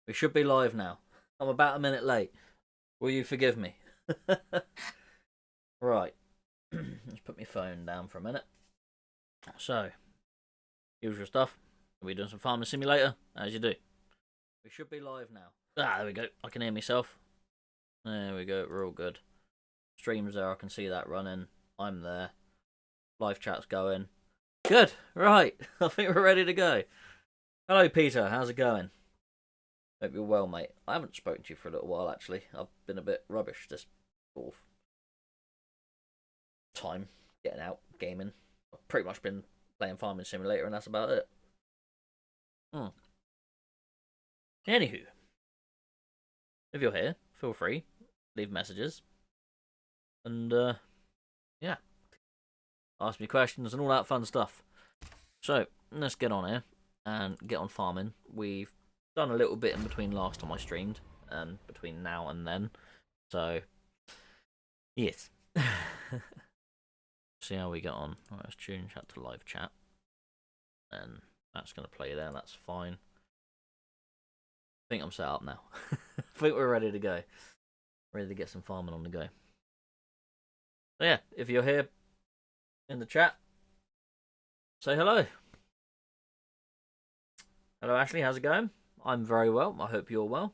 We should be live now. I'm about a minute late. Will you forgive me? Right. Let's put my phone down for a minute. So, usual stuff. Are we doing some Farming Simulator? As you do. We should be live now. Ah, there we go. I can hear myself. There we go. We're all good. Stream's there. I can see that running. I'm there. Live chat's going. Good. Right. I think we're ready to go. Hello, Peter. How's it going? Hope you're well, mate. I haven't spoken to you for a little while, actually. I've been a bit rubbish this sort of time getting out, gaming. I've pretty much been playing Farming Simulator, and that's about it. Anywho, if you're here, feel free, leave messages, and yeah, ask me questions and all that fun stuff. So let's get on here and get on farming. We've done a little bit in between last time I streamed and between now and then, so yes. See how we get on. Right, let's tune chat to live chat, and that's going to play there. That's fine. I think I'm set up now. I think we're ready to go. Ready to get some farming on the go. So yeah, if you're here in the chat, say hello. Hello Ashley, how's it going? I'm very well. I hope you're well.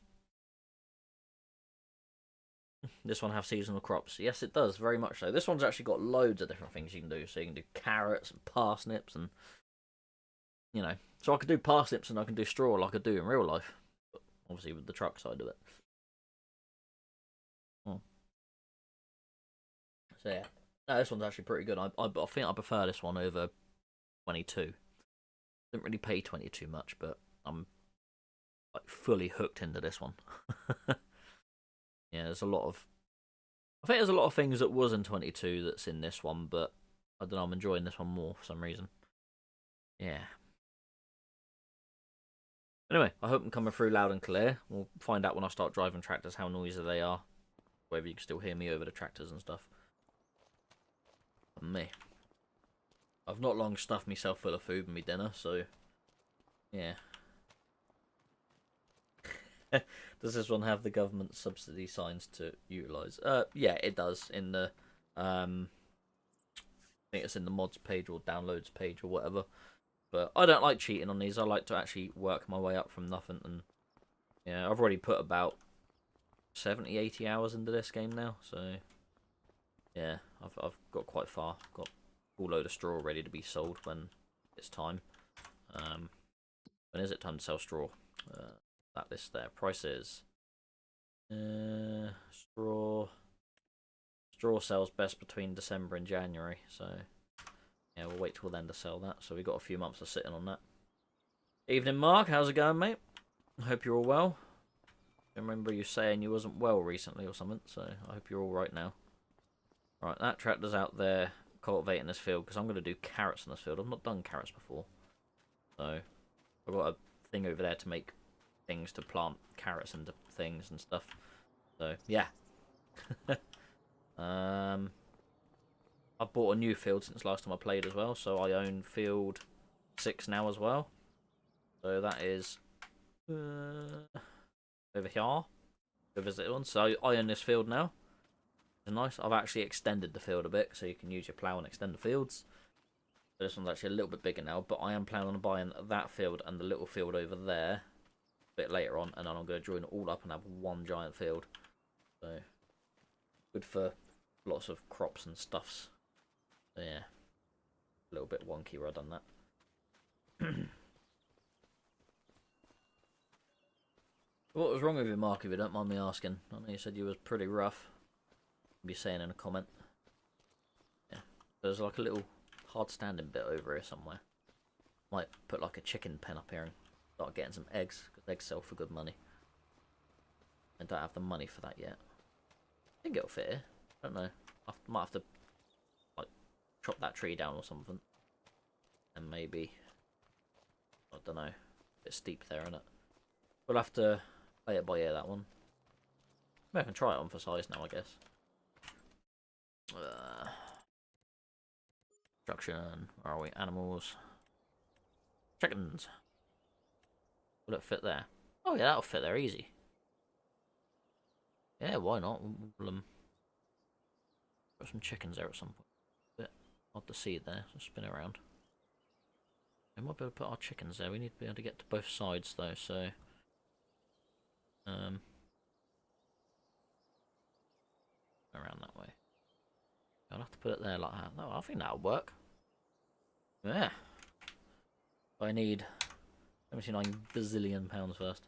This one have seasonal crops. Yes, it does, very much so. This one's actually got loads of different things you can do. So you can do carrots and parsnips and, you know. So I could do parsnips and I can do straw like I do in real life. But obviously with the truck side of it. So yeah. No, this one's actually pretty good. I think I prefer this one over 22. Didn't really pay 22 much, but I'm like fully hooked into this one. Yeah, there's a lot of... I think there's a lot of things that was in 22 that's in this one, but I don't know, I'm enjoying this one more for some reason. Yeah. Anyway, I hope I'm coming through loud and clear. We'll find out when I start driving tractors how noisy they are. Whether you can still hear me over the tractors and stuff. But me. I've not long stuffed myself full of food and me dinner, so... Yeah. Does this one have the government subsidy signs to utilise? Yeah, it does. In the I think it's in the mods page or downloads page or whatever. But I don't like cheating on these. I like to actually work my way up from nothing. And yeah, I've already put about 70, 80 hours into this game now. So yeah, I've got quite far. Got a full load of straw ready to be sold when it's time. When is it time to sell straw? That list there. Prices. Straw sells best between December and January, so yeah, we'll wait till then to sell that. So we've got a few months of sitting on that. Evening, Mark. How's it going, mate? I hope you're all well. I remember you saying you wasn't well recently or something, so I hope you're all right now. Right, that tractor's out there cultivating this field because I'm going to do carrots in this field. I've not done carrots before, so I've got a thing over there to make things to plant carrots into things and stuff. So yeah. I've bought a new field since last time I played as well, so I own field 6 now as well. So that is over here. Go visit one. So I own this field now. It's nice. I've actually extended the field a bit, so you can use your plough and extend the fields. So this one's actually a little bit bigger now, but I am planning on buying that field and the little field over there a bit later on, and then I'm going to join it all up and have one giant field. So good for lots of crops and stuffs. So yeah, a little bit wonky where I've done that. What was wrong with you, Mark, if you don't mind me asking? I know you said you was pretty rough. You'd be saying in a comment. Yeah, there's like a little hard standing bit over here somewhere. Might put like a chicken pen up here and start getting some eggs, because eggs sell for good money. I don't have the money for that yet. I think it'll fit here. I don't know. I might have to like chop that tree down or something. And maybe, I don't know, a bit steep there, innit? We'll have to play it by ear, that one. Maybe I can try it on for size now, I guess. Construction, where are we? Animals. Chickens. Will it fit there? Oh yeah, that'll fit there easy. Yeah, why not? We'll put some chickens there at some point. Bit odd to see it there. So spin around. We might be able to put our chickens there. We need to be able to get to both sides though. So, around that way. I'll have to put it there like that. No, I think that'll work. Yeah. I need 79 bazillion pounds first.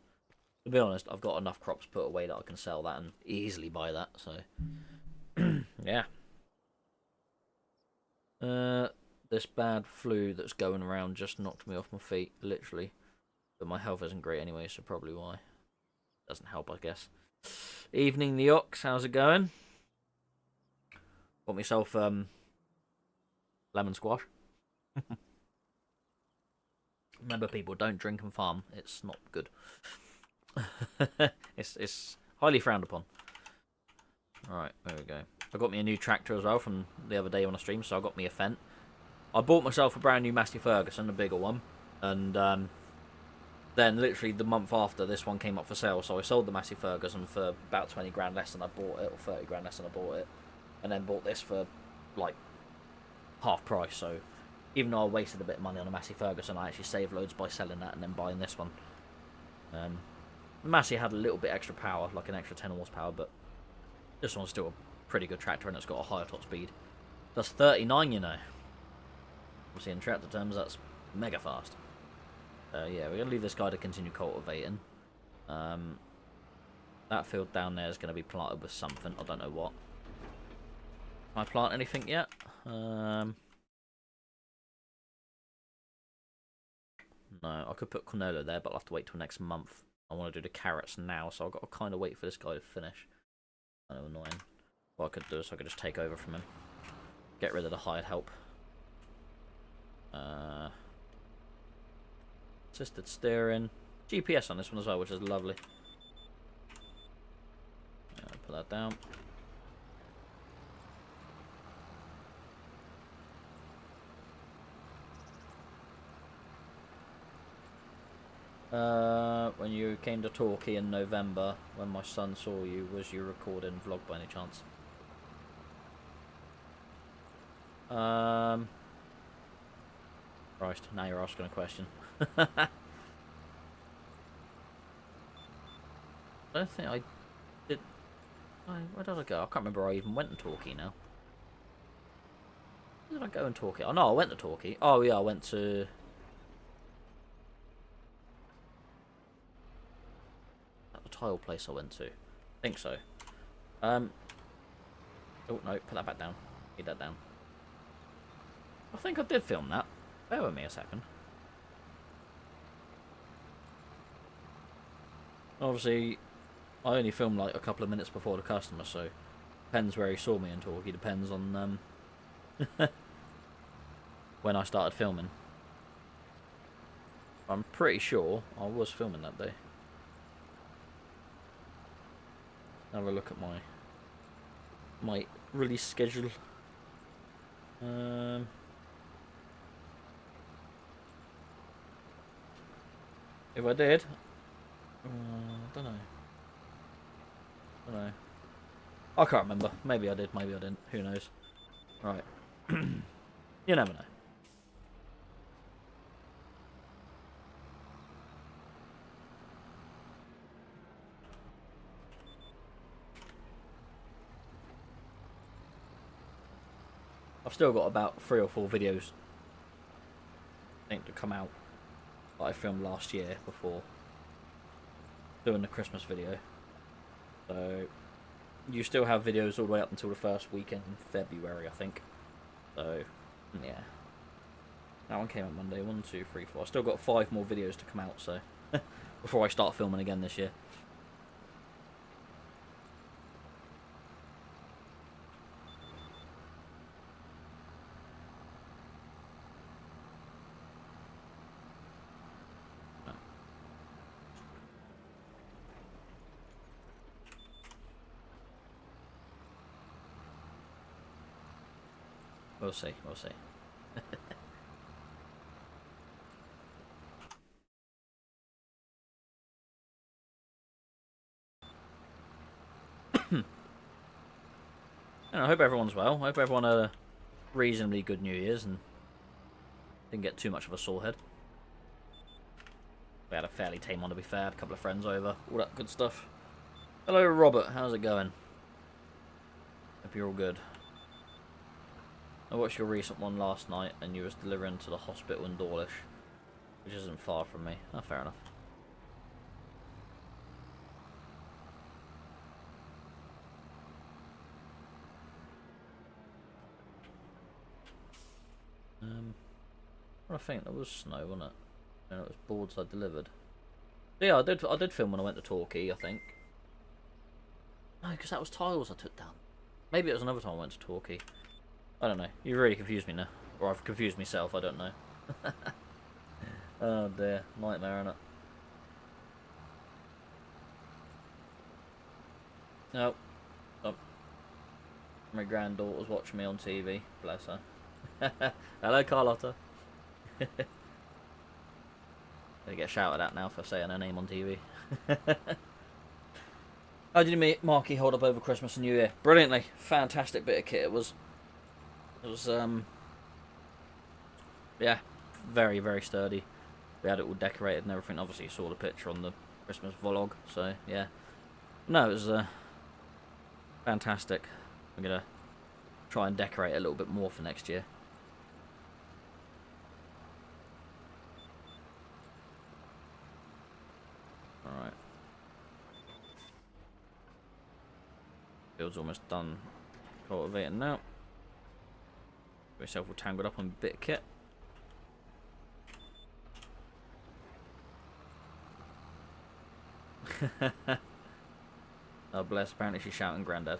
To be honest, I've got enough crops put away that I can sell that and easily buy that. So, yeah. This bad flu that's going around just knocked me off my feet, literally. But my health isn't great anyway, so probably why. Doesn't help, I guess. Evening, the Ox. How's it going? Got myself lemon squash. Remember, people, don't drink and farm. It's not good. it's highly frowned upon. Alright, there we go. I got me a new tractor as well from the other day on a stream, so I got me a Fendt. I bought myself a brand new Massey Ferguson, a bigger one, and then literally the month after this one came up for sale, so I sold the Massey Ferguson for about 20 grand less than I bought it, or 30 grand less than I bought it, and then bought this for like half price. So even though I wasted a bit of money on a Massey Ferguson, I actually saved loads by selling that and then buying this one. The Massey had a little bit extra power, like an extra 10 horsepower, but this one's still a pretty good tractor and it's got a higher top speed. That's 39, you know. Obviously in tractor terms, that's mega fast. Yeah, we're going to leave this guy to continue cultivating. That field down there is going to be planted with something. I don't know what. Can I plant anything yet? No, I could put canola there, but I'll have to wait till next month. I want to do the carrots now, so I've got to kind of wait for this guy to finish. Kind of annoying. What I could do is I could just take over from him. Get rid of the hired help. Assisted steering. GPS on this one as well, which is lovely. Put that down. When you came to Torquay in November, when my son saw you, was you recording vlog by any chance? Christ, now you're asking a question. I don't think I did. Where did I go? I can't remember I even went to Torquay now. Where did I go in Torquay? Oh no, I went to Torquay. Oh yeah, I went to... the tile place I went to. I think so. Oh no, put that back down. Get that down. I think I did film that. Bear with me a second. Obviously, I only filmed like a couple of minutes before the customer, so depends where he saw me in Torquay. Depends on when I started filming. I'm pretty sure I was filming that day. Have a look at my release schedule. If I did, I don't know. I can't remember. Maybe I did, maybe I didn't. Who knows? Right. You never know. I've still got about 3 or 4 videos, I think, to come out that I filmed last year before doing the Christmas video. So you still have videos all the way up until the first weekend in February, I think. So yeah, that one came out Monday. 1, 2, 3, 4. I still got 5 more videos to come out, so before I start filming again this year. We'll see, we'll see. And I hope everyone's well. I hope everyone had a reasonably good New Year's and didn't get too much of a sore head. We had a fairly tame one, to be fair. Had a couple of friends over, all that good stuff. Hello, Robert. How's it going? Hope you're all good. I watched your recent one last night, and you was delivering to the hospital in Dawlish, which isn't far from me. Oh, fair enough. I think there was snow, wasn't it? And it was boards I delivered. Yeah, I did film when I went to Torquay, I think. No, because that was tiles I took down. Maybe it was another time I went to Torquay. I don't know. You really confused me now. Or I've confused myself, I don't know. Oh dear. Nightmare, innit? Nope. Oh. My granddaughter's watching me on TV. Bless her. Hello, Carlotta. They get shouted at now for saying her name on TV. How did you meet Marky hold up over Christmas and New Year? Brilliantly. Fantastic bit of kit it was. It was, yeah, very, very sturdy. We had it all decorated and everything. Obviously, you saw the picture on the Christmas vlog, so, yeah. No, it was, fantastic. I'm going to try and decorate a little bit more for next year. Alright. Field's almost done cultivating now. Get yourself all tangled up on a bit of kit. Oh bless, apparently she's shouting Grandad.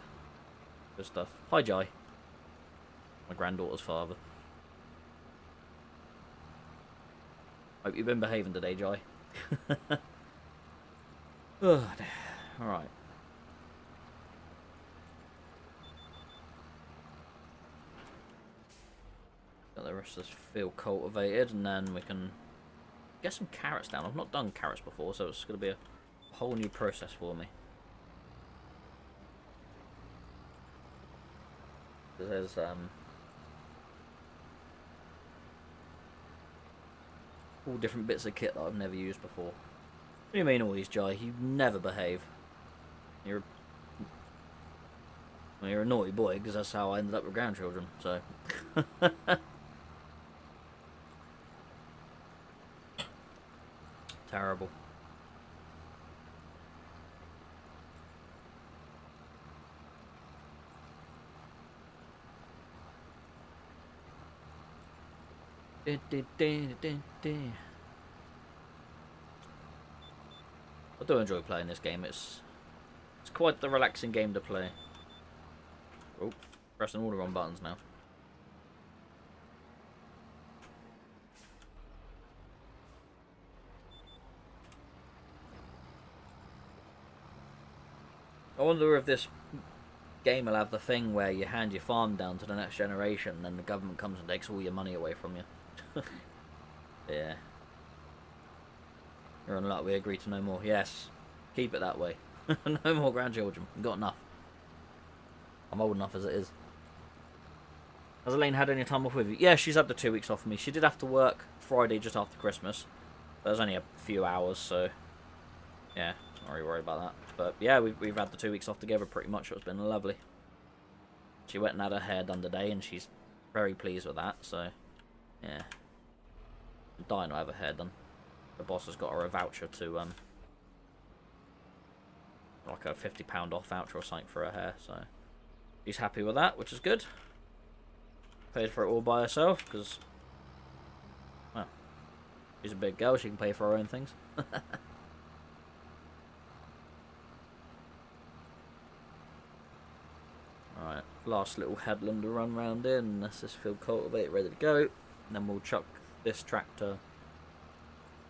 Good stuff. Hi Jai. My granddaughter's father. Hope you've been behaving today, Jai. Oh, alright. Got the rest of this field cultivated, and then we can get some carrots down. I've not done carrots before, so it's going to be a whole new process for me. There's all different bits of kit that I've never used before. What do you mean all these, Jai? You never behave. You're a naughty boy, because that's how I ended up with grandchildren, so. Terrible. I do enjoy playing this game. It's quite the relaxing game to play. Oh, pressing all the wrong buttons now. I wonder if this game will have the thing where you hand your farm down to the next generation and then the government comes and takes all your money away from you. Yeah. You're on luck, we agree to no more. Yes. Keep it that way. No more grandchildren. We've got enough. I'm old enough as it is. Has Elaine had any time off with you? Yeah, she's had the 2 weeks off of me. She did have to work Friday just after Christmas. But it was only a few hours, so... yeah, not really worried about that. But yeah, we've had the 2 weeks off together pretty much. It's been lovely. She went and had her hair done today, and she's very pleased with that, so... yeah. I'm dying to have her hair done. The boss has got her a voucher to, like a £50 off voucher or something for her hair, so... she's happy with that, which is good. Paid for it all by herself, because... well, she's a big girl, she can pay for her own things. Alright, last little headland to run round in. That's this field cultivated, ready to go. And then we'll chuck this tractor...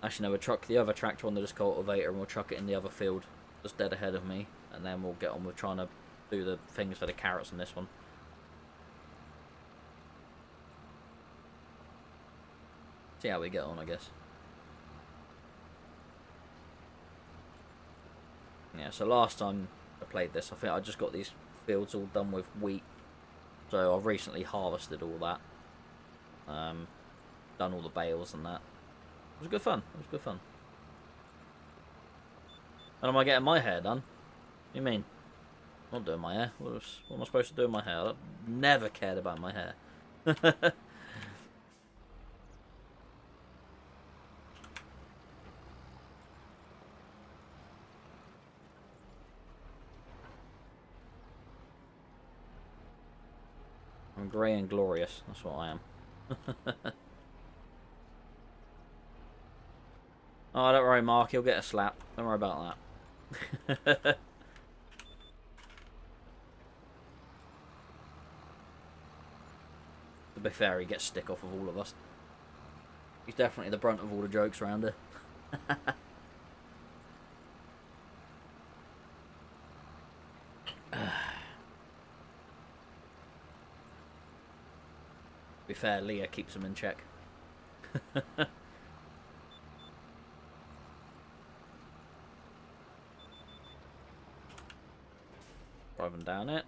actually no, we'll chuck the other tractor onto this cultivator and we'll chuck it in the other field just dead ahead of me. And then we'll get on with trying to do the things for the carrots in this one. See how we get on, I guess. Yeah, so last time I played this, I think I just got these fields all done with wheat So I've recently harvested all that. Done all the bales and that. It was good fun. It was good fun. And am I getting my hair done? What do you mean? I'm not doing my hair. What am I supposed to do with my hair? I've never cared about my hair. I'm grey and glorious. That's what I am. Oh, don't worry, Mark. He'll get a slap. Don't worry about that. To be fair, he gets stick off of all of us. He's definitely the brunt of all the jokes around here. To be fair, Leah keeps him in check. Driving down it.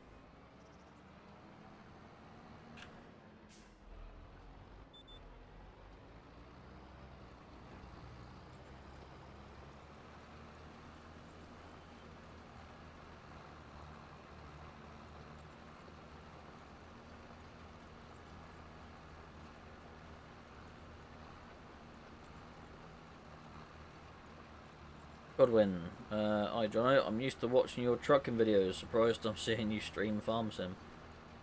Godwin, hi Jono, I'm used to watching your trucking videos. Surprised I'm seeing you stream Farm Sim.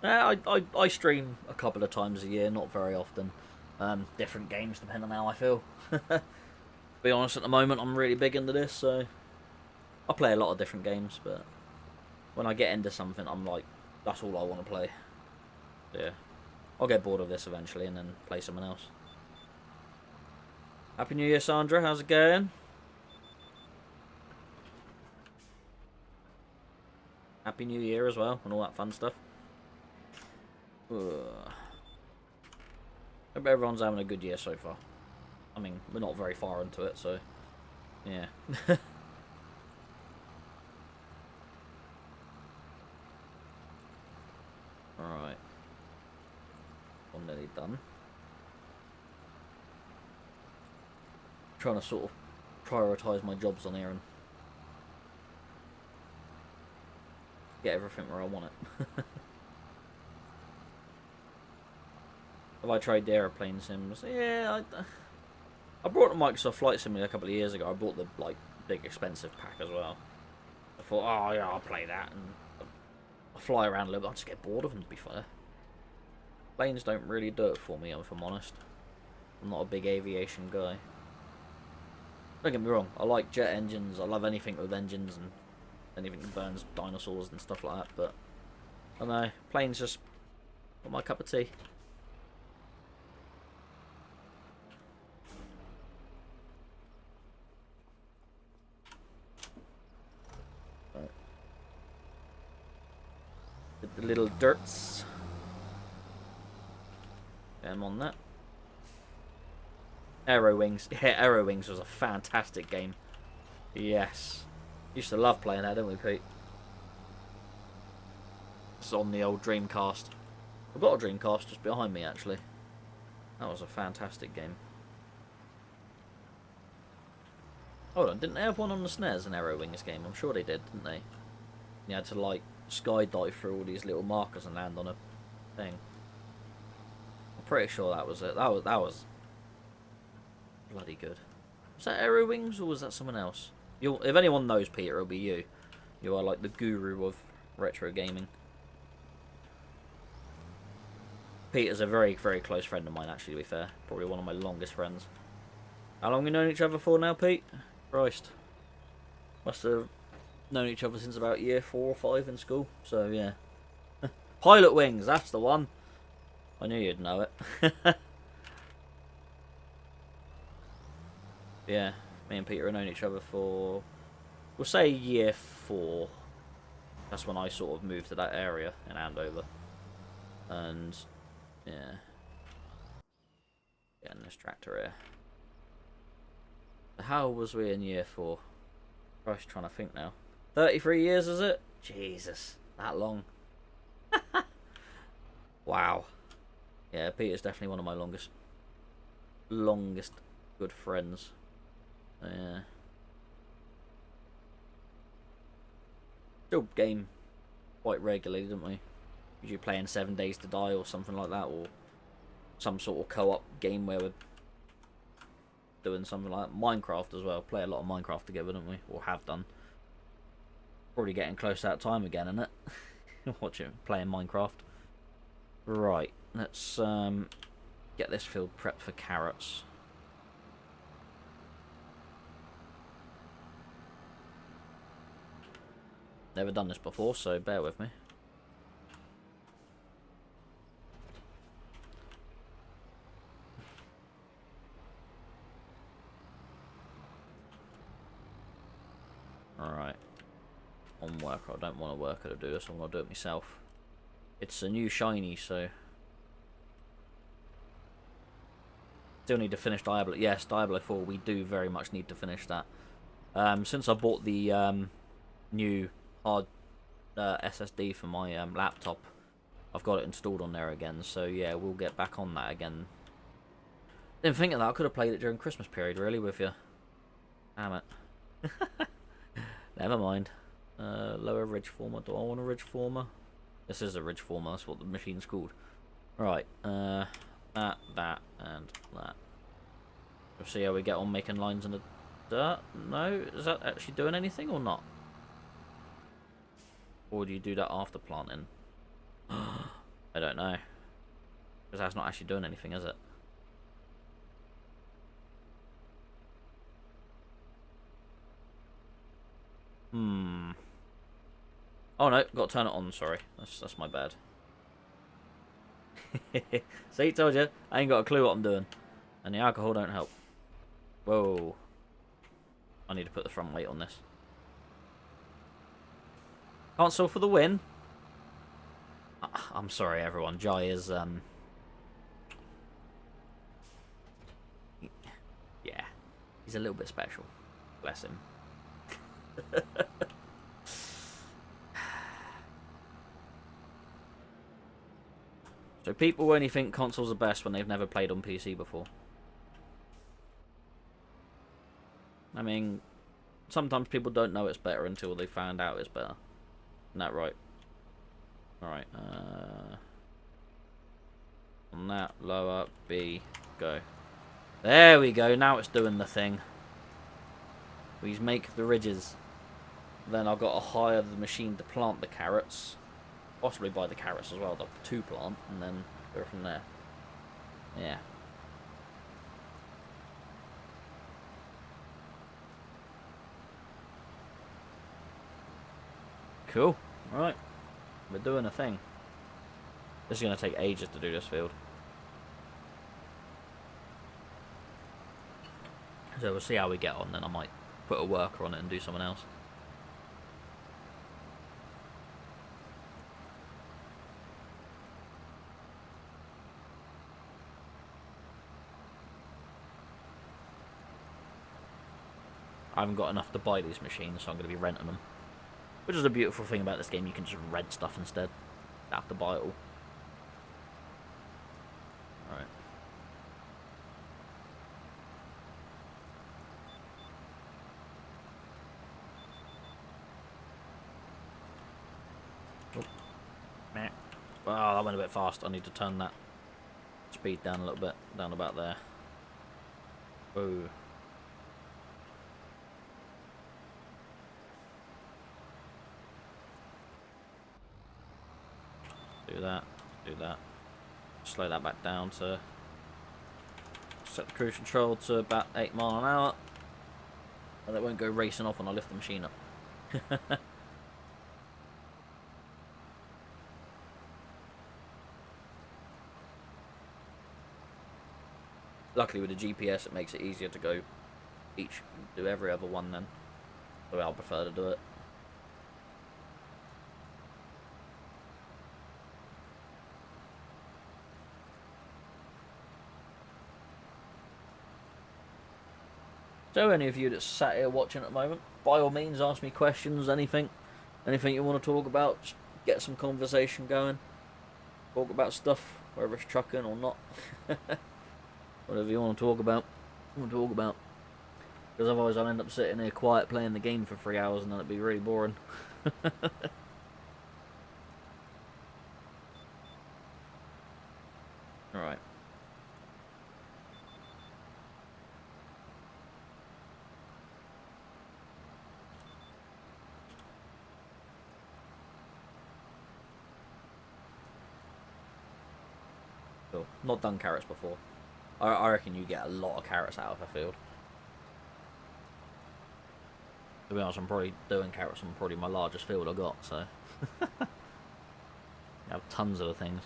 I stream a couple of times a year, not very often. Different games depending on how I feel. Be honest, at the moment I'm really big into this, so I play a lot of different games, but when I get into something, I'm like, that's all I want to play. Yeah, I'll get bored of this eventually and then play something else. Happy New Year, Sandra. How's it going? Happy New Year as well, and all that fun stuff. Hope everyone's having a good year so far. I mean, we're not very far into it, so yeah. Alright. I'm nearly done. Trying to sort of prioritise my jobs on here and get everything where I want it. Have I tried the aeroplane sims? Yeah, I brought the Microsoft Flight Simulator a couple of years ago. I bought the like big expensive pack as well. I thought, oh yeah, I'll play that, and I fly around a little bit. I just get bored of them, to be fair. Planes don't really do it for me, if I'm honest. I'm not a big aviation guy. Don't get me wrong, I like jet engines. I love anything with engines and anything that burns dinosaurs and stuff like that, but I don't know, planes just not my cup of tea. Right. With the little dirts. Yeah, I'm on that. Aero Wings. Yeah, Aero Wings was a fantastic game. Yes. Used to love playing that, didn't we, Pete? It's on the old Dreamcast. I've got a Dreamcast just behind me, actually. That was a fantastic game. Hold on, didn't they have one on the SNES, an Aero Wings game? I'm sure they did, didn't they? You had to, like, skydive through all these little markers and land on a thing. I'm pretty sure that was it. That was bloody good. Was that Aero Wings or was that someone else? If anyone knows, Peter, it'll be you. You are like the guru of retro gaming. Peter's a very, very close friend of mine, actually, to be fair. Probably one of my longest friends. How long have we known each other for now, Pete? Christ. Must have known each other since about year 4 or 5 in school. So, yeah. Pilot Wings, that's the one. I knew you'd know it. Yeah, me and Peter have known each other for, we'll say year 4. That's when I sort of moved to that area in Andover. And, yeah. Getting this tractor here. How was we in year 4? Christ, trying to think now. 33 years, is it? Jesus, that long. Wow. Yeah, Peter's definitely one of my longest good friends. Yeah. Still game quite regularly, didn't we? Usually playing 7 Days to Die or something like that, or some sort of co-op game where we're doing something like that. Minecraft as well. Play a lot of Minecraft together, don't we? Or have done. Probably getting close to that time again, isn't it? Watching playing Minecraft. Right, let's get this field prepped for carrots. Never done this before, so bear with me. Alright. On worker, I don't want a worker to do this, I'm going to do it myself. It's a new shiny, so... Still need to finish Diablo. Yes, Diablo 4, we do very much need to finish that. Since I bought the new hard SSD for my laptop, I've got it installed on there again, so yeah, we'll get back on that again. Didn't think of that, I could have played it during Christmas period, really, with you. Damn it. Never mind. Lower ridge former. Do I want a ridge former? This is a ridge former, that's what the machine's called. Right, that, and that. We'll see how we get on making lines in the dirt. No? Is that actually doing anything or not? Or do you do that after planting? I don't know. Because that's not actually doing anything, is it? Oh no, got to turn it on, sorry. That's my bad. See, told you. I ain't got a clue what I'm doing. And the alcohol don't help. Whoa. I need to put the front weight on this. Console for the win. I'm sorry, everyone. Jai is, yeah. He's a little bit special. Bless him. So people only think consoles are best when they've never played on PC before. I mean, sometimes people don't know it's better until they find out it's better. Isn't that right? Alright, on that, lower, B, go. There we go, now it's doing the thing. We make the ridges. Then I've got to hire the machine to plant the carrots. Possibly buy the carrots as well, to plant, and then go from there. Yeah. Cool. Right. We're doing a thing. This is going to take ages to do this field. So we'll see how we get on, then I might put a worker on it and do something else. I haven't got enough to buy these machines, so I'm going to be renting them. Which is a beautiful thing about this game, you can just rent stuff instead. You don't have to buy it all. Alright. Oh, that went a bit fast. I need to turn that speed down a little bit. Down about there. Whoa. Do that. Do that. Slow that back down to... Set the cruise control to about 8 miles an hour. And it won't go racing off when I lift the machine up. Luckily with the GPS it makes it easier to go do every other one then. The way I prefer to do it. So any of you that's sat here watching at the moment, by all means ask me questions, anything you want to talk about, just get some conversation going. talk about stuff, whether it's trucking or not. Whatever you want to talk about, Because otherwise I'll end up sitting here quiet playing the game for 3 hours and then it'd be really boring. Alright. Cool. Not done carrots before. I reckon you get a lot of carrots out of a field. To be honest, I'm probably doing carrots on probably my largest field I got, so. I have tons of the things.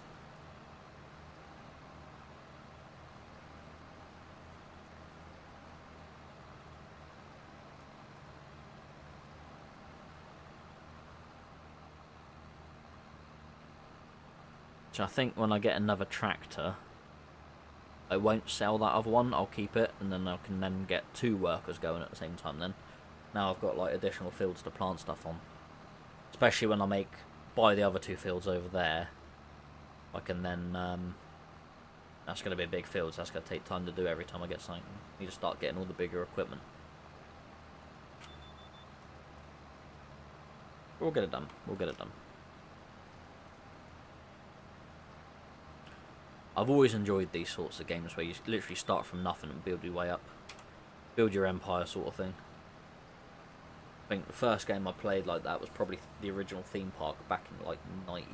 So I think when I get another tractor, I won't sell that other one, I'll keep it, and then I can then get 2 workers going at the same time then. Now I've got like additional fields to plant stuff on. Especially when I buy the other 2 fields over there. I can then, that's going to be a big field, so that's going to take time to do every time I get something. I need to start getting all the bigger equipment. We'll get it done, I've always enjoyed these sorts of games where you literally start from nothing and build your way up. Build your empire sort of thing. I think the first game I played like that was probably the original theme park back in like 90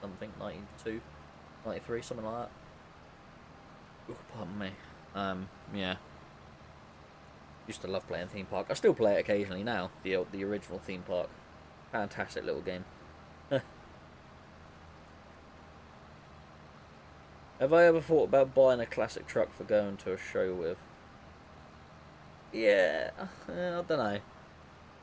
something, 92, 93, something like that. Oh, pardon me. Yeah. Used to love playing theme park. I still play it occasionally now, the original theme park. Fantastic little game. Have I ever thought about buying a classic truck for going to a show with? Yeah, I don't know.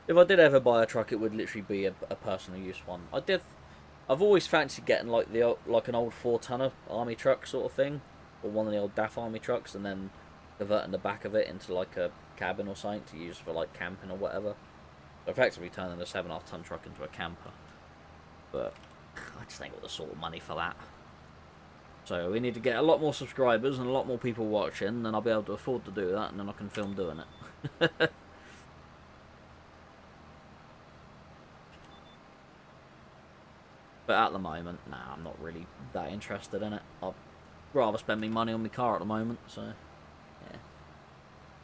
If I did ever buy a truck, it would literally be a personal use one. I've always fancied getting like an old 4-tonner army truck sort of thing, or one of the old DAF army trucks, and then converting the back of it into like a cabin or something to use for like camping or whatever. So effectively turning a 7.5-ton truck into a camper. But I just ain't got the sort of money for that. So we need to get a lot more subscribers and a lot more people watching, then I'll be able to afford to do that, and then I can film doing it. But at the moment, nah, I'm not really that interested in it. I'd rather spend my money on my car at the moment, so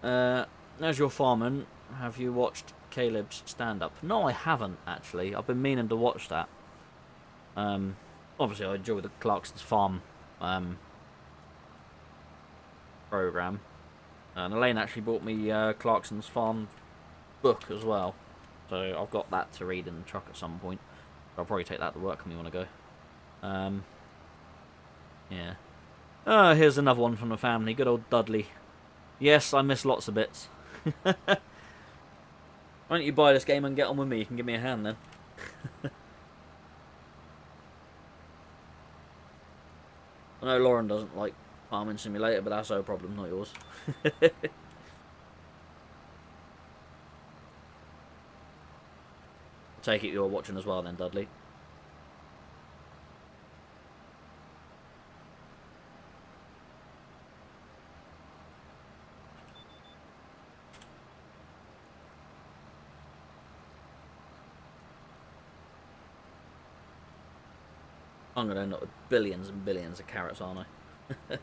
yeah. As you're farming, have you watched Caleb's stand-up? No, I haven't, actually. I've been meaning to watch that. Obviously I enjoy the Clarkson's Farm program, and Elaine actually bought me Clarkson's Farm book as well, so I've got that to read in the truck at some point. I'll probably take that to work when we want to go. Yeah. Here's another one from the family. Good old Dudley. Yes, I miss lots of bits. Why don't you buy this game and get on with me? You can give me a hand then. I know Lauren doesn't like Farming Simulator, but that's her problem, not yours. Take it you're watching as well then, Dudley. I'm going to end up with billions and billions of carrots, aren't I?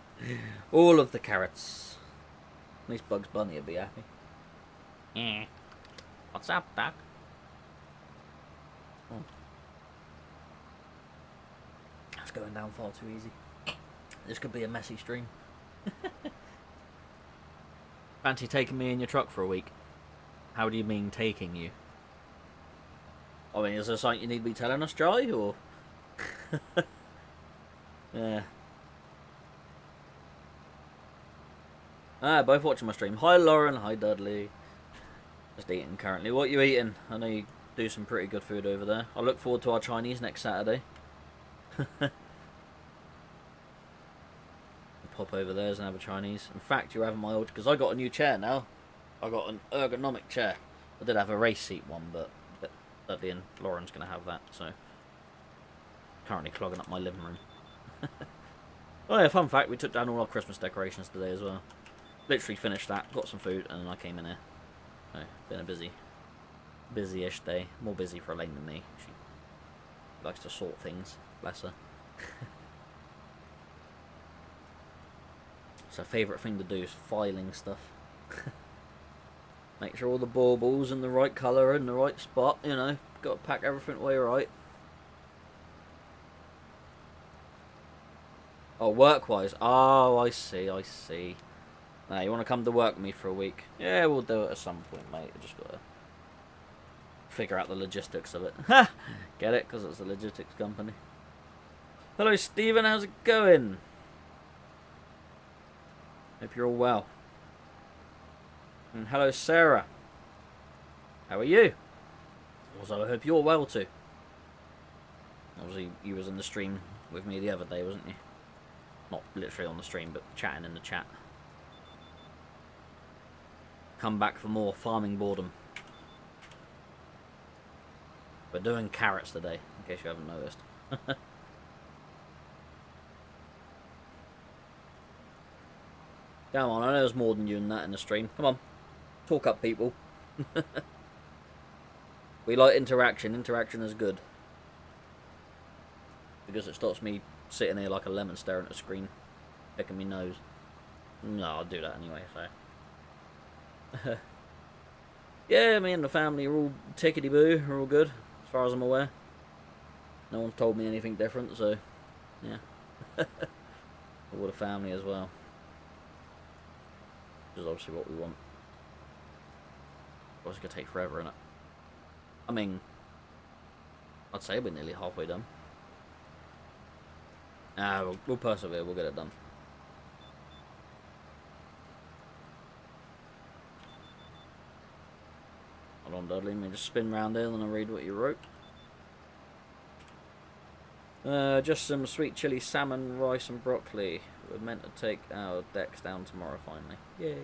All of the carrots. At least Bugs Bunny would be happy. Yeah. What's up, Doc? Oh. That's going down far too easy. This could be a messy stream. Fancy taking me in your truck for a week? How do you mean taking you? I mean, is there something you need to be telling us, Jai, or...? Yeah. Both watching my stream. Hi Lauren, hi Dudley. Just eating currently. What are you eating? I know you do some pretty good food over there. I look forward to our Chinese next Saturday. Pop over there and have a Chinese. In fact, you're having my old... Because I got a new chair now. I got an ergonomic chair. I did have a race seat one, but Dudley and Lauren's going to have that, so... currently clogging up my living room. Oh yeah, fun fact, we took down all our Christmas decorations today as well. Literally finished that, got some food, and then I came in here. So, been a busy-ish day. More busy for Elaine than me. She likes to sort things, bless her. It's her favourite thing to do is filing stuff. Make sure all the baubles in the right colour in the right spot, you know. Got to pack everything away right. Oh, work-wise. Oh, I see, I see. Now, you want to come to work with me for a week? Yeah, we'll do it at some point, mate. I just got to figure out the logistics of it. Ha! Get it? Because it's a logistics company. Hello, Stephen. How's it going? Hope you're all well. And hello, Sarah. How are you? Also, I hope you're well too. Obviously, you was in the stream with me the other day, wasn't you? Not literally on the stream, but chatting in the chat. Come back for more farming boredom. We're doing carrots today, in case you haven't noticed. Come on, I know there's more than you in that in the stream. Come on. Talk up, people. We like interaction. Interaction is good. Because it stops me sitting here like a lemon staring at a screen, picking me nose. No, I'll do that anyway, so. Yeah, me and the family are all tickety-boo. We're all good, as far as I'm aware. No one's told me anything different, so, yeah. All the family as well. Which is obviously what we want. Of course, it's going to take forever, innit? I mean, I'd say we're nearly halfway done. We'll persevere, we'll get it done. Hold on, Dudley, let me just spin round there and then I'll read what you wrote. Just some sweet chili salmon, rice and broccoli. We're meant to take our decks down tomorrow finally. Yay.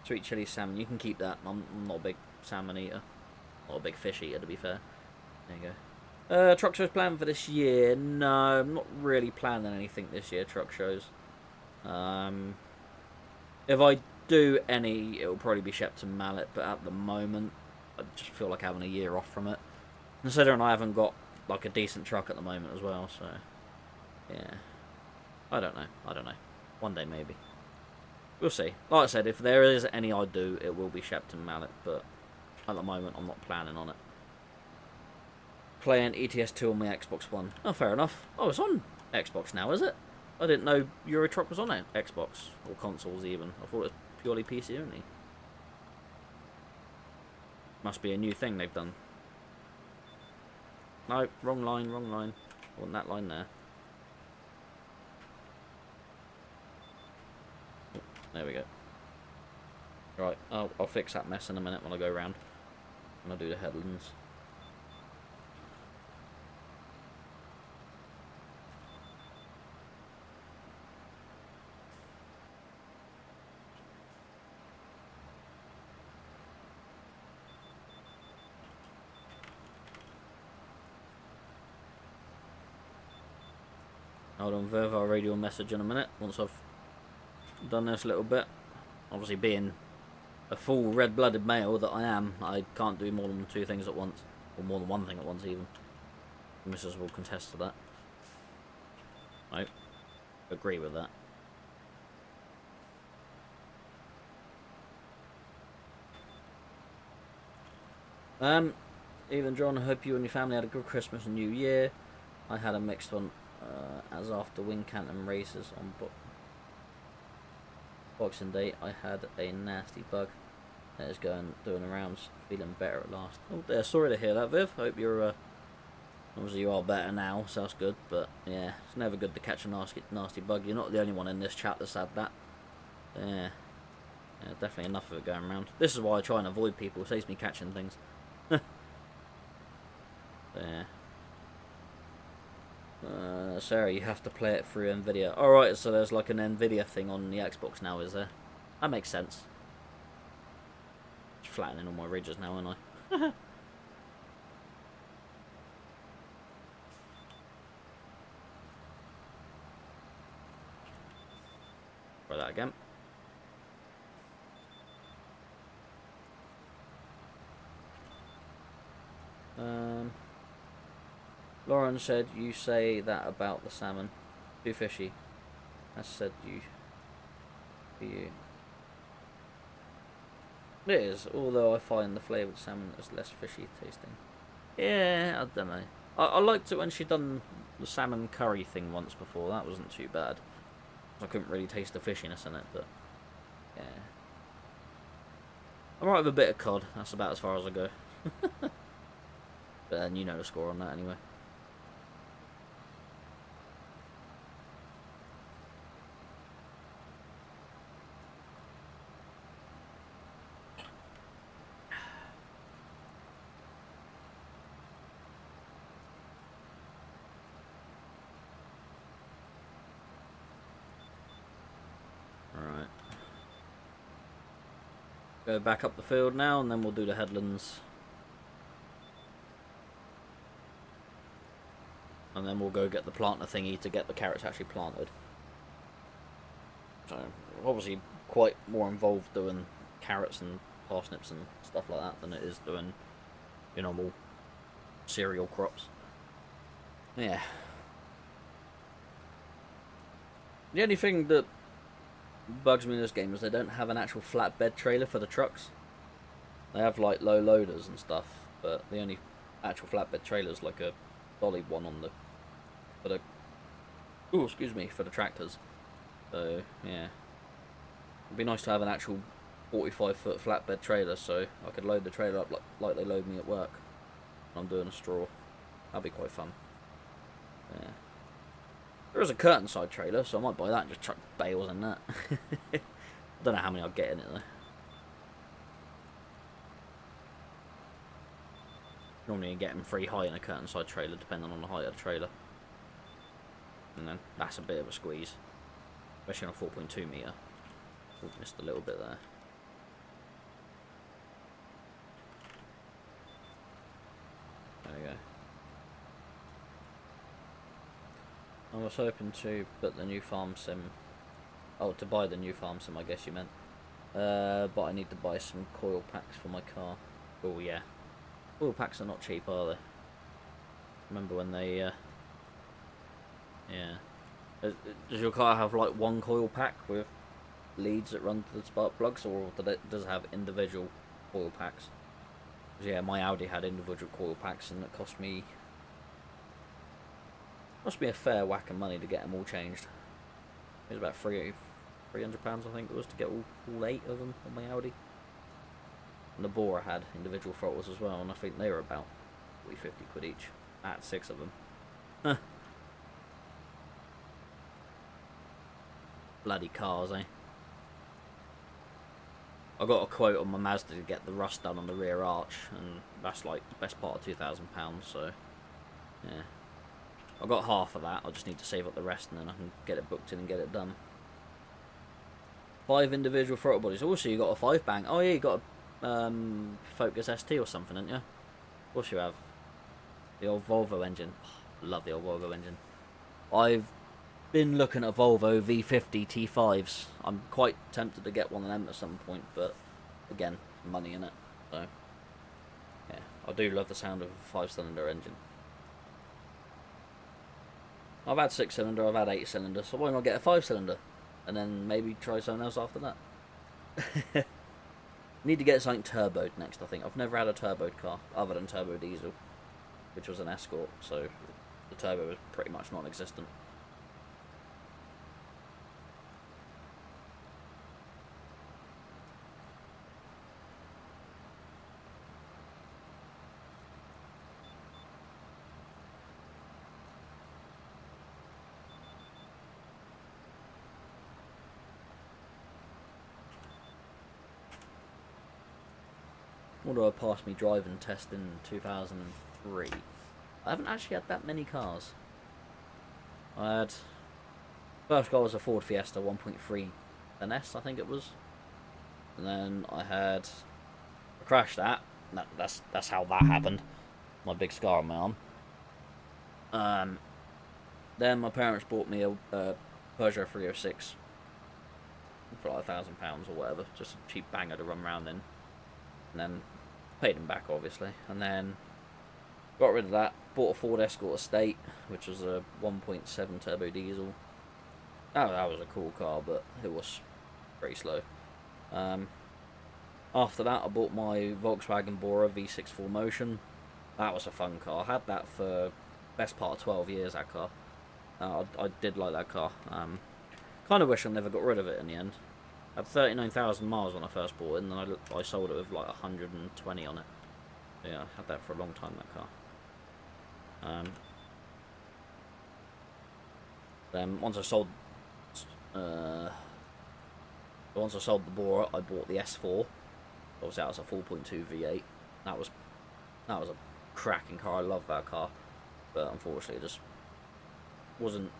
Sweet chili salmon, you can keep that. I'm not a big salmon eater. Not a big fish eater, to be fair. There you go. Truck shows planned for this year? No, I'm not really planning anything this year, truck shows. If I do any, it'll probably be Shepton Mallet, but at the moment, I just feel like having a year off from it. Considering I haven't got, like, a decent truck at the moment as well, so... Yeah. I don't know. One day, maybe. We'll see. Like I said, if there is any I do, it will be Shepton Mallet, but at the moment, I'm not planning on it. Playing ETS2 on my Xbox One. Oh, fair enough. Oh, it's on Xbox now, is it? I didn't know Euro Truck was on Xbox, or consoles even. I thought it was purely PC only. Must be a new thing they've done. No, wrong line, wrong line. I want that line there. There we go. Right, I'll fix that mess in a minute when I go round. When I do the headlands. Hold on, Viv, I'll read your message in a minute once I've done this little bit. Obviously, being a full red-blooded male that I am, I can't do more than 2 things at once. Or more than 1 thing at once, even. The Mrs. will contest to that. I agree with that. Even John, I hope you and your family had a good Christmas and New Year. I had a mixed one. As after Wincanton races on Boxing Day, I had a nasty bug that is doing the rounds, feeling better at last. Oh dear, sorry to hear that, Viv. Hope you're, obviously you are better now, so that's good, but yeah, it's never good to catch a nasty bug. You're not the only one in this chat that's had that. Yeah, definitely enough of it going around. This is why I try and avoid people, it saves me catching things. Yeah. Sarah, you have to play it through Nvidia. Alright, so there's like an Nvidia thing on the Xbox now, is there? That makes sense. Just flattening all my ridges now, aren't I? again. Lauren said, you say that about the salmon. Too fishy. I said you. For you. It is, although I find the flavoured salmon is less fishy tasting. Yeah, I don't know. I liked it when she done the salmon curry thing once before. That wasn't too bad. I couldn't really taste the fishiness in it, but yeah. I might have a bit of cod. That's about as far as I go. But then you know the score on that anyway. Alright. Go back up the field now, and then we'll do the headlands. And then we'll go get the planter thingy to get the carrots actually planted. So, obviously quite more involved doing carrots and parsnips and stuff like that than it is doing your normal cereal crops. Yeah. The only thing that bugs me in this game is they don't have an actual flatbed trailer for the trucks. They have like low loaders and stuff, but the only actual flatbed trailer is like a dolly one on the for the for the tractors. So yeah, it'd be nice to have an actual 45-foot flatbed trailer so I could load the trailer up like they load me at work when I'm doing a straw. That'd be quite fun. Yeah. There is a curtain side trailer, so I might buy that and just chuck bales in that. I don't know how many I'll get in it though. Normally you get them free high in a curtain side trailer depending on the height of the trailer. And then that's a bit of a squeeze. Especially on a 4.2 metre. Oh, missed a little bit there. There we go. I was hoping to put the new farm sim... Oh, to buy the new farm sim, I guess you meant. But I need to buy some coil packs for my car. Oh, yeah. Coil packs are not cheap, are they? Remember when they... Yeah. Does your car have, like, one coil pack with leads that run to the spark plugs, or does it have individual coil packs? 'Cause, yeah, my Audi had individual coil packs, and it cost me... Must be a fair whack of money to get them all changed. It was about £300, I think it was, to get all 8 of them on my Audi. And the Bora had individual throttles as well, and I think they were about 40-50 quid each. I had 6 of them. Huh. Bloody cars, eh? I got a quote on my Mazda to get the rust done on the rear arch, and that's like the best part of £2,000, so yeah. I got half of that, I just need to save up the rest and then I can get it booked in and get it done. 5 individual throttle bodies. Also, you got a 5-bang. Oh yeah, you got a Focus ST or something, didn't you? Of course you have. The old Volvo engine. Oh, love the old Volvo engine. I've been looking at Volvo V50 T5s. I'm quite tempted to get one of them at some point, but again, money in it. So yeah, I do love the sound of a 5-cylinder engine. I've had 6-cylinder, I've had 8-cylinder, so why not get a 5-cylinder? And then maybe try something else after that. Need to get something turboed next, I think. I've never had a turboed car, other than turbo diesel, which was an Escort, so the turbo was pretty much non-existent. Although I passed me driving test in 2003, I haven't actually had that many cars. I had... First car was a Ford Fiesta 1.3 NS, I think it was. And then I had... I crashed that. That's how that happened. My big scar on my arm. Then my parents bought me a Peugeot 306 for like £1,000 or whatever, just a cheap banger to run around in. And then paid him back, obviously. And then got rid of that, bought a Ford Escort Estate, which was a 1.7 turbo diesel. That was a cool car, but it was pretty slow. After that, I bought my Volkswagen Bora V6 Full Motion. That was a fun car. I had that for best part of 12 years, that car. I did like that car. Kind of wish I never got rid of it in the end. I had 39,000 miles when I first bought it, and then I sold it with like 120 on it. Yeah, I had that for a long time, that car. Then once I sold the Bora, I bought the S4. Obviously, that was a 4.2 V8. That was a cracking car. I love that car, but unfortunately, it just wasn't.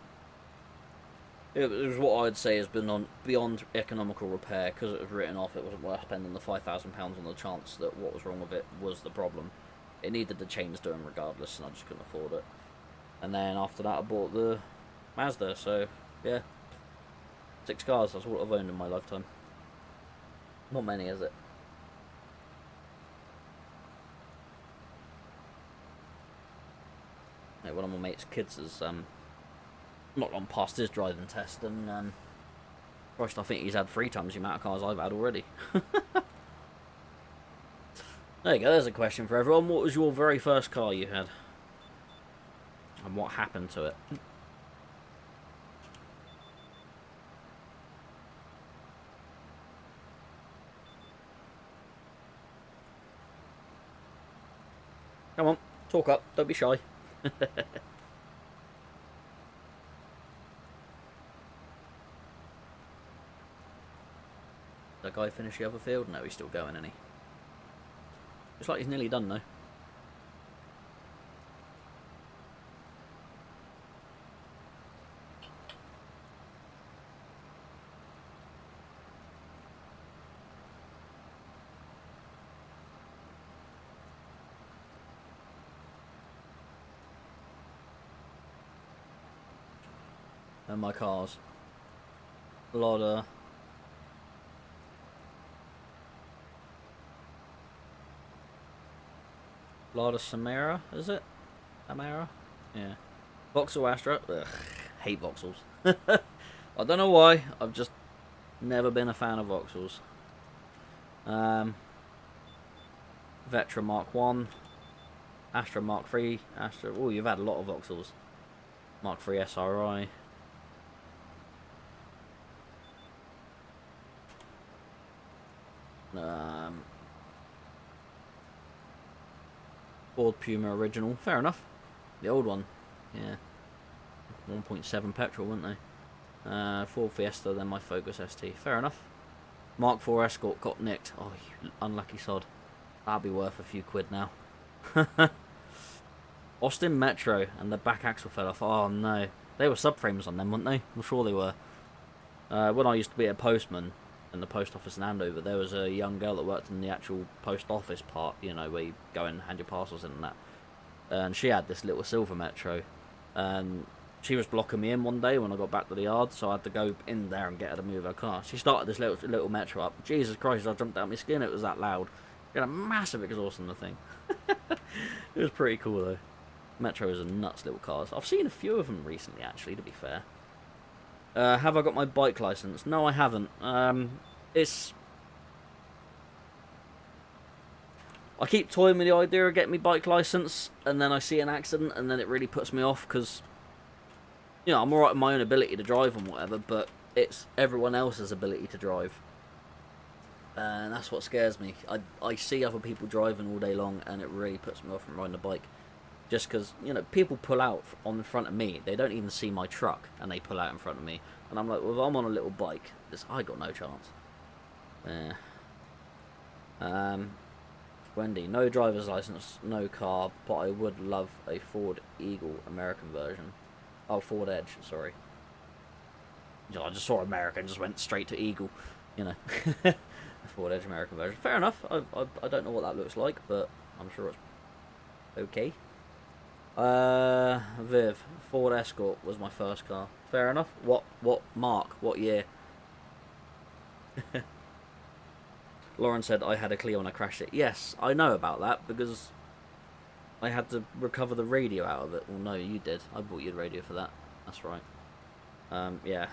It was what I'd say has been beyond economical repair, because it was written off. It wasn't worth spending the £5,000 on the chance that what was wrong with it was the problem. It needed the chains doing regardless, and I just couldn't afford it. And then after that, I bought the Mazda. So yeah, 6 cars. That's what I've owned in my lifetime. Not many, is it? Hey, one of my mate's kids has not long past his driving test, and Christ, I think he's had 3 times the amount of cars I've had already. There you go, there's a question for everyone. What was your very first car you had? And what happened to it? Come on, talk up, don't be shy. That guy finish the other field? No, he's still going, isn't he? Looks like he's nearly done though. And my cars. A lot of Samara, is it? Samara? Yeah. Vauxhall Astra. Ugh, hate Vauxhalls. I don't know why. I've just never been a fan of Vauxhalls. Vetra Mark 1. Astra Mark 3. Astra. Oh, you've had a lot of Vauxhalls. Mark 3 SRI. Ford Puma original, fair enough. The old one, yeah. 1.7 petrol, weren't they? Ford Fiesta, then my Focus ST, fair enough. Mark 4 Escort got nicked. Oh, you unlucky sod. That'll be worth a few quid now. Austin Metro, and the back axle fell off. Oh no. They were subframes on them, weren't they? I'm sure they were. When I used to be a postman in the post office in Andover, there was a young girl that worked in the actual post office part, you know, where you go and hand your parcels in and that. And she had this little silver Metro, and she was blocking me in one day when I got back to the yard, so I had to go in there and get her to move her car. She started this little Metro up. Jesus Christ, I jumped out my skin, it was that loud. It had a massive exhaust on the thing. It was pretty cool though. Metros are nuts little cars. I've seen a few of them recently, actually, to be fair. Have I got my bike license? No, I haven't. I keep toying with the idea of getting my bike license, and then I see an accident, and then it really puts me off, because, you know, I'm alright with my own ability to drive and whatever, but it's everyone else's ability to drive. And that's what scares me. I see other people driving all day long, and it really puts me off from riding a bike. Just because, you know, people pull out on front of me. They don't even see my truck, and they pull out in front of me. And I'm like, well, if I'm on a little bike, I got no chance. Wendy, no driver's license, no car, but I would love a Ford Eagle American version. Oh, Ford Edge, sorry. I just saw American and just went straight to Eagle, you know. Ford Edge American version. Fair enough. I don't know what that looks like, but I'm sure it's okay. Viv, Ford Escort was my first car. Fair enough. What mark? What year? Lauren said I had a Clio when I crashed it. Yes, I know about that because I had to recover the radio out of it. Well, no, you did. I bought you the radio for that. That's right. Yeah.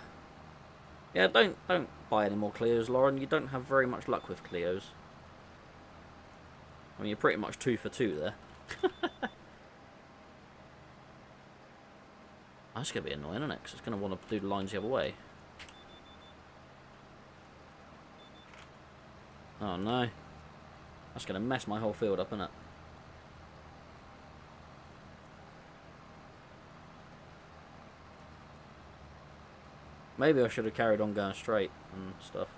Yeah, don't buy any more Clios, Lauren. You don't have very much luck with Clios. I mean, you're pretty much 2 for 2 there. That's going to be annoying, isn't it? Because it's going to want to do the lines the other way. Oh, no. That's going to mess my whole field up, isn't it? Maybe I should have carried on going straight and stuff.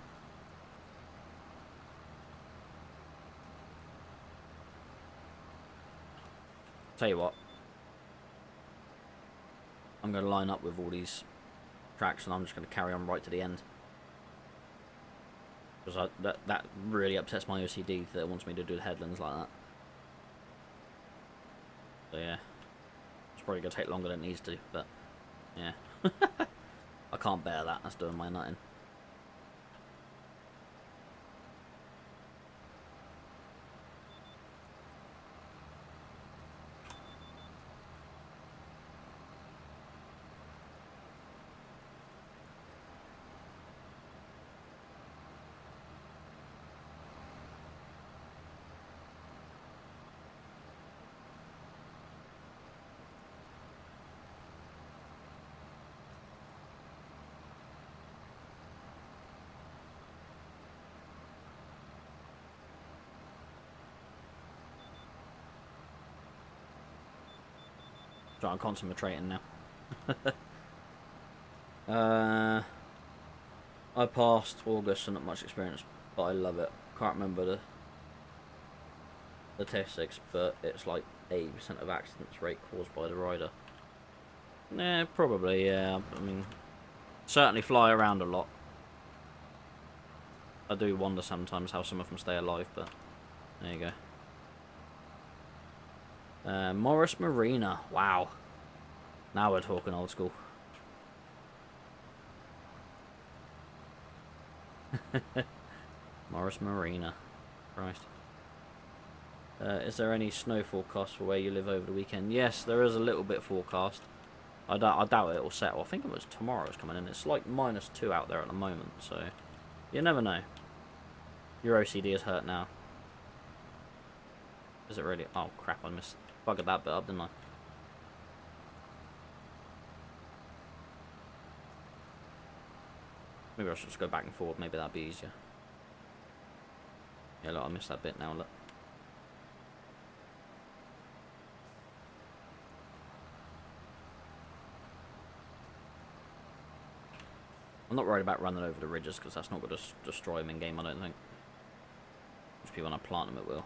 Tell you what. I'm going to line up with all these tracks and I'm just going to carry on right to the end. Because that really upsets my OCD that it wants me to do the headlands like that. So yeah. It's probably going to take longer than it needs to, but yeah. I can't bear that. That's doing my nutting. So I'm concentrating now. I passed August, so not much experience, but I love it. Can't remember the statistics, but it's like 80% of accidents rate caused by the rider. Yeah, probably, yeah. I mean, certainly fly around a lot. I do wonder sometimes how some of them stay alive, but there you go. Morris Marina, wow. Now we're talking old school. Morris Marina. Christ. Is there any snow forecast for where you live over the weekend? Yes, there is a little bit forecast. I doubt it will settle. I think it was tomorrow's coming in. It's like -2 out there at the moment, so you never know. Your OCD is hurt now. Is it really? Oh crap, I buggered that bit up, didn't I? Maybe I should just go back and forward, maybe that'd be easier. Yeah, look, I missed that bit now, look. I'm not worried about running over the ridges, because that's not going to destroy them in game, I don't think. Just when I plant them, it will.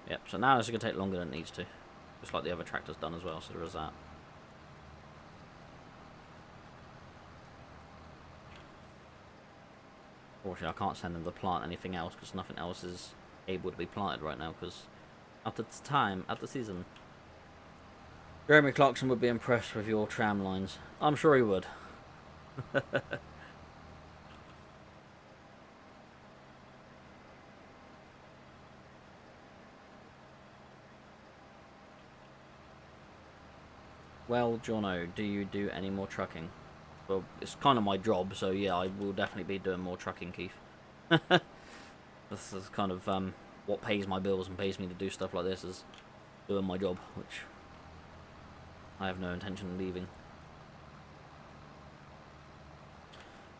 Yep, so now it's going to take longer than it needs to. Just like the other tractor's done as well, so there is that. Unfortunately, I can't send them to plant anything else, because nothing else is able to be planted right now, because at the time, at the season, Jeremy Clarkson would be impressed with your tram lines. I'm sure he would. Well, Jono, do you do any more trucking? Well, it's kind of my job, so yeah, I will definitely be doing more trucking, Keith. This is kind of what pays my bills and pays me to do stuff like this, is doing my job, which I have no intention of leaving.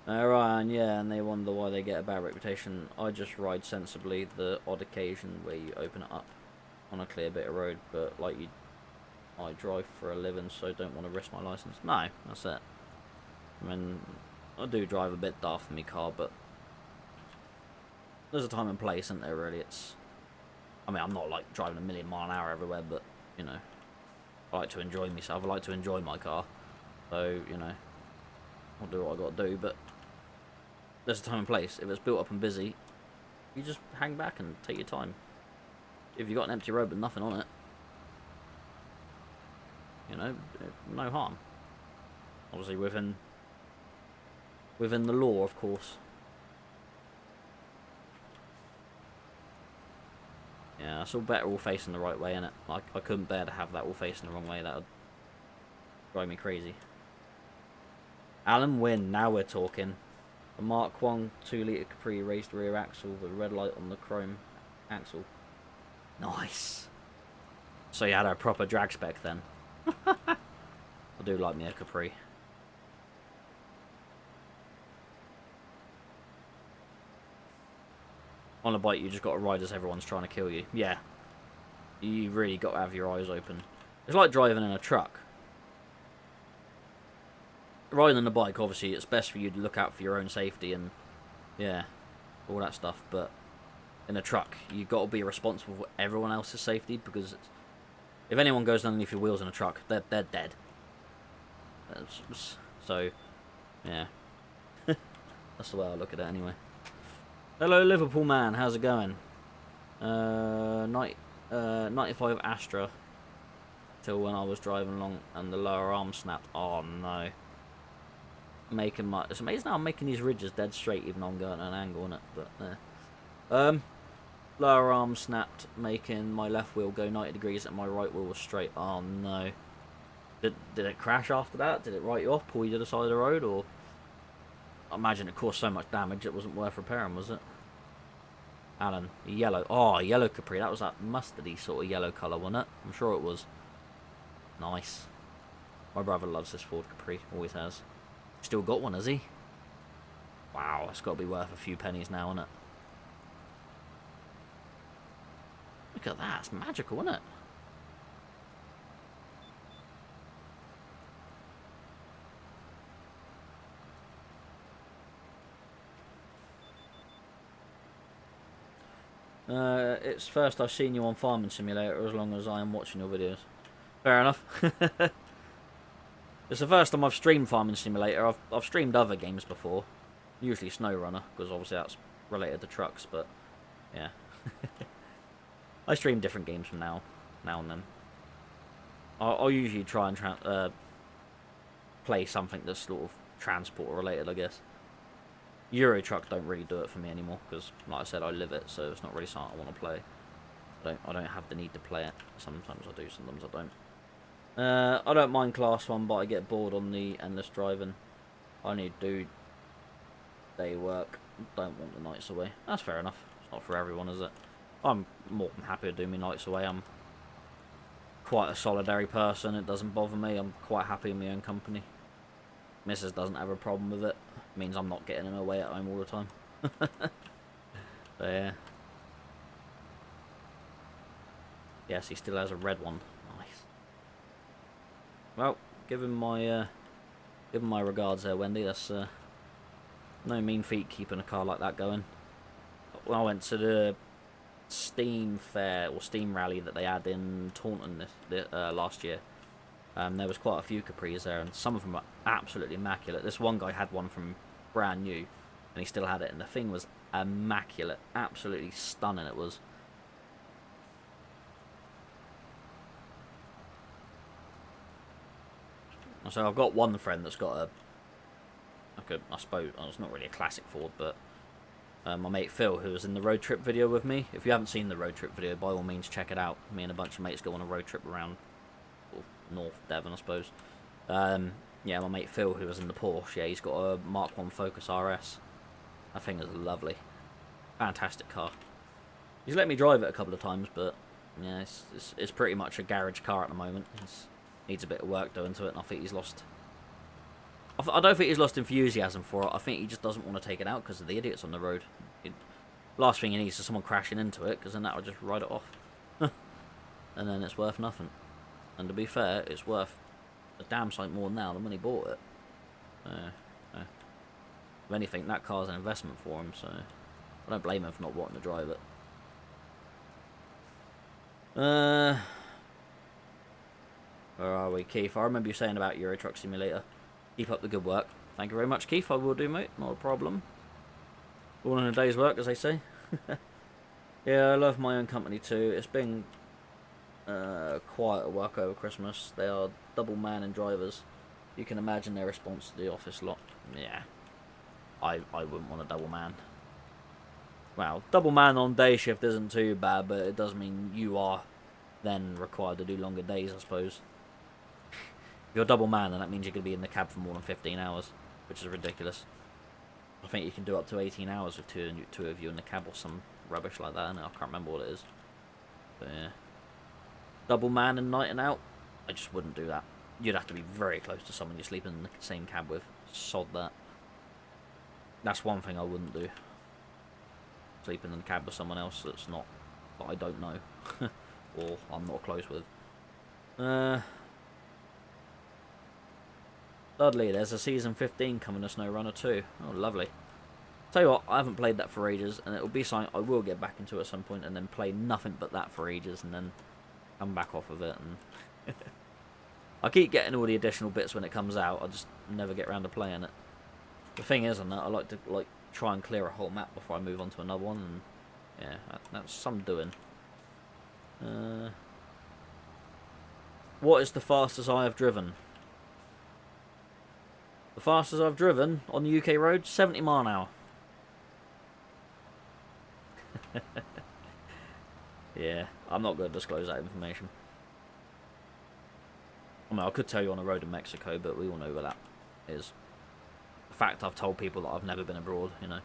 Ryan, yeah, and they wonder why they get a bad reputation. I just ride sensibly, the odd occasion where you open it up on a clear bit of road, but like you, I drive for a living, so don't want to risk my license. No, that's it. I mean, I do drive a bit daft in my car, but there's a time and place, isn't there, really? I mean, I'm not like driving a million mile an hour everywhere, but, you know, I like to enjoy myself. I like to enjoy my car. So, you know, I'll do what I got to do, but there's a time and place. If it's built up and busy, you just hang back and take your time. If you've got an empty road with nothing on it, you know, no harm. Obviously within the law, of course. Yeah, it's all better all facing the right way, innit? Like, I couldn't bear to have that all facing the wrong way. That would drive me crazy. Alan Wynn, now we're talking. The Mark 1 2-litre Capri raised rear axle with a red light on the chrome axle. Nice. So you had a proper drag spec then. I do like me a Capri. On a bike, you just got to ride as everyone's trying to kill you. Yeah. You really got to have your eyes open. It's like driving in a truck. Riding on a bike, obviously, it's best for you to look out for your own safety and, yeah, all that stuff. But in a truck, you've got to be responsible for everyone else's safety, because if anyone goes underneath your wheels in a truck, they're dead. So, yeah. That's the way I look at it anyway. Hello, Liverpool man. How's it going? 95 Astra. Till when I was driving along and the lower arm snapped. Oh no. It's amazing how I'm making these ridges dead straight, even though I'm going at an angle on it. But lower arm snapped, making my left wheel go 90 degrees and my right wheel was straight. Oh no. Did it crash after that? Did it write you off, pull you to the side of the road, or? I imagine it caused so much damage it wasn't worth repairing, was it? Alan, yellow. Oh, yellow Capri. That was that mustardy sort of yellow colour, wasn't it? I'm sure it was. Nice. My brother loves this Ford Capri. Always has. Still got one, has he? Wow, it's got to be worth a few pennies now, isn't it? Look at that. It's magical, isn't it? It's first I've seen you on Farming Simulator as long as I am watching your videos. Fair enough. It's the first time I've streamed Farming Simulator. I've streamed other games before. Usually SnowRunner, because obviously that's related to trucks, but yeah. I stream different games from now and then. I'll usually try and play something that's sort of transport related, I guess. Euro Truck don't really do it for me anymore, because like I said, I live it, so it's not really something I want to play. I don't have the need to play it. Sometimes I do, sometimes I don't. I don't mind Class 1, but I get bored on the endless driving. I need to do day work. Don't want the nights away. That's fair enough. It's not for everyone, is it? I'm more than happy to do my nights away. I'm quite a solitary person. It doesn't bother me. I'm quite happy in my own company. Mrs. doesn't have a problem with it. It means I'm not getting in her way at home all the time. So, yeah. Yes, he still has a red one. Nice. Well, give him my regards there, Wendy. That's no mean feat keeping a car like that going. When I went to the Steam fair or Steam rally that they had in Taunton last year, there was quite a few Capris there, and some of them were absolutely immaculate. This one guy had one from brand new, and he still had it, and the thing was immaculate, absolutely stunning it was. So I've got one friend that's got I suppose, it's not really a classic Ford, but my mate Phil, who was in the road trip video with me. If you haven't seen the road trip video, by all means check it out. Me and a bunch of mates go on a road trip around North Devon, I suppose. Yeah, my mate Phil, who was in the Porsche, yeah, he's got a Mark 1 Focus RS. That thing is lovely. Fantastic car. He's let me drive it a couple of times, but yeah, it's pretty much a garage car at the moment. It needs a bit of work doing to it, and I think he's lost... I don't think he's lost enthusiasm for it. I think he just doesn't want to take it out because of the idiots on the road. Last thing he needs is someone crashing into it, because then that'll just ride it off. And then it's worth nothing. And to be fair, it's worth a damn sight more now than when he bought it. If anything, that car's an investment for him, so I don't blame him for not wanting to drive it. Where are we, Keith? I remember you saying about Euro Truck Simulator. Keep up the good work. Thank you very much, Keith. I will do, mate. Not a problem. All in a day's work, as they say. Yeah, I love my own company too. It's been quite a work over Christmas. They are double man and drivers. You can imagine their response to the office lot. Yeah. I wouldn't want a double man. Well, double man on day shift isn't too bad, but it does mean you are then required to do longer days, I suppose. If you're double man, then that means you're going to be in the cab for more than 15 hours, which is ridiculous. I think you can do up to 18 hours with two of you in the cab or some rubbish like that, and I can't remember what it is. But yeah. Double man and nighting out, I just wouldn't do that. You'd have to be very close to someone you're sleeping in the same cab with. Sod that. That's one thing I wouldn't do. Sleeping in the cab with someone else that I don't know. Or I'm not close with. Dudley, there's a season 15 coming to SnowRunner 2. Oh, lovely. Tell you what, I haven't played that for ages, and it'll be something I will get back into at some point, and then play nothing but that for ages, and then come back off of it. And I keep getting all the additional bits when it comes out. I just never get around to playing it. The thing is, on that, I like to try and clear a whole map before I move on to another one, and yeah, that's some doing. What is the fastest I have driven? The fastest I've driven on the UK road, 70 mile an hour. Yeah, I'm not going to disclose that information. I mean, I could tell you on the road in Mexico, but we all know where that is. In fact, I've told people that I've never been abroad, you know.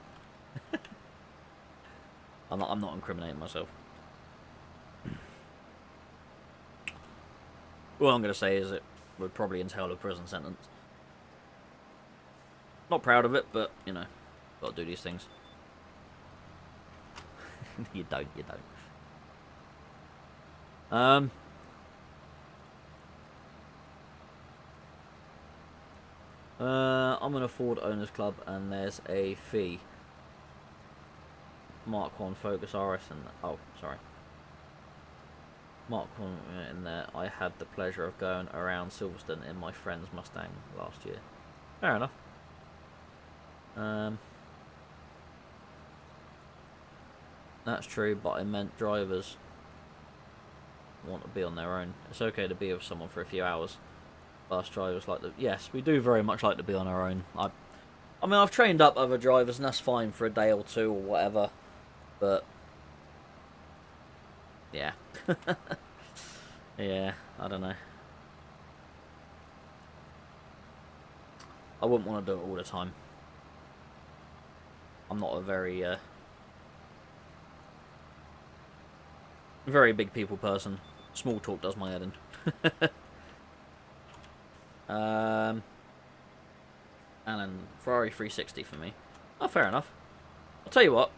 I'm not incriminating myself. All I'm going to say is it would probably entail a prison sentence. Not proud of it, but, you know, got to do these things. You don't. I'm in a Ford Owners Club and there's a fee. Mark 1 Focus RS and... Oh, sorry. Mark 1 in there. I had the pleasure of going around Silverstone in my friend's Mustang last year. Fair enough. That's true, but I meant drivers want to be on their own. It's okay to be with someone for a few hours. Bus drivers like the... Yes, we do very much like to be on our own. I mean, I've trained up other drivers, and that's fine for a day or two or whatever. But... yeah. Yeah, I don't know. I wouldn't want to do it all the time. I'm not a very... very big people person. Small talk does my head in. And then Ferrari 360 for me. Oh, fair enough. I'll tell you what.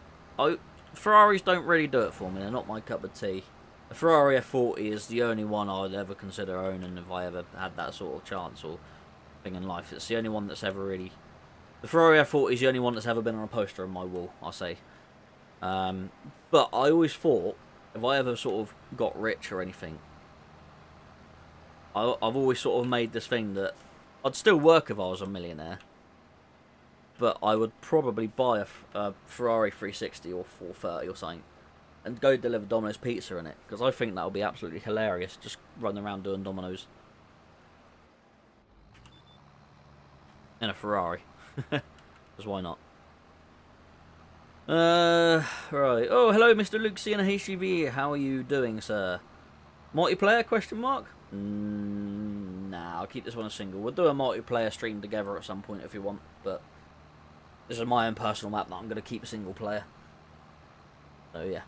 Ferraris don't really do it for me. They're not my cup of tea. The Ferrari F40 is the only one I'd ever consider owning if I ever had that sort of chance or thing in life. It's the only one that's ever really... The Ferrari F40 is the only one that's ever been on a poster on my wall, I'll say. But I always thought, if I ever sort of got rich or anything, I've always sort of made this thing that I'd still work if I was a millionaire, but I would probably buy a Ferrari 360 or 430 or something and go deliver Domino's pizza in it, because I think that would be absolutely hilarious, just running around doing Domino's in a Ferrari. Because why not? Right. Oh, hello, Mr. Luke C in a HGV. How are you doing, sir? Multiplayer, question mark? Nah, I'll keep this one a single. We'll do a multiplayer stream together at some point if you want, but this is my own personal map that I'm going to keep a single player. So, yeah.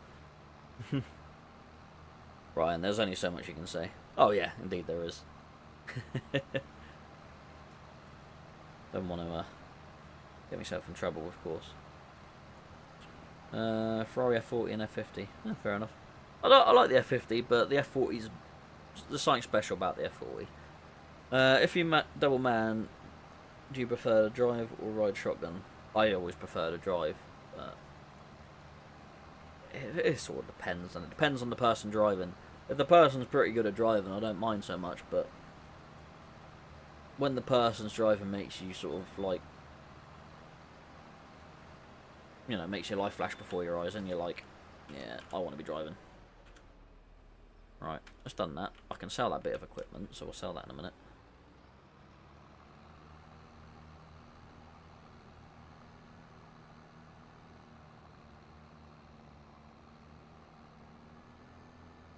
Ryan, there's only so much you can say. Oh, yeah, indeed there is. Don't want to get myself in trouble, of course. Ferrari F40 and F50. Fair enough. I like the F50, but the F40's... There's something special about the F40. If you double man, do you prefer to drive or ride shotgun? I always prefer to drive. It sort of depends, and it depends on the person driving. If the person's pretty good at driving, I don't mind so much, but when the person's driving makes you sort of like, you know, makes your life flash before your eyes, and you're like, yeah, I want to be driving. Right, just done that. I can sell that bit of equipment, so we'll sell that in a minute.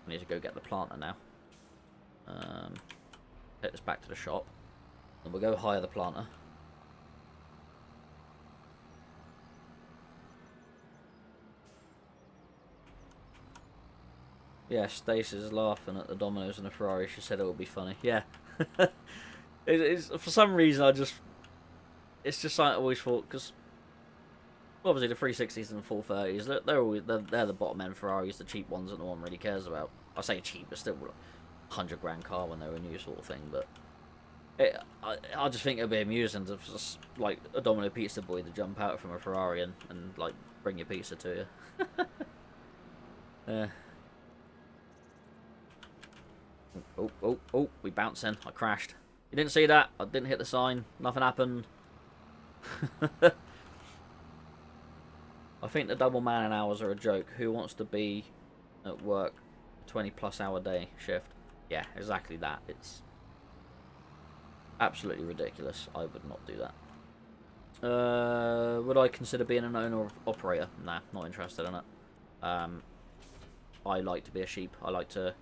I need to go get the planter now. Take this back to the shop. And we'll go hire the planter. Yeah, Stacey's laughing at the Dominoes and the Ferrari. She said it would be funny. Yeah. It's for some reason, it's just something I always thought, because obviously the 360s and the 430s, they're the bottom end Ferraris, the cheap ones that no one really cares about. I say cheap, but still £100 car when they were new sort of thing. But I just think it'd be amusing to just, like, a Domino pizza boy to jump out from a Ferrari and like bring your pizza to you. Yeah. Oh, we bouncing. I crashed. You didn't see that? I didn't hit the sign. Nothing happened. I think the double man hours are a joke. Who wants to be at work a 20+ hour day shift? Yeah, exactly that. It's absolutely ridiculous. I would not do that. Would I consider being an owner or operator? Nah, not interested in it. I like to be a sheep. I like to...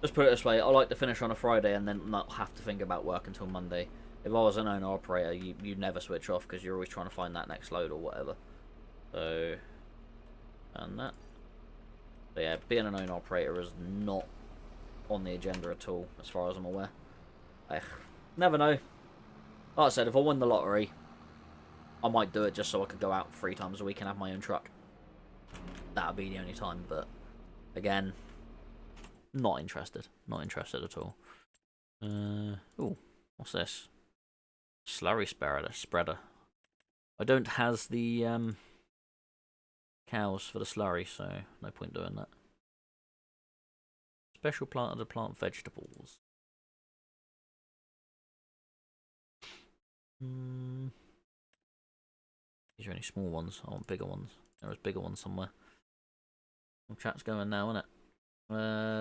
Let's put it this way, I like to finish on a Friday and then not have to think about work until Monday. If I was an owner-operator, you'd never switch off because you're always trying to find that next load or whatever. So, and that. So yeah, being an owner-operator is not on the agenda at all, as far as I'm aware. Never know. Like I said, if I won the lottery, I might do it just so I could go out 3 times a week and have my own truck. That would be the only time, but again... Not interested. Not interested at all. Ooh, what's this? Slurry spreader. I don't has the cows for the slurry, so no point doing that. Special planter to plant vegetables. These are only small ones. I want bigger ones. There is bigger ones somewhere. Well, chat's going now, isn't it?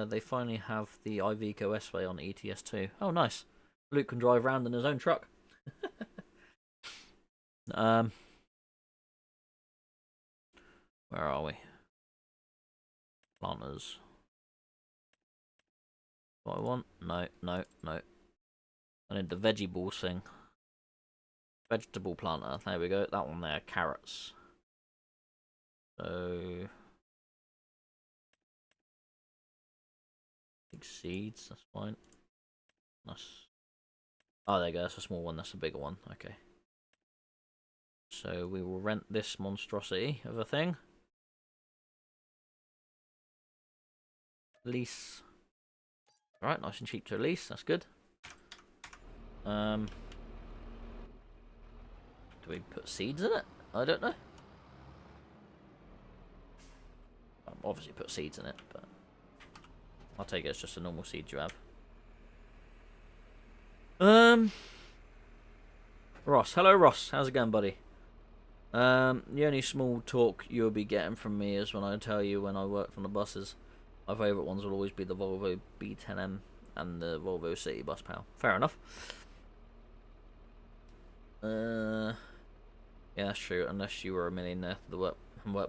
They finally have the Iveco S-Way on ETS2. Oh, nice. Luke can drive around in his own truck. Where are we? Planters. What I want? No. I need the veggie balls thing. Vegetable planter. There we go. That one there. Carrots. So... Big seeds, that's fine. Nice. Oh, there you go, that's a small one, that's a bigger one. Okay. So we will rent this monstrosity of a thing. Lease. Alright, nice and cheap to lease, that's good. Do we put seeds in it? I don't know. Obviously put seeds in it, but... I'll take it as just a normal seed you have. Ross. Hello, Ross. How's it going, buddy? The only small talk you'll be getting from me is when I tell you when I worked on the buses. My favourite ones will always be the Volvo B10M and the Volvo City Bus Pal. Fair enough. Yeah, that's true. Unless you were a millionaire that work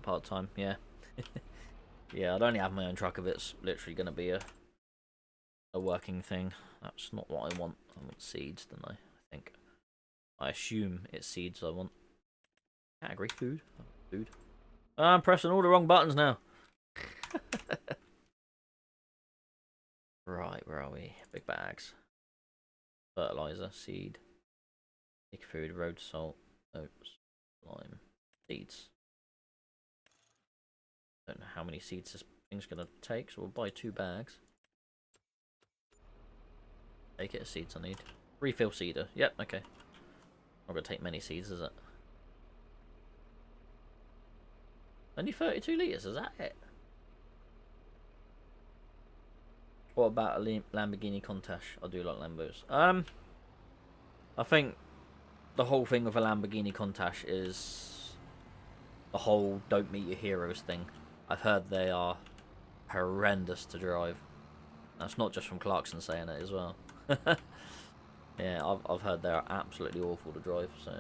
part-time. Yeah. Yeah, I'd only have my own truck if it's literally going to be a working thing. That's not what I want. I want seeds, don't I? I think. I assume it's seeds I want. Category food. Food. Oh, I'm pressing all the wrong buttons now. Right, where are we? Big bags. Fertilizer, seed. Big food, road salt, oats, lime, seeds. Don't know how many seeds this thing's gonna take, so we'll buy 2 bags. Take it as seeds I need. Refill seeder. Yep, okay. Not gonna take many seeds, is it? Only 32 litres, is that it? What about a Lamborghini Countach? I do like Lambos. I think the whole thing with a Lamborghini Countach is the whole don't meet your heroes thing. I've heard they are horrendous to drive. That's not just from Clarkson saying it as well. Yeah, I've heard they are absolutely awful to drive, so...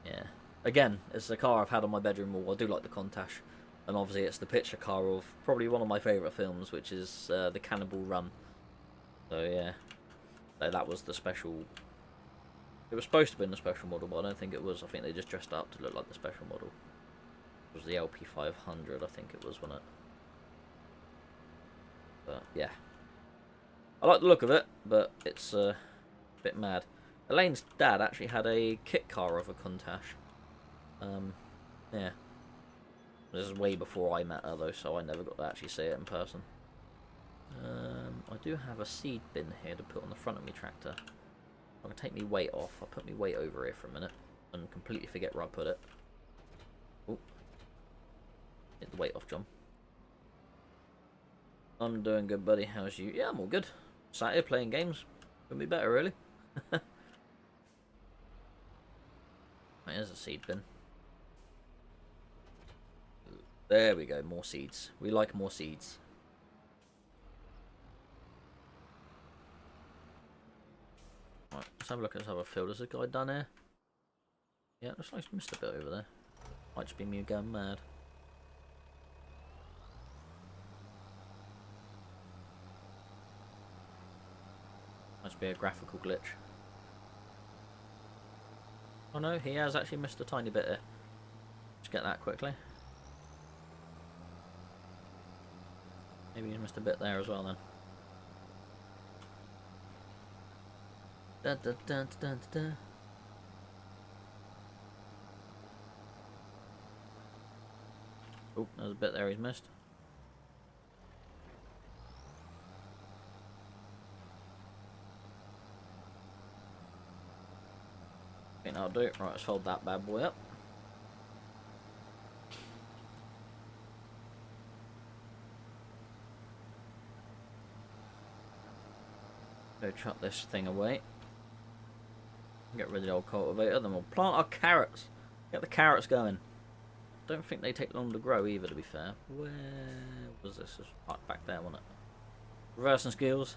Yeah. Again, it's a car I've had on my bedroom wall. I do like the Countach. And obviously it's the picture car of probably one of my favourite films, which is The Cannibal Run. So yeah, so that was the special. It was supposed to be in the special model, but I don't think it was. I think they just dressed it up to look like the special model. It was the LP500, I think it was, wasn't it? But yeah, I like the look of it, but it's a bit mad. Elaine's dad actually had a kit car of a Countach. Yeah. This is way before I met her though, so I never got to actually see it in person. I do have a seed bin here to put on the front of my tractor. I'm going to take my weight off. I'll put my weight over here for a minute and completely forget where I put it. Oh. Get the weight off, John. I'm doing good, buddy. How's you? Yeah, I'm all good. Sat here playing games. Couldn't be better, really. There's a seed bin. There we go, more seeds. We like more seeds. Right, let's have a look at this other field. There's a guy down here. Yeah, looks like he's missed a bit over there. Might just be me going mad. Must be a graphical glitch. Oh no, he has actually missed a tiny bit here. Let's get that quickly. Maybe he's missed a bit there as well then. Dun, dun, dun, dun, dun, dun. Oh, there's a bit there he's missed. I think that'll do. Right, let's fold that bad boy up. Go chuck this thing away. Get rid of the old cultivator, then we'll plant our carrots. Get the carrots going. Don't think they take long to grow either, to be fair. Where was this? It was right back there, wasn't it? Reversing skills.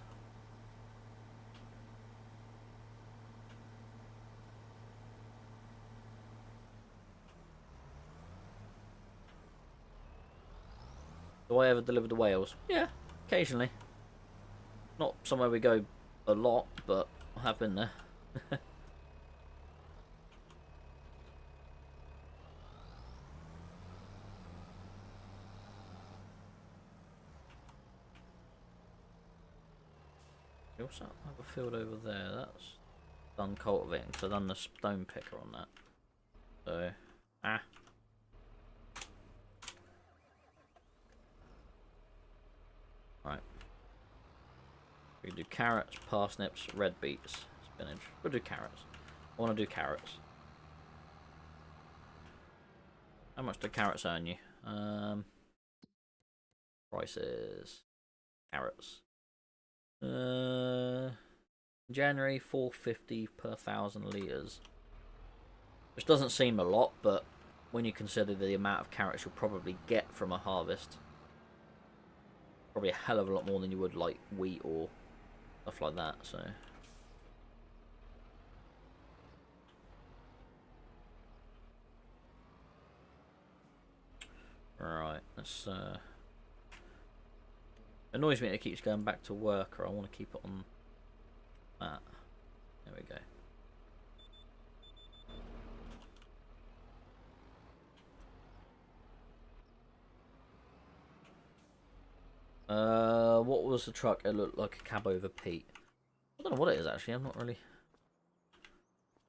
Do I ever deliver the whales? Yeah, occasionally. Not somewhere we go a lot, but I have been there. We also have a field over there. That's done cultivating, so I've done the stone picker on that. So, Right. We can do carrots, parsnips, red beets, spinach. We'll do carrots. I want to do carrots. How much do carrots earn you? Prices. Carrots. January 450 per 1,000 litres. Which doesn't seem a lot, but when you consider the amount of carrots you'll probably get from a harvest, probably a hell of a lot more than you would like wheat or stuff like that, so. Right, let's annoys me that it keeps going back to work, or I want to keep it on that. There we go. What was the truck? It looked like a cab over Pete. I don't know what it is actually. I'm not really.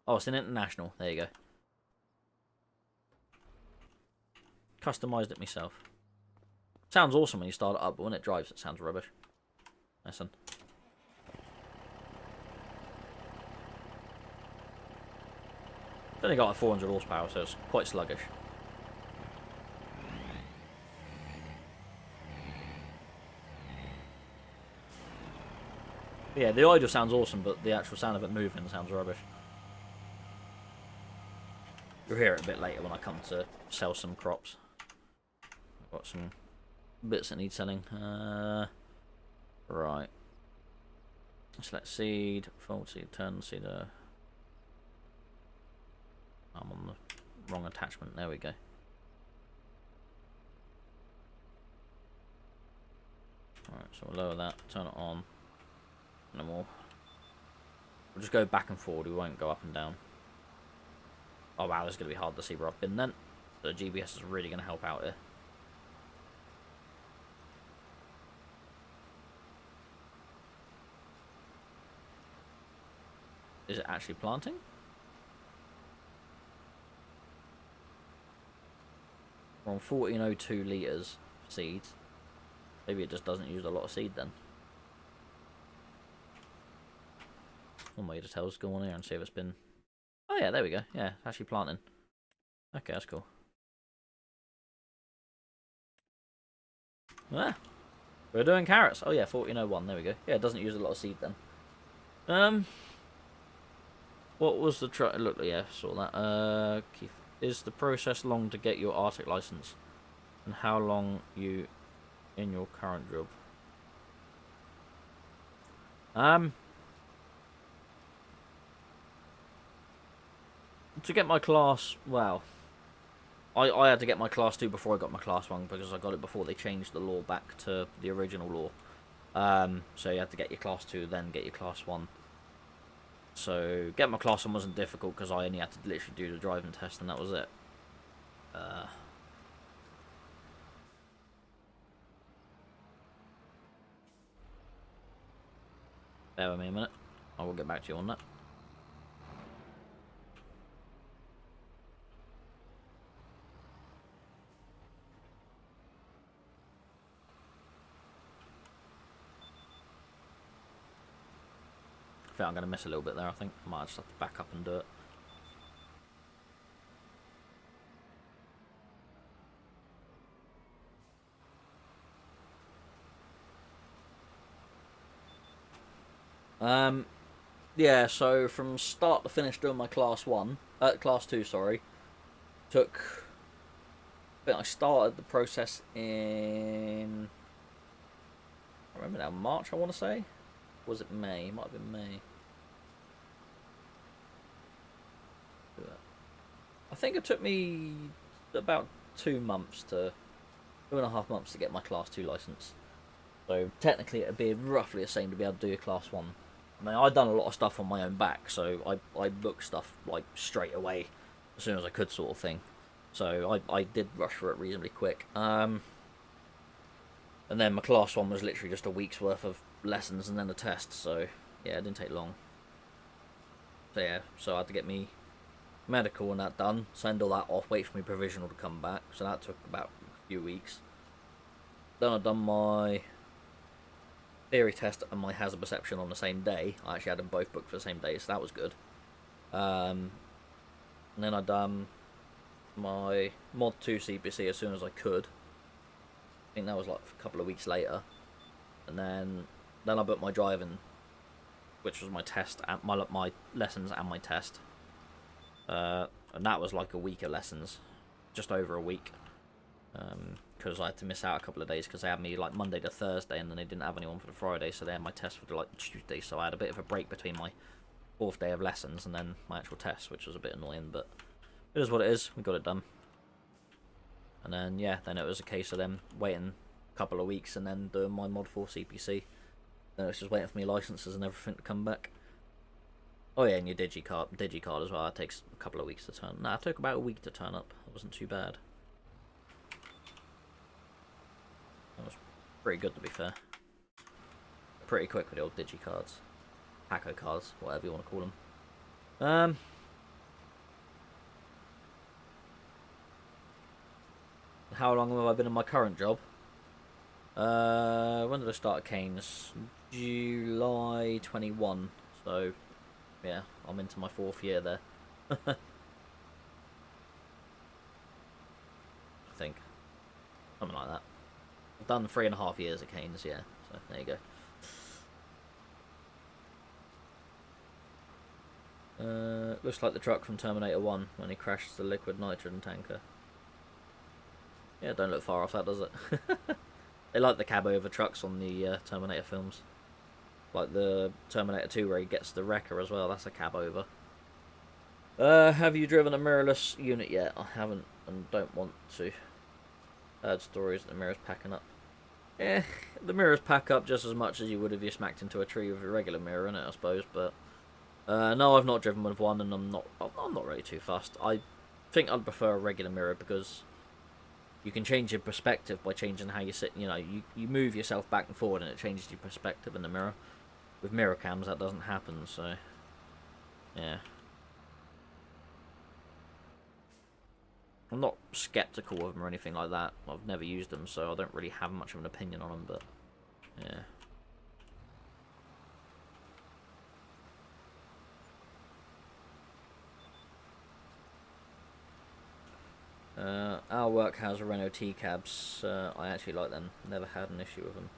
Oh, it's an International. There you go. Customized it myself. Sounds awesome when you start it up, but when it drives, it sounds rubbish. Listen. It's only got like 400 horsepower, so it's quite sluggish. But yeah, the idle sounds awesome, but the actual sound of it moving sounds rubbish. You'll hear it a bit later when I come to sell some crops. I've got some bits that need selling. Right. Select seed, fold seed, turn seed. I'm on the wrong attachment. There we go. Alright, so we'll lower that, turn it on. No more. We'll just go back and forward, we won't go up and down. Oh wow, it's going to be hard to see where I've been then. The GPS is really going to help out here. Is it actually planting? We're on 1402 litres of seeds. Maybe it just doesn't use a lot of seed then. One way to tell is go on here and see if it's been... Oh yeah, there we go. Yeah, actually planting. Okay, that's cool. Ah, we're doing carrots. Oh yeah, 1401. There we go. Yeah, it doesn't use a lot of seed then. What was the try? Look, yeah, saw that. Keith, is the process long to get your Arctic license, and how long you in your current job? To get my class, well, I had to get my class 2 before I got my class 1 because I got it before they changed the law back to the original law. So you had to get your class 2, then get your class 1. So getting my class 1 wasn't difficult because I only had to literally do the driving test and that was it. Bear with me a minute. I will get back to you on that. I think I'm going to miss a little bit there, I think. I might just have to back up and do it. Yeah, so from start to finish doing my class 2, sorry, took... I think I started the process in... I remember now, March, I want to say? Was it May? It might have been May. I think it took me about 2 months to... 2.5 months to get my Class 2 licence. So technically it'd be roughly the same to be able to do a Class 1. I mean, I'd done a lot of stuff on my own back, so I booked stuff like straight away as soon as I could, sort of thing. So I did rush for it reasonably quick. And then my Class 1 was literally just a week's worth of lessons and then the test, so yeah, it didn't take long. So yeah, so I had to get me medical and that done, send all that off, wait for my provisional to come back, so that took about a few weeks. Then I'd done my theory test and my hazard perception on the same day. I actually had them both booked for the same day, so that was good. And then I'd done my Mod 2 CPC as soon as I could. I think that was like a couple of weeks later. And then I booked my driving, which was my test, and my lessons and my test. And that was like a week of lessons, just over a week. Because I had to miss out a couple of days because they had me like Monday to Thursday and then they didn't have anyone for the Friday, so they had my test for like Tuesday, so I had a bit of a break between my 4th day of lessons and then my actual test, which was a bit annoying, but it is what it is. We got it done. And then yeah, then it was a case of them waiting a couple of weeks and then doing my Mod 4 CPC. Then it was just waiting for me licenses and everything to come back. Oh yeah, and your digicard as well. That takes a couple of weeks to turn. Nah, it took about a week to turn up. It wasn't too bad. That was pretty good, to be fair. Pretty quick with the old digicards. Paco cards, whatever you want to call them. How long have I been in my current job? When did I start at Keynes? July 21. So, yeah, I'm into my 4th year there. I think. Something like that. I've done 3.5 years at Keynes, yeah. So, there you go. Looks like the truck from Terminator 1 when he crashes the liquid nitrogen tanker. Yeah, don't look far off that, does it? They like the cab over trucks on the Terminator films. Like the Terminator 2 where he gets the wrecker as well, that's a cab over. Have you driven a mirrorless unit yet? I haven't and don't want to. I heard stories that the mirror's packing up. Eh, the mirrors pack up just as much as you would if you smacked into a tree with a regular mirror in it, I suppose. But no, I've not driven with one, and I'm not really too fussed. I think I'd prefer a regular mirror because you can change your perspective by changing how you sit. You know, you move yourself back and forward, and it changes your perspective in the mirror. With mirror cams, that doesn't happen. So, yeah. I'm not skeptical of them or anything like that. I've never used them, so I don't really have much of an opinion on them, but yeah. Our work has Renault T-cabs. I actually like them. Never had an issue with them.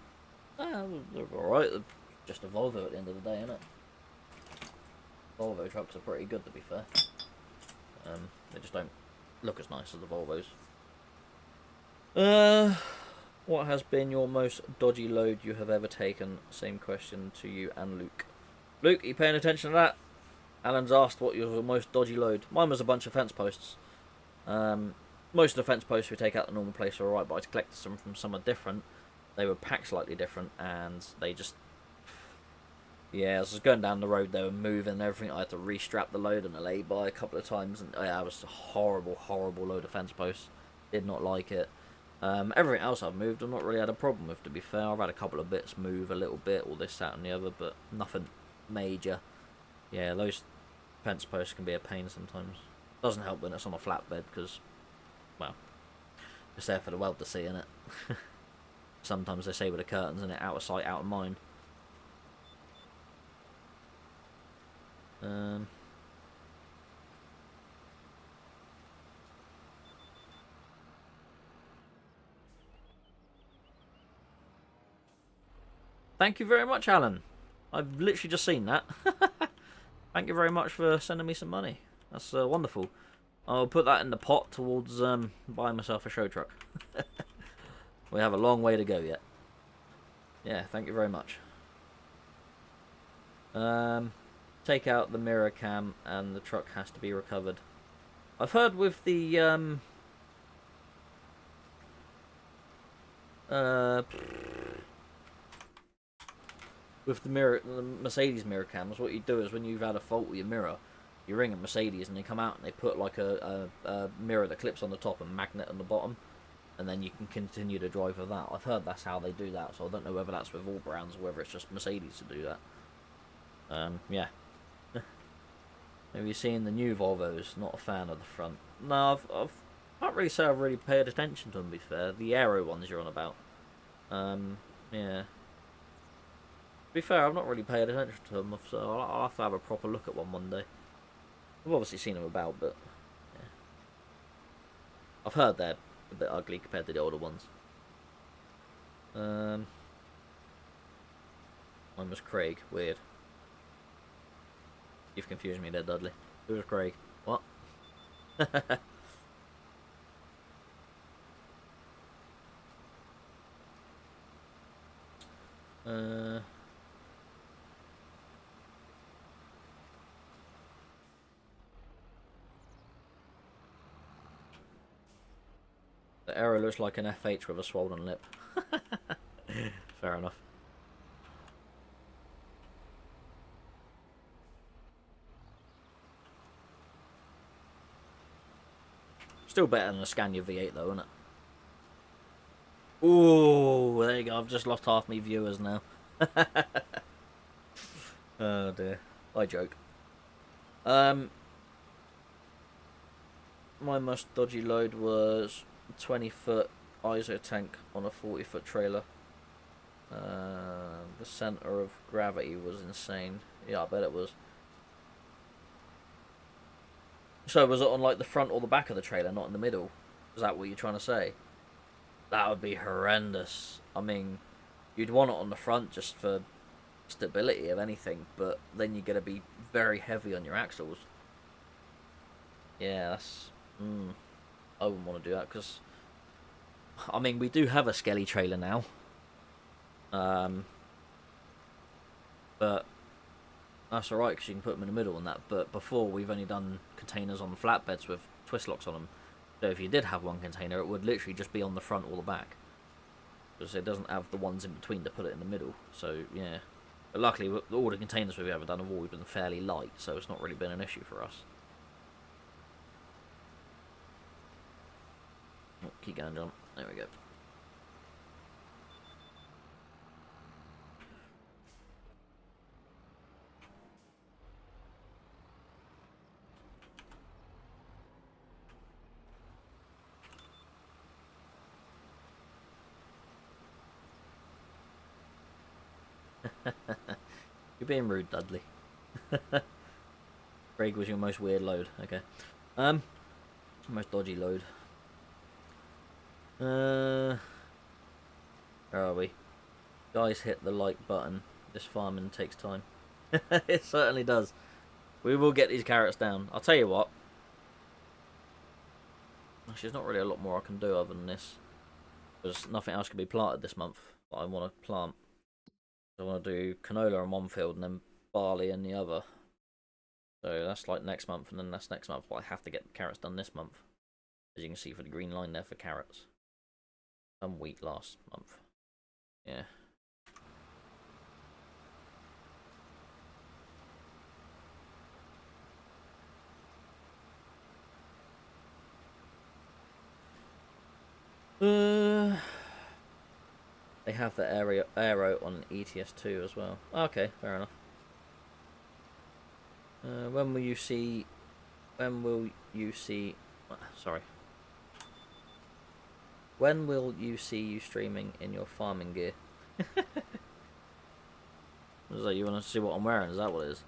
They're alright. They're just a Volvo at the end of the day, innit? Volvo trucks are pretty good, to be fair. They just don't look as nice as the Volvos. What has been your most dodgy load you have ever taken? Same question to you and Luke. Luke, are you paying attention to that? Alan's asked what your most dodgy load. Mine was a bunch of fence posts. Most of the fence posts we take out the normal place are alright, but I collected some from somewhere different. They were packed slightly different, and they just... Yeah, as I was going down the road, they were moving and everything. I had to restrap the load and a lay-by a couple of times, and yeah, it was a horrible, horrible load of fence posts. Did not like it. Everything else I've moved, I've not really had a problem with, to be fair. I've had a couple of bits move a little bit, all this, that, and the other, but nothing major. Yeah, those fence posts can be a pain sometimes. Doesn't help when it's on a flatbed, because, well, it's there for the world to see, innit? Sometimes they say with the curtains, and it out of sight, out of mind. Thank you very much, Alan. I've literally just seen that. Thank you very much for sending me some money. That's wonderful. I'll put that in the pot towards buying myself a show truck. We have a long way to go yet. Yeah, thank you very much. Take out the mirror cam and the truck has to be recovered. I've heard with the the Mercedes mirror cams, what you do is when you've had a fault with your mirror, you ring a Mercedes and they come out and they put like a mirror that clips on the top and magnet on the bottom, and then you can continue to drive with that. I've heard that's how they do that, so I don't know whether that's with all brands or whether it's just Mercedes to do that. Yeah. Have you seen the new Volvos? Not a fan of the front. No, I can't really say I've really paid attention to them, to be fair. The aero ones you're on about. Yeah. To be fair, I've not really paid attention to them, so I'll have to have a proper look at one day. I've obviously seen them about, but yeah. I've heard they're a bit ugly compared to the older ones. Mine was Craig. Weird. You've confused me there, Dudley. Who was Craig? What? The arrow looks like an FH with a swollen lip. Fair enough. Still better than a Scania V8 though, isn't it? Ooh, there you go. I've just lost half my viewers now. Oh dear. I joke. My most dodgy load was 20-foot ISO tank on a 40-foot trailer. The centre of gravity was insane. Yeah, I bet it was. So was it on like the front or the back of the trailer, not in the middle? Is that what you're trying to say? That would be horrendous. I mean, you'd want it on the front just for stability of anything, but then you're going to be very heavy on your axles. Yeah, that's... I wouldn't want to do that, because... I mean, we do have a skelly trailer now. But... that's alright, because you can put them in the middle and that, but before we've only done containers on flatbeds with twist locks on them. So if you did have one container, it would literally just be on the front or the back. because it doesn't have the ones in between to put it in the middle. So yeah, but luckily all the containers we've ever done have always been fairly light, so it's not really been an issue for us. Oh, keep going, John. There we go. You're being rude, Dudley. Craig was your most weird load. Okay. Most dodgy load. Where are we? Guys, hit the like button. This farming takes time. It certainly does. We will get these carrots down. I'll tell you what. Actually, there's not really a lot more I can do other than this. Because nothing else can be planted this month that I want to plant. I want to do canola in one field and then barley in the other. So that's like next month, and then that's next month. But I have to get the carrots done this month. As you can see for the green line there for carrots. Some wheat last month. Yeah. They have the arrow on ETS2 as well. Okay, fair enough. When will you see? Sorry. When will you see you streaming in your farming gear? Is that you want to see what I'm wearing? Is that what it is?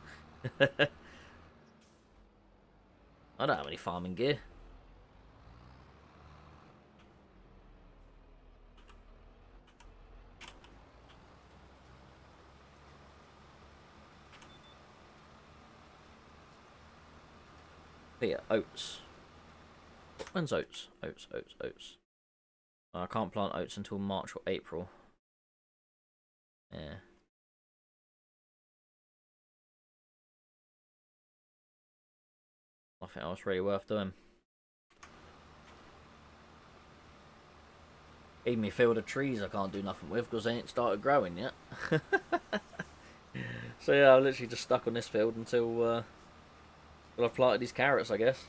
I don't have any farming gear. But yeah, oats. When's oats? Oats. I can't plant oats until March or April. Yeah. Nothing else really worth doing. Even me field of trees I can't do nothing with because they ain't started growing yet. So yeah, I'm literally just stuck on this field until I've planted these carrots, I guess.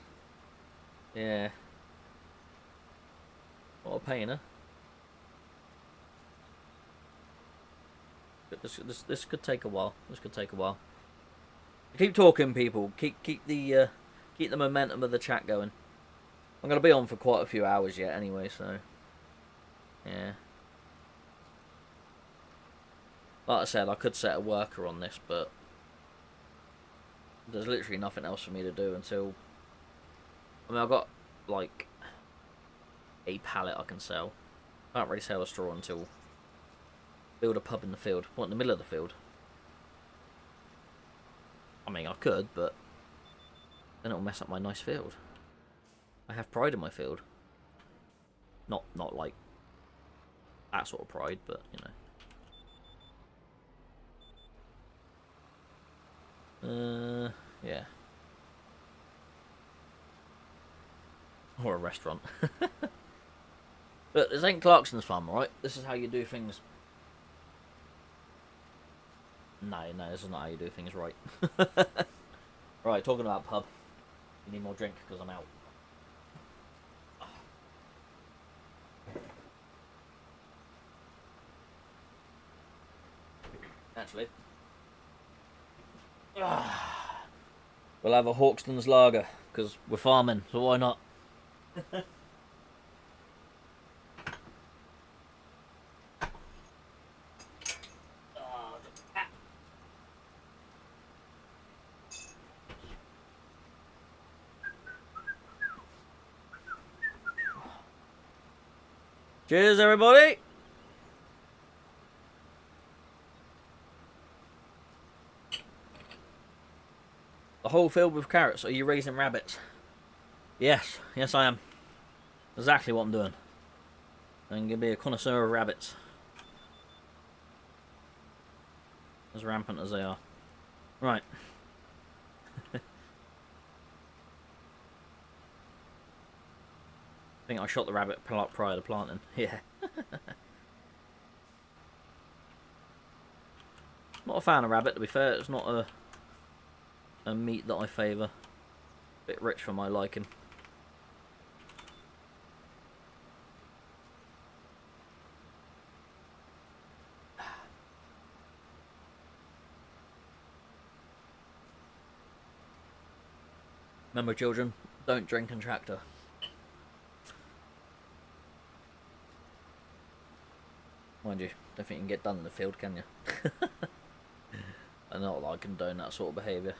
Yeah. What a pain, huh? This could take a while. Keep talking, people. Keep the momentum of the chat going. I'm gonna be on for quite a few hours yet, anyway. So yeah. Like I said, I could set a worker on this, but there's literally nothing else for me to do until. I mean, I've got like a pallet I can sell. I can't really sell a straw until build a pub in the field. What, in the middle of the field? I mean, I could, but then it'll mess up my nice field. I have pride in my field. Not like that sort of pride, but you know. Yeah. Or a restaurant. But this ain't Clarkson's farm, right? This is how you do things. No, this is not how you do things right. Right, talking about pub. You need more drink because I'm out. Actually. We'll have a Hawkston's lager because we're farming, so why not? Cheers, everybody! The whole field with carrots. Are you raising rabbits? Yes, I am. Exactly what I'm doing. I'm going to be a connoisseur of rabbits. As rampant as they are. Right. I think I shot the rabbit prior to planting. Yeah. Not a fan of rabbit, to be fair. It's not a meat that I favour. Bit rich for my liking. Remember, children, don't drink and tractor. Mind you, don't think you can get done in the field, can you? I'm not like I condone that sort of behaviour.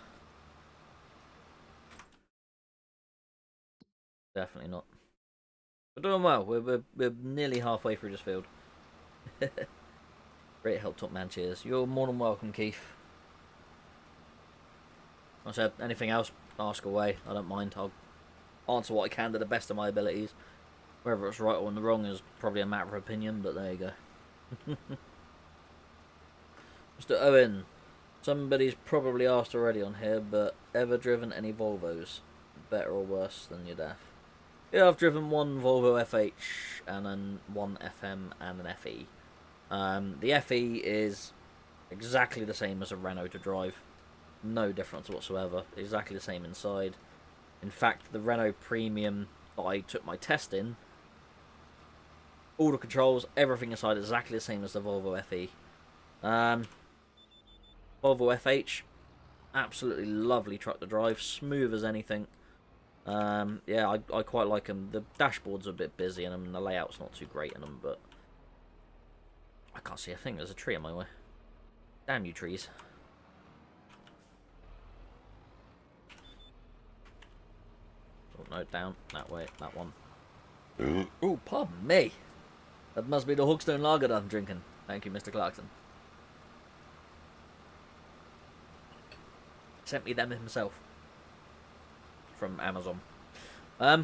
Definitely not. We're doing well. We're nearly halfway through this field. Great help, top man. Cheers. You're more than welcome, Keith. I said, anything else, ask away. I don't mind. I'll answer what I can to the best of my abilities. Whether it's right or wrong is probably a matter of opinion, but there you go. Mr. Owen, somebody's probably asked already on here, but ever driven any Volvos? Better or worse than your DAF? Yeah, I've driven one Volvo FH and then one FM and an FE. The FE is exactly the same as a Renault to drive. No difference whatsoever. Exactly the same inside. In fact, the Renault Premium that I took my test in, all the controls, everything inside is exactly the same as the Volvo FE. Volvo FH, absolutely lovely truck to drive, smooth as anything. Yeah, I quite like them. The dashboard's a bit busy in them, and the layout's not too great in them, but I can't see a thing. There's a tree in my way. Damn you, trees. Oh, no, down. That way. That one. Oh, pardon me. That must be the Hogstone Lager that I'm drinking. Thank you, Mr. Clarkson. Sent me them himself. From Amazon. The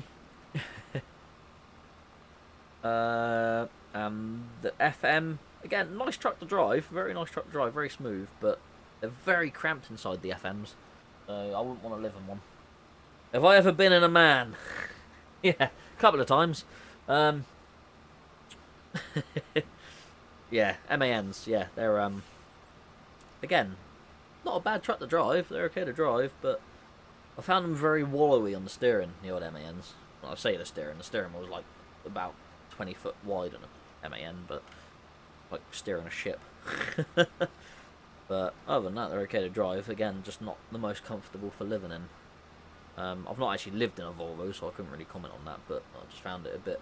FM, again, nice truck to drive. Very nice truck to drive. Very smooth, but they're very cramped inside the FMs. So I wouldn't want to live in one. Have I ever been in a man? Yeah, a couple of times. Yeah, MANs, yeah, they're again, not a bad truck to drive. They're okay to drive, but I found them very wallowy on the steering, the old MANs. Well, I say the steering was like about 20 foot wide on a MAN, but like steering a ship. But other than that, they're okay to drive. Again, just not the most comfortable for living in. I've not actually lived in a Volvo, so I couldn't really comment on that, but I just found it a bit...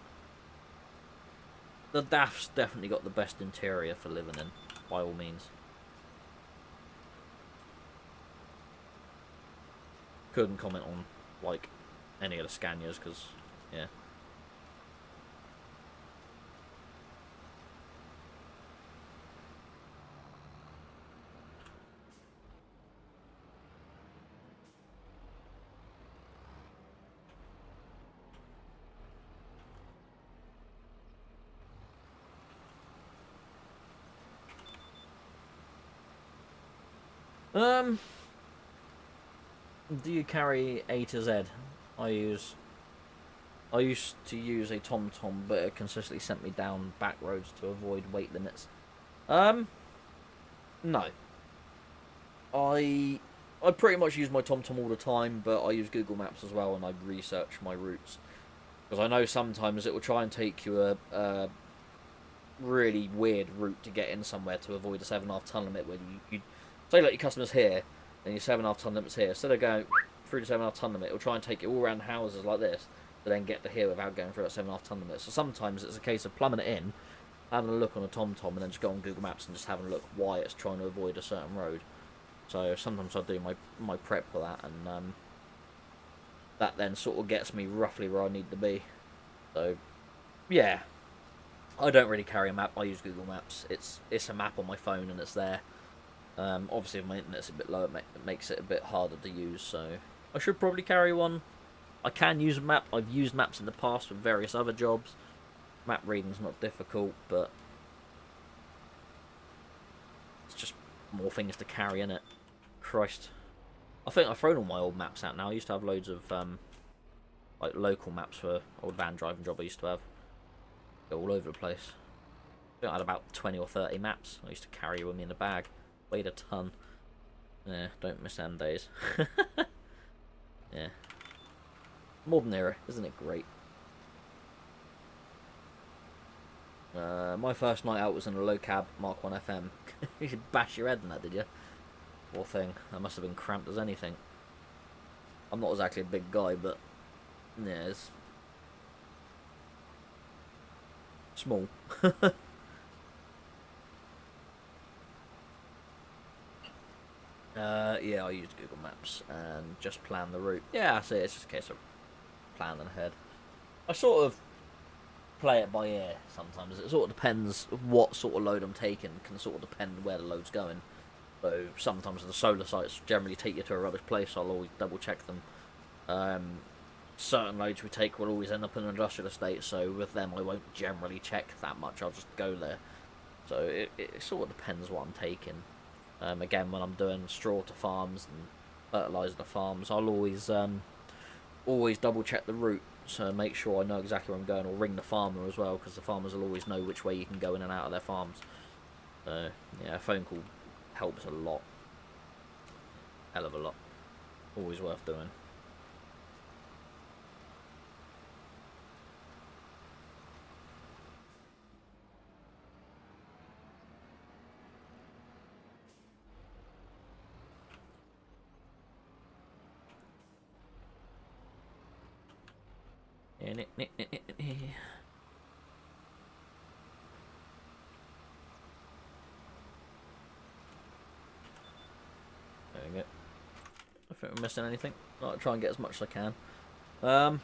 The DAF's definitely got the best interior for living in, by all means. Couldn't comment on, like, any of the Scanias, because, yeah. Do you carry A to Z? I used to use a TomTom, but it consistently sent me down back roads to avoid weight limits. No. I pretty much use my TomTom all the time, but I use Google Maps as well, and I research my routes. Because I know sometimes it will try and take you a really weird route to get in somewhere to avoid a 7.5 ton limit, where you say like your customer's here, and your 7.5 ton limit's here. Instead of going through the 7.5 ton limit, it'll try and take you all around houses like this, to then get to here without going through that 7.5 ton limit. So sometimes it's a case of plumbing it in, having a look on a TomTom, and then just go on Google Maps and just having a look why it's trying to avoid a certain road. So sometimes I do my prep for that, and that then sort of gets me roughly where I need to be. So yeah, I don't really carry a map. I use Google Maps. It's a map on my phone, and it's there. Obviously, if my internet's a bit low, it makes it a bit harder to use. So I should probably carry one. I can use a map. I've used maps in the past for various other jobs. Map reading's not difficult, but it's just more things to carry in it. Christ. I think I've thrown all my old maps out now. I used to have loads of like local maps for old van driving job I used to have. Go all over the place. I think I had about 20 or 30 maps I used to carry with me in a bag. Weighed a ton. Yeah, don't miss end days. Yeah. Modern era, isn't it great? My first night out was in a low cab Mark 1 FM. You should bash your head in that, did you? Poor thing. That must have been cramped as anything. I'm not exactly a big guy, but yeah, it's small. Yeah, I used Google Maps and just plan the route. Yeah, I see. It's just a case of planning ahead. I sort of play it by ear sometimes. It sort of depends what sort of load I'm taking. Can sort of depend where the load's going. So sometimes the solar sites generally take you to a rubbish place. So I'll always double check them. Certain loads we take will always end up in an industrial estate. So with them, I won't generally check that much. I'll just go there. So it sort of depends what I'm taking. Again, when I'm doing straw to farms and fertiliser to farms, I'll always double check the route, so make sure I know exactly where I'm going, or ring the farmer as well, because the farmers will always know which way you can go in and out of their farms. So yeah, a phone call helps a lot, hell of a lot. Always worth doing. There we go. I think we're missing anything. I'll try and get as much as I can. I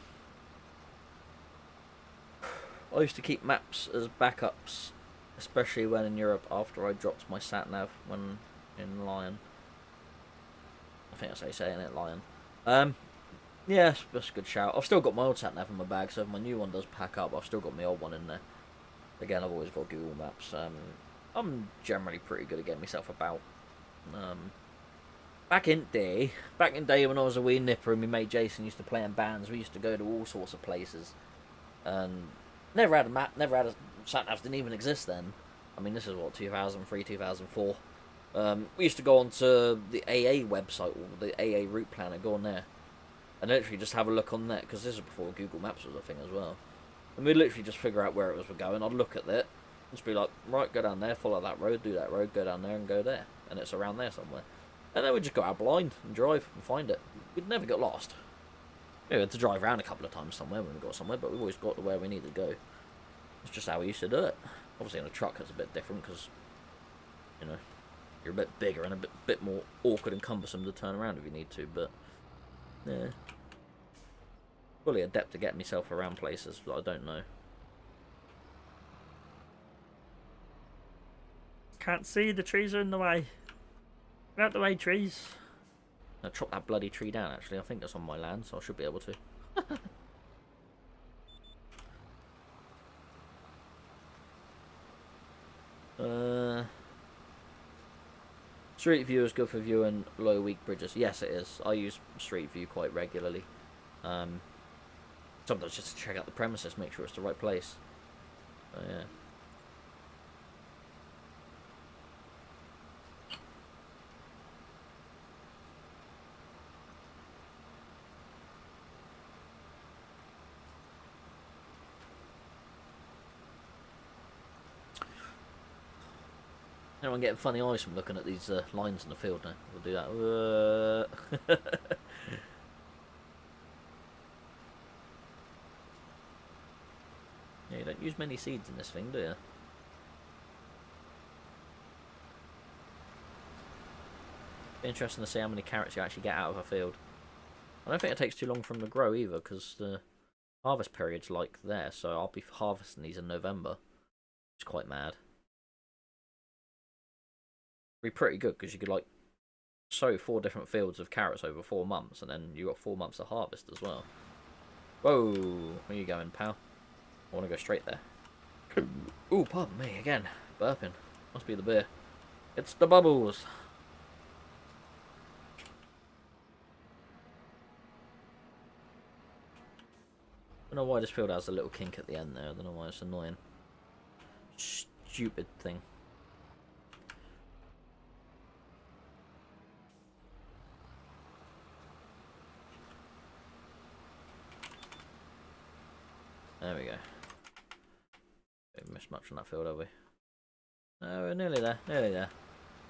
used to keep maps as backups, especially when in Europe after I dropped my sat nav when in Lion. I think that's how you say it, Lion. Yeah, that's a good shout. I've still got my old sat nav in my bag, so if my new one does pack up, I've still got my old one in there. Again, I've always got Google Maps. I'm generally pretty good at getting myself about. Back in day when I was a wee nipper and my mate Jason used to play in bands, we used to go to all sorts of places. And never had a map, never had a sat nav, didn't even exist then. I mean, this is what, 2003, 2004. We used to go onto the AA website, or the AA route planner, go on there. And literally just have a look on that, because this is before Google Maps was a thing as well. And we'd literally just figure out where it was we're going. I'd look at it, just be like, right, go down there, follow that road, do that road, go down there and go there. And it's around there somewhere. And then we'd just go out blind and drive and find it. We'd never get lost. We had to drive around a couple of times somewhere when we got somewhere, but we always got to where we needed to go. It's just how we used to do it. Obviously in a truck it's a bit different, because, you know, you're a bit bigger and a bit more awkward and cumbersome to turn around if you need to, but yeah. Fully adept to getting myself around places, but I don't know. Can't see, the trees are in the way. Get out the way, trees. I chopped that bloody tree down, actually. I think that's on my land, so I should be able to. Street View is good for viewing low weak bridges. Yes, it is. I use Street View quite regularly. Sometimes just to check out the premises, make sure it's the right place. Yeah. Anyone getting funny eyes from looking at these lines in the field now? We'll do that. Yeah, you don't use many seeds in this thing, do you? Be interesting to see how many carrots you actually get out of a field. I don't think it takes too long for them to grow either, because the harvest period's like there, so I'll be harvesting these in November. It's quite mad. Be pretty good, because you could like sow 4 different fields of carrots over 4 months, and then you got 4 months to harvest as well. Whoa, where you going, pal? I want to go straight there. Ooh, pardon me again. Burping. Must be the beer. It's the bubbles. I don't know why this field has a little kink at the end there. I don't know why it's annoying. Stupid thing. There we go. Haven't missed much on that field, have we? No, we're nearly there. Nearly there.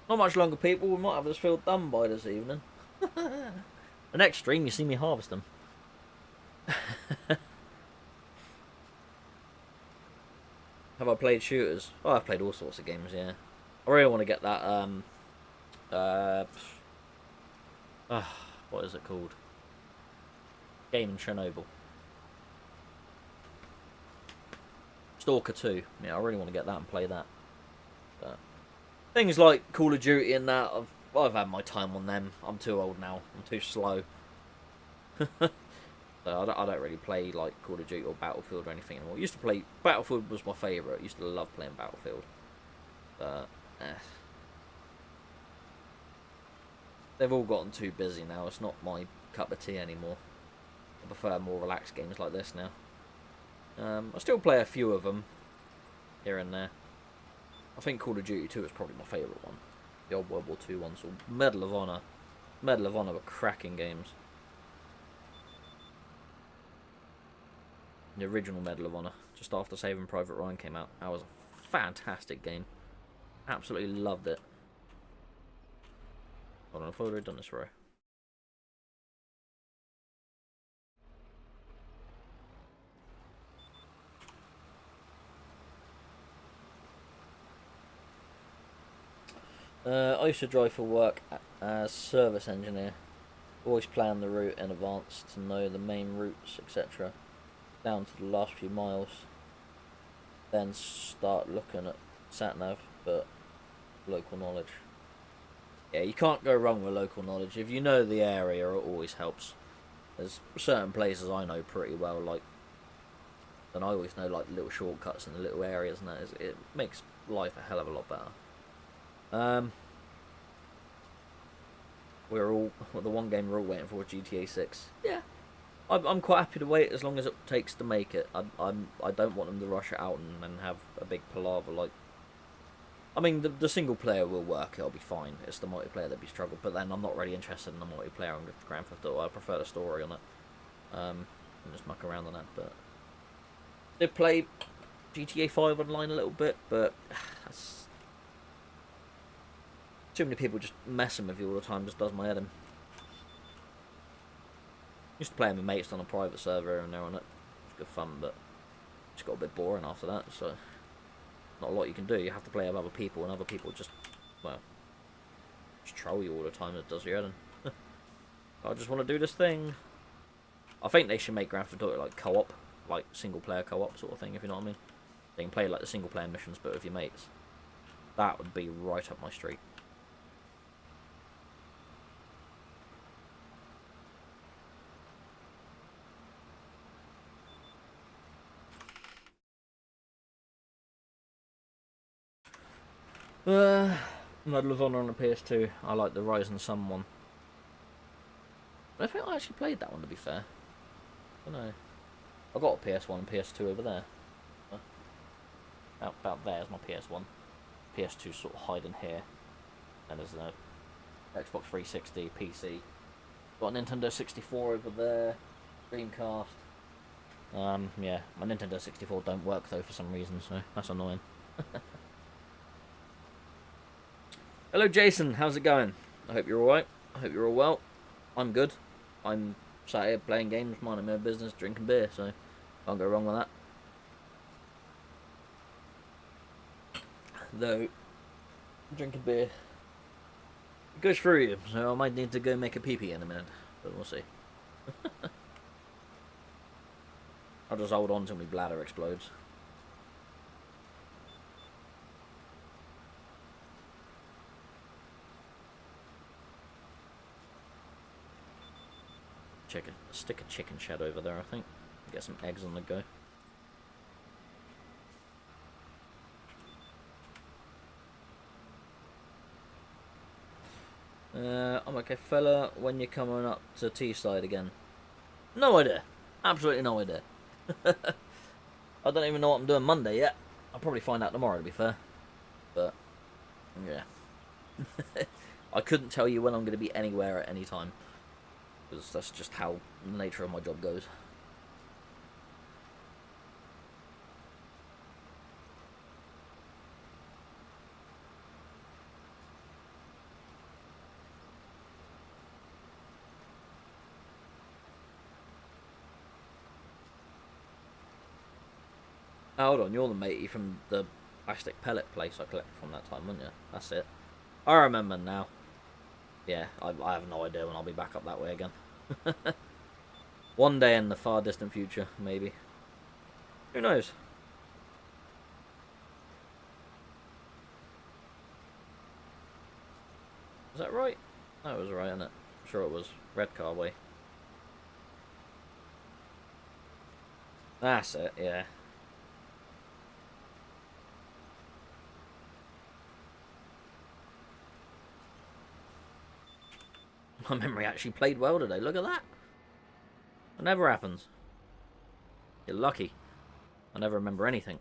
Not much longer, people. We might have this field done by this evening. The next stream, you see me harvest them. Have I played shooters? Oh, I've played all sorts of games, yeah. I really want to get that, what is it called? Game in Chernobyl. Stalker 2. Yeah, I really want to get that and play that. But things like Call of Duty and that, I've had my time on them. I'm too old now. I'm too slow. So I don't really play like Call of Duty or Battlefield or anything anymore. I used to play Battlefield, was my favourite. I used to love playing Battlefield. But they've all gotten too busy now. It's not my cup of tea anymore. I prefer more relaxed games like this now. I still play a few of them here and there. I think Call of Duty 2 is probably my favourite one. The old World War II ones, or Medal of Honor. Medal of Honor were cracking games. The original Medal of Honor, just after Saving Private Ryan came out. That was a fantastic game. Absolutely loved it. Hold on, I've already done this row. I used to drive for work as service engineer. Always plan the route in advance to know the main routes, etc. Down to the last few miles. Then start looking at sat-nav, but local knowledge. Yeah, you can't go wrong with local knowledge. If you know the area, it always helps. There's certain places I know pretty well, like, and I always know like little shortcuts in the little areas, and that it makes life a hell of a lot better. We're all the one game we're all waiting for, GTA 6. Yeah, I'm quite happy to wait as long as it takes to make it. I don't want them to rush it out and have a big palaver. Like, I mean, the single player will work. It'll be fine. It's the multiplayer that be struggled. But then I'm not really interested in the multiplayer on Grand Theft Auto. I prefer the story on it. And just muck around on that. But did play GTA 5 online a little bit, but that's too many people just messing with you all the time. Just does my head in. Used to play with my mates on a private server and they're on it. It's good fun, but it's got a bit boring after that. So not a lot you can do. You have to play with other people, and other people just, well, just troll you all the time. It does your head in. I just want to do this thing. I think they should make Grand Theft Auto like co-op, like single player co-op sort of thing, if you know what I mean. They can play like the single player missions, but with your mates. That would be right up my street. Medal of Honor on the PS2. I like the Rising Sun one. I don't think I actually played that one, to be fair. I don't know. I got a PS1 and PS2 over there. About there's my PS1. PS2 sort of hiding here. And there's the Xbox 360, PC. Got a Nintendo 64 over there. Dreamcast. Yeah, my Nintendo 64 don't work though for some reason, so that's annoying. Hello Jason, how's it going? I hope you're alright. I hope you're all well. I'm good. I'm sat here playing games, minding my own business, drinking beer, so can't go wrong with that. Though, drinking beer, it goes through you, so I might need to go make a pee-pee in a minute, but we'll see. I'll just hold on till my bladder explodes. Stick a chicken shed over there, I think. Get some eggs on the go. I'm okay, fella. When you're coming up to Teesside again? No idea. Absolutely no idea. I don't even know what I'm doing Monday yet. I'll probably find out tomorrow, to be fair. But yeah, I couldn't tell you when I'm going to be anywhere at any time. Because that's just how the nature of my job goes. Hold on, you're the matey from the plastic pellet place I collected from that time, weren't you? That's it. I remember now. Yeah, I have no idea when I'll be back up that way again. One day in the far distant future, maybe. Who knows? Is that right? That was right, isn't it? I'm sure it was. Red car way. That's it, yeah. My memory actually played well today. Look at that. It never happens. You're lucky. I never remember anything.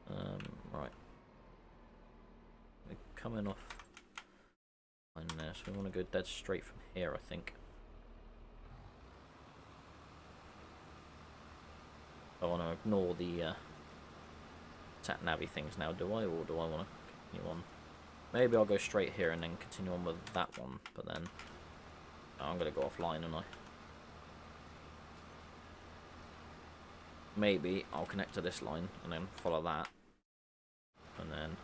Right. We're coming off line there, so we want to go dead straight from here, I think. I want to ignore the sat navy things now, do I? Or do I want to continue on? Maybe I'll go straight here and then continue on with that one, but then I'm going to go offline, and I maybe I'll connect to this line and then follow that, and then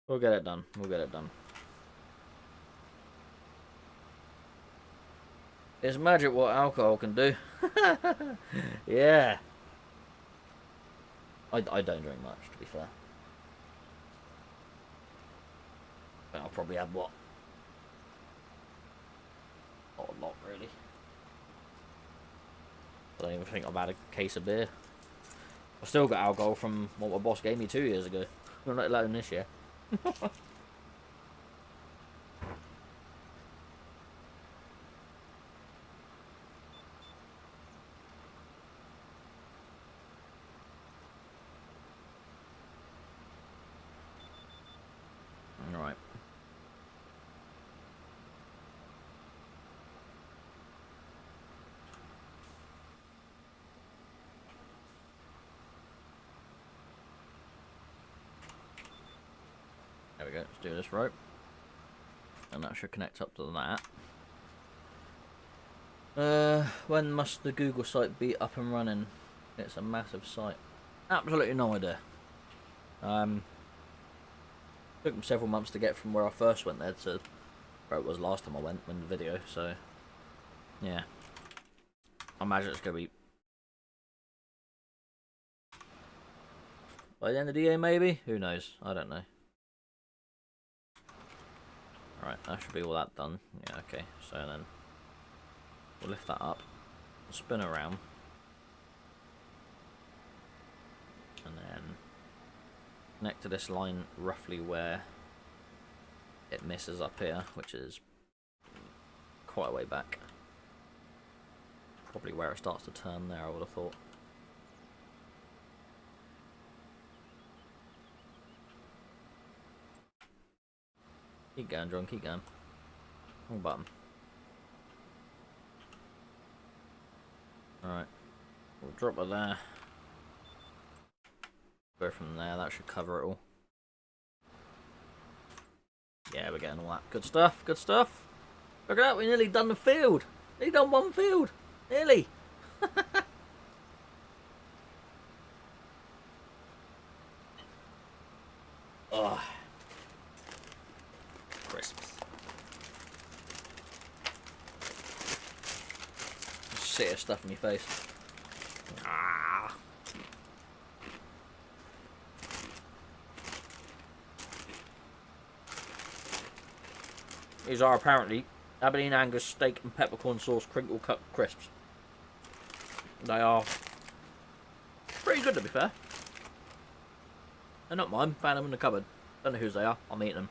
we'll get it done. We'll get it done. It's magic what alcohol can do. Yeah. I don't drink much, to be fair. But I'll probably have what? Not a lot, really. I don't even think I've had a case of beer. I've still got alcohol from what my boss gave me 2 years ago. Not let alone this year. Alright. There we go, let's do this rope. And that should connect up to that. When must the Google site be up and running? It's a massive site. Absolutely no idea. Took them several months to get from where I first went there to where it was last time I went in the video, so yeah. I imagine it's going to be by the end of the year, maybe? Who knows? I don't know. Alright, that should be all that done. Yeah, okay. So then we'll lift that up, spin around, and then connect to this line roughly where it misses up here, which is quite a way back. Probably where it starts to turn there, I would have thought. Keep going, John, keep going. Wrong button. Alright. We'll drop it there. Go from there, that should cover it all. Yeah, we're getting all that. Good stuff, good stuff. Look at that, we nearly done the field. Nearly done one field. Nearly. Oh. Christmas. Shit stuff in your face. Ah. These are apparently Aberdeen Angus steak and peppercorn sauce crinkle cut crisps. They are pretty good, to be fair. They're not mine. Found them in the cupboard. Don't know whose they are. I'm eating them.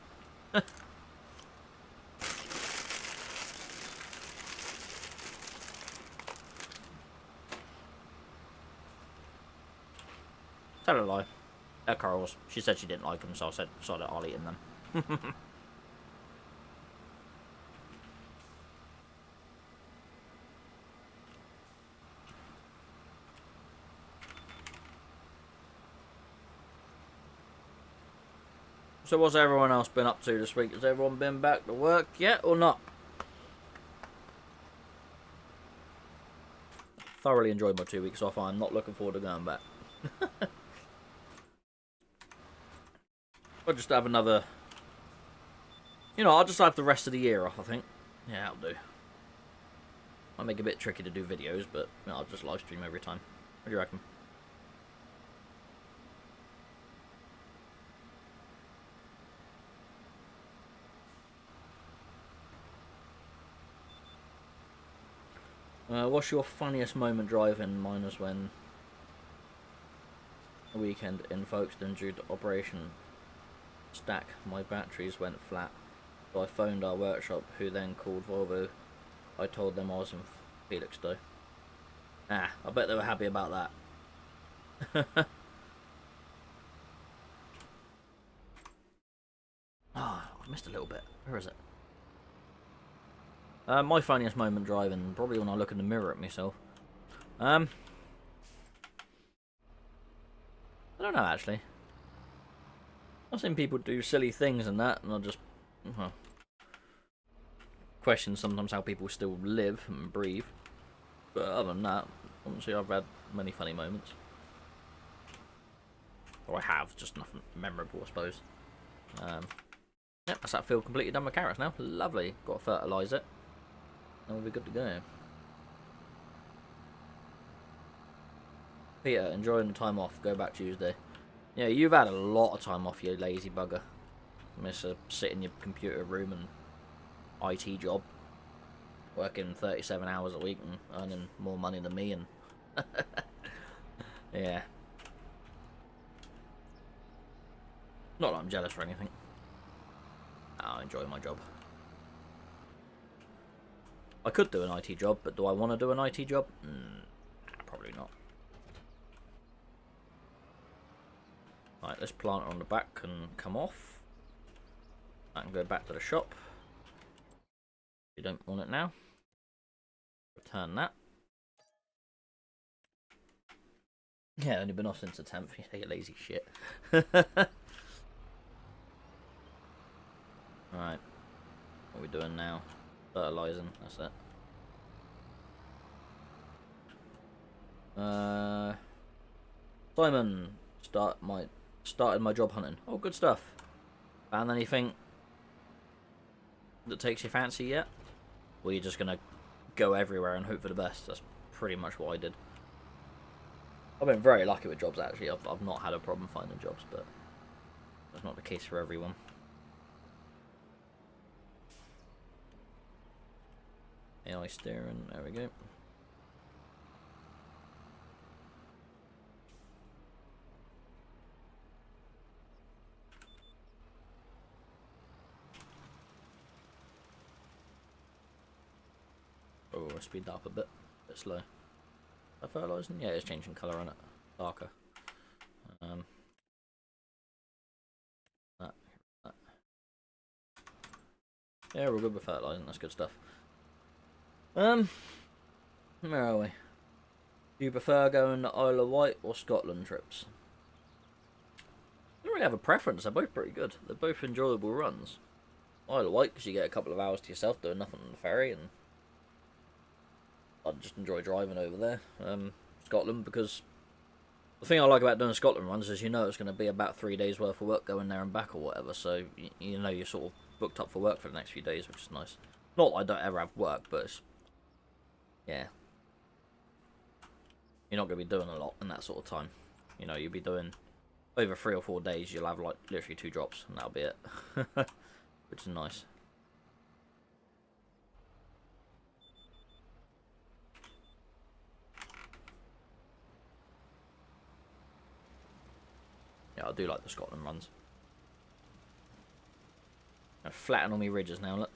Tell her a lie. They're Carl's. She said she didn't like them, so I said, "Sod it, I'll eat them." So what's everyone else been up to this week? Has everyone been back to work yet or not? Thoroughly enjoyed my 2 weeks off. I'm not looking forward to going back. I'll just have another... I'll just have the rest of the year off, I think. Yeah, that'll do. Might make it a bit tricky to do videos, but I'll just live stream every time. What do you reckon? What's your funniest moment driving? Mine was when a weekend in Folkestone due to Operation Stack, my batteries went flat. So I phoned our workshop, who then called Volvo. I told them I was in Felixstowe. I bet they were happy about that. I missed a little bit. Where is it? My funniest moment driving, probably when I look in the mirror at myself. I don't know, actually. I've seen people do silly things and that, and I just question sometimes how people still live and breathe. But other than that, honestly, I've had many funny moments. Or I have, just nothing memorable, I suppose. Yep, that's that field completely done with carrots now. Lovely. Got to fertilise it. And we'll be good to go. Peter, enjoying the time off. Go back Tuesday. Yeah, you've had a lot of time off, you lazy bugger. Miss a sit in your computer room and IT job. Working 37 hours a week and earning more money than me and... yeah. Not that I'm jealous or anything. I enjoy my job. I could do an IT job, but do I want to do an IT job? Probably not. Right, this planter on the back can come off. I can go back to the shop. You don't want it now. Return that. Yeah, only been off since the 10th. You lazy shit. Alright. What are we doing now? Fertilizing, that's it. Simon, started my job hunting. Oh, good stuff. Found anything that takes your fancy yet? Or are you just gonna go everywhere and hope for the best? That's pretty much what I did. I've been very lucky with jobs, actually. I've not had a problem finding jobs, but that's not the case for everyone. AI steering, there we go. Oh, I speed that up a bit slow. Is that fertilising? Yeah, it's changing colour on it, darker. That. Yeah, we're good with fertilising, that's good stuff. Where are we? Do you prefer going to Isle of Wight or Scotland trips? I don't really have a preference, they're both pretty good. They're both enjoyable runs. Isle of Wight because you get a couple of hours to yourself doing nothing on the ferry, and I just enjoy driving over there. Scotland because the thing I like about doing Scotland runs is it's going to be about 3 days worth of work going there and back or whatever, so you're sort of booked up for work for the next few days, which is nice. Not that I don't ever have work, but it's, yeah, you're not going to be doing a lot in that sort of time. You'll be doing over 3 or 4 days, you'll have like literally 2 drops and that'll be it. Which is nice. Yeah, I do like the Scotland runs. I'm flatten all my ridges now, look.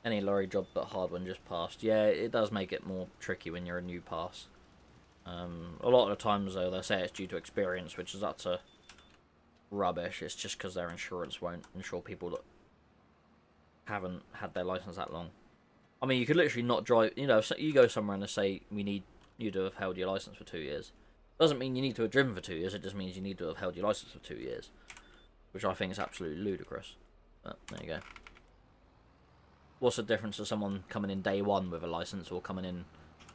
Any lorry job but hard one just passed. Yeah, it does make it more tricky when you're a new pass. A lot of the times though, they say it's due to experience, which is utter rubbish. It's just because their insurance won't insure people that haven't had their license that long. I mean, you could literally not drive. You know, if you go somewhere and they say we need you to have held your license for 2 years. Doesn't mean you need to have driven for 2 years. It just means you need to have held your license for 2 years, which I think is absolutely ludicrous. But there you go. What's the difference of someone coming in day one with a license or coming in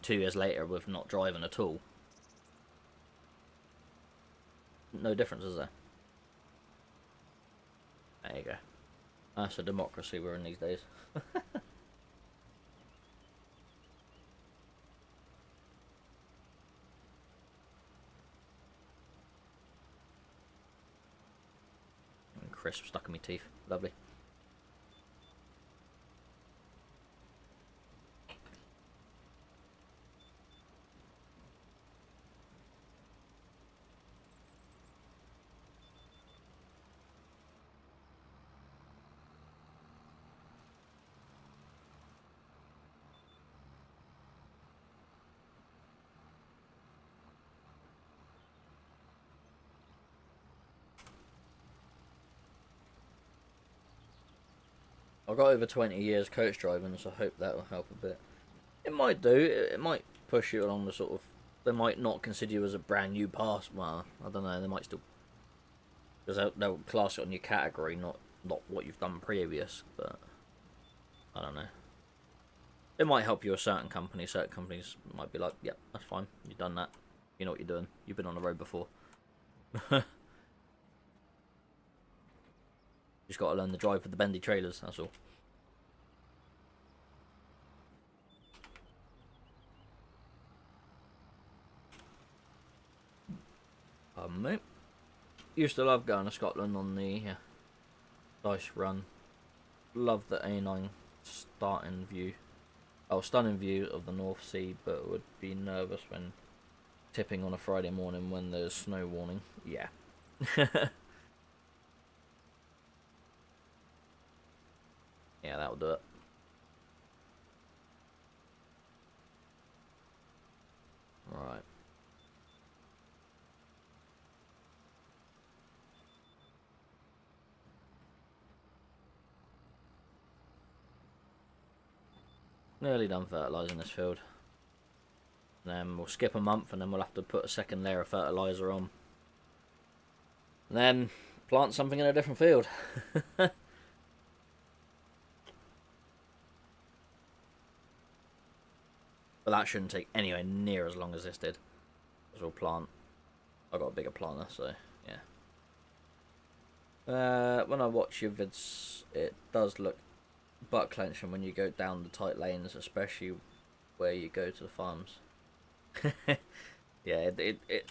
2 years later with not driving at all? No difference, is there? There you go. That's a democracy we're in these days. And crisp stuck in my teeth. Lovely. I've got over 20 years coach driving, so I hope that will help a bit. It might do. It might push you along the sort of... They might not consider you as a brand new pass. Well, I don't know. They might still... Because they'll class it on your category, not what you've done previous. But I don't know. It might help you with certain companies. Certain companies might be like, yep, that's fine. You've done that. You know what you're doing. You've been on the road before. Just got to learn the drive for the bendy trailers, that's all. Mate. Used to love going to Scotland on the dice run. Love the A9 starting view. Oh, stunning view of the North Sea, but would be nervous when tipping on a Friday morning when there's snow warning. Yeah. Yeah, that'll do it. Right. Nearly done fertilising this field. And then we'll skip a month and then we'll have to put a second layer of fertiliser on. And then plant something in a different field. But that shouldn't take anywhere near as long as this did. Because we'll plant. I've got a bigger planter, so yeah. When I watch your vids, it does look butt clenching when you go down the tight lanes, especially where you go to the farms. Yeah, it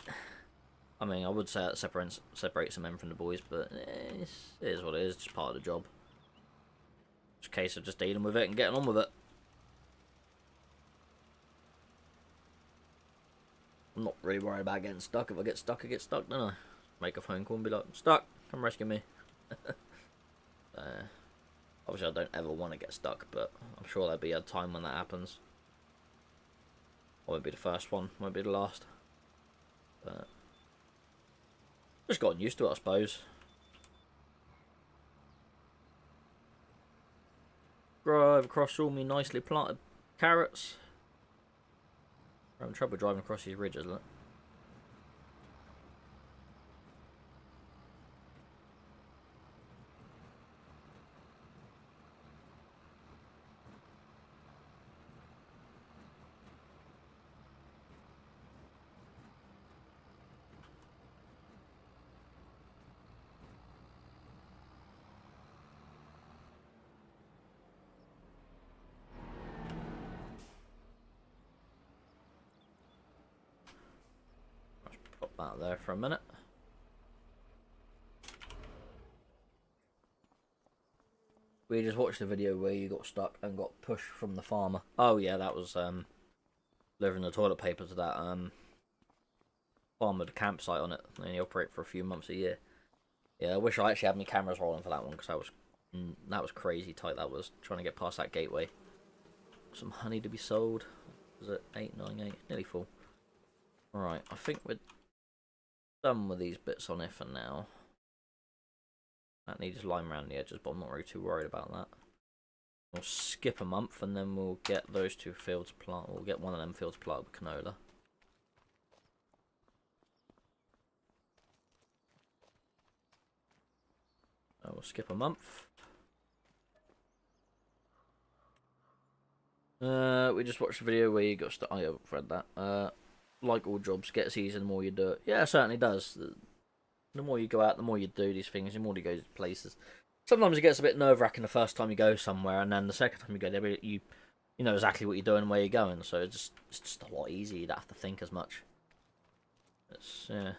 I mean, I would say it separates the men from the boys, but it is what it is, just part of the job. It's a case of just dealing with it and getting on with it. I'm not really worried about getting stuck. If I get stuck, I get stuck, don't I? Make a phone call and be like, stuck, come rescue me. Obviously, I don't ever want to get stuck, but I'm sure there'll be a time when that happens. I won't be the first one, won't be the last. But just gotten used to it, I suppose. Drive across all my nicely planted carrots. I'm having trouble driving across these ridges, look. Pop that there for a minute. We just watched the video where you got stuck and got pushed from the farmer. Oh yeah, that was delivering the toilet paper to that farm with a campsite on it. They only operate for a few months a year. Yeah, I wish I actually had my cameras rolling for that one, because that was crazy tight. That was trying to get past that gateway. Some honey to be sold. Was it 898? Nearly full. Alright, I think we're done with these bits on it for now. That needs lime around the edges, but I'm not really too worried about that. We'll skip a month and then we'll get those 2 fields planted. We'll get one of them fields planted with canola. We'll skip a month. We just watched a video where you got to. I haven't read that. Like all jobs, gets easier the more you do it. Yeah, it certainly does. The more you go out, the more you do these things, the more you go to places. Sometimes it gets a bit nerve-wracking the first time you go somewhere, and then the second time you go there, you know exactly what you're doing and where you're going. So it's just a lot easier. You don't have to think as much. Yeah.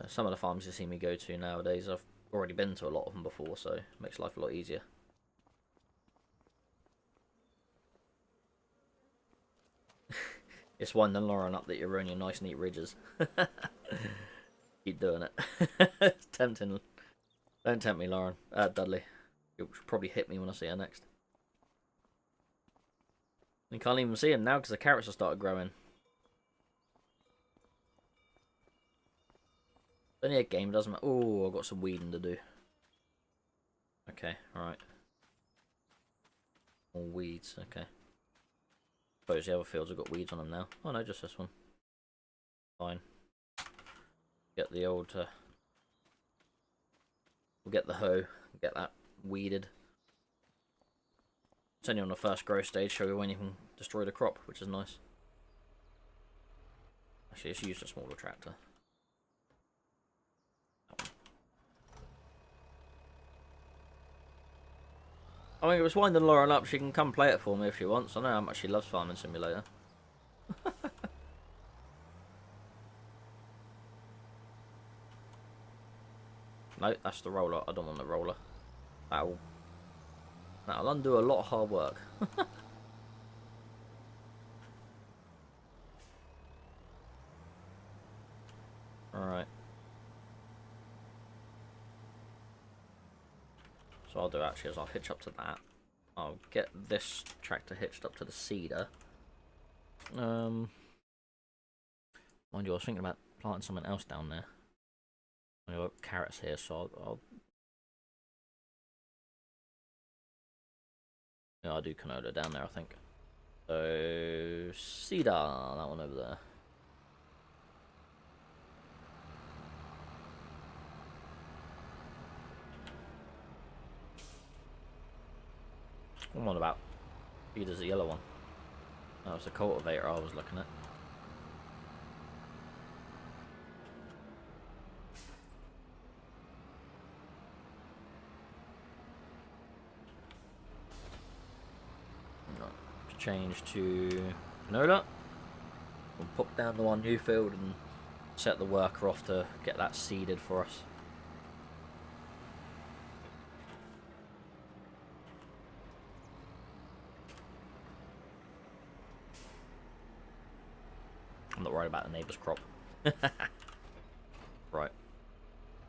Some of the farms you see me go to nowadays, I've already been to a lot of them before, so it makes life a lot easier. It's winding Lauren up that you're running nice neat ridges. Keep doing it. It's tempting. Don't tempt me, Lauren. Dudley. You'll probably hit me when I see her next. You can't even see him now because the carrots have started growing. Only a game, doesn't matter. Oh, I've got some weeding to do. Okay, alright. All weeds, okay. Suppose the other fields have got weeds on them now. Oh no, just this one. Fine. Get the old... we'll get the hoe. Get that weeded. It's only on the first growth stage, show you when you can destroy the crop, which is nice. Actually, let's use a smaller tractor. I mean, it was winding Lauren up. She can come play it for me if she wants. I know how much she loves Farming Simulator. No, that's the roller. I don't want the roller. That'll undo a lot of hard work. Alright. So I'll do actually is I'll hitch up to that. I'll get this tractor hitched up to the seeder. Mind you, I was thinking about planting something else down there. I've got carrots here, so I'll do canola down there, I think. So cedar, that one over there. What one about? Cedar's the yellow one. That was the cultivator I was looking at. Change to canola. We'll pop down to our new field and set the worker off to get that seeded for us. I'm not worried about the neighbour's crop. Right.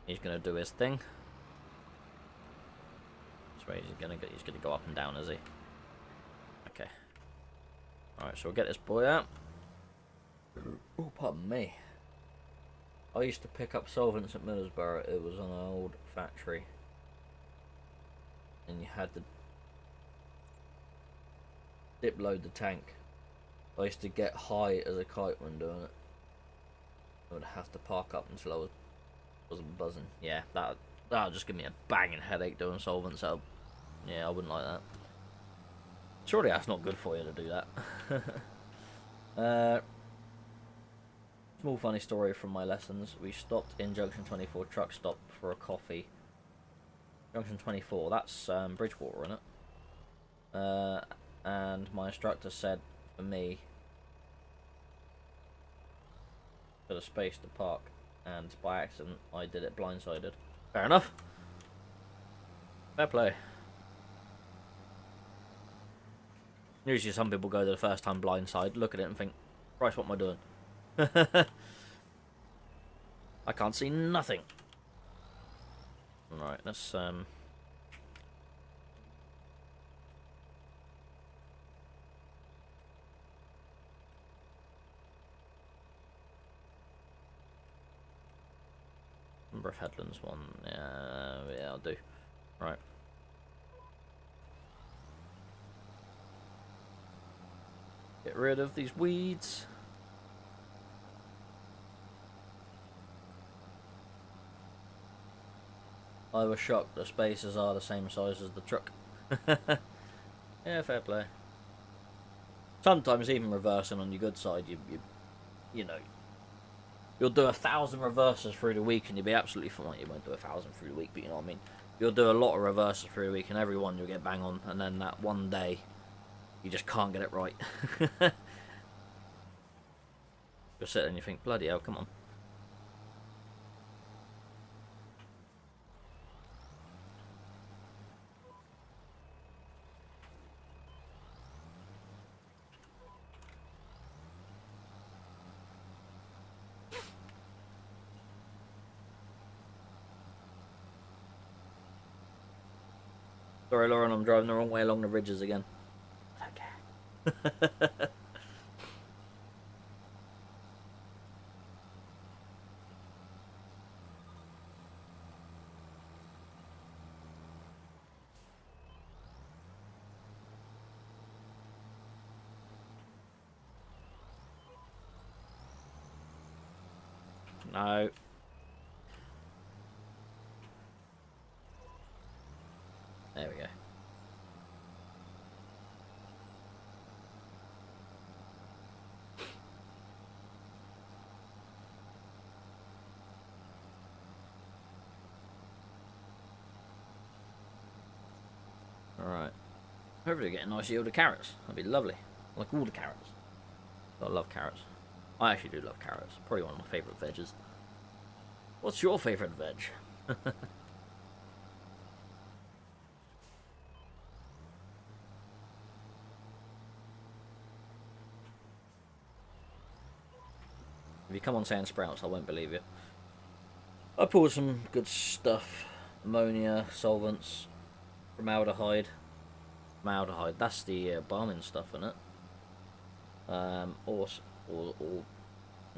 He's gonna do his thing. That's where he's gonna go up and down, is he? Okay. Alright, so we'll get this boy out. Oh, pardon me. I used to pick up solvents at Middlesbrough. It was an old factory. And you had to dip load the tank. I used to get high as a kite when doing it. I would have to park up until I wasn't buzzing. Yeah, that'll just give me a banging headache doing solvents. Yeah, I wouldn't like that. Surely that's not good for you to do that. Small funny story from my lessons. We stopped in Junction 24 truck stop for a coffee. Junction 24, that's Bridgewater, isn't it? And my instructor said for me for the space to park, and by accident I did it blindsided. Fair enough. Fair play. Usually some people go the first time blindside, look at it and think, Christ, what am I doing? I can't see nothing. Alright, let's Number of headlands one. Yeah, I'll do. Right. Get rid of these weeds. I was shocked the spaces are the same size as the truck. Yeah, fair play. Sometimes even reversing on your good side, you know, you'll do 1,000 reverses through the week and you'll be absolutely fine. You won't do 1,000 through the week, but you know what I mean. You'll do a lot of reverses through the week, and every one you'll get bang on, and then that one day, you just can't get it right. You'll sit there and you think, bloody hell, come on. Sorry, Lauren, I'm driving the wrong way along the ridges again. Okay. No. There we go. Alright. Hopefully get a nice yield of carrots. That'd be lovely. I like all the carrots. I love carrots. I actually do love carrots. Probably one of my favourite veggies. What's your favourite veg? If you come on saying sprouts, I won't believe you. I pulled some good stuff. Ammonia, solvents, formaldehyde. Formaldehyde, that's the balming stuff, isn't it?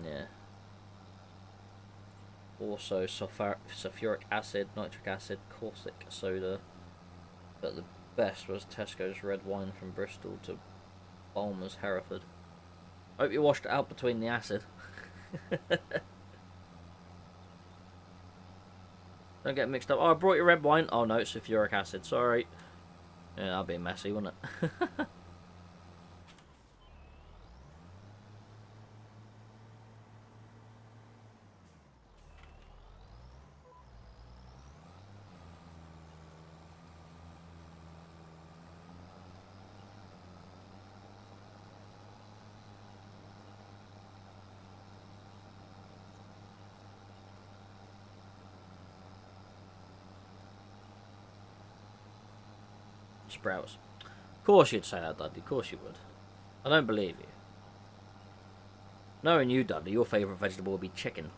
Yeah. Also sulfuric acid, nitric acid, caustic soda. But the best was Tesco's red wine from Bristol to Balmer's Hereford. Hope you washed it out between the acid. Don't get mixed up. Oh, I brought you red wine. Oh no, it's sulfuric acid. Sorry. Yeah, that'd be messy, wouldn't it? Sprouts. Of course you'd say that, Dudley. Of course you would. I don't believe you. Knowing you, Dudley, your favourite vegetable would be chicken.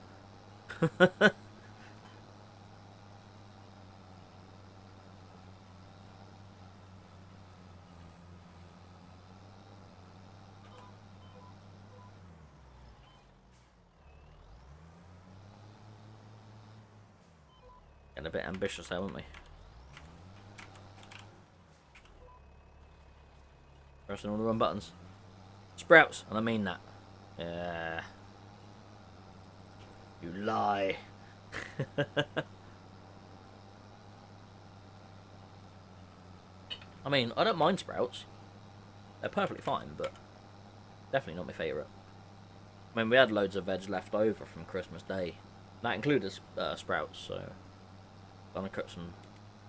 Getting a bit ambitious there, weren't we? Pressing all the wrong buttons. Sprouts, and I mean that. Yeah. You lie. I mean, I don't mind sprouts. They're perfectly fine, but definitely not my favourite. I mean, we had loads of veg left over from Christmas Day. That included sprouts, so I'm gonna cook some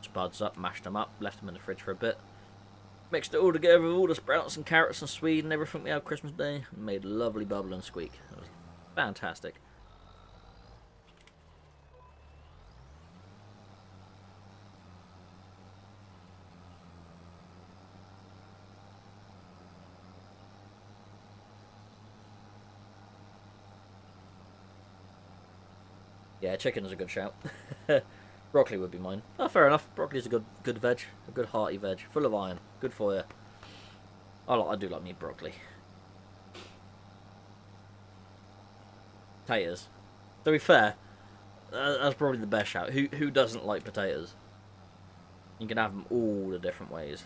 spuds up, mashed them up, left them in the fridge for a bit. Mixed it all together with all the sprouts and carrots and swede and everything we had Christmas Day. And made a lovely bubble and squeak. It was fantastic. Yeah, chicken is a good shout. Broccoli would be mine. Oh, fair enough. Broccoli's a good veg. A good hearty veg. Full of iron. Good for you. I do like me broccoli. Potatoes. To be fair, that's probably the best shout. Who doesn't like potatoes? You can have them all the different ways.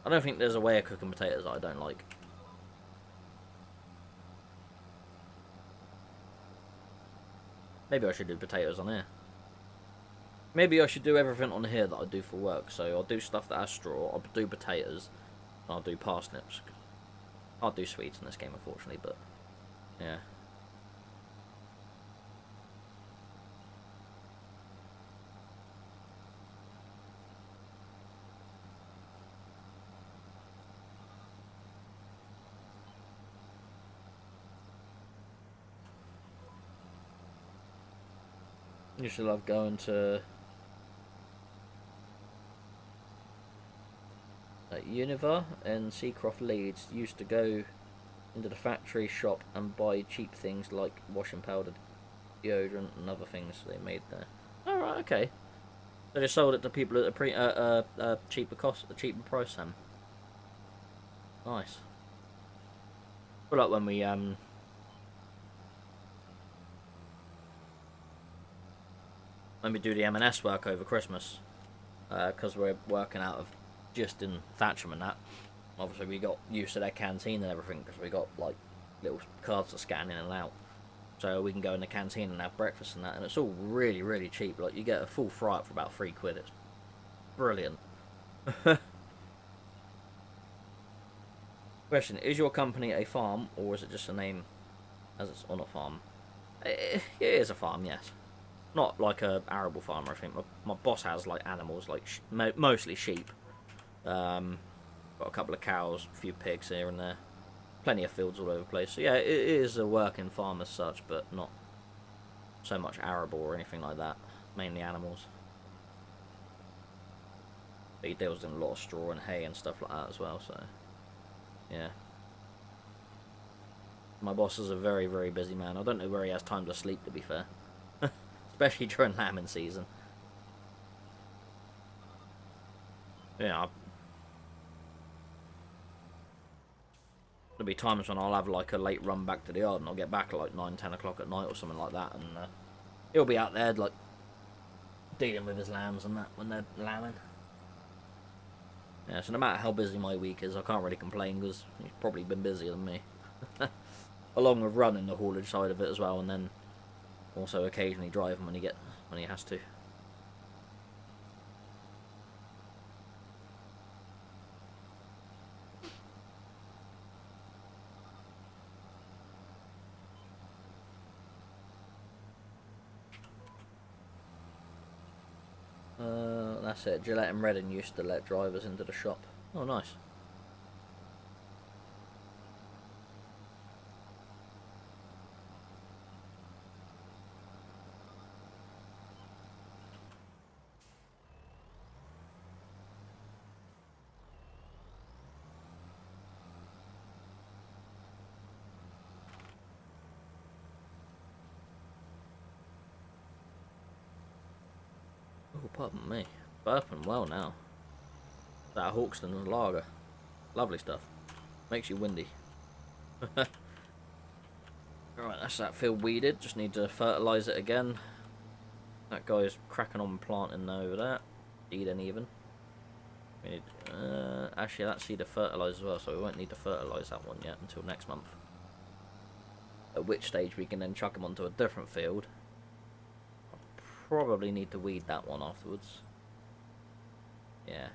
I don't think there's a way of cooking potatoes that I don't like. Maybe I should do potatoes on here. Maybe I should do everything on here that I do for work. So I'll do stuff that has straw, I'll do potatoes, and I'll do parsnips. I'll do sweets in this game, unfortunately, but yeah. Used to love going to Univa and Seacroft Leeds. Used to go into the factory shop and buy cheap things like washing powder, deodorant, and other things they made there. All right, okay. They just sold it to people at a cheaper cost, a cheaper price. Then nice. But like when we do the M&S work over Christmas, because we're working out of just in Thatcham and that. Obviously, we got used to their canteen and everything because we got like little cards to scan in and out, so we can go in the canteen and have breakfast and that. And it's all really, really cheap. Like you get a full fry up for about £3. It's brilliant. Question: is your company a farm or is it just a name as it's on a farm? It is a farm, yes. Not like a arable farm or anything. My boss has like animals, like mostly sheep. Got a couple of cows, a few pigs here and there. Plenty of fields all over the place. So yeah, it is a working farm as such, but not so much arable or anything like that. Mainly animals. But he deals in a lot of straw and hay and stuff like that as well, so yeah. My boss is a very, very busy man. I don't know where he has time to sleep, to be fair. Especially during lambing season. Yeah, there'll be times when I'll have like a late run back to the yard and I'll get back at like 9, 10 o'clock at night or something like that, and he'll be out there like dealing with his lambs and that when they're lambing. Yeah, so no matter how busy my week is, I can't really complain because he's probably been busier than me. Along with running the haulage side of it as well, and then also occasionally driving when he has to. That's it. Gillette and Reading used to let drivers into the shop. Oh, nice. Oh, pardon me. Burping well now. That Hawkston lager. Lovely stuff. Makes you windy. Alright, that's that field weeded. Just need to fertilise it again. That guy's cracking on planting over there. Seeding even. We need, actually, that seed of fertilise as well, so we won't need to fertilise that one yet until next month. At which stage we can then chuck them onto a different field. I'll probably need to weed that one afterwards. Yeah.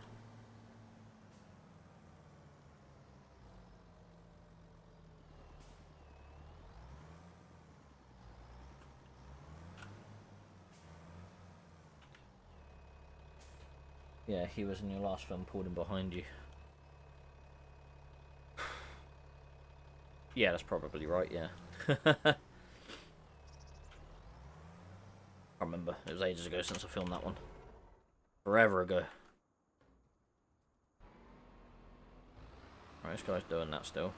Yeah, he was in your last film, pulled him behind you. Yeah, that's probably right, yeah. I remember, it was ages ago since I filmed that one. Forever ago. Right, this guy's doing that still.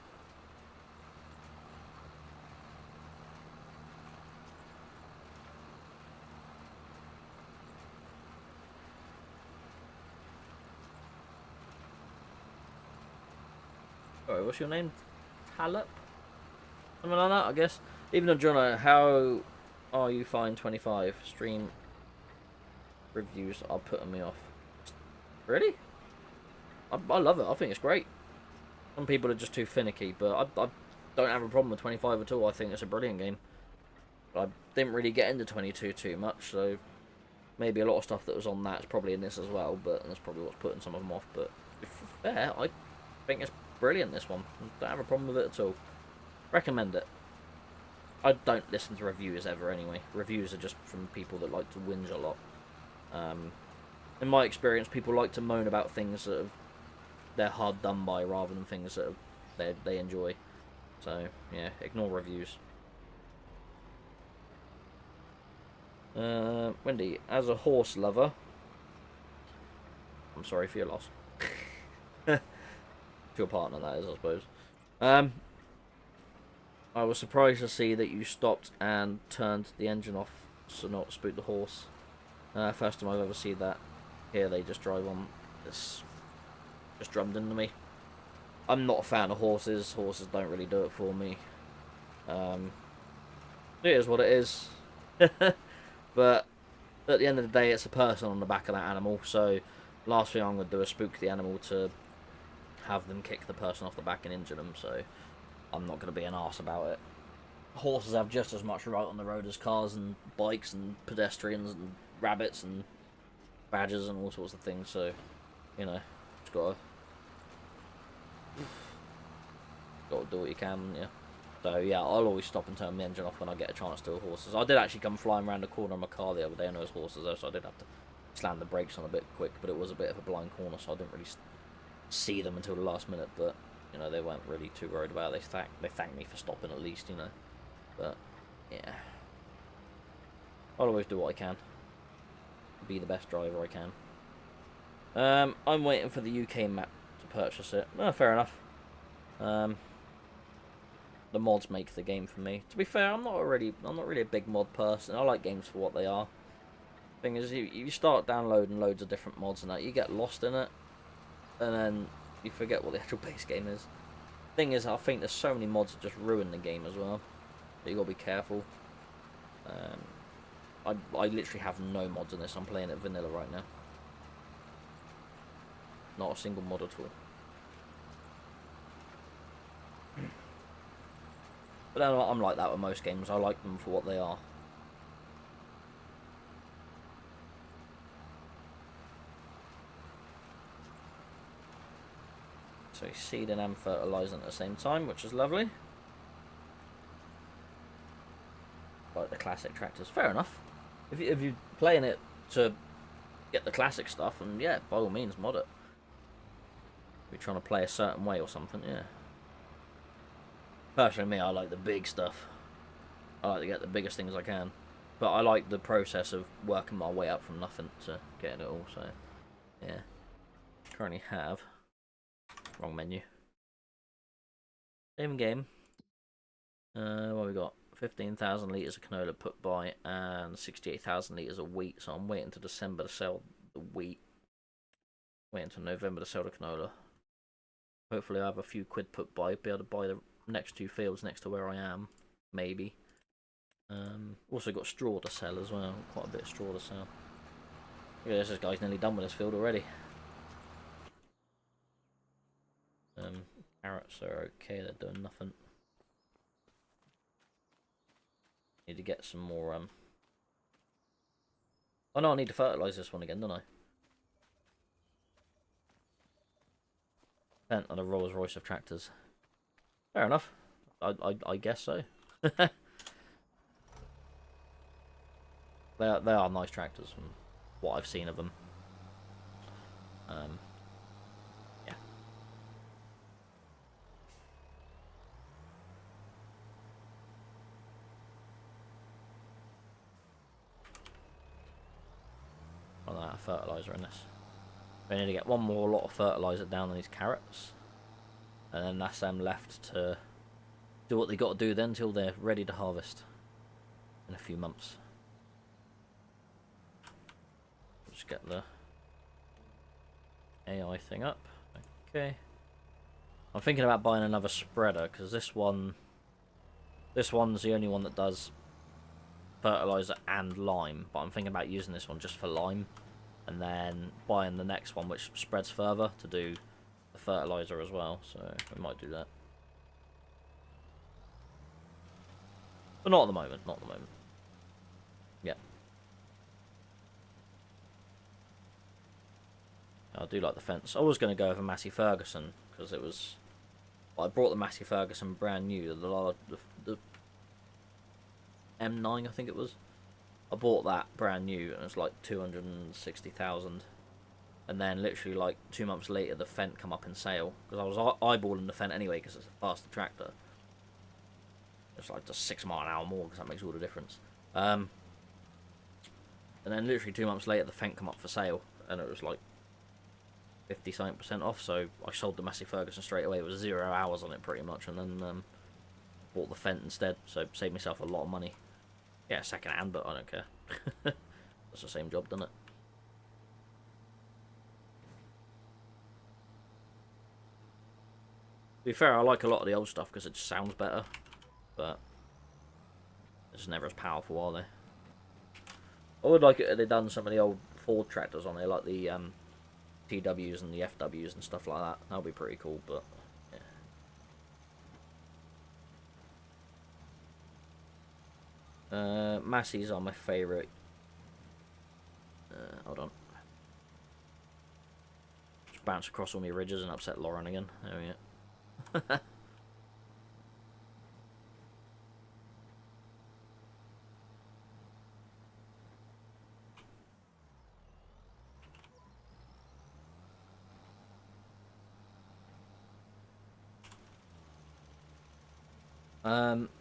Sorry, what's your name? Talop? Something like that, I guess. Even though, John, how are you fine 25? Stream reviews are putting me off. Really? I love it. I think it's great. Some people are just too finicky, but I don't have a problem with 25 at all. I think it's a brilliant game. I didn't really get into 22 too much, so maybe a lot of stuff that was on that is probably in this as well, but that's probably what's putting some of them off. But if fair, I think it's brilliant, this one. Don't have a problem with it at all. Recommend it. I don't listen to reviews ever anyway. Reviews are just from people that like to whinge a lot. In my experience, people like to moan about things that they're hard done by rather than things that they enjoy. So, yeah, ignore reviews. Wendy, as a horse lover, I'm sorry for your loss. To your partner, that is, I suppose. I was surprised to see that you stopped and turned the engine off so not to spook the horse. First time I've ever seen that. Here they just drive on. This just drummed into me. I'm not a fan of horses. Horses don't really do it for me. It is what it is. But at the end of the day, it's a person on the back of that animal. So last thing I'm going to do is spook the animal to have them kick the person off the back and injure them. So I'm not going to be an arse about it. Horses have just as much right on the road as cars and bikes and pedestrians and rabbits and badgers and all sorts of things. So, you know, just got to do what you can, yeah. So yeah, I'll always stop and turn the engine off when I get a chance to do horses. I did actually come flying around the corner of my car the other day and there was horses there, so I did have to slam the brakes on a bit quick, but it was a bit of a blind corner, so I didn't really see them until the last minute. But you know, they weren't really too worried about it. They thanked me for stopping at least, you know. But yeah, I'll always do what I can. Be the best driver I can. I'm waiting for the UK map to purchase it. Oh, fair enough. The mods make the game for me. To be fair, I'm not really a big mod person. I like games for what they are. Thing is, you start downloading loads of different mods and that, you get lost in it, and then you forget what the actual base game is. Thing is, I think there's so many mods that just ruin the game as well. But you gotta be careful. I literally have no mods in this. I'm playing it vanilla right now. Not a single mod at all. But then I'm like that with most games. I like them for what they are. So seeding and fertilising at the same time, which is lovely. Like the classic tractors. Fair enough. If you're playing it to get the classic stuff, and yeah, by all means mod it. If you're trying to play a certain way or something, yeah. Personally, me, I like the big stuff. I like to get the biggest things I can. But I like the process of working my way up from nothing to getting it all, so yeah. Currently have... Wrong menu. Same game. What we got? 15,000 litres of canola put by and 68,000 litres of wheat, so I'm waiting to December to sell the wheat. Waiting until November to sell the canola. Hopefully I have a few quid put by, be able to buy the next 2 fields next to where I am, maybe. Also got straw to sell as well, quite a bit of straw to sell. Yeah, this guy's nearly done with this field already. Carrots are okay, they're doing nothing. Need to get some more, Oh no, I need to fertilise this one again, don't I? Spent on a Rolls Royce of tractors. Fair enough. I guess so. They are nice tractors from what I've seen of them. Yeah. I'll add fertiliser in this. We need to get one more lot of fertiliser down on these carrots. And then that's them left to do what they got to do then till they're ready to harvest. In a few months. Just get the AI thing up. Okay. I'm thinking about buying another spreader because this one's the only one that does fertilizer and lime, but I'm thinking about using this one just for lime and then buying the next one which spreads further to do the fertilizer as well, so we might do that. But not at the moment, not at the moment. I do like the fence. I was going to go with a Massey Ferguson because it was. Well, I brought the Massey Ferguson brand new, the M9, I think it was. I bought that brand new, and it was like 260,000. And then literally like 2 months later, the Fent come up in sale because I was eyeballing the Fent anyway because it's a faster tractor. It's like just 6 mile an hour more because that makes all the difference. And then literally 2 months later, the Fent come up for sale, and it was like 50 something% off. So I sold the Massey Ferguson straight away. It was 0 hours on it pretty much, and then bought the Fent instead. So saved myself a lot of money. Yeah, second hand, but I don't care. That's the same job, doesn't it? To be fair, I like a lot of the old stuff because it just sounds better, but it's never as powerful, are they? I would like it if they'd done some of the old Ford tractors on there, like the TWs and the FWs and stuff like that. That would be pretty cool, but yeah. Masseys are my favourite. Hold on. Just bounce across all my ridges and upset Lauren again. There we go.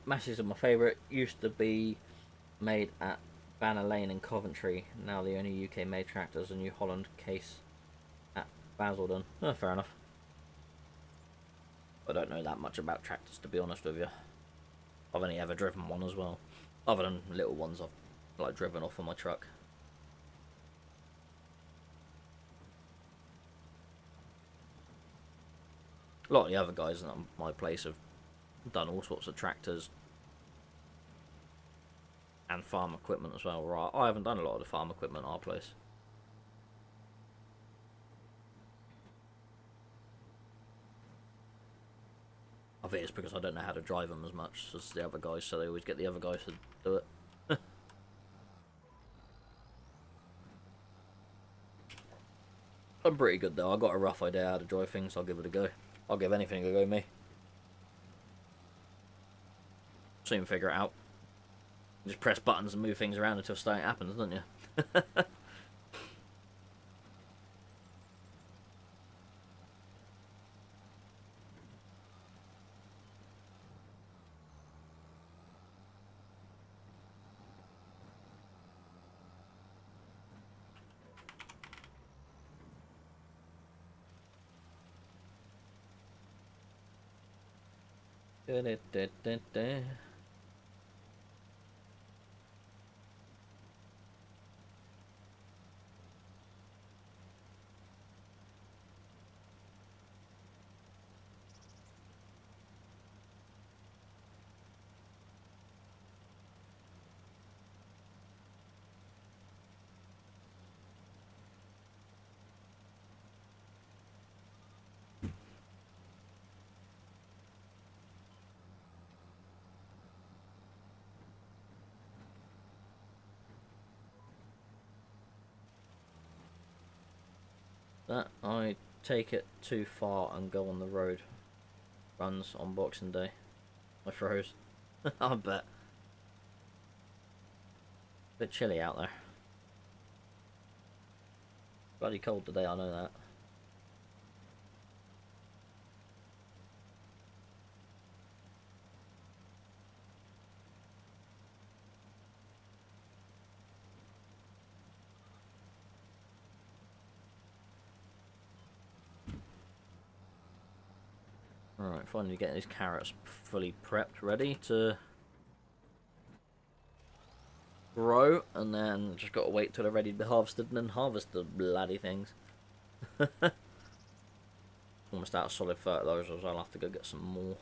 Masseys are my favourite. Used to be made at Banner Lane in Coventry. Now the only UK made tractors are New Holland case at Basildon. Oh, fair enough. I don't know that much about tractors, to be honest with you. I've only ever driven one as well. Other than little ones I've like driven off on my truck. A lot of the other guys at my place have done all sorts of tractors and farm equipment as well. Right, I haven't done a lot of the farm equipment at our place. I think it's because I don't know how to drive them as much as the other guys, so they always get the other guys to do it. I'm pretty good though. I got a rough idea how to drive things. I'll give it a go. I'll give anything a go, me. Soon figure it out. You just press buttons and move things around until something happens, don't you? That I take it too far and go on the road. Runs on Boxing Day. I froze. I bet. Bit chilly out there. Bloody cold today, I know that. Alright, finally getting these carrots fully prepped, ready to grow, and then just got to wait till they're ready to be harvested and then harvest the bloody things. Almost out of solid fertilizer, so I'll have to go get some more.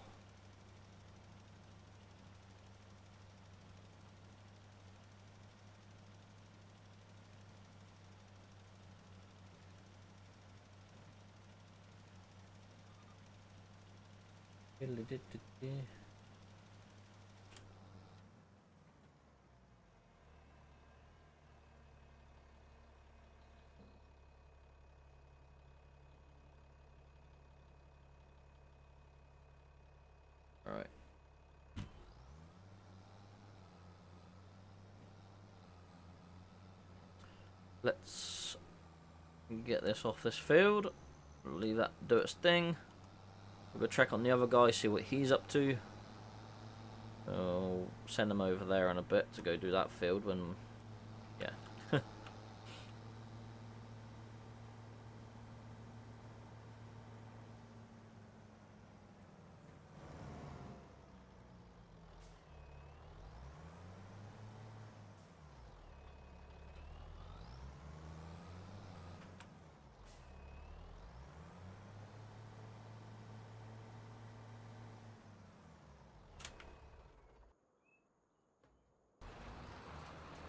let's get this off this field. Leave that do its thing. We'll go check on the other guy, see what he's up to. I'll send him over there in a bit to go do that field when, yeah.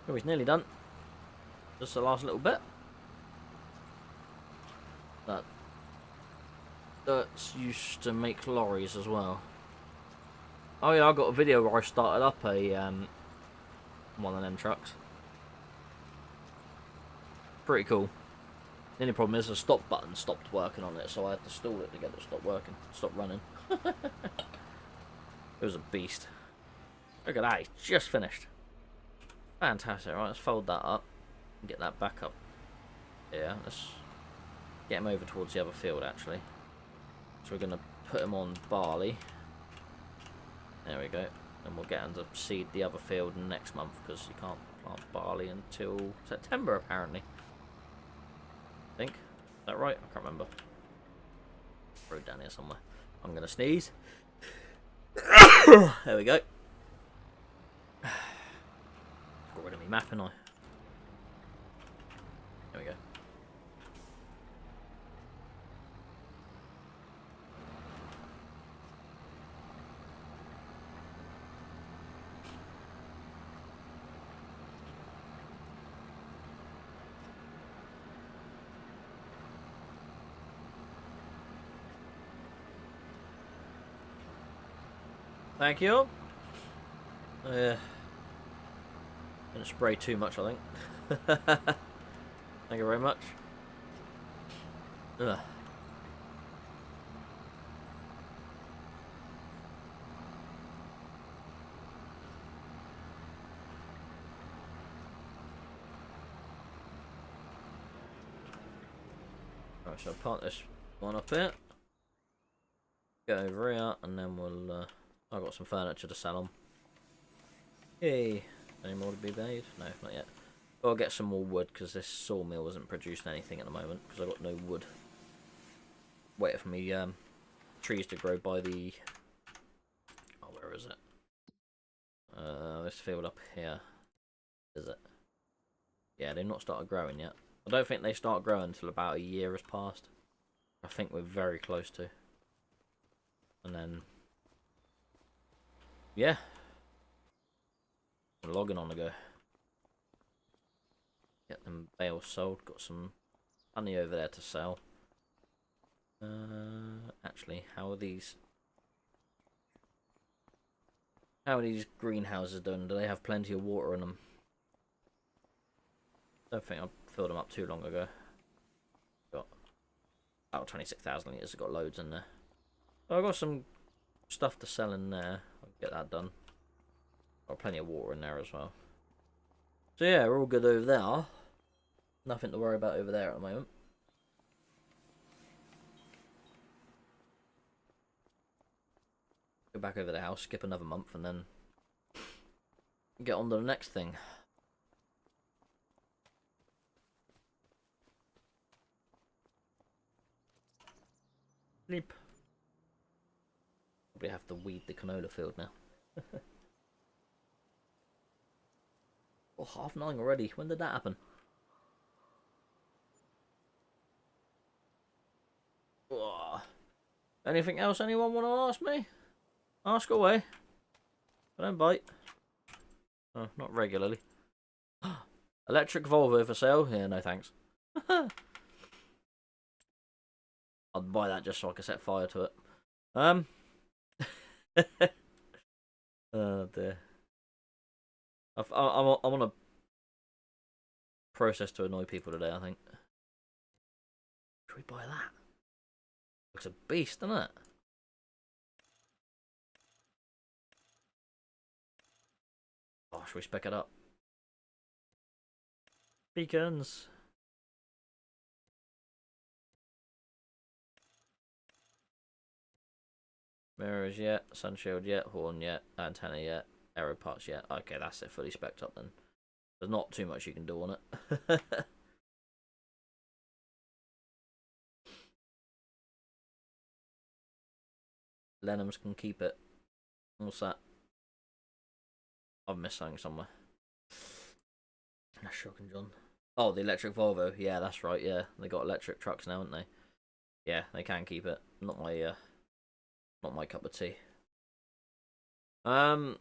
Oh, he's nearly done. Just the last little bit. That's used to make lorries as well. Oh yeah, I got a video where I started up a one of them trucks. Pretty cool. The only problem is the stop button stopped working on it, so I had to stall it to get it to stop working, stop running. It was a beast. Look at that, he's just finished. Fantastic. Right, let's fold that up and get that back up. Yeah, let's get him over towards the other field actually. So we're going to put him on barley. There we go. And we'll get him to seed the other field next month because you can't plant barley until September apparently. I think. Is that right? I can't remember. Wrote down here somewhere. I'm going to sneeze. There we go. Got rid of me map, and I. There we go. Thank you. Didn't spray too much, I think. Thank you very much. Ugh. Right, so I'll plant this one up here. Go over here, and then we'll. I've got some furniture to sell on. Yay! Any more to be made? No, not yet. I'll get some more wood because this sawmill isn't producing anything at the moment because I've got no wood. Waiting for me trees to grow by the. Oh, where is it? This field up here. Is it? Yeah, they've not started growing yet. I don't think they start growing until about a year has passed. I think we're very close to. And then. Yeah. Logging on to go. Get them bales sold. Got some honey over there to sell. Actually, how are these? How are these greenhouses done? Do they have plenty of water in them? Don't think I filled them up too long ago. Got about 26,000 litres. Got loads in there. Oh, I've got some stuff to sell in there. I'll get that done. Got plenty of water in there as well. So yeah, we're all good over there. Nothing to worry about over there at the moment. Go back over the house, skip another month, and then get on to the next thing. Sleep. Probably have to weed the canola field now. Oh, 9:30 already. When did that happen? Oh. Anything else anyone want to ask me? Ask away. I don't bite. Oh, not regularly. Electric Volvo for sale? Yeah, no thanks. I'd buy that just so I could set fire to it. Oh dear. I'm on a process to annoy people today, I think. Should we buy that? Looks a beast, doesn't it? Oh, should we spec it up? Beacons. Mirrors yet, sunshield yet, horn yet, antenna yet, aero parts yet. Okay, that's it, fully spec'd up then. There's not too much you can do on it. Lenham's can keep it. What's that? I've missed something somewhere. That's shocking, John. Oh, the electric Volvo. Yeah, that's right. Yeah, they got electric trucks now, haven't they? Yeah, they can keep it. Not my cup of tea. Yeah.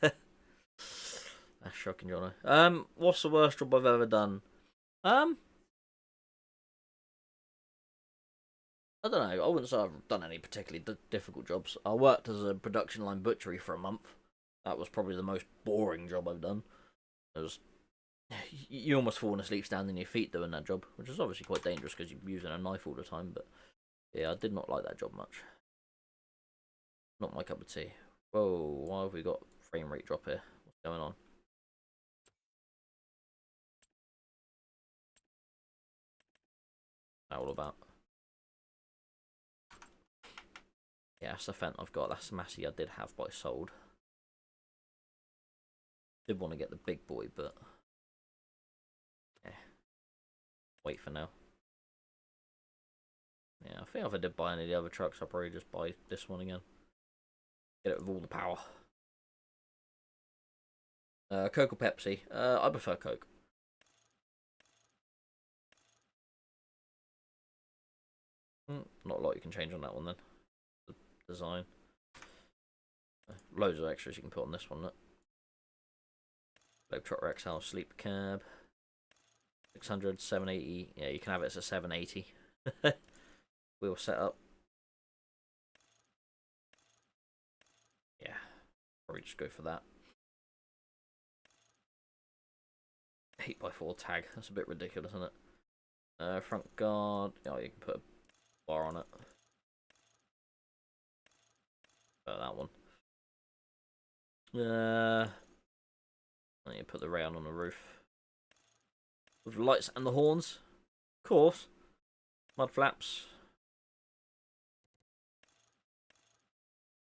That's shocking, Jono. What's the worst job I've ever done? I don't know. I wouldn't say I've done any particularly difficult jobs. I worked as a production line butchery for a month. That was probably the most boring job I've done. It was you almost falling asleep standing on your feet doing that job, which is obviously quite dangerous because you're using a knife all the time. But yeah, I did not like that job much. Not my cup of tea. Whoa, why have we got frame rate drop here? What's going on? That all about? Yeah, that's the Fent I've got. That's the Massey I did have, but I sold. Did want to get the big boy, but yeah, wait for now. Yeah, I think if I did buy any of the other trucks, I'll probably just buy this one again. Get it with all the power. Coke or Pepsi? I prefer Coke. Not a lot you can change on that one then. The design. Loads of extras you can put on this one. Look. Globetrotter XL sleep cab. 600, 780. Yeah, you can have it as a 780. Wheel setup. Yeah, probably just go for that. 8x4 tag. That's a bit ridiculous, isn't it? Front guard. Oh, you can put a bar on it. That one. I need to put the rail on the roof. With the lights and the horns. Of course. Mud flaps.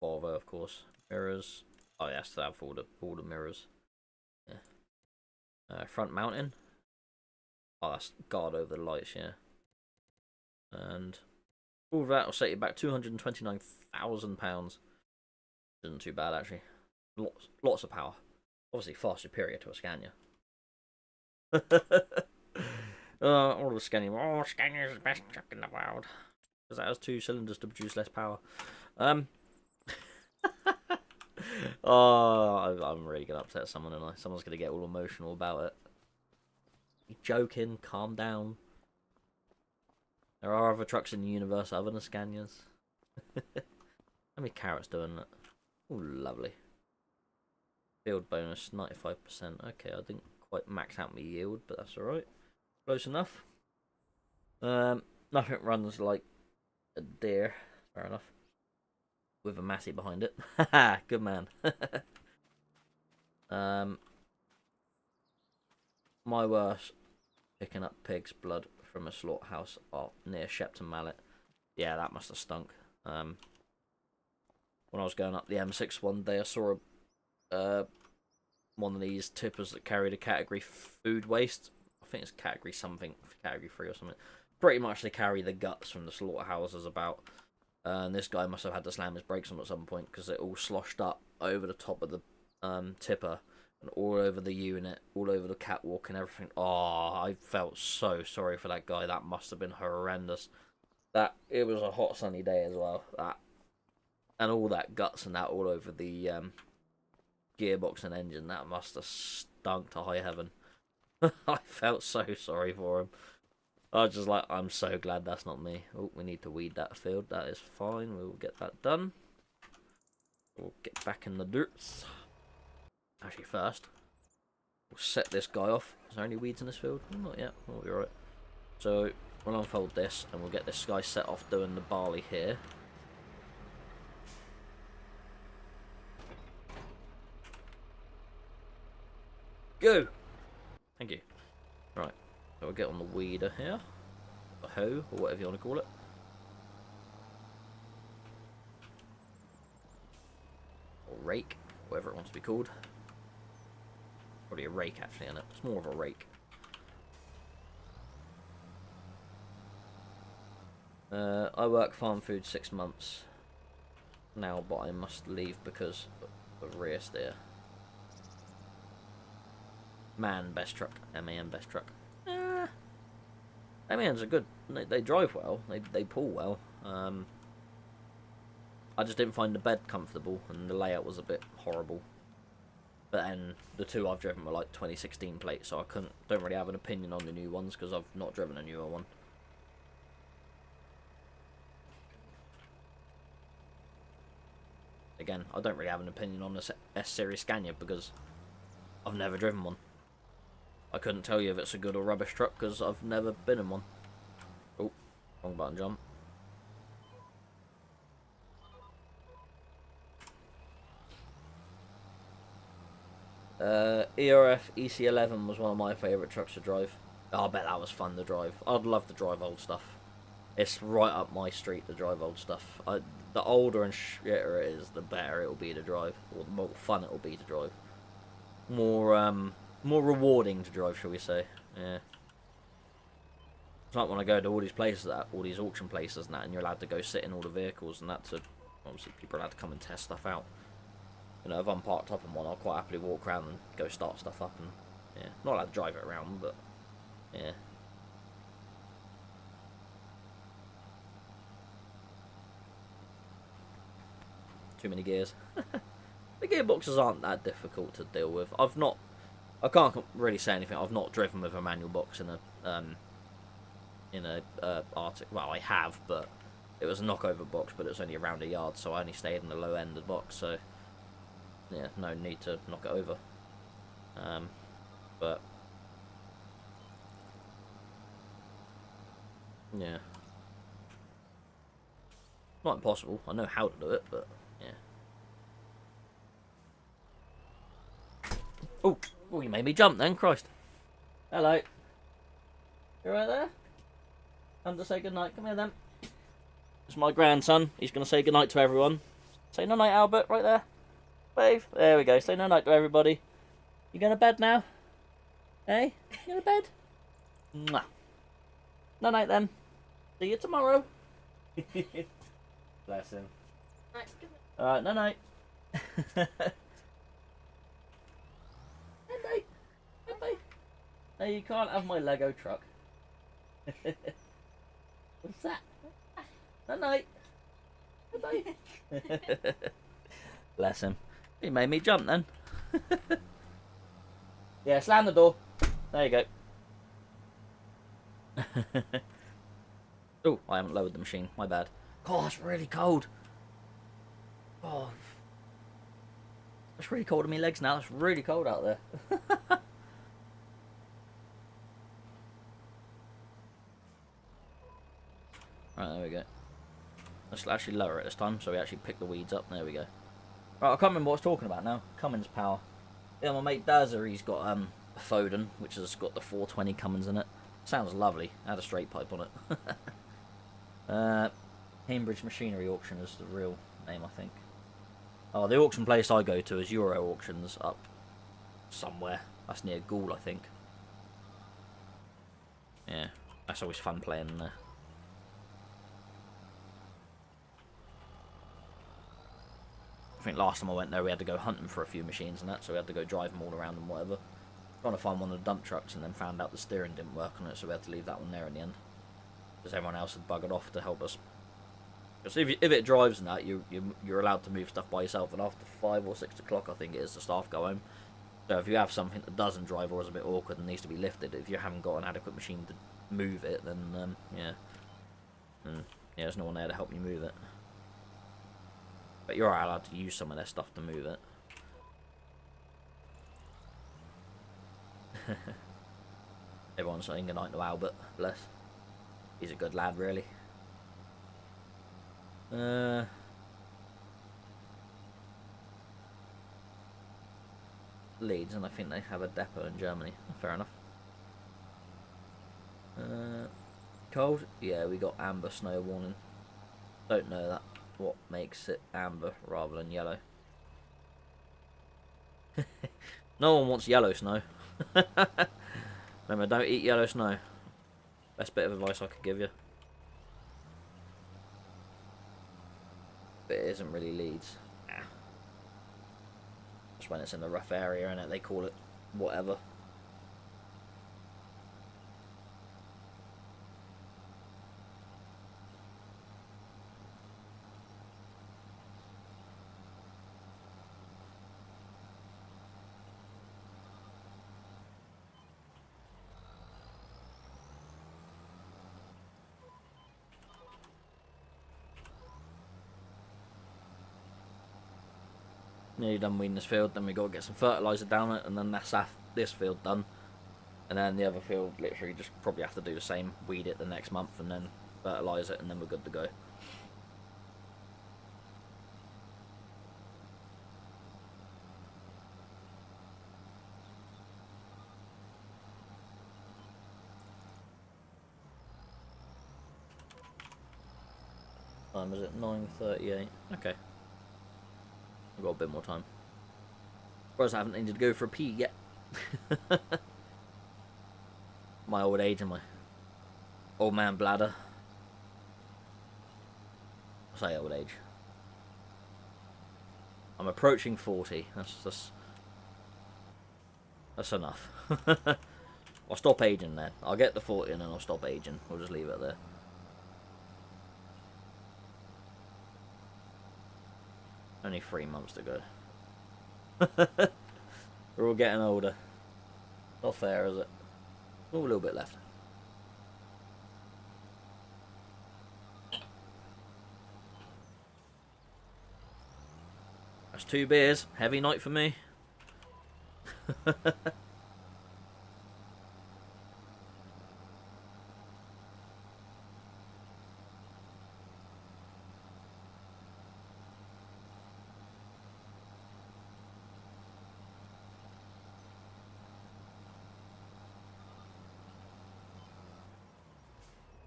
Volvo, of course. Mirrors. Oh, yes, to have all the mirrors. Yeah. Front mounting. Oh, that's guard over the lights, yeah. And all of that will set you back £229,000. Isn't too bad, actually. Lots of power. Obviously far superior to a Scania. All the Scania. Oh, Scania is the best truck in the world. Because that has 2 cylinders to produce less power. Oh, I'm really going to upset someone, and someone's going to get all emotional about it. You're joking. Calm down. There are other trucks in the universe other than Scanias. How many carrots doing that? Oh, lovely. Field bonus, 95%. Okay, I didn't quite max out my yield, but that's alright. Close enough. Nothing runs like a deer. Fair enough. With a Massey behind it. Haha, good man. My worst, picking up pig's blood from a slaughterhouse near Shepton Mallet. Yeah, that must have stunk. When I was going up the M6 one day, I saw one of these tippers that carried a category food waste. I think it's category something, category 3 or something. Pretty much they carry the guts from the slaughterhouses about. And this guy must have had to slam his brakes on at some point because it all sloshed up over the top of the tipper and all over the unit, all over the catwalk and everything. Oh, I felt so sorry for that guy. That must have been horrendous. It was a hot sunny day as well. And all that guts and that all over the gearbox and engine. That must have stunk to high heaven. I felt so sorry for him. I was just like, I'm so glad that's not me. Oh, we need to weed that field. That is fine. We'll get that done. We'll get back in the dirt. Actually, first, we'll set this guy off. Is there any weeds in this field? Not yet. We'll be alright. So, we'll unfold this, and we'll get this guy set off doing the barley here. Go! Thank you. Right. So we'll get on the weeder here. A hoe, or whatever you want to call it. rake, whatever it wants to be called. Probably a rake, actually, isn't it? It's more of a rake. I work farm food 6 months now, but I must leave because of rear steer. Man, best truck. MAN, best truck. MANs are good. They drive well. They pull well. I just didn't find the bed comfortable, and the layout was a bit horrible. But then the two I've driven were like 2016 plates, so I don't really have an opinion on the new ones because I've not driven a newer one. Again, I don't really have an opinion on the S-Series Scania because I've never driven one. I couldn't tell you if it's a good or rubbish truck because I've never been in one. Oh, wrong button jump. ERF EC11 was one of my favourite trucks to drive. Oh, I bet that was fun to drive. I'd love to drive old stuff. It's right up my street to drive old stuff. The older and shitter it is, the better it will be to drive, or the more fun it will be to drive. More rewarding to drive, shall we say? Yeah. It's like when I go to all these places, all these auction places and that, and you're allowed to go sit in all the vehicles and that. To obviously people are allowed to come and test stuff out. You know, if I'm parked up in one, I'll quite happily walk around and go start stuff up, and yeah, not allowed to drive it around, but yeah. Too many gears. The gearboxes aren't that difficult to deal with. I can't really say anything. I've not driven with a manual box in a Arctic. Well, I have, but it was a knockover box, but it was only around a yard, so I only stayed in the low end of the box. So yeah, no need to knock it over. But yeah, not impossible. I know how to do it, but yeah. Oh, you made me jump then, Christ. Hello. You right there? Come to say goodnight. Come here then. It's my grandson. He's going to say goodnight to everyone. Say no night, Albert, right there. Wave. There we go. Say no night to everybody. You going to bed now? Hey? You going to bed? Mwah. No night then. See you tomorrow. Bless him. Alright, no night. No, you can't have my Lego truck. What's that? No night. Bye. Bless him. He made me jump then. Yeah, slam the door. There you go. Oh, I haven't lowered the machine. My bad. Oh, it's really cold. Oh, it's really cold in my legs now. It's really cold out there. Right, there we go. Let's actually lower it this time, so we actually pick the weeds up. There we go. Right, I can't remember what I was talking about now. Cummins power. Yeah, my mate Dazza, he's got a Foden, which has got the 420 Cummins in it. Sounds lovely. Had a straight pipe on it. Cambridge Machinery Auction is the real name, I think. Oh, the auction place I go to is Euro Auctions up somewhere. That's near Goole, I think. Yeah, that's always fun playing in there. I think last time I went there we had to go hunting for a few machines and that, so we had to go drive them all around and whatever. Trying to find one of the dump trucks and then found out the steering didn't work on it, so we had to leave that one there in the end. Because everyone else had buggered off to help us. Because if it drives and that, you're allowed to move stuff by yourself, and after 5 or 6 o'clock I think it is, the staff go home. So if you have something that doesn't drive or is a bit awkward and needs to be lifted, if you haven't got an adequate machine to move it, then yeah. Yeah, there's no one there to help you move it. But you're allowed to use some of their stuff to move it. Everyone's saying goodnight to Albert, bless. He's a good lad, really. Leeds, and I think they have a depot in Germany. Fair enough. Cold? Yeah, we got amber snow warning. Don't know that what makes it amber rather than yellow. No one wants yellow snow. Remember, don't eat yellow snow. Best bit of advice I could give you. But it isn't really Leeds. Nah. Just when it's in the rough area, innit? They call it whatever. Nearly done weeding this field, then we got to get some fertiliser down it, and then that's this field done. And then the other field, literally just probably have to do the same, weed it the next month, and then fertilise it, and then we're good to go. Time is it? 9:38. Okay. I've got a bit more time. Whereas I haven't needed to go for a pee yet. My old age and my old man bladder. I say old age. I'm approaching 40. That's enough. I'll stop aging then. I'll get the 40 and then I'll stop aging. We'll just leave it there. Only 3 months to go. We're all getting older. Not fair, is it? Oh, a little bit left. That's 2 beers. Heavy night for me.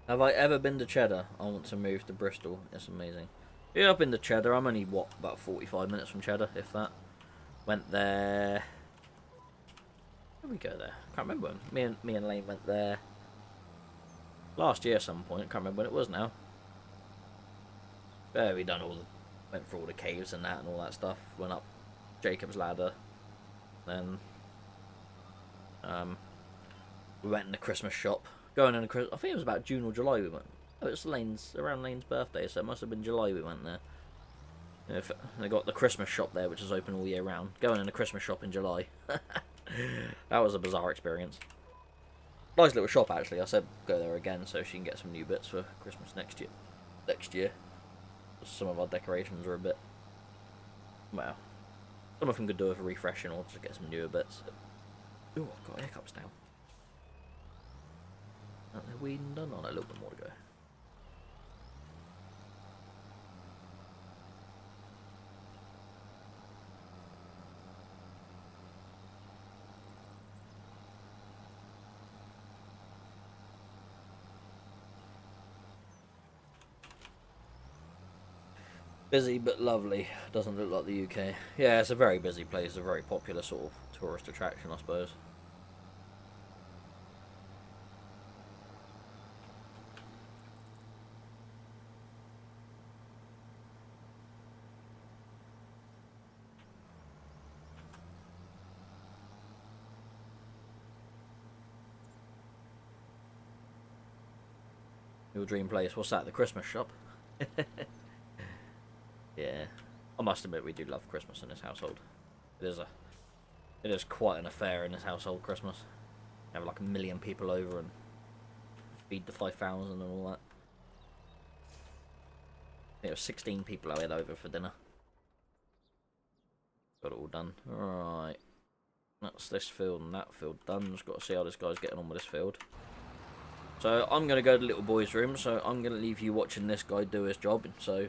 Have I ever been to Cheddar? I want to move to Bristol. It's amazing. Yeah, I've been to Cheddar. I'm only, what, about 45 minutes from Cheddar, if that. Went there... Where did we go there? Can't remember when. Me and Lane went there last year at some point. Can't remember when it was now. Yeah, we done all the... Went through all the caves and that and all that stuff. Went up Jacob's Ladder. Then... we went in the Christmas shop. Going in a I think it was about June or July we went. Oh, it's around Lane's birthday, so it must have been July we went there. If they got the Christmas shop there, which is open all year round. Going in a Christmas shop in July. That was a bizarre experience. Nice little shop, actually. I said go there again so she can get some new bits for Christmas next year. Some of our decorations are a bit... Well, some of them could do with a refreshing or just get some newer bits. Ooh, I've got hiccups now. Aren't they weeding done? Oh, no, a little bit more to go. Busy but lovely. Doesn't look like the UK. Yeah, it's a very busy place. A very popular sort of tourist attraction, I suppose. Your dream place? What's that? The Christmas shop? Yeah. I must admit we do love Christmas in this household. It is quite an affair in this household, Christmas. Have like 1 million people over and feed the 5,000 and all that. It was 16 people I had over for dinner. Got it all done. Alright. That's this field and that field done. Just got to see how this guy's getting on with this field. So I'm going to go to the little boy's room, so I'm going to leave you watching this guy do his job. So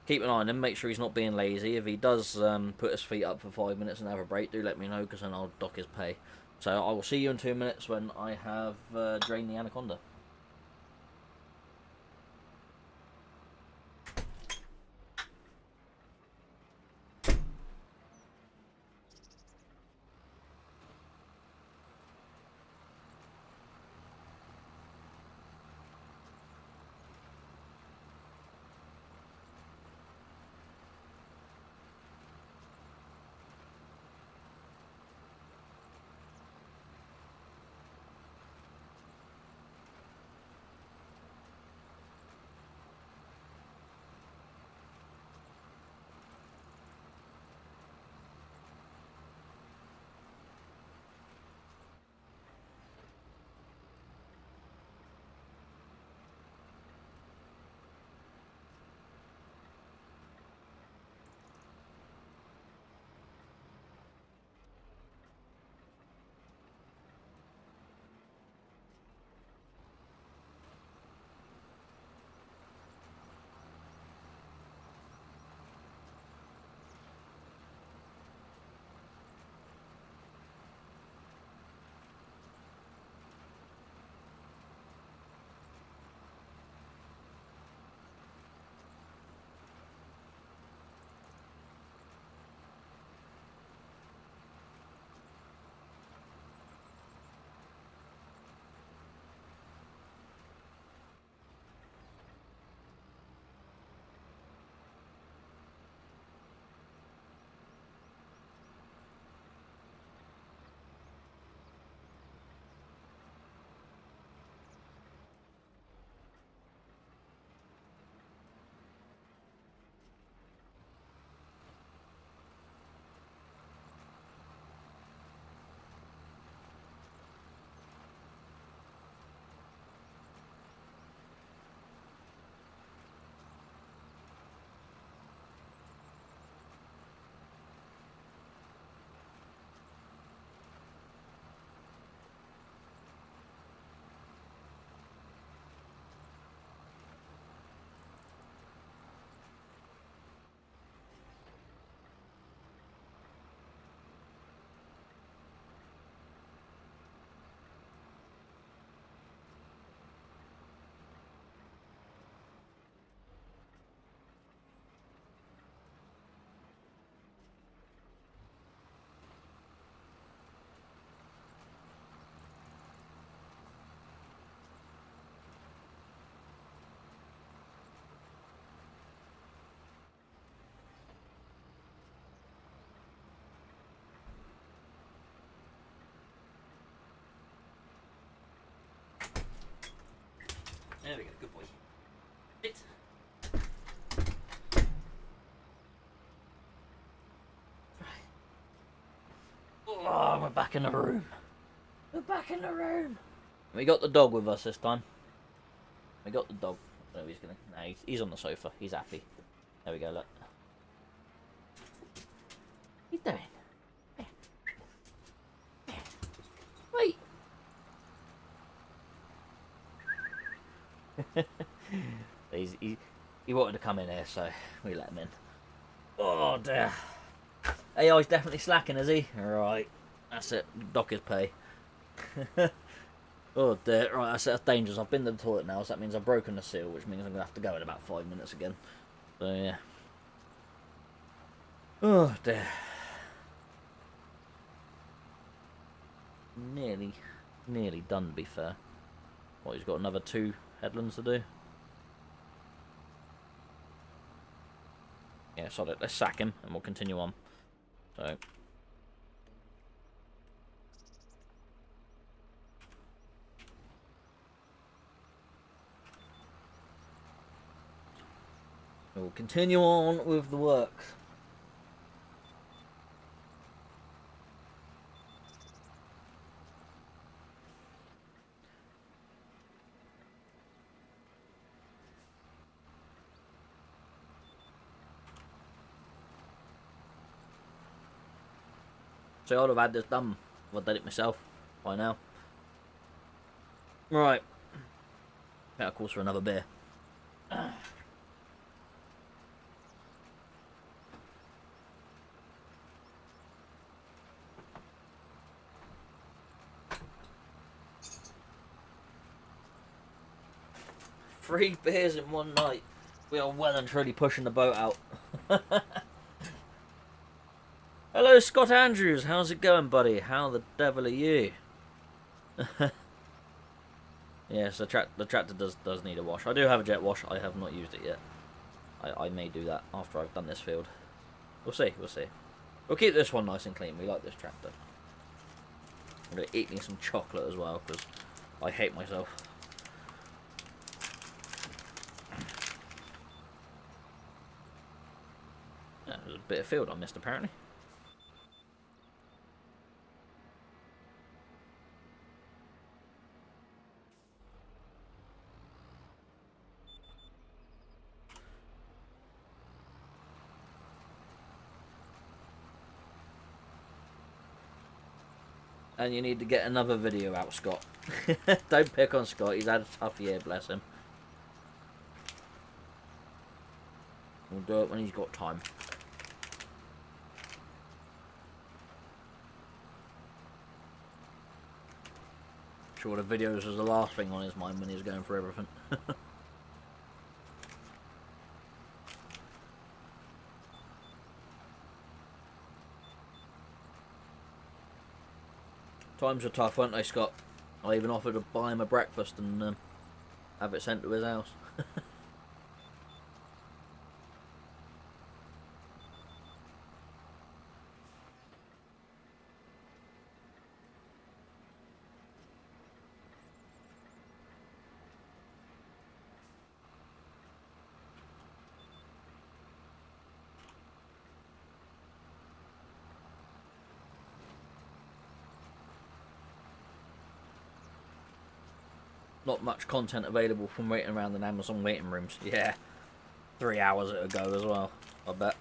keep an eye on him, make sure he's not being lazy. If he does put his feet up for 5 minutes and have a break, do let me know, because then I'll dock his pay. So I will see you in 2 minutes when I have drained the anaconda. There we go, good boy. Sit. Oh, we're back in the room. We're back in the room. We got the dog with us this time. We got the dog. No, he's gonna. No, he's on the sofa. He's happy. There we go. Look. What are you doing? Wait. He wanted to come in here, so we let him in. Oh dear. AI's definitely slacking, is he? Right. That's it. Dock his pay. Oh dear. Right, that's dangerous. I've been to the toilet now, so that means I've broken the seal, which means I'm going to have to go in about 5 minutes again. So yeah. Oh dear. Nearly done, to be fair. What, he's got another 2 headlands to do? Yeah, sod it. Let's sack him, and we'll continue on. So... we'll continue on with the work. So I'd have had this done if I'd done it myself by now. Right. Better course for another beer. Three beers in one night. We are well and truly pushing the boat out. Hello, Scott Andrews. How's it going, buddy? How the devil are you? Yes, the tractor does need a wash. I do have a jet wash. I have not used it yet. I may do that after I've done this field. We'll see. We'll see. We'll keep this one nice and clean. We like this tractor. I'm going to eat me some chocolate as well, because I hate myself. Yeah, there's a bit of field I missed, apparently. And you need to get another video out, Scott. Don't pick on Scott. He's had a tough year, bless him. We'll do it when he's got time. Sure, the videos was the last thing on his mind when he was going for everything. Times were tough, weren't they, Scott? I even offered to buy him a breakfast and have it sent to his house. Not much content available from waiting around in Amazon waiting rooms. Yeah, 3 hours ago as well. I bet.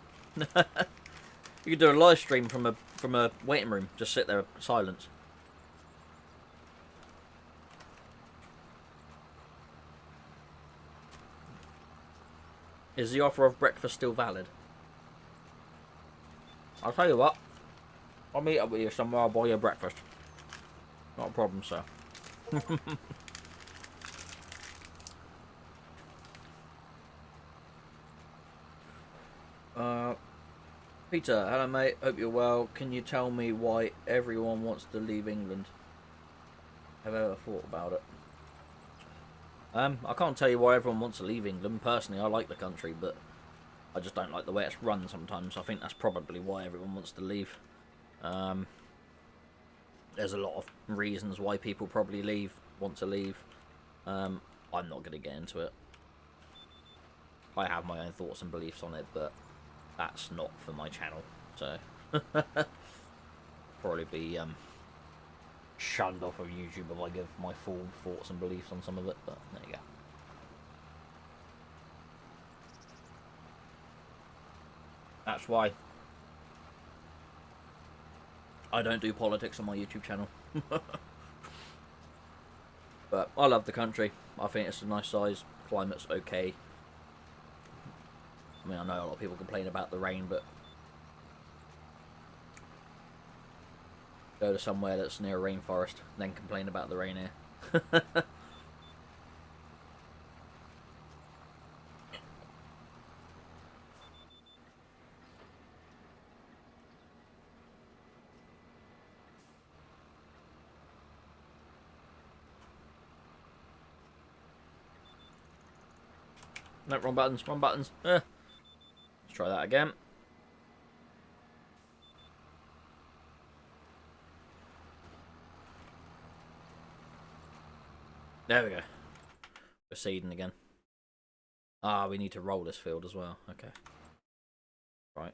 You could do a live stream from a waiting room. Just sit there in silence. Is the offer of breakfast still valid? I'll tell you what. I'll meet up with you somewhere. I'll buy you breakfast. Not a problem, sir. Peter, hello mate, hope you're well. Can you tell me why everyone wants to leave England? Have I ever thought about it? I can't tell you why everyone wants to leave England. Personally, I like the country, but I just don't like the way it's run sometimes. I think that's probably why everyone wants to leave. There's a lot of reasons why people probably want to leave. I'm not going to get into it. I have my own thoughts and beliefs on it, but that's not for my channel. So probably be shunned off of YouTube if I give my full thoughts and beliefs on some of it. But there you go. That's why I don't do politics on my YouTube channel. But I love the country. I think it's a nice size. Climate's okay. I mean, I know a lot of people complain about the rain, but go to somewhere that's near a rainforest, then complain about the rain here. No, wrong buttons, wrong buttons. Let's try that again. There we go. We're seeding again. Ah, we need to roll this field as well. Okay. Right.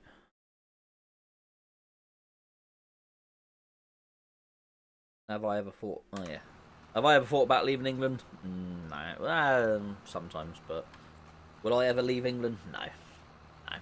Have I ever thought... Oh, yeah. Have I ever thought about leaving England? No. Sometimes, but... Will I ever leave England? No. No.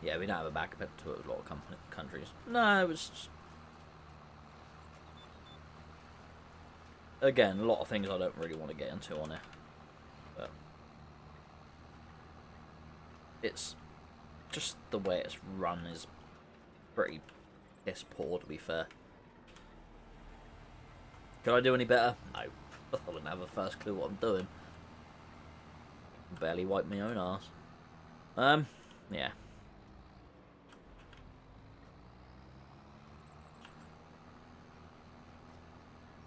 Yeah, we don't have a back compared to a lot of countries. No, it was... Again, a lot of things I don't really want to get into on it. But... It's... Just the way it's run is pretty piss poor, to be fair. Could I do any better? No. I wouldn't have a first clue what I'm doing. Barely wipe my own arse. Yeah.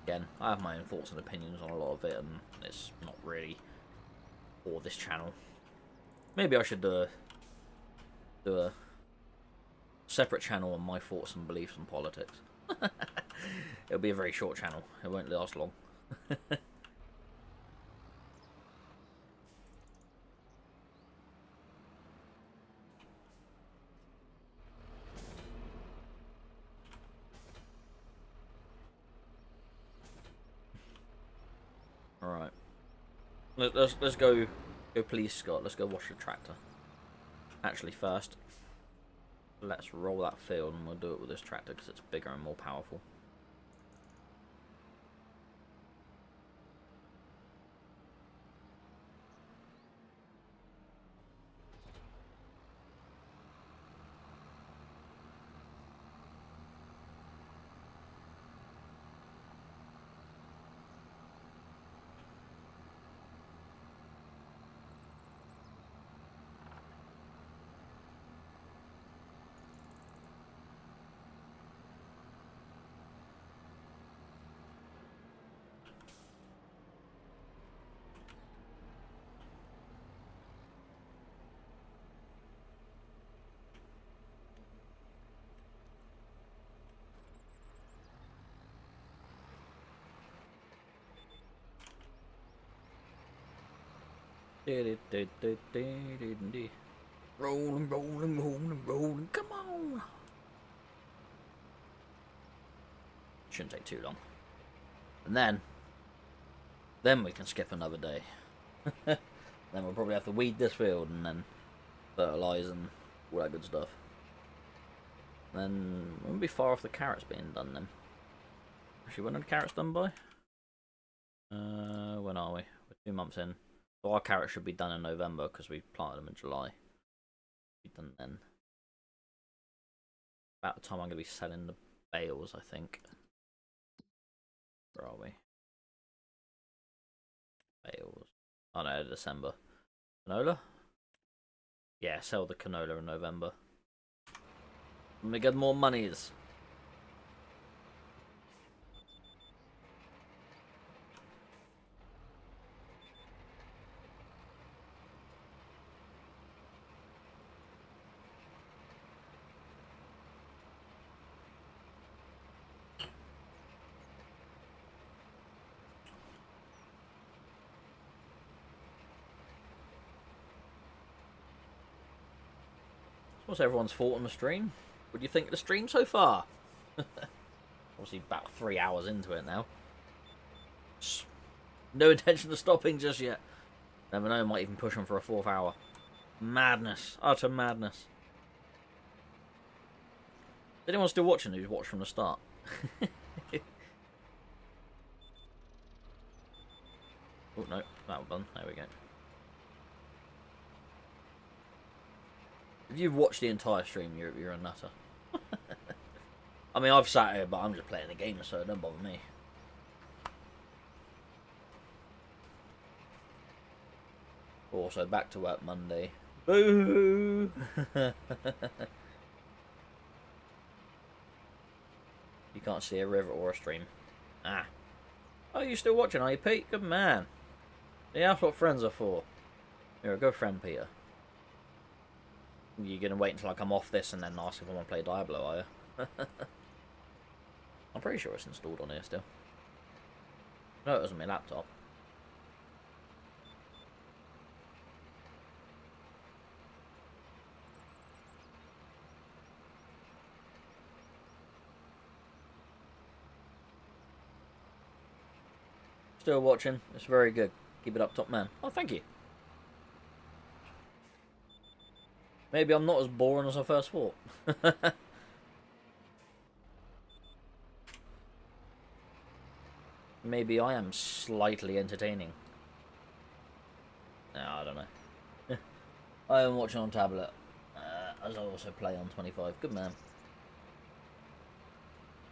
Again, I have my own thoughts and opinions on a lot of it, and it's not really for this channel. Maybe I should do a separate channel on my thoughts and beliefs on politics. It'll be a very short channel. It won't last long. All right. Let's go please, Scott. Let's go wash the tractor. Actually, first, let's roll that field, and we'll do it with this tractor because it's bigger and more powerful. Rolling, rolling, rolling, rolling. Come on. Shouldn't take too long. And then we can skip another day. Then we'll probably have to weed this field and then fertilise and all that good stuff. Then we won't be far off the carrots being done then. Actually, when are the carrots done by? When are we? We're 2 months in. So our carrots should be done in November because we planted them in July. Be done then. About the time I'm going to be selling the bales, I think. Where are we? Bales. Oh no, December. Canola? Yeah, sell the canola in November. Let me get more monies. What's everyone's thought on the stream? What do you think of the stream so far? Obviously about 3 hours into it now. No intention of stopping just yet. Never know, might even push on for a 4th hour. Madness. Utter madness. Is anyone still watching who's watched from the start? Oh no, that was done. There we go. If you've watched the entire stream, you're a nutter. I mean, I've sat here, but I'm just playing the game, so it don't bother me. Also, back to work Monday. Boo! You can't see a river or a stream. Ah. Oh, you still watching, are you, Pete? Good man. Yeah, that's what friends are for. You're a good friend, Peter. You're gonna wait until I come off this and then ask if I want to play Diablo, are you? I'm pretty sure it's installed on here still. No, it was on my laptop. Still watching. It's very good. Keep it up, top man. Oh, thank you. Maybe I'm not as boring as I first thought. Maybe I am slightly entertaining. No, I don't know. I am watching on tablet. As I also play on 25. Good man.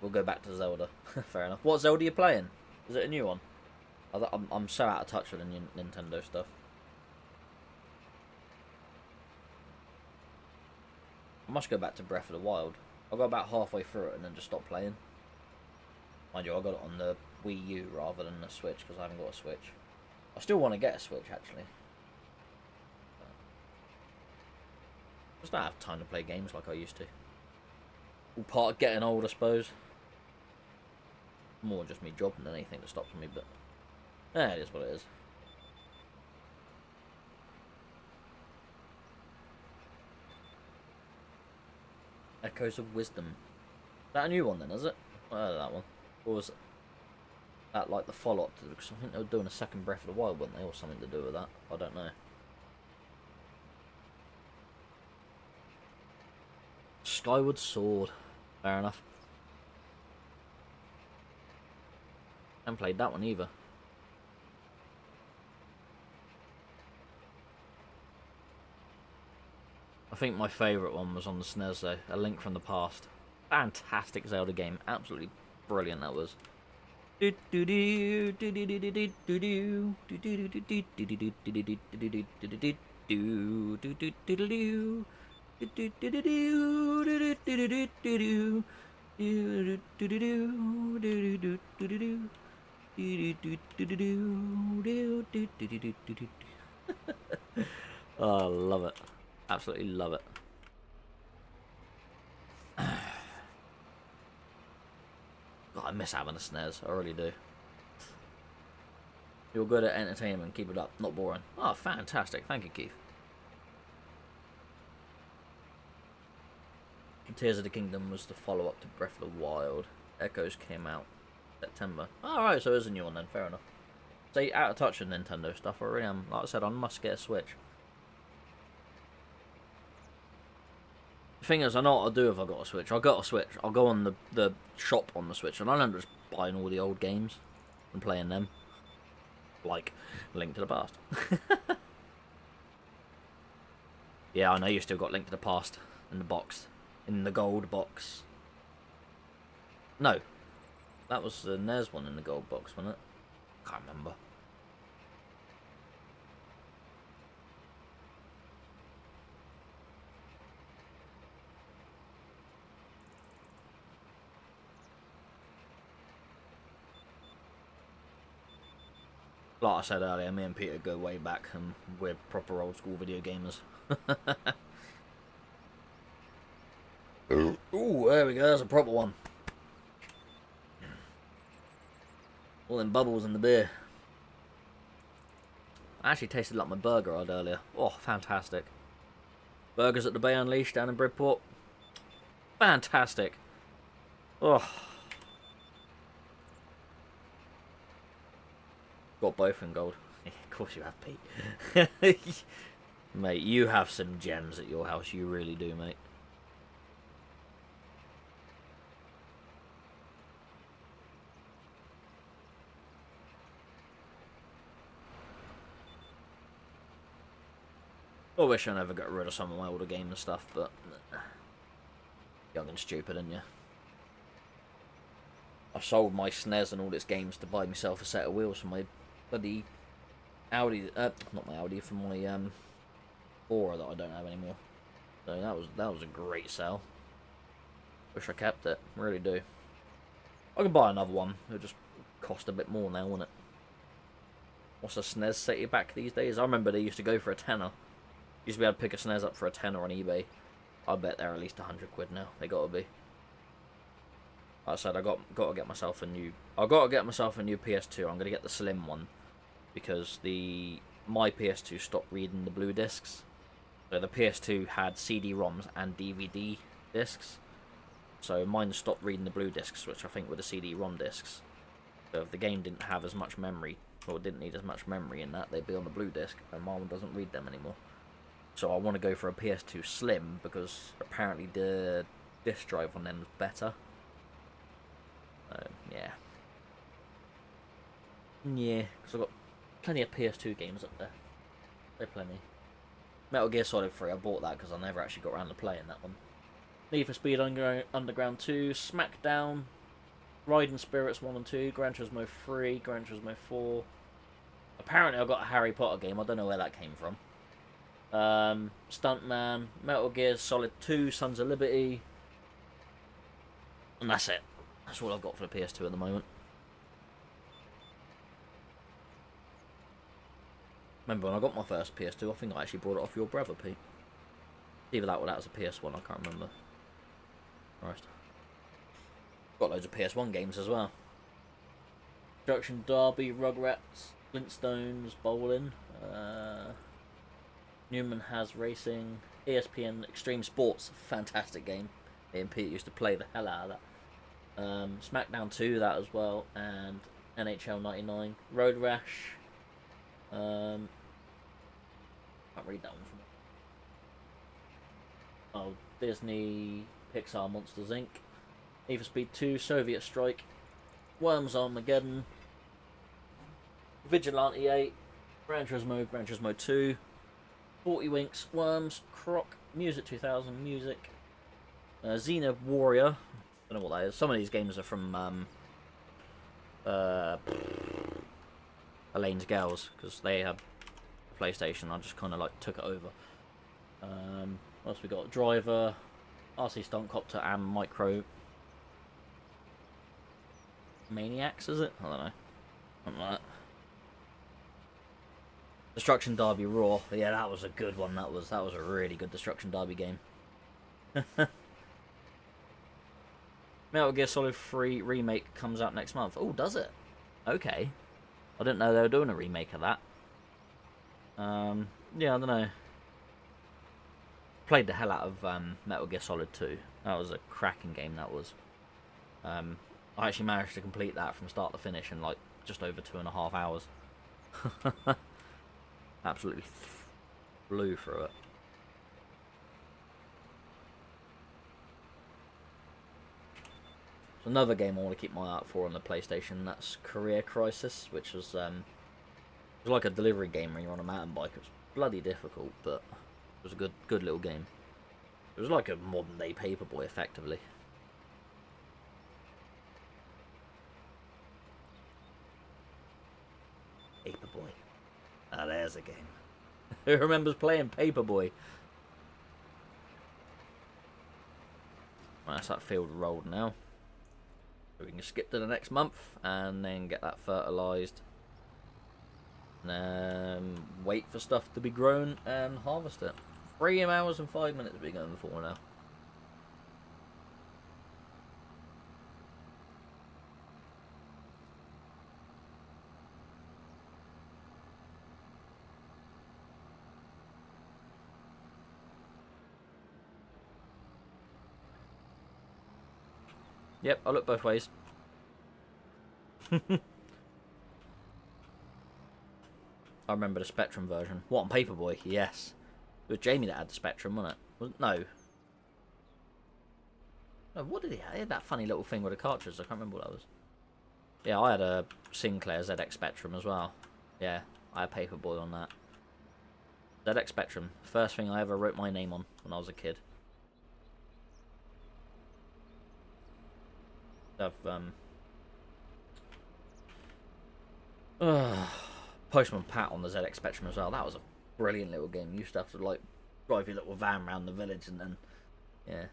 We'll go back to Zelda. Fair enough. What Zelda are you playing? Is it a new one? I'm so out of touch with the Nintendo stuff. I must go back to Breath of the Wild. I got about halfway through it and then just stopped playing. Mind you, I got it on the Wii U rather than the Switch because I haven't got a Switch. I still want to get a Switch actually. Just don't have time to play games like I used to. All part of getting old, I suppose. More just me job than anything that stops me, but it is what it is. Echoes of Wisdom. Is that a new one then, is it? That one. Or was that like the follow-up to, because I think they were doing a second Breath of the Wild, weren't they, or something to do with that? I don't know. Skyward Sword. Fair enough. I haven't played that one either. I think my favourite one was on the SNES though, A Link from the Past. Fantastic Zelda game, absolutely brilliant that was. Oh, I love it. Absolutely love it. God, I miss having a SNES. I really do. You're good at entertainment. Keep it up. Not boring. Oh, fantastic. Thank you, Keith. Tears of the Kingdom was the follow-up to Breath of the Wild. Echoes came out September. Alright, so it is a new one then. Fair enough. So you're out of touch with Nintendo stuff. I really am. Like I said, I must get a Switch. The thing is, I know what I'll do if I got a Switch. I'll get a Switch. I'll go on the shop on the Switch, and I'll end up just buying all the old games and playing them. Like Link to the Past. Yeah, I know you still got Link to the Past in the box. In the gold box. No. That was the NES one in the gold box, wasn't it? Can't remember. Like I said earlier, me and Peter go way back and we're proper old school video gamers. Ooh, there we go, that's a proper one. All them bubbles in the beer. I actually tasted like my burger I had earlier. Oh, fantastic. Burgers at the Bay Unleashed down in Bridport. Fantastic. Oh, got both in gold. Of course you have, Pete. Mate, you have some gems at your house. You really do, mate. I wish I never got rid of some of my older games and stuff, but young and stupid, aren't you? I sold my SNES and all its games to buy myself a set of wheels for my bloody Audi, not my Audi, for my Aura that I don't have anymore. So that was a great sell. Wish I kept it, really do. I can buy another one. It'll just cost a bit more now, won't it? What's a SNES set you back these days? I remember they used to go for a tenner. Used to be able to pick a SNES up for a tenner on eBay. I bet they're at least 100 quid now. They gotta be. Like I said, I got to get myself a new. I got to get myself a new PS2. I'm gonna get the slim one because my PS2 stopped reading the blue discs. So the PS2 had CD-ROMs and DVD discs. So mine stopped reading the blue discs, which I think were the CD-ROM discs. So if the game didn't have as much memory, or didn't need as much memory in that, they'd be on the blue disc, and mine doesn't read them anymore. So I want to go for a PS2 Slim because apparently the disc drive on them is better. Yeah. Yeah, because I've got plenty of PS2 games up there. They're plenty. Metal Gear Solid 3, I bought that because I never actually got around to playing that one. Need for Speed Underground 2, Smackdown, Riding Spirits 1 and 2, Gran Turismo 3, Gran Turismo 4. Apparently I got a Harry Potter game, I don't know where that came from. Stuntman, Metal Gear Solid 2, Sons of Liberty. And that's it. That's all I've got for the PS2 at the moment. Remember when I got my first PS2, I think I actually brought it off your brother, Pete. Either that or that was a PS1, I can't remember. Christ. Got loads of PS1 games as well. Destruction Derby, Rugrats, Flintstones, Bowling, Newman Has Racing, ESPN Extreme Sports, fantastic game. Me and Pete used to play the hell out of that. SmackDown 2, that as well, and NHL 99, Road Rash. Can't read that one from me. Oh, Disney, Pixar Monsters Inc. Need for Speed 2, Soviet Strike, Worms Armageddon, Vigilante 8, Gran Turismo 2, 40 Winks, Worms, Croc, Music 2000, Music, Xena Warrior. Don't know what that is. Some of these games are from Elaine's Girls because they have a PlayStation. I just kind of like took it over. What else we got? Driver, RC Stunt Copter, and Micro Maniacs. Is it? I don't know. Something like that. Destruction Derby Raw. Yeah, that was a good one. That was a really good Destruction Derby game. Metal Gear Solid 3 remake comes out next month. Oh, does it? Okay. I didn't know they were doing a remake of that. Yeah, I don't know. Played the hell out of Metal Gear Solid 2. That was a cracking game, that was. I actually managed to complete that from start to finish in like just over 2.5 hours. Absolutely flew through it. So another game I want to keep my eye out for on the PlayStation, that's Career Crisis, which was it was like a delivery game when you're on a mountain bike. It was bloody difficult, but it was a good little game. It was like a modern day Paperboy, effectively. Paperboy. Ah, there's a game. Who remembers playing Paperboy? Right, that's that field rolled now. So we can skip to the next month and then get that fertilised. And wait for stuff to be grown and harvest it. 3 hours and 5 minutes we're going for now. Yep, I look both ways. I remember the Spectrum version. What, on Paperboy? Yes. It was Jamie that had the Spectrum, wasn't it? No. No, what did he have? He had that funny little thing with the cartridges. I can't remember what that was. Yeah, I had a Sinclair ZX Spectrum as well. Yeah, I had Paperboy on that. ZX Spectrum. First thing I ever wrote my name on when I was a kid. I've, Postman Pat on the ZX Spectrum as well. That was a brilliant little game. You used to have to, like, drive your little van around the village and then... Yeah.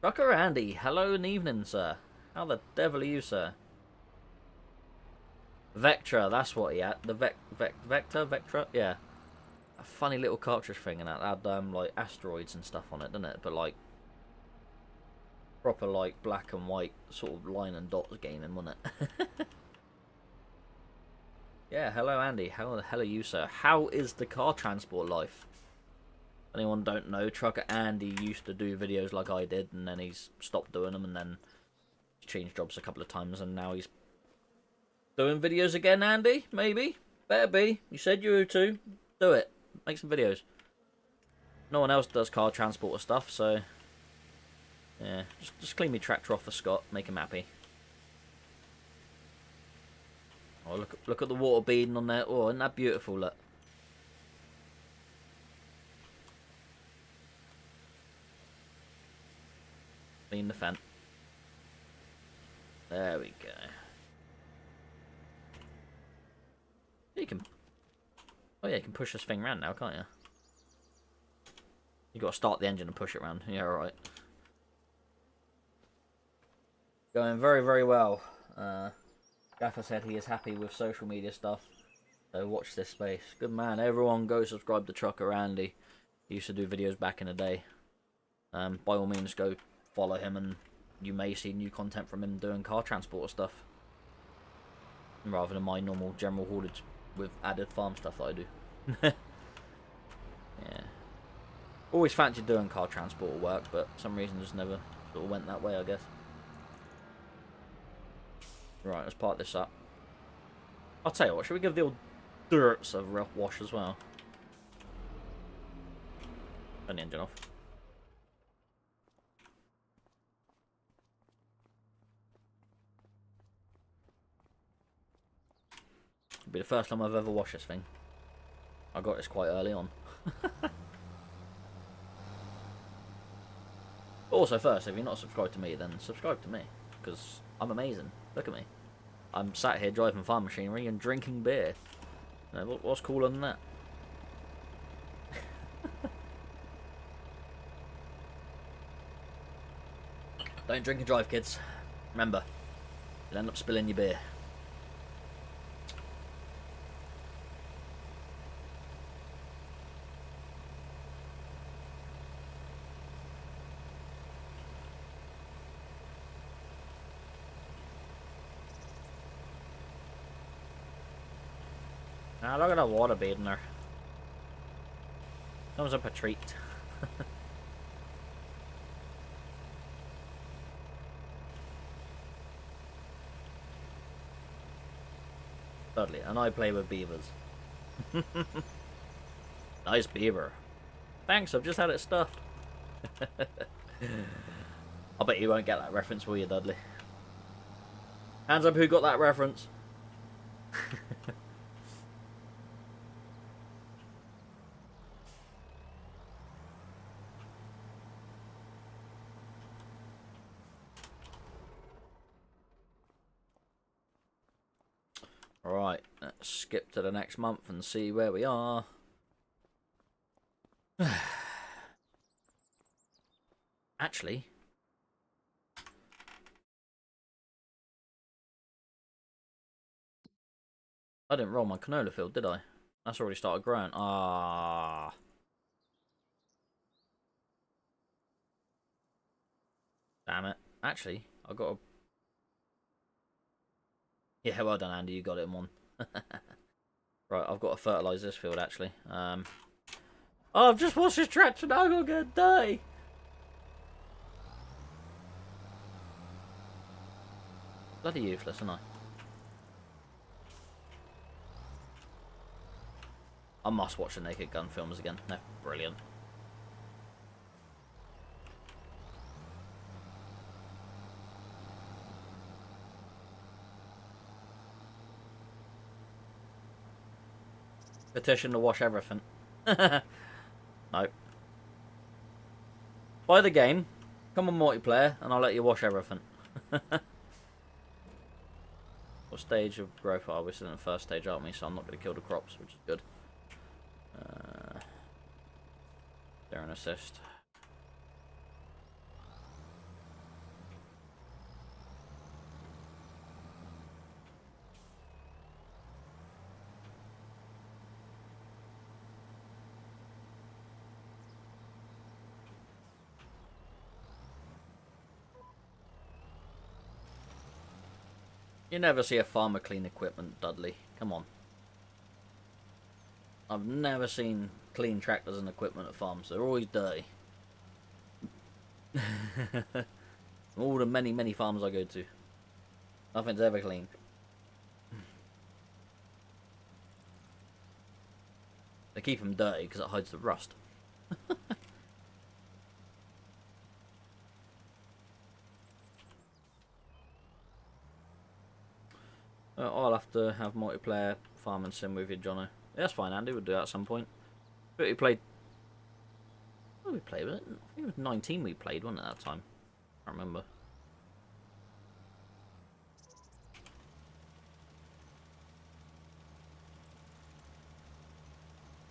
Trucker Andy, hello and evening, sir. How the devil are you, sir? Vectra, that's what he had. The Vectra? Yeah. A funny little cartridge thing, and that had, like, asteroids and stuff on it, didn't it? But, like, proper, like, black and white sort of line and dots gaming, wasn't it? Yeah, hello Andy. How the hell are you, sir? How is the car transport life? If anyone don't know, Trucker Andy used to do videos like I did, and then he's stopped doing them, and then changed jobs a couple of times, and now he's doing videos again, Andy? Maybe? Better be. You said you were to. Do it. Make some videos. No one else does car transport stuff, so... Yeah, just clean me tractor off for Scott. Make him happy. Oh, look at the water beading on there. Oh, isn't that beautiful, look. Clean the fence. There we go. You can... Oh yeah, you can push this thing around now, can't you? You got to start the engine and push it around. Yeah, alright. Going very, very well. Gaffer said he is happy with social media stuff. So watch this space. Good man. Everyone go subscribe to Trucker Andy. He used to do videos back in the day. By all means go follow him and you may see new content from him doing car transport stuff. Rather than my normal general haulage with added farm stuff that I do. Yeah. Always fancied doing car transport work, but for some reason just never sort of went that way, I guess. Right, let's part this up. I'll tell you what, should we give the old dirts a rough wash as well? Turn the engine off. It'll be the first time I've ever washed this thing. I got this quite early on. Also first, if you're not subscribed to me, then subscribe to me. Because I'm amazing. Look at me. I'm sat here driving farm machinery and drinking beer. You know, what's cooler than that? Don't drink and drive, kids. Remember, you'll end up spilling your beer. Ah, look at that water bead in there. Comes up a treat. Dudley, and I play with beavers. Nice beaver. Thanks, I've just had it stuffed. I bet you won't get that reference, will you, Dudley? Hands up who got that reference. Right, let's skip to the next month and see where we are. Actually, I didn't roll my canola field, did I? That's already started growing. Ah. Damn it. Actually, I got a... Yeah, well done, Andy. You got it in one. Right, I've got to fertilise this field, actually. Oh, I've just watched this tractor now. I'm going to die. Bloody useless, aren't I? I must watch the Naked Gun films again. They're brilliant. Petition to wash everything. Nope. Buy the game, come on multiplayer, and I'll let you wash everything. What stage of growth are we? Still in the first stage, aren't we? So I'm not going to kill the crops, which is good. They're an assist. You never see a farmer clean equipment, Dudley. Come on. I've never seen clean tractors and equipment at farms. They're always dirty. All the many, many farms I go to. Nothing's ever clean. They keep them dirty because it hides the rust. I'll have to have multiplayer farm and sim with you, Jono. Yeah, that's fine, Andy. We'll do that at some point. But we played. What did we play? Was it? I think it was 19 we played, wasn't it, at that time? I can't remember.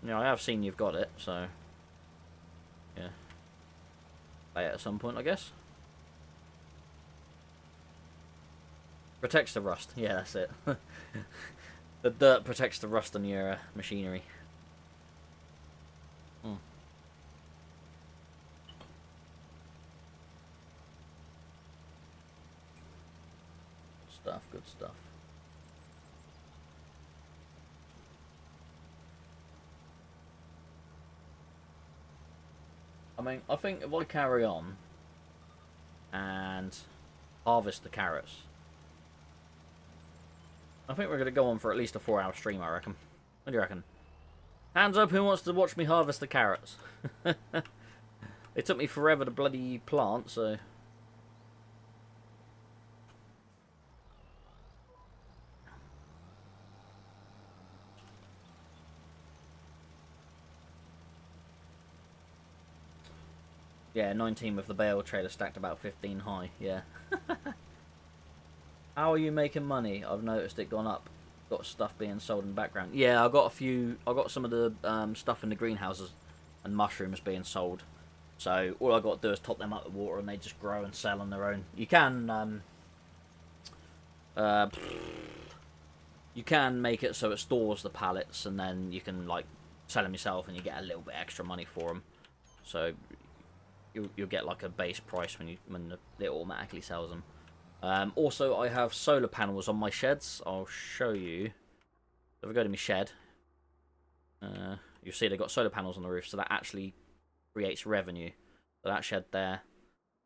Yeah, I have seen you've got it, so. Yeah. Play it at some point, I guess. Protects the rust. Yeah, that's it. The dirt protects the rust on your machinery. Hmm. Good stuff, good stuff. I mean, I think if I carry on and harvest the carrots, I think we're going to go on for at least a 4-hour stream, I reckon. What do you reckon? Hands up, who wants to watch me harvest the carrots? It took me forever to bloody plant, so... Yeah, 19 with the bale trailer stacked about 15 high, yeah. How are you making money? I've noticed it gone up. Got stuff being sold in the background. Yeah, I got a few. I got some of the stuff in the greenhouses and mushrooms being sold. So all I got to do is top them up with water, and they just grow and sell on their own. You can make it so it stores the pallets, and then you can like sell them yourself, and you get a little bit extra money for them. So you'll get like a base price when it automatically sells them. Also, I have solar panels on my sheds. I'll show you. If I go to my shed, you'll see they've got solar panels on the roof, so that actually creates revenue. So that shed there,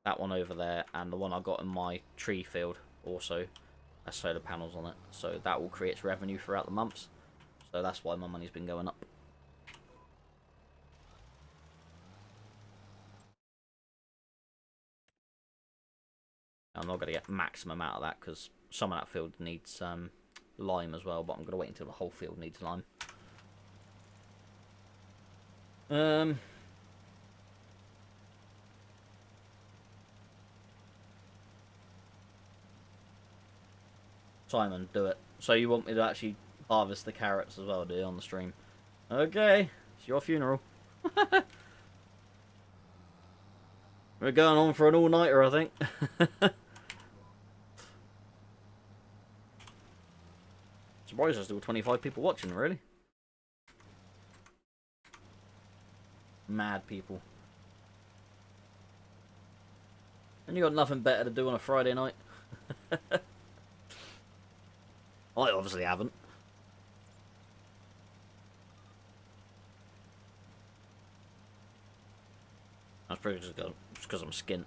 that one over there, and the one I got in my tree field also has solar panels on it. So that all creates revenue throughout the months. So that's why my money's been going up. I'm not going to get maximum out of that because some of that field needs lime as well, but I'm going to wait until the whole field needs lime. Simon, do it. So you want me to actually harvest the carrots as well, do you, on the stream? Okay, it's your funeral. We're going on for an all-nighter, I think. Surprised there's still 25 people watching, really. Mad people. And you got nothing better to do on a Friday night? I obviously haven't. That's probably just because I'm skint.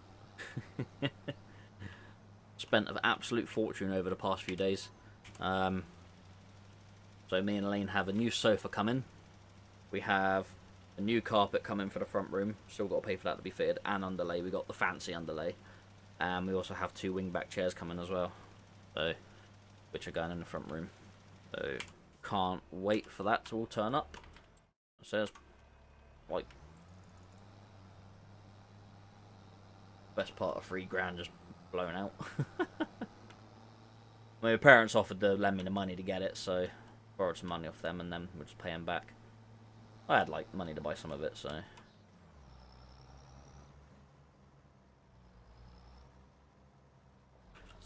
It's spent an absolute fortune over the past few days. So me and Elaine have a new sofa coming. We have a new carpet coming for the front room. Still got to pay for that to be fitted. And underlay. We got the fancy underlay. And we also have 2 wingback chairs coming as well. So, which are going in the front room. So, can't wait for that to all turn up. So, it's like best part of $3,000 just blown out. My parents offered to lend me the money to get it, so borrowed some money off them and then we'll just pay them back. I had like money to buy some of it, so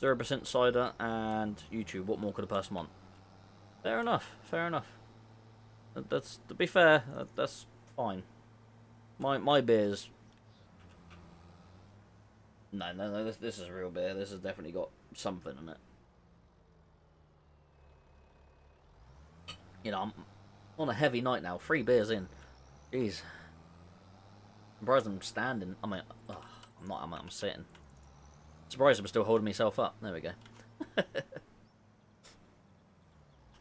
0% cider and YouTube. What more could a person want? Fair enough. Fair enough. That's, to be fair, that's fine. My beers. No. This is real beer. This has definitely got something in it. You know, I'm on a heavy night now. 3 beers in. Jeez. I'm surprised I'm standing. I mean, ugh, I'm not. I'm sitting. Surprised I'm still holding myself up. There we go.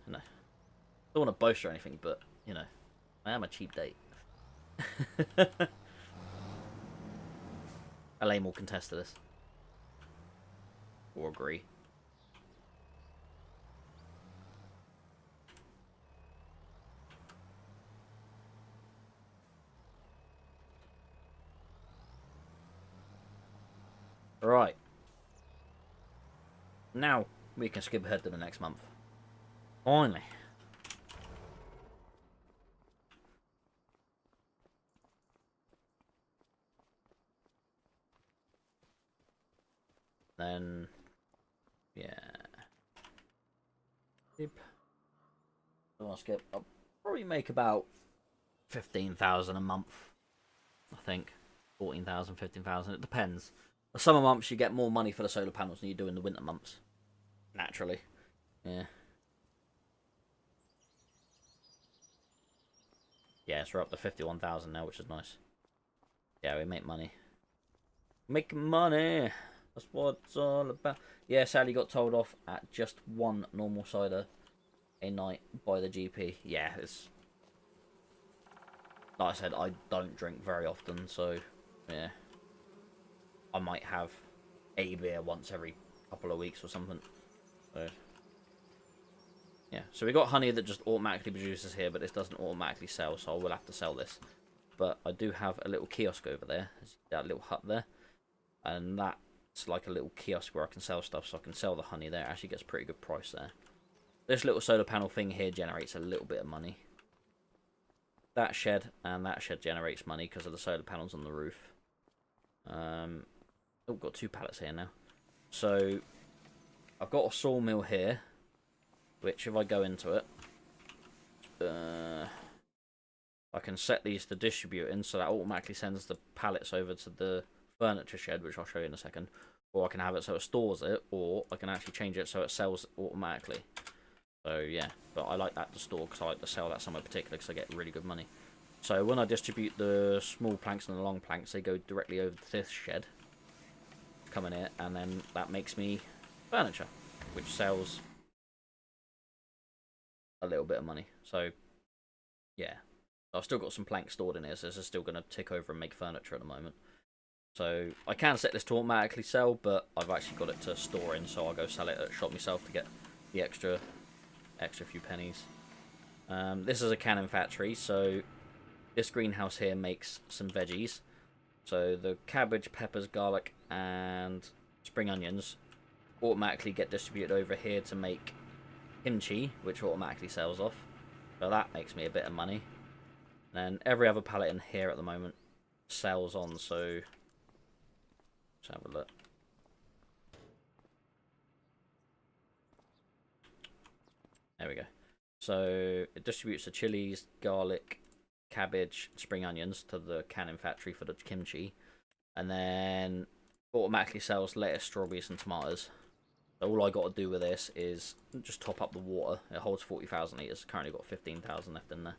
No. Don't want to boast or anything, but, you know, I am a cheap date. Elaine will contest to this. Or agree. Right. Now we can skip ahead to the next month. Finally. Then, yeah. Yep. I'll skip. I'll probably make about 15,000 a month. I think 14,000, 15,000. It depends. The summer months you get more money for the solar panels than you do in the winter months. Naturally. Yeah. Yeah, so we're up to 51,000 now, which is nice. Yeah, we make money. Make money! That's what it's all about. Yeah, Sally got told off at just 1 normal cider a night by the GP. Yeah, it's... Like I said, I don't drink very often, so... Yeah. I might have a beer once every couple of weeks or something. So... Yeah, so we got honey that just automatically produces here, but this doesn't automatically sell, so I will have to sell this. But I do have a little kiosk over there, that little hut there, and that's like a little kiosk where I can sell stuff, so I can sell the honey there. It actually gets a pretty good price there. This little solar panel thing here generates a little bit of money. That shed and that shed generates money because of the solar panels on the roof. Oh, got 2 pallets here now. So I've got a sawmill here, which if I go into it, I can set these to distributing, so that automatically sends the pallets over to the furniture shed, which I'll show you in a second. Or I can have it so it stores it, or I can actually change it so it sells automatically. So yeah, but I like that to store because I like to sell that somewhere particular because I get really good money. So when I distribute the small planks and the long planks, they go directly over to this shed, come in here, and then that makes me furniture, which sells a little bit of money. So yeah, I've still got some planks stored in here, so this is still going to tick over and make furniture at the moment. So I can set this to automatically sell, but I've actually got it to store in, so I'll go sell it at shop myself to get the extra few pennies. This is a cannon factory, so this greenhouse here makes some veggies. So the cabbage, peppers, garlic, and spring onions automatically get distributed over here to make kimchi, which automatically sells off. So that makes me a bit of money. And then every other pallet in here at the moment sells on, so let's have a look. There we go. So it distributes the chilies, garlic, cabbage, spring onions to the canning factory for the kimchi, and then automatically sells lettuce, strawberries, and tomatoes. So all I got to do with this is just top up the water. It holds 40,000 litres. Currently got 15,000 left in there.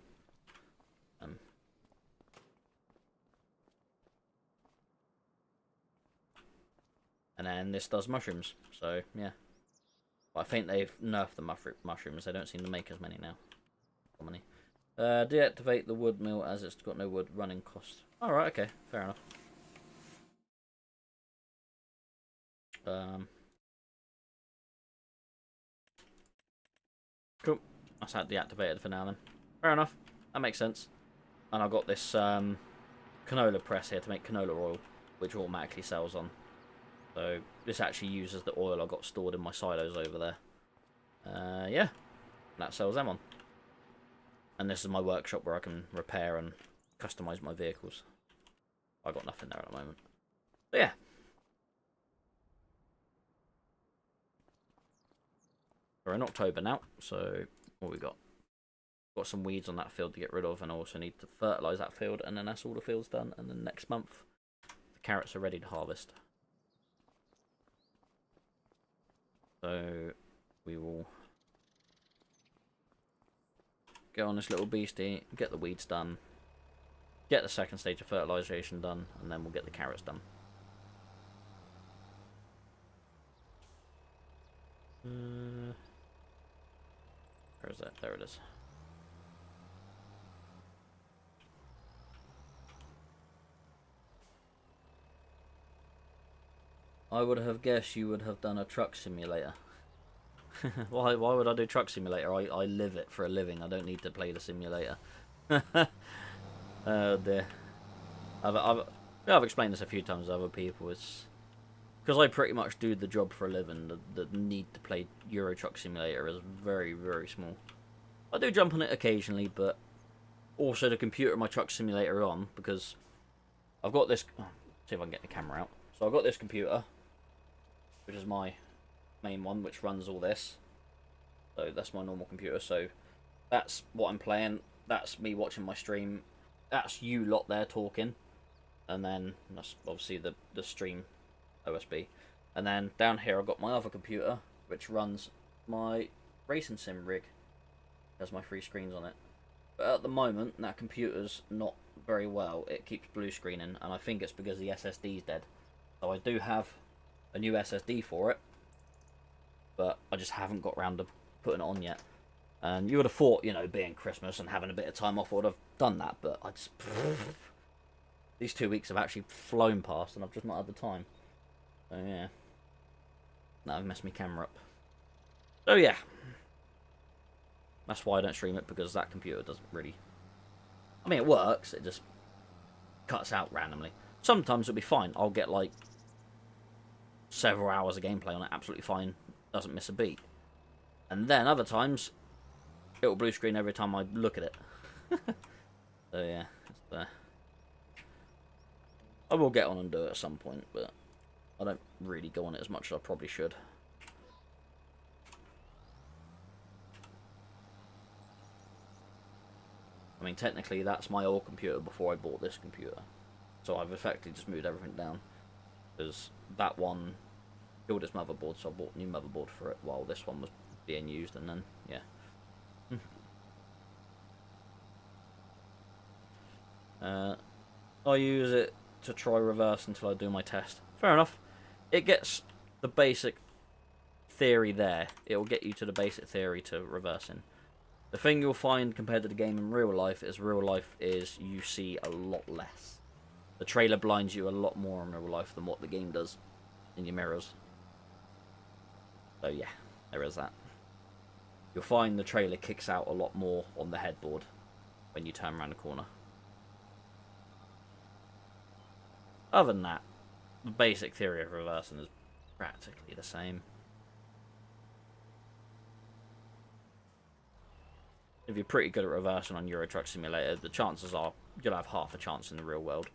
And And then this does mushrooms. So, yeah. But I think they've nerfed the mushrooms. They don't seem to make as many now. How many? Deactivate the wood mill as it's got no wood running cost. Alright, okay. Fair enough. Cool. That's that deactivated for now then. Fair enough. That makes sense. And I've got this canola press here to make canola oil, which automatically sells on. So this actually uses the oil I got stored in my silos over there. Yeah, that sells them on. And this is my workshop where I can repair and customize my vehicles. I got nothing there at the moment. But yeah. We're in October now, so what we got? Got some weeds on that field to get rid of, and I also need to fertilise that field, and then that's all the field's done, and then next month the carrots are ready to harvest. So we will go on this little beastie, get the weeds done, get the second stage of fertilisation done, and then we'll get the carrots done. Where is that? There it is. I would have guessed you would have done a truck simulator. Why would I do truck simulator? I live it for a living. I don't need to play the simulator. Oh dear. I've explained this a few times to other people. It's because I pretty much do the job for a living. The need to play Euro Truck Simulator is very, very small. I do jump on it occasionally, but also the computer in my truck simulator on, because I've got this. Oh, see if I can get the camera out. So I've got this computer, which is my main one, which runs all this. So that's my normal computer. So that's what I'm playing. That's me watching my stream. That's you lot there talking, and then that's obviously the stream OSB. And then down here I've got my other computer, which runs my racing sim rig. Has my 3 screens on it. But at the moment that computer's not very well. It keeps blue screening, and I think it's because the SSD's dead. So I do have a new SSD for it, but I just haven't got around to putting it on yet. And you would have thought, you know, being Christmas and having a bit of time off, I would have done that, but I just... These 2 weeks have actually flown past, and I've just not had the time. So, yeah. Now I've messed my camera up. So, yeah. That's why I don't stream it, because that computer doesn't really... I mean, it works, it just cuts out randomly. Sometimes it'll be fine. I'll get, like, several hours of gameplay on it, absolutely fine. Doesn't miss a beat. And then other times, it'll blue screen every time I look at it. So, yeah. I will get on and do it at some point, but I don't really go on it as much as I probably should. I mean, technically, that's my old computer before I bought this computer. So I've effectively just moved everything down. Because that one killed its motherboard, so I bought a new motherboard for it while this one was being used, and then, yeah. I use it to try reverse until I do my test. Fair enough. It gets the basic theory there. It will get you to the basic theory to reversing. The thing you'll find compared to the game in real life is you see a lot less. The trailer blinds you a lot more in real life than what the game does in your mirrors. So yeah, there is that. You'll find the trailer kicks out a lot more on the headboard when you turn around the corner. Other than that, the basic theory of reversing is practically the same. If you're pretty good at reversing on Euro Truck Simulator, the chances are you'll have half a chance in the real world.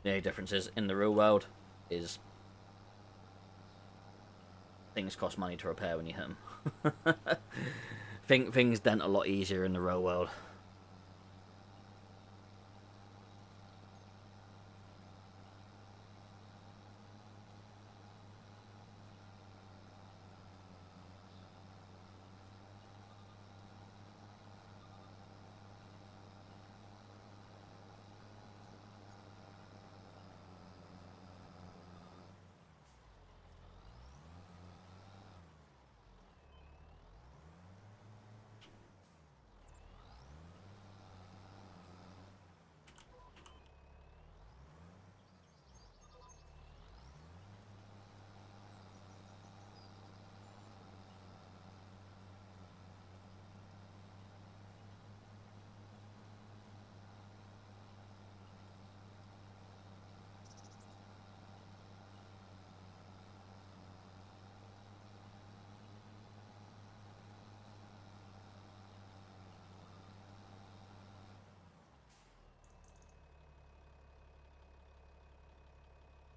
The only difference is, in the real world, is things cost money to repair when you hit them. Things dent a lot easier in the real world.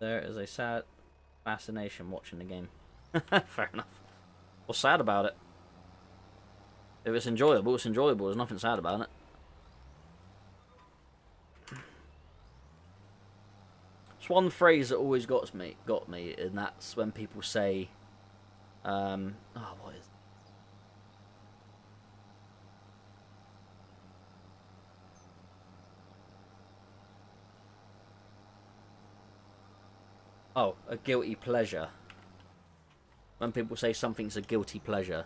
There is a sad fascination watching the game. Fair enough. What's sad about it? If it's enjoyable, it's enjoyable. There's nothing sad about it. It's one phrase that always got me, and that's when people say, what is? Oh, a guilty pleasure. When people say something's a guilty pleasure.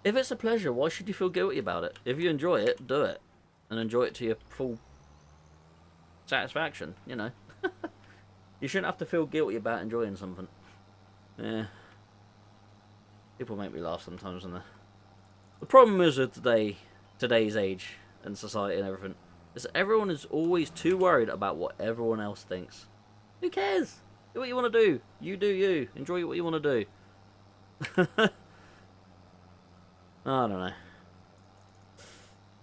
If it's a pleasure, why should you feel guilty about it? If you enjoy it, do it. And enjoy it to your full satisfaction, you know. You shouldn't have to feel guilty about enjoying something. Yeah. People make me laugh sometimes, don't they? The problem is with today's age and society and everything, is that everyone is always too worried about what everyone else thinks. Who cares? Do what you want to do. You do you. Enjoy what you want to do. I don't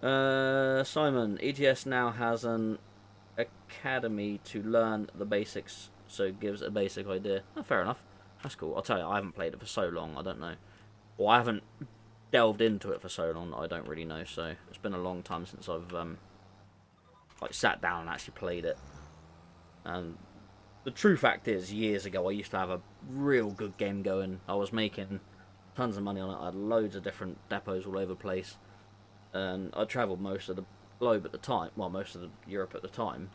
know. Simon, ETS now has an academy to learn the basics, so it gives a basic idea. Oh, fair enough. That's cool. I'll tell you, I haven't played it for so long, I don't know. Well, I haven't delved into it for so long that I don't really know, so it's been a long time since I've like sat down and actually played it. And the true fact is, years ago I used to have a real good game going. I was making tons of money on it. I had loads of different depots all over the place. And I travelled most of the globe at the time. Well, most of Europe at the time.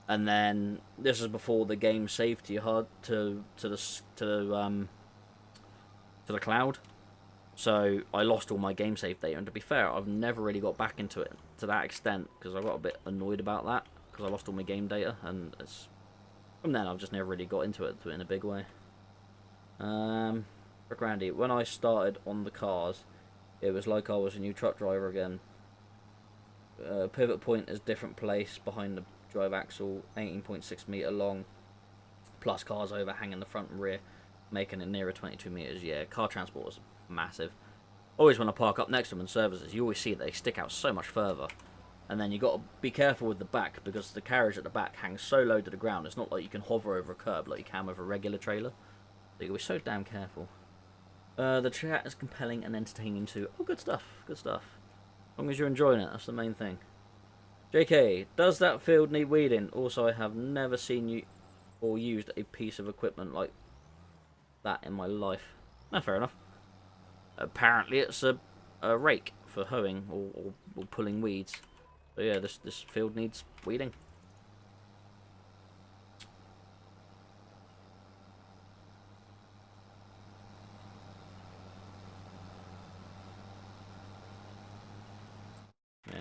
And then this is before the game saved to your hard to the cloud. So I lost all my game save data. And to be fair, I've never really got back into it to that extent because I got a bit annoyed about that because I lost all my game data, and it's from then I've just never really got into it in a big way. For Grandy, when I started on the cars, it was like I was a new truck driver again. Pivot point is different place behind the drive axle, 18.6 meter long, plus cars overhanging the front and rear, making it nearer 22 meters. Yeah, car transport was massive. Always when I park up next to them in services, you always see that they stick out so much further. And then you got to be careful with the back because the carriage at the back hangs so low to the ground. It's not like you can hover over a curb like you can with a regular trailer. So you got to be so damn careful. The chat is compelling and entertaining too. Oh, good stuff. Good stuff. As long as you're enjoying it, that's the main thing. JK, does that field need weeding? Also, I have never seen you or used a piece of equipment like that in my life. No, fair enough. Apparently, it's a rake for hoeing or pulling weeds. So yeah, this field needs weeding. Yeah,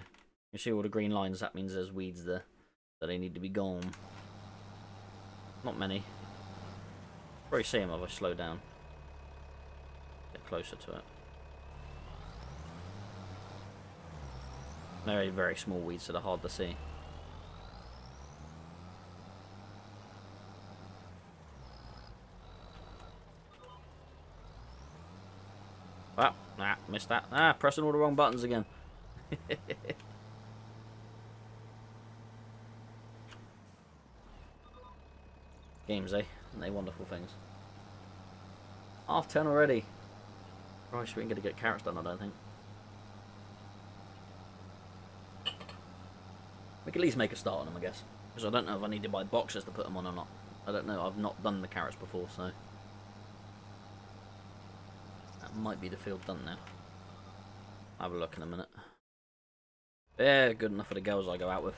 you see all the green lines. That means there's weeds there, so they need to be gone. Not many. Probably see them if I slow down. Get closer to it. Very, very small weeds that are hard to see. Ah, missed that. Ah, pressing all the wrong buttons again. Games, eh? And they wonderful things. 10:30 already. Christ, we ain't gonna get carrots done, I don't think. We could at least make a start on them, I guess. Because I don't know if I need to buy boxes to put them on or not. I don't know. I've not done the carrots before, so that might be the field done now. I'll have a look in a minute. Yeah, good enough for the girls I go out with.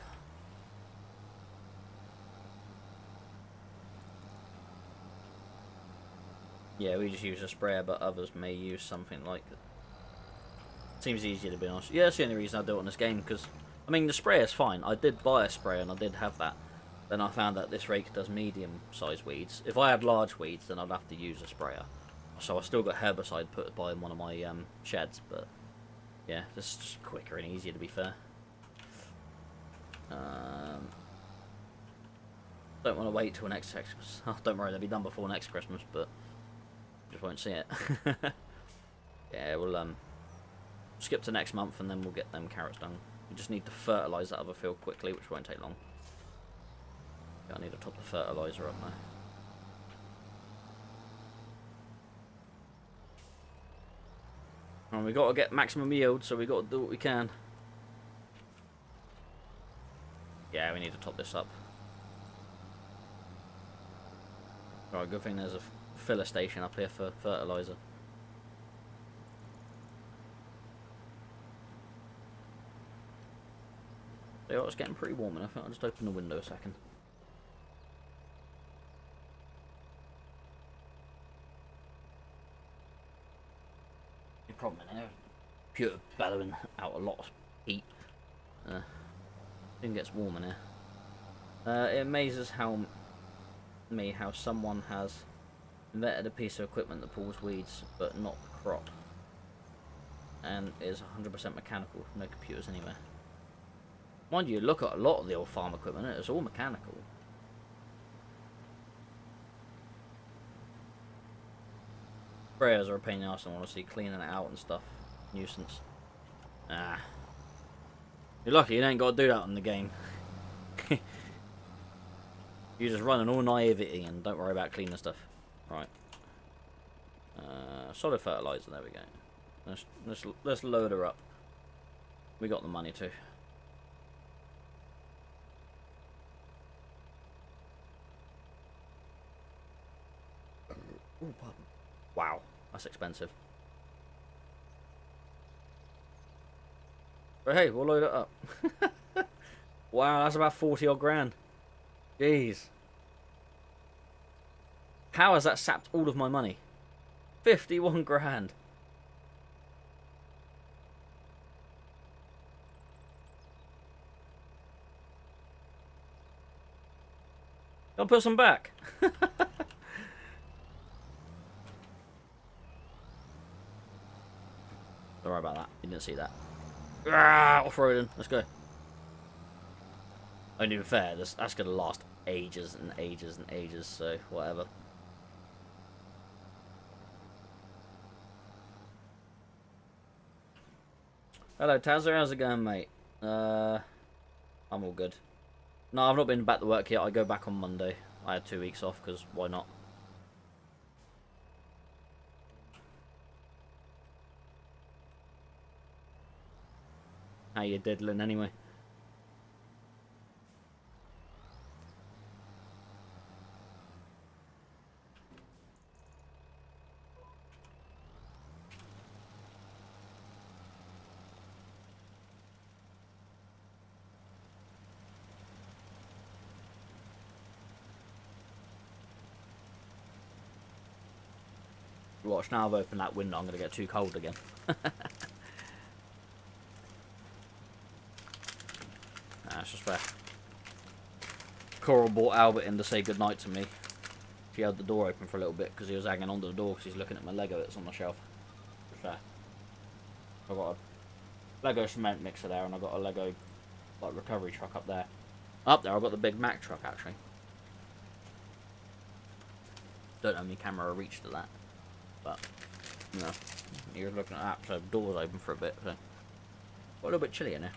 Yeah, we just use a sprayer, but others may use something like it. Seems easier, to be honest. Yeah, that's the only reason I do it on this game, because I mean, the sprayer's fine. I did buy a sprayer and I did have that. Then I found that this rake does medium-sized weeds. If I had large weeds, then I'd have to use a sprayer. So I still got herbicide put by in one of my sheds, but yeah, this is just quicker and easier, to be fair. Don't want to wait till next Christmas. Oh, don't worry, they'll be done before next Christmas, but just won't see it. Yeah, we'll skip to next month and then we'll get them carrots done. We just need to fertilise that other field quickly, which won't take long. I need to top the fertilizer up now. And we got to get maximum yield, so we got to do what we can. Yeah, we need to top this up. Right, good thing there's a filler station up here for fertilizer. So it's getting pretty warm enough. I'll just open the window a second. The problem in here, pure bellowing out a lot of heat. Soon gets warm in here. It amazes how someone has invented a piece of equipment that pulls weeds, but not the crop, and is 100% mechanical. No computers anywhere. Mind you, look at a lot of the old farm equipment. It's all mechanical. Sprayers are a pain in the arse. I want to see cleaning it out and stuff. Nuisance. Ah. You're lucky you ain't got to do that in the game. You just run in all naivety and don't worry about cleaning stuff. Right. Solid fertilizer. There we go. Let's load her up. We got the money too. Ooh, pardon. Wow, that's expensive. But hey, we'll load it up. Wow, that's about 40 odd grand. Jeez. How has that sapped all of my money? 51 grand. I'll put some back. Sorry about that. You didn't see that. Ah, off-roading. Let's go. Only fair, that's going to last ages and ages and ages, so whatever. Hello, Tazza. How's it going, mate? I'm all good. No, I've not been back to work yet. I go back on Monday. I had 2 weeks off, because why not? How you diddling anyway? Watch, now I've opened that window, I'm going to get too cold again. It's just fair. Coral brought Albert in to say goodnight to me. She held the door open for a little bit because he was hanging onto the door because he's looking at my Lego that's on the shelf. Just fair. I've got a Lego cement mixer there, and I've got a Lego like recovery truck up there. Up there I've got the Big Mac truck actually. Don't know how many camera reach to that. But, you know, you're looking at that, so the door's open for a bit, so. Got a little bit chilly in here.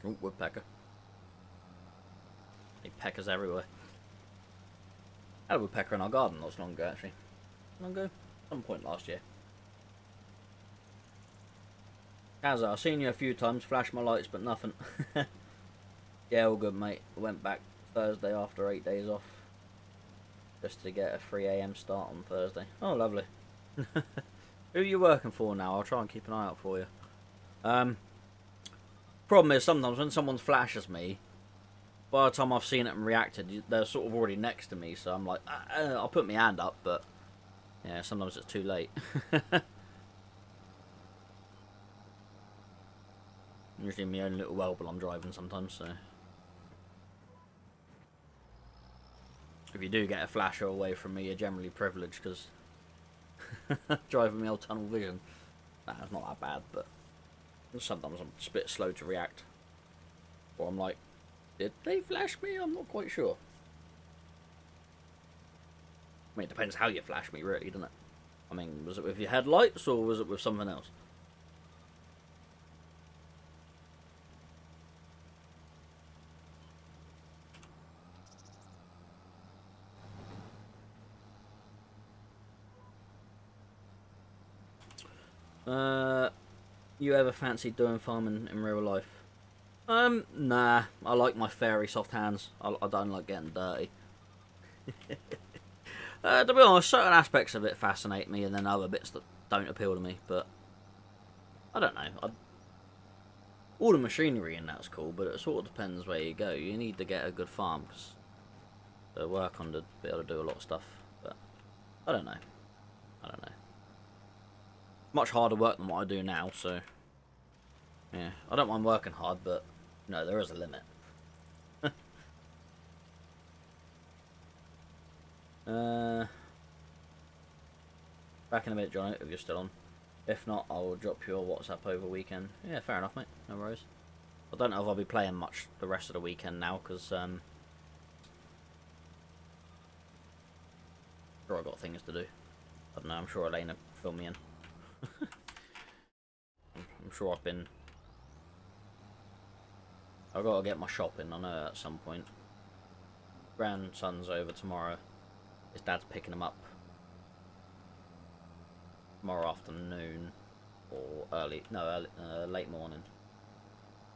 Oh, woodpecker. Hey, peckers everywhere. Had a woodpecker in our garden not so long ago, actually. Long ago? Some point last year. Kazza, I've seen you a few times, flashed my lights, but nothing. Yeah, all good, mate. I went back Thursday after 8 days off. Just to get a 3 AM start on Thursday. Oh, lovely. Who are you working for now? I'll try and keep an eye out for you. Problem is, sometimes when someone flashes me, by the time I've seen it and reacted, they're sort of already next to me, so I'm like, I'll put my hand up, but yeah, sometimes it's too late. Usually in my own little well while I'm driving sometimes, so. If you do get a flasher away from me, you're generally privileged, because driving me old tunnel vision, nah, it's not that bad, but sometimes I'm just a bit slow to react. Or I'm like, did they flash me? I'm not quite sure. I mean, it depends how you flash me, really, doesn't it? I mean, was it with your headlights or was it with something else? You ever fancy doing farming in real life? Nah. I like my fairy soft hands. I don't like getting dirty. To be honest, certain aspects of it fascinate me, and then other bits that don't appeal to me. But I don't know. All the machinery in that's cool, but it sort of depends where you go. You need to get a good farm because to work on to be able to do a lot of stuff. But I don't know. I don't know. Much harder work than what I do now, so yeah. I don't mind working hard, but no, there is a limit. Back in a minute, John, if you're still on. If not, I'll drop you a WhatsApp over weekend. Yeah, fair enough, mate. No worries. I don't know if I'll be playing much the rest of the weekend now, because sure I've got things to do. I don't know, I'm sure Elena will fill me in. I'm sure I've got to get my shopping, I know, at some point. Grandson's over tomorrow. His dad's picking him up tomorrow afternoon, or late morning.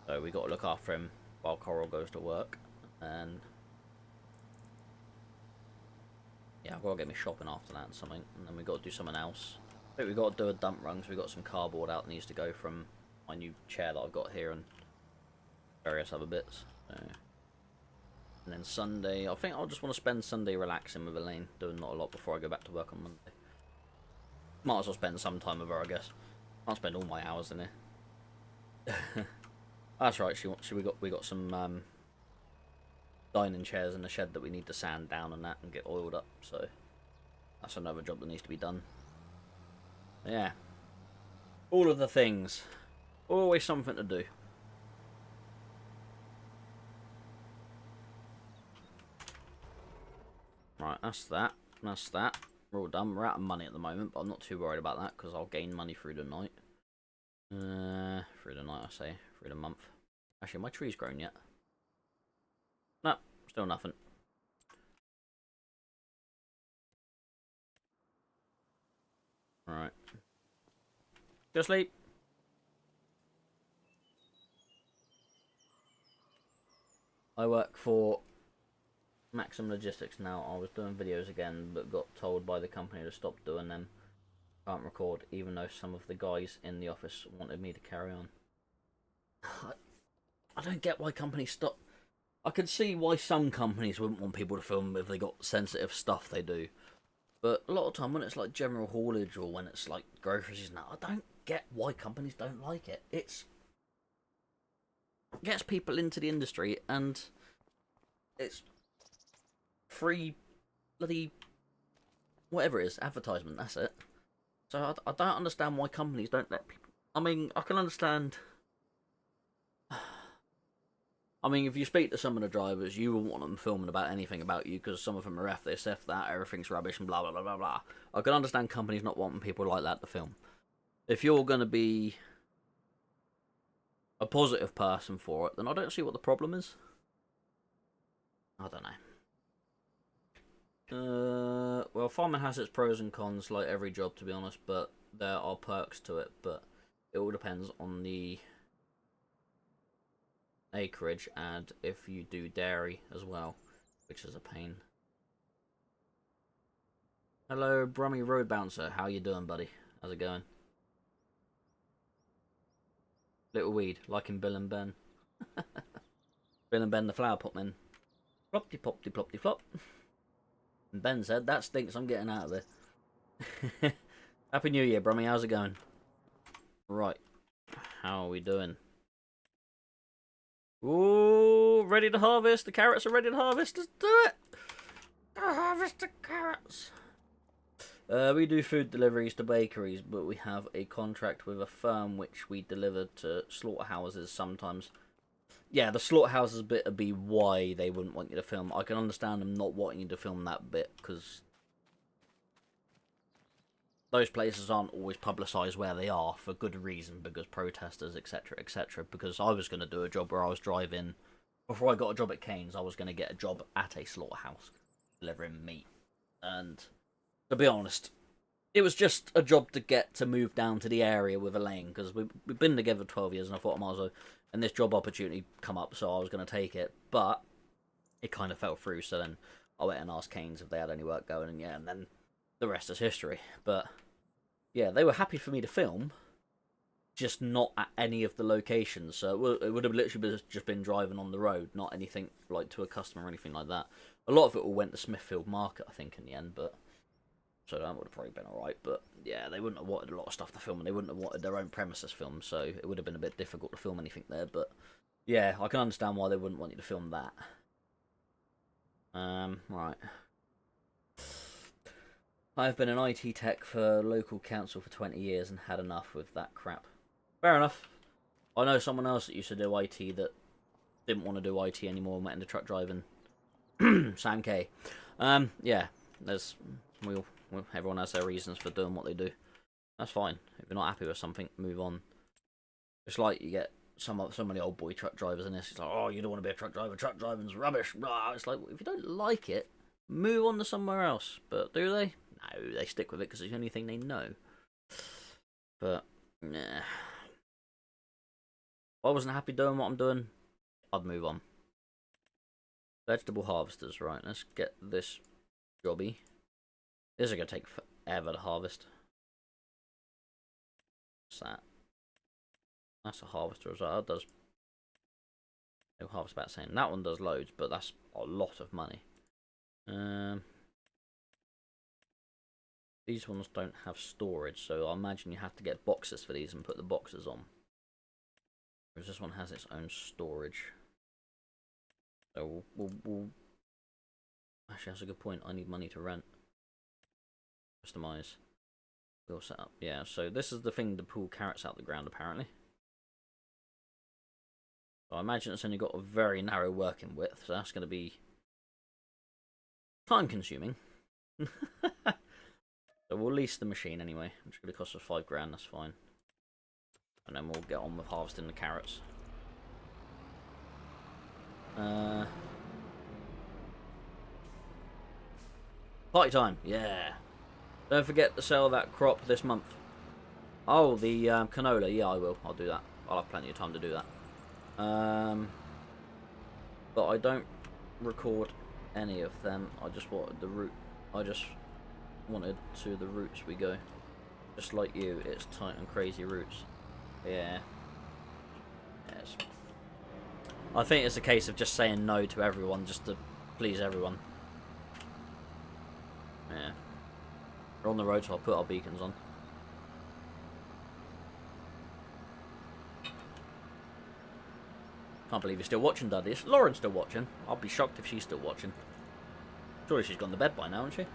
So we got to look after him while Coral goes to work, and yeah, I've got to get me shopping after that and something, and then we got to do something else. I think we got to do a dump run because we got some cardboard out that needs to go from my new chair that I've got here and various other bits. So. And then Sunday, I think I'll just want to spend Sunday relaxing with Elaine, doing not a lot before I go back to work on Monday. Might as well spend some time with her, I guess. Can't spend all my hours in here. That's right. We got some dining chairs in the shed that we need to sand down and that and get oiled up. So that's another job that needs to be done. Yeah, all of the things. Always something to do. Right, that's that. That's that. We're all done. We're out of money at the moment, but I'm not too worried about that because I'll gain money through the night. Through the night, I say. Through the month. Actually, my tree's grown yet. No, still nothing. Alright. Go sleep. I work for Maxim Logistics now. I was doing videos again, but got told by the company to stop doing them. Can't record, even though some of the guys in the office wanted me to carry on. I don't get why companies stop. I could see why some companies wouldn't want people to film if they got sensitive stuff they do. But a lot of time when it's like general haulage or when it's like groceries and that, I don't get why companies don't like it. It gets people into the industry and it's free bloody whatever it is, advertisement, that's it. So I don't understand why companies don't let people. I mean, I can understand. I mean, if you speak to some of the drivers, you will want them filming about anything about you because some of them are F this, F that, everything's rubbish and blah, blah, blah, blah, blah. I can understand companies not wanting people like that to film. If you're going to be a positive person for it, then I don't see what the problem is. I don't know. Well, farming has its pros and cons, like every job, to be honest, but there are perks to it, but it all depends on the acreage and if you do dairy as well, which is a pain. Hello, Brummy Road Bouncer. How you doing, buddy? How's it going? Little weed, like in Bill and Ben. Bill and Ben the flower potman. Plopty plopty plopty flop. And Ben said, that stinks, I'm getting out of there. Happy New Year, Brummy. How's it going? Right. How are we doing? Ooh, ready to harvest. The carrots are ready to harvest. Let's do it. Harvest the carrots. We do food deliveries to bakeries, but we have a contract with a firm which we deliver to slaughterhouses sometimes. yeah, the slaughterhouses bit would be why they wouldn't want you to film. I can understand them not wanting you to film that bit, because those places aren't always publicised where they are for good reason, because protesters, etc., etc. Because I was going to do a job where I was driving, before I got a job at Cane's, I was going to get a job at a slaughterhouse, delivering meat. And to be honest, it was just a job to get to move down to the area with Elaine, because we've been together 12 years, and I thought I might as well, and this job opportunity come up, so I was going to take it, but it kind of fell through, so then I went and asked Cane's if they had any work going, and yeah, and then the rest is history. But yeah, they were happy for me to film, just not at any of the locations, so it would have literally just been driving on the road, not anything like to a customer or anything like that. A lot of it all went to Smithfield Market, I think, in the end, but so that would have probably been alright. But yeah, they wouldn't have wanted a lot of stuff to film, and they wouldn't have wanted their own premises filmed, so it would have been a bit difficult to film anything there. But yeah, I can understand why they wouldn't want you to film that. Right. I've been an IT tech for local council for 20 years and had enough with that crap. Fair enough. I know someone else that used to do IT that didn't want to do IT anymore and went into truck driving. Sam K. Yeah, there's everyone has their reasons for doing what they do. That's fine. If you're not happy with something, move on. It's like you get so many old boy truck drivers in this. It's like, oh, you don't want to be a truck driver. Truck driving's rubbish. It's like, if you don't like it, move on to somewhere else. But do they? No, they stick with it because it's the only thing they know. But nah. If I wasn't happy doing what I'm doing, I'd move on. Vegetable harvesters, right? Let's get this jobby. This is gonna take forever to harvest. What's that? That's a harvester as well. That does no harvest about saying that one does loads, but that's a lot of money. These ones don't have storage, so I imagine you have to get boxes for these and put the boxes on. Whereas this one has its own storage. So we'll... Actually, that's a good point. I need money to rent. Customize. We'll set up. Yeah, so this is the thing to pull carrots out the ground, apparently. So I imagine it's only got a very narrow working width, so that's going to be time consuming. So we'll lease the machine anyway, which is going to cost us £5 grand, that's fine. And then we'll get on with harvesting the carrots. Party time, yeah. Don't forget to sell that crop this month. Oh, the canola, yeah, I will. I'll do that. I'll have plenty of time to do that. But I don't record any of them. I just wanted the root. I just wanted to the roots we go. Just like you, it's tight and crazy roots. Yeah. Yes. I think it's a case of just saying no to everyone just to please everyone. Yeah. We're on the road, so I'll put our beacons on. Can't believe you're still watching, Dudley. Is Lauren still watching? I'll be shocked if she's still watching. Surely she's gone to bed by now, hasn't she?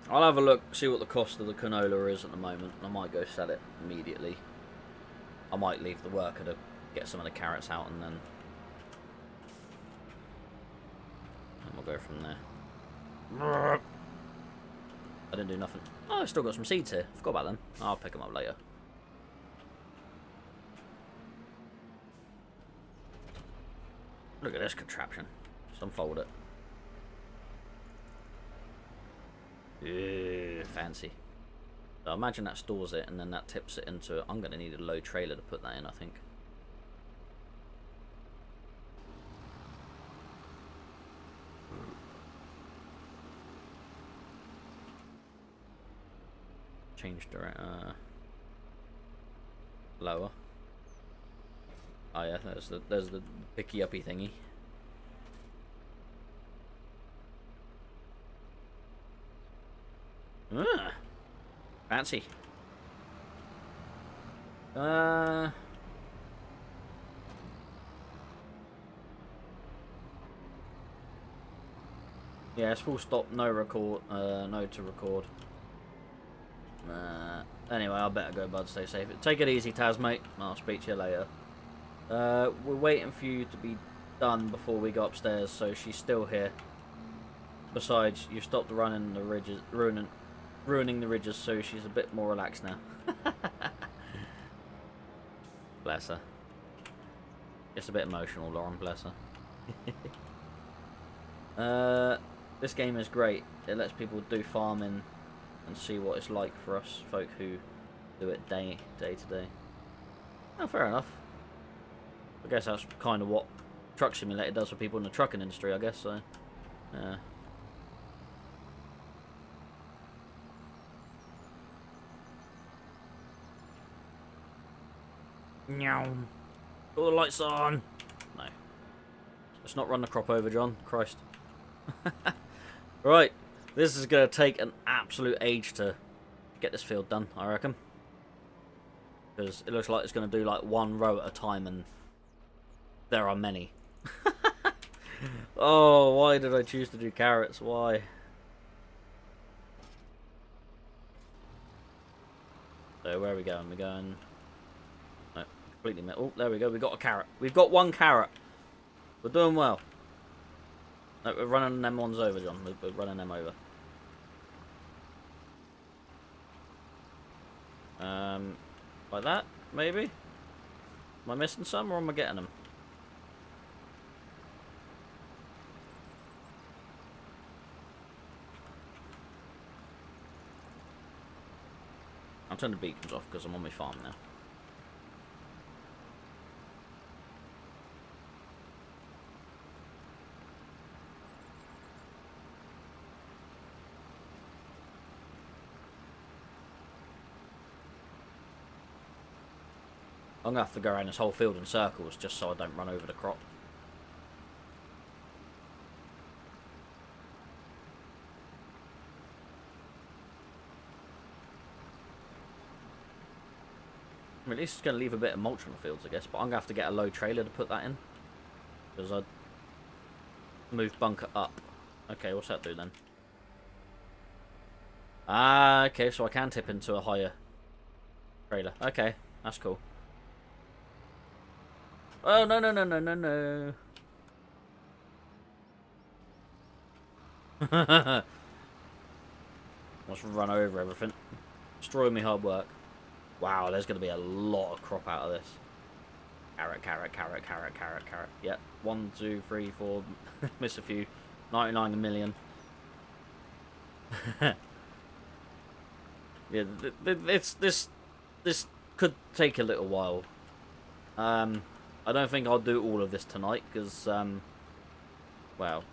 I'll have a look, see what the cost of the canola is at the moment. I might go sell it immediately. I might leave the worker to get some of the carrots out and then we'll go from there. I didn't do nothing. Oh, I've still got some seeds here. Forgot about them. I'll pick them up later. Look at this contraption. Just unfold it. Ew, fancy. So I imagine that stores it and then that tips it into... I'm going to need a low trailer to put that in, I think. Change direct... lower. Oh yeah, there's the picky uppy thingy. Fancy. Yeah, it's full stop, no record, no to record. Anyway, I better go, bud. Stay safe. Take it easy, Taz, mate. I'll speak to you later. We're waiting for you to be done before we go upstairs, so she's still here. Besides, you stopped running the ridges, ruining the ridges, so she's a bit more relaxed now. Bless her. Just a bit emotional, Lauren. Bless her. This game is great. It lets people do farming and see what it's like for us folk who do it day to day. Oh, fair enough. I guess that's kind of what Truck Simulator does for people in the trucking industry, I guess, so... Yeah. Meow. All the lights on! No. Let's not run the crop over, John. Christ. Right. This is going to take an absolute age to get this field done, I reckon. Because it looks like it's going to do like one row at a time, and there are many. Oh, why did I choose to do carrots? Why? So where are we going? We're going... No, completely... Oh, there we go. We got a carrot. We've got one carrot. We're doing well. No, we're running them ones over, John. We're running them over. Like that, maybe? Am I missing some, or am I getting them? I'll turn the beacons off because I'm on my farm now. I'm going to have to go around this whole field in circles just so I don't run over the crop. I mean, at least it's going to leave a bit of mulch on the fields, I guess. But I'm going to have to get a low trailer to put that in. Because I moved bunker up. Okay, what's that do then? Ah, okay, so I can tip into a higher trailer. Okay, that's cool. Oh, no, no, no, no, no, no. Let's run over everything. Destroy me hard work. Wow, there's going to be a lot of crop out of this. Carrot, carrot, carrot, carrot, carrot, carrot. Yep. 1, 2, 3, 4. Miss a few. 99 a million. Yeah, this could take a little while. I don't think I'll do all of this tonight because, well,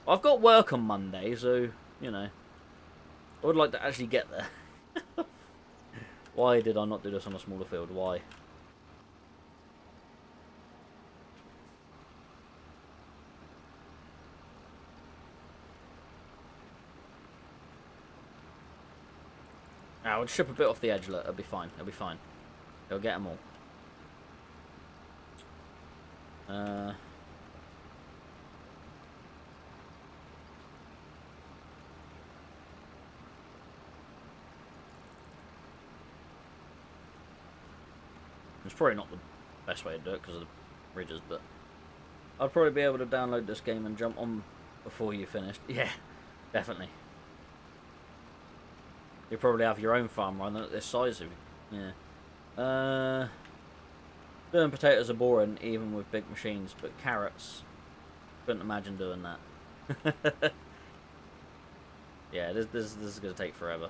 I've got work on Monday, so, you know, I would like to actually get there. Why did I not do this on a smaller field? Why? I would strip a bit off the edge, look, it'll be fine, it'll be fine. It'll get them all. It's probably not the best way to do it because of the ridges, but I'll probably be able to download this game and jump on before you finished. Yeah, definitely. You probably have your own farm running at this size of you. Yeah. Doing potatoes are boring even with big machines, but carrots, couldn't imagine doing that. Yeah, this is gonna take forever.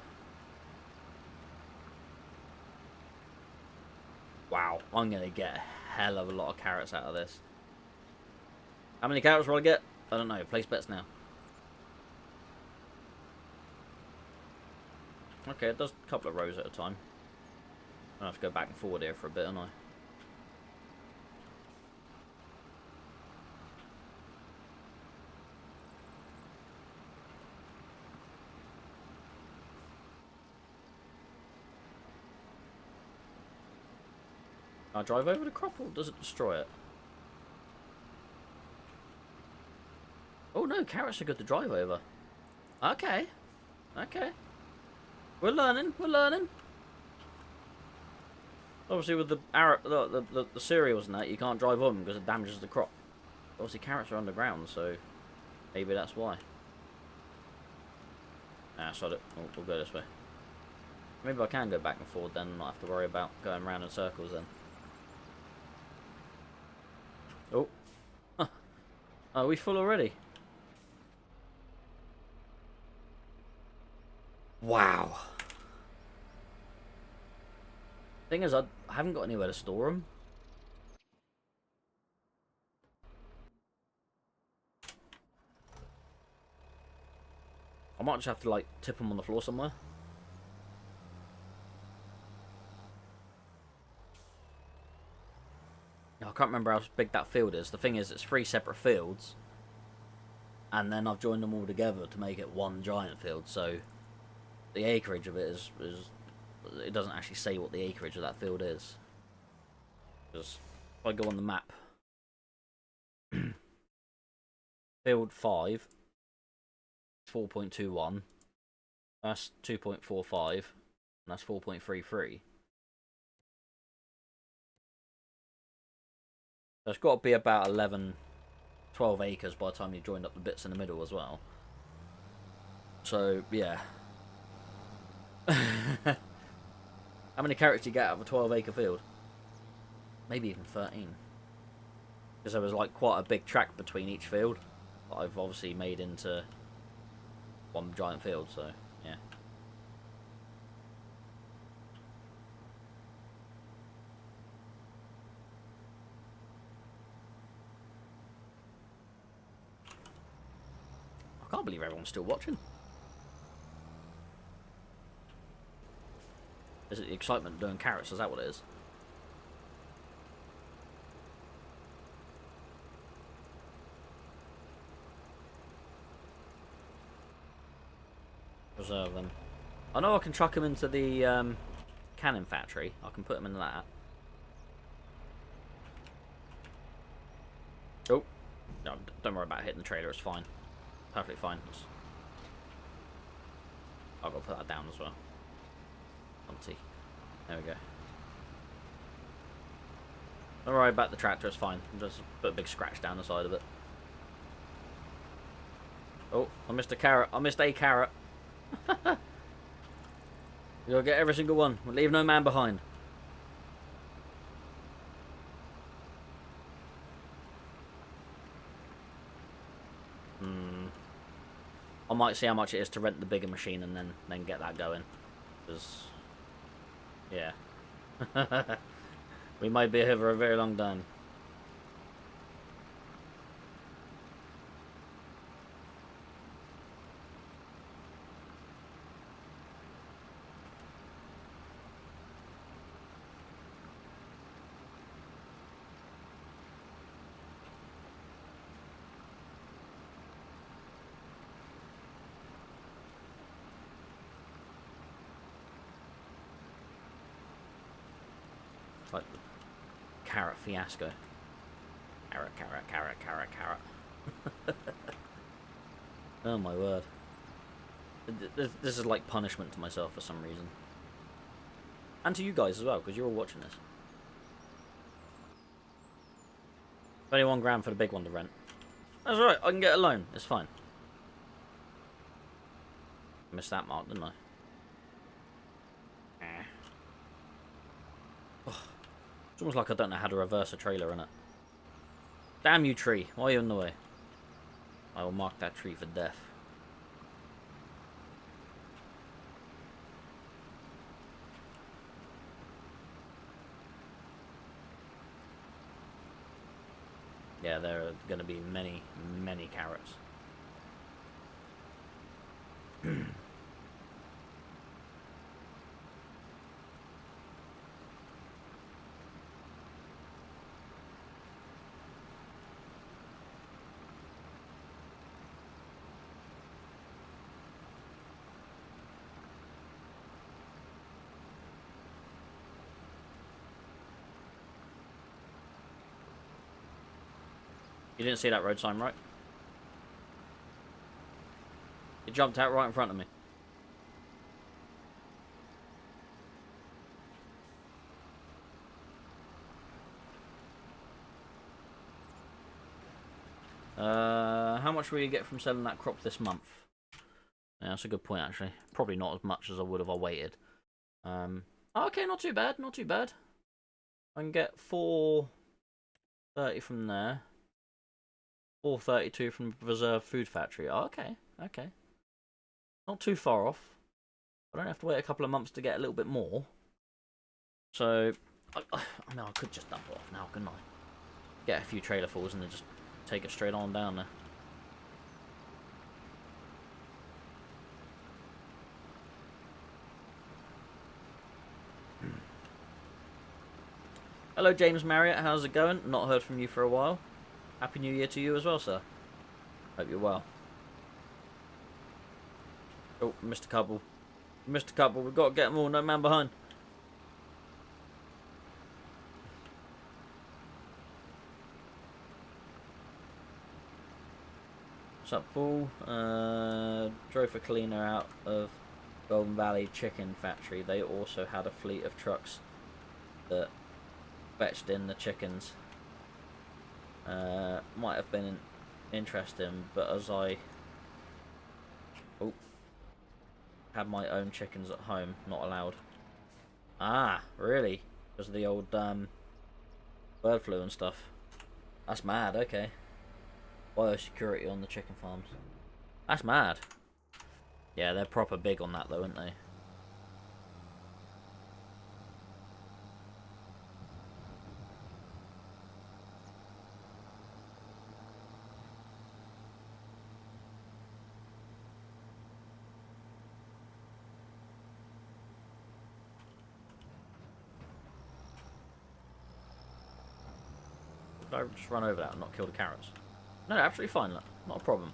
Wow, I'm gonna get a hell of a lot of carrots out of this. How many carrots will I get? I don't know. Place bets now. Okay, it does a couple of rows at a time. I have to go back and forward here for a bit, don't I? I drive over the crop, or does it destroy it? Oh no, carrots are good to drive over. Okay. Okay. We're learning. We're learning. Obviously, with the the cereals and that, you can't drive on them because it damages the crop. Obviously, carrots are underground, so maybe that's why. Ah, sod it. We'll go this way. Maybe I can go back and forward then, and not have to worry about going round in circles then. Oh. Huh. Are we full already? Wow. Thing is, I haven't got anywhere to store them. I might just have to, like, tip them on the floor somewhere. I can't remember how big that field is. The thing is, it's 3 separate fields. And then I've joined them all together to make it one giant field. So the acreage of it is it doesn't actually say what the acreage of that field is. Because if I go on the map, field 5, 4.21, that's 2.45, and that's 4.33. So it's got to be about 11, 12 acres by the time you joined up the bits in the middle as well. So, yeah. How many carrots do you get out of a 12-acre field? Maybe even 13. Because there was like quite a big track between each field that I've obviously made into one giant field, so yeah. I can't believe everyone's still watching. Is it the excitement of doing carrots? Is that what it is? Preserve them. I know I can chuck them into the cannon factory. I can put them in that. Oh. No, don't worry about hitting the trailer. It's fine. Perfectly fine. I've got to put that down as well. Empty. There we go. Don't worry about the tractor. It's fine. Just put a big scratch down the side of it. Oh, I missed a carrot. I missed a carrot. You gotta get every single one. We'll leave no man behind. I might see how much it is to rent the bigger machine and then get that going. Because, yeah. We might be here for a very long time. It's like the carrot fiasco. Carrot, carrot, carrot, carrot, carrot. Oh my word. This is like punishment to myself for some reason. And to you guys as well, because you're all watching this. 21 grand for the big one to rent. That's alright, I can get a loan. It's fine. Missed that mark, didn't I? It's almost like I don't know how to reverse a trailer in it. Damn you, tree. Why are you in the way? I will mark that tree for death. Yeah, there are going to be many, many carrots. You didn't see that road sign, right? It jumped out right in front of me. How much will you get from selling that crop this month? Yeah, that's a good point, actually. Probably not as much as I would if I waited. Okay, not too bad, not too bad. I can get 430 from there. 432 from Reserve Food Factory. Oh, okay, okay. Not too far off. I don't have to wait a couple of months to get a little bit more. So, I mean, I could just dump it off now, couldn't I? Get a few trailer fulls and then just take it straight on down there. Hello, James Marriott. How's it going? Not heard from you for a while. Happy New Year to you as well, sir. Hope you're well. Oh, Mr. Couple. Mr. Couple, we've got to get them all. No man behind. What's up, Paul? Drove a cleaner out of Golden Valley Chicken Factory. They also had a fleet of trucks that fetched in the chickens. Might have been interesting, but as I had my own chickens at home, not allowed. Ah, really? Because of the old bird flu and stuff. That's mad. Okay. Biosecurity on the chicken farms. That's mad. Yeah, they're proper big on that though, aren't they? Did I just run over that and not kill the carrots? No, absolutely fine. Look, not a problem.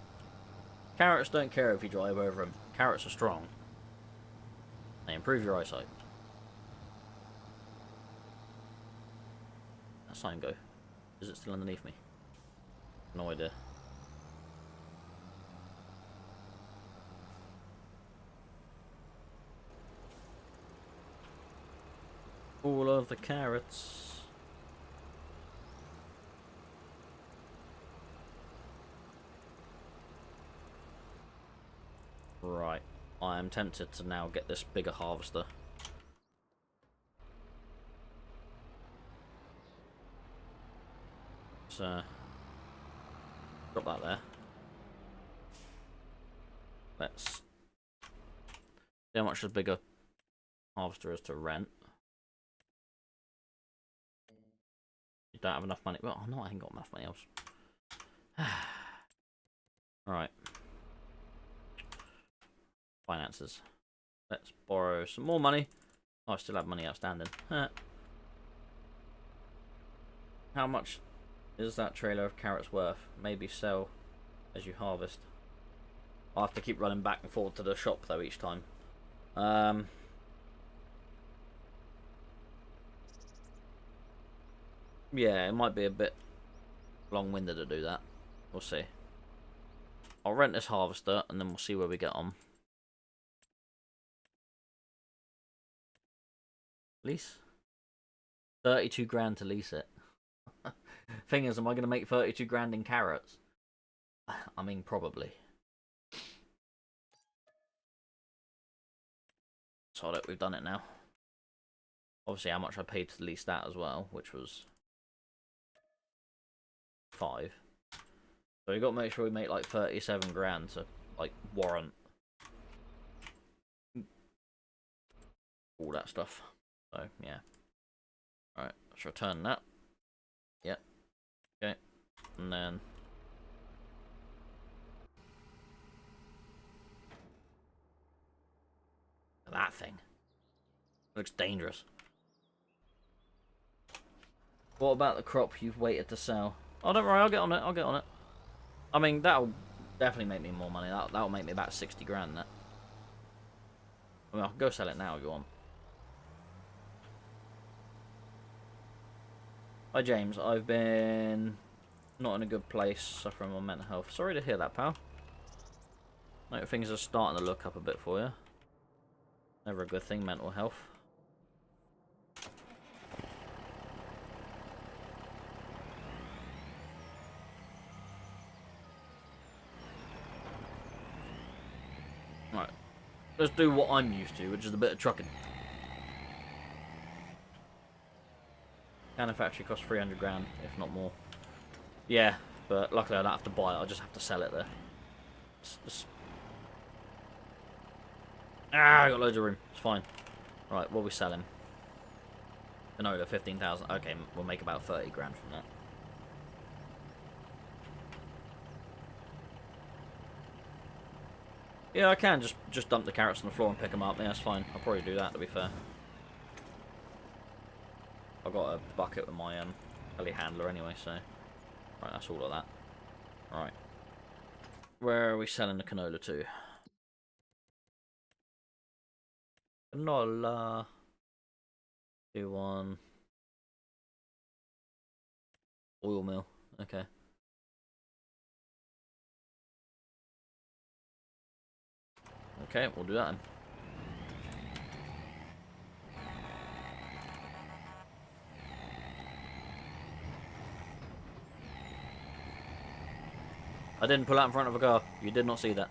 Carrots don't care if you drive over them. Carrots are strong. They improve your eyesight. That sign go. Is it still underneath me? No idea. All of the carrots. Right. I am tempted to now get this bigger harvester. So, drop that there. Let's see how much the bigger harvester is to rent. You don't have enough money. Well, no, I ain't got enough money else. Alright. Finances. Let's borrow some more money. Oh, I still have money outstanding. How much is that trailer of carrots worth? Maybe sell as you harvest. I'll have to keep running back and forth to the shop though each time. Yeah, it might be a bit long-winded to do that. We'll see. I'll rent this harvester and then we'll see where we get on. Lease? 32 grand to lease it. Thing is, am I going to make 32 grand in carrots? I mean, probably. So look, we've done it now. Obviously, how much I paid to lease that as well, which was 5. So we got to make sure we make like 37 grand to like warrant all that stuff. So yeah. All right, let's return that. Yep. Okay, and then that thing looks dangerous. What about the crop you've waited to sell? Oh, don't worry, I'll get on it. I'll get on it. I mean, that'll definitely make me more money. That'll make me about 60 grand. That. I mean, I can go sell it now if you want. Hi James, I've been not in a good place, suffering from mental health. Sorry to hear that, pal. Like, things are starting to look up a bit for you. Never a good thing, mental health. Let's do what I'm used to, which is a bit of trucking. Cannon factory costs 300 grand, if not more. Yeah, but luckily I don't have to buy it. I just have to sell it there. I got loads of room. It's fine. Right, what are we selling? Canola, 15,000. Okay, we'll make about 30 grand from that. Yeah, I can just dump the carrots on the floor and pick them up. Yeah, that's fine. I'll probably do that, to be fair. I've got a bucket with my telehandler anyway, so... Right, that's all of that. Right. Where are we selling the canola to? Canola. 2-1. Oil mill. Okay. Okay, we'll do that then. I didn't pull out in front of a car. You did not see that.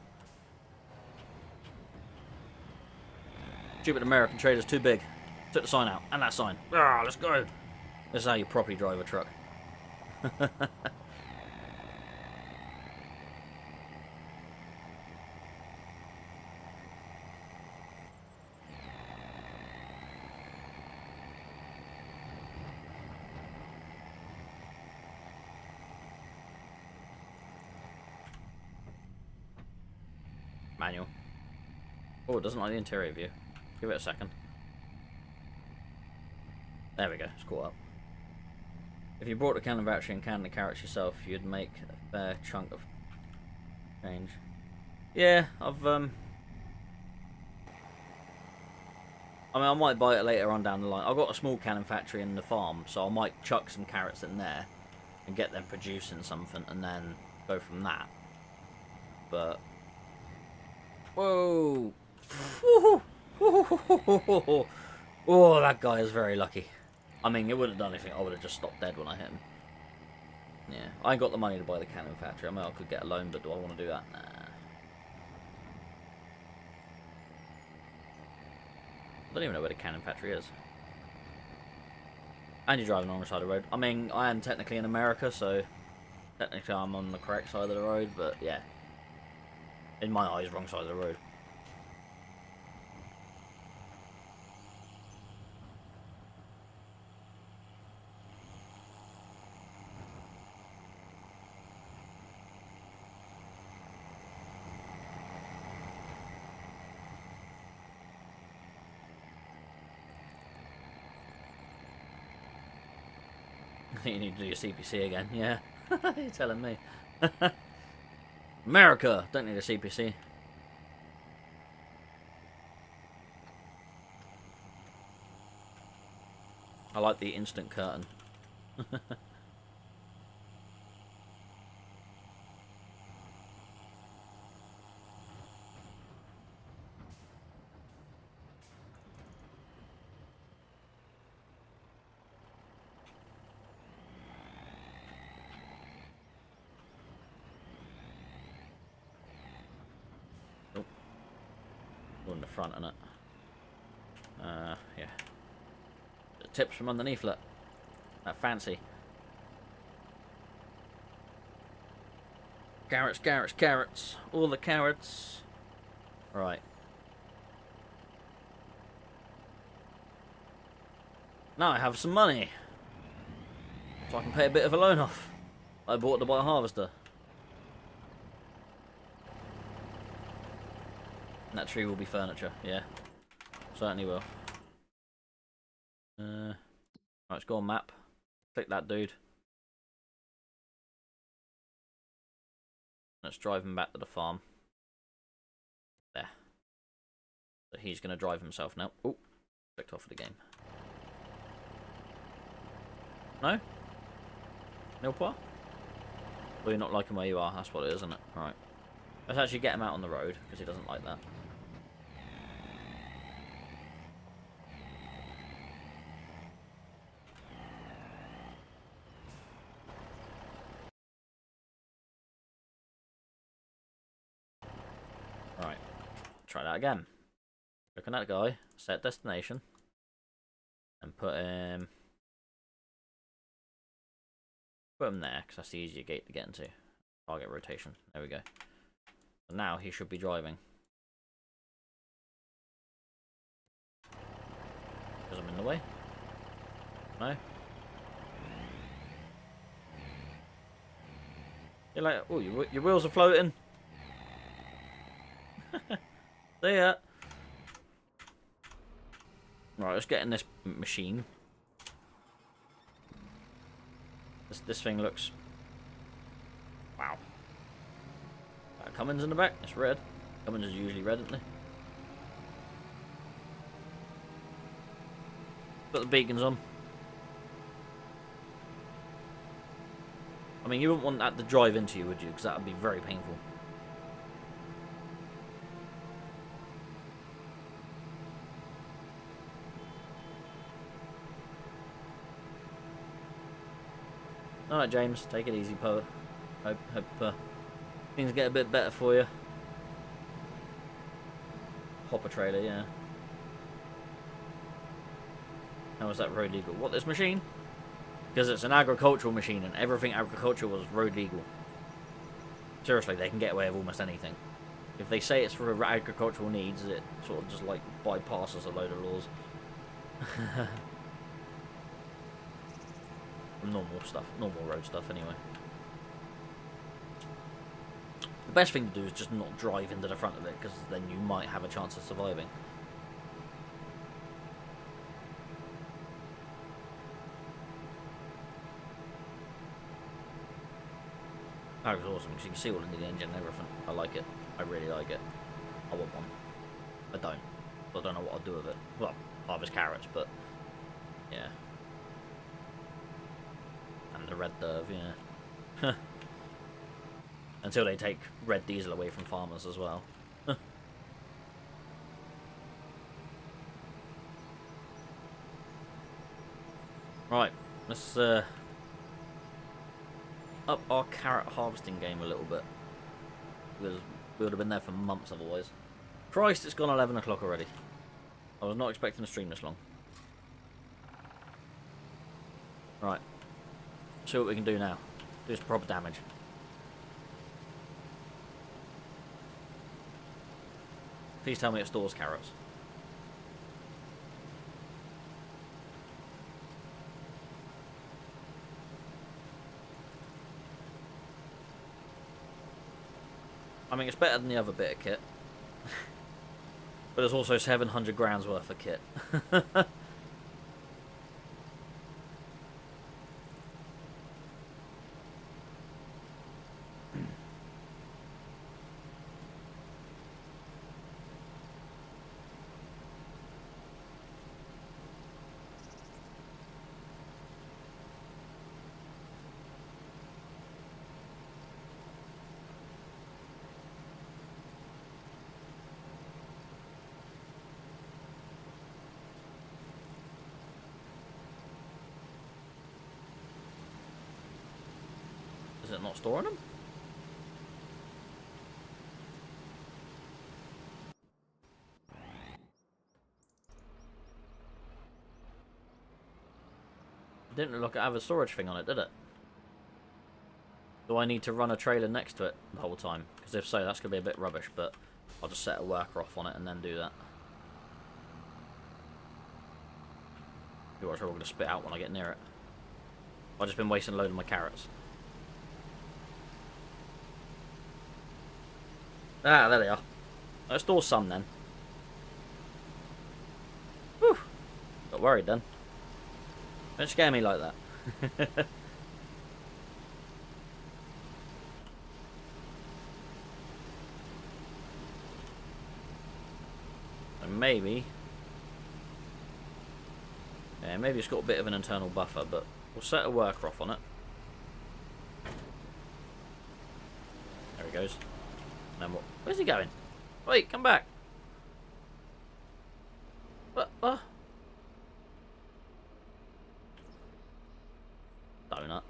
Stupid American trader's too big. Took the sign out. And that sign. Ah, let's go. This is how you properly drive a truck. Manual. Oh, it doesn't like the interior view. Give it a second. There we go. It's caught up. If you brought the cannon battery and canned the carrots yourself, you'd make a fair chunk of change. Yeah, I mean, I might buy it later on down the line. I've got a small cannon factory in the farm, so I might chuck some carrots in there and get them producing something, and then go from that. But whoa! Oh, that guy is very lucky. I mean, it wouldn't have done anything. I would have just stopped dead when I hit him. Yeah, I ain't got the money to buy the cannon factory. I mean, I could get a loan, but do I want to do that? Nah. I don't even know where the cannon factory is. And you're driving on the side of the road. I mean, I am technically in America, so technically I'm on the correct side of the road, but yeah. In my eyes, wrong side of the road. You need to do your CPC again, yeah. You're telling me. America! Don't need a CPC. I like the instant curtain. Oh. All in the front, innit? Yeah. The tips from underneath, look. That fancy. Carrots, carrots, carrots. All the carrots. Right. Now I have some money. So I can pay a bit of a loan off. I bought to buy a harvester. And that tree will be furniture, yeah. Certainly will. Right, let's go on map. Click that dude. Let's drive him back to the farm. There. So he's going to drive himself now. Oh, clicked off of the game. No? Nil point? Well, you're not liking where you are. That's what it is, isn't it? Right. Let's actually get him out on the road, because he doesn't like that. Right. Try that again. Look at that guy. Set destination. And put him there, because that's the easier gate to get into. Target rotation. There we go. So now he should be driving. Because I'm in the way? No? You're like, oh, your wheels are floating. See ya. Right, let's get in this machine. This thing looks... Wow. Cummins in the back. It's red. Cummins is usually red, isn't they? Put the beacons on. I mean, you wouldn't want that to drive into you, would you? Because that would be very painful. Alright, James, take it easy, Poe. Hope things get a bit better for you. Hopper trailer, yeah. How was that road legal? What, this machine? Because it's an agricultural machine, and everything agricultural was road legal. Seriously, they can get away with almost anything. If they say it's for agricultural needs, it sort of just like bypasses a load of laws. Normal stuff, normal road stuff anyway. The best thing to do is just not drive into the front of it, because then you might have a chance of surviving. That was awesome, because you can see all into the engine and everything. I like it. I really like it. I want one. I don't. I don't know what I'll do with it. Well, harvest carrots, but... yeah. And the red Derv, yeah. Until they take red diesel away from farmers as well. Right, let's up our carrot harvesting game a little bit. Because we would have been there for months otherwise. Christ, it's gone 11 o'clock already. I was not expecting to stream this long. Right. See what we can do now. Do some proper damage. Please tell me it stores carrots. I mean, it's better than the other bit of kit. But there's also 700 grams worth of kit. Is it not storing them? It didn't look like it have a storage thing on it, did it? Do I need to run a trailer next to it the whole time? Because if so, that's going to be a bit rubbish, but I'll just set a worker off on it and then do that. You watch, we're all going to spit out when I get near it. I've just been wasting a load of my carrots. Ah, there they are. Let's store some then. Whew. Got worried then. Don't scare me like that. And maybe... yeah, maybe it's got a bit of an internal buffer, but we'll set a worker off on it. There he goes. And then what? Where's he going? Wait, come back. What? Donut.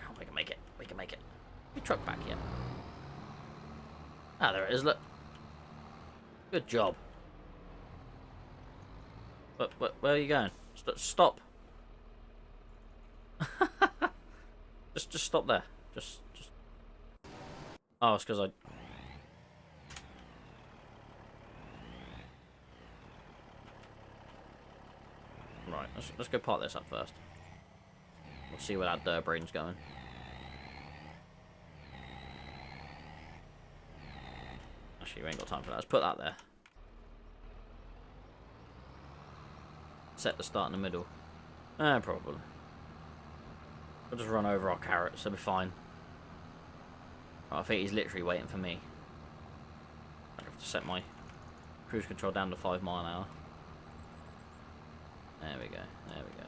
Oh, we can make it. We can make it. We truck Ah, there it is, look. Good job. But where are you going? Stop. just stop there. Just. Oh, it's because I. Right, let's go park this up first. We'll see where that dirt brain's going. Actually, we ain't got time for that. Let's put that there. Set the start in the middle. Probably. We'll just run over our carrots. They'll be fine. I think he's literally waiting for me. I have to set my cruise control down to 5 miles an hour. There we go. There we go.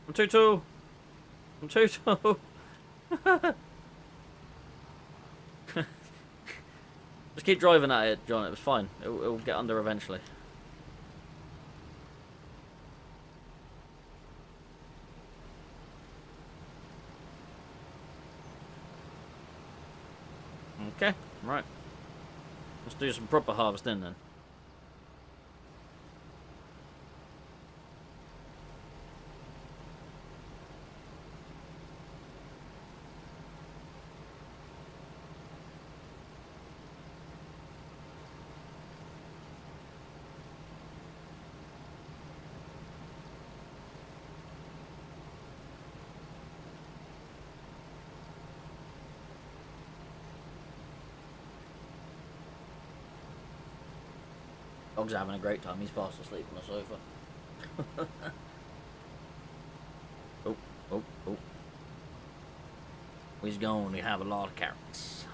I'm too tall. I'm too tall. Just keep driving at it, John. It was fine. It'll get under eventually. Okay, right. Let's do some proper harvesting then. Dog's having a great time. He's fast asleep on the sofa. Oh. He's going to have a lot of carrots.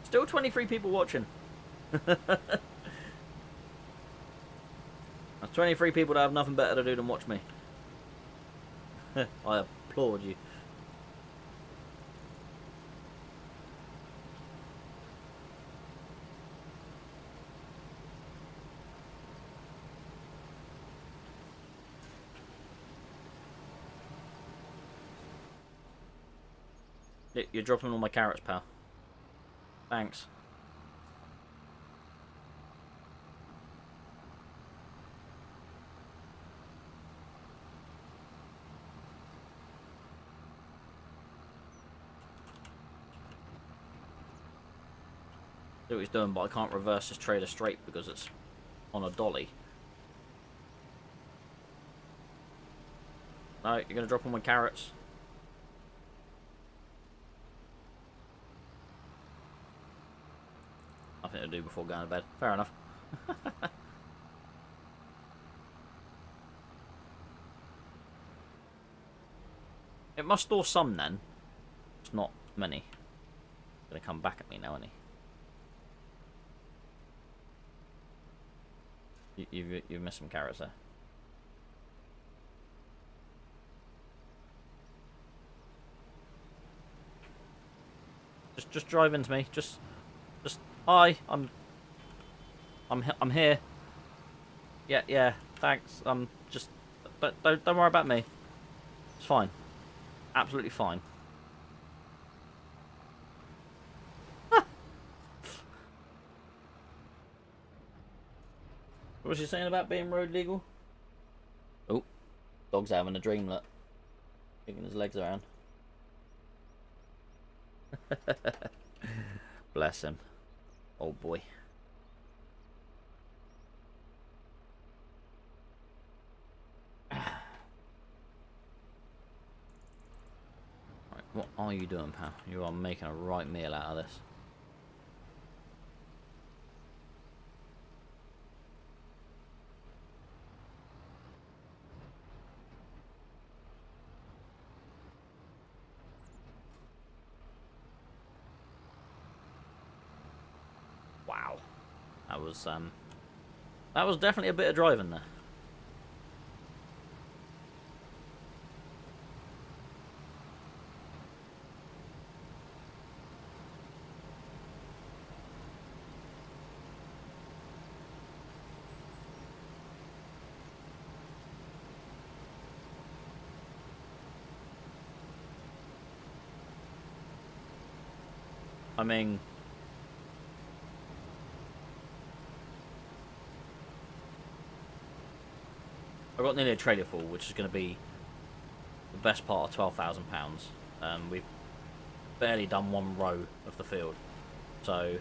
Still 23 people watching. That's 23 people that have nothing better to do than watch me. I applaud you. You're dropping all my carrots, pal. Thanks. See what he's doing, but I can't reverse this trailer straight because it's on a dolly. No, you're going to drop all my carrots. Nothing to do before going to bed. Fair enough. It must store some then. It's not many. He's going to come back at me now, isn't he? You've missed some carrots there. Just drive into me. Just hi. I'm here. Yeah. Thanks. Just don't worry about me. It's fine. Absolutely fine. What was he saying about being road legal? Oh, dog's having a dream, look. Kicking his legs around. Bless him. Old boy. Right, what are you doing, pal? You are making a right meal out of this. Wow. That was definitely a bit of driving there. I mean, I've got nearly a trailer full, which is going to be the best part of £12,000. We've barely done one row of the field, so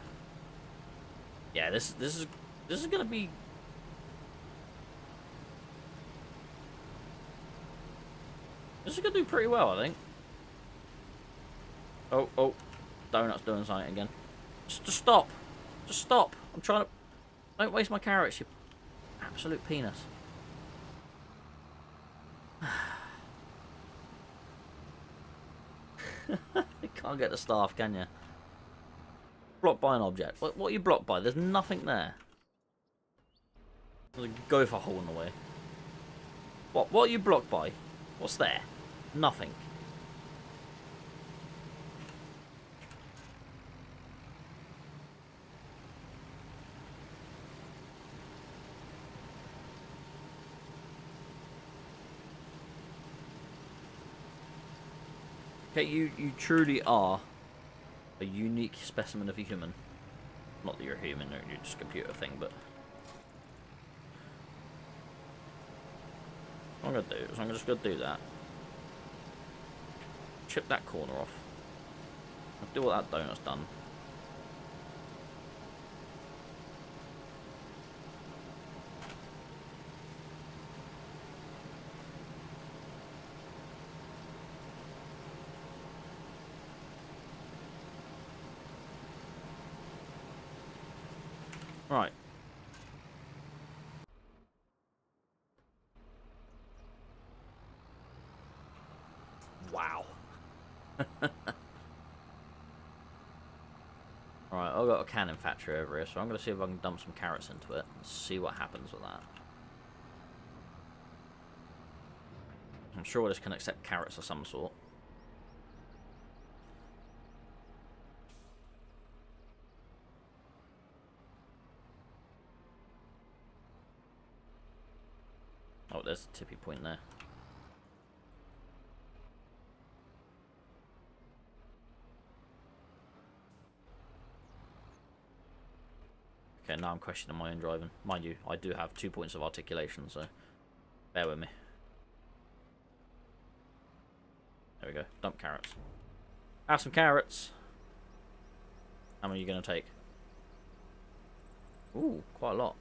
yeah, this is going to be. This is going to do pretty well, I think. Oh, Donut's doing something again. Just stop. Just stop. I'm trying to. Don't waste my carrots, you absolute penis. You can't get the staff, can you? Blocked by an object. What are you blocked by? There's nothing there. There's a gopher hole in the way. What are you blocked by? What's there? Nothing. Okay, you truly are a unique specimen of a human. Not that you're a human, you're just a computer thing, but what I'm gonna do is I'm just gonna do that. Chip that corner off. I'll do what that donut's done. Right. Wow. Alright, I've got a cannon factory over here, so I'm going to see if I can dump some carrots into it and see what happens with that. I'm sure this can accept carrots of some sort. Oh, there's a tippy point there. Okay, now I'm questioning my own driving. Mind you, I do have 2 points of articulation, so bear with me. There we go. Dump carrots. Have some carrots. How many are you going to take? Ooh, quite a lot.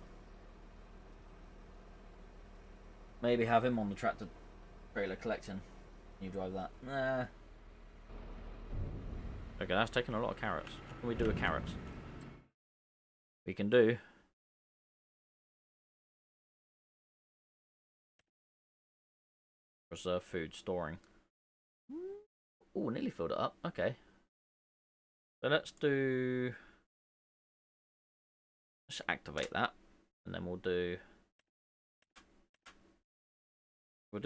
Maybe have him on the tractor trailer collecting. You drive that. Nah. Okay, that's taking a lot of carrots. What can we do with carrots? We can do reserve food storing. Ooh, nearly filled it up. Okay. So let's activate that, and then we'll do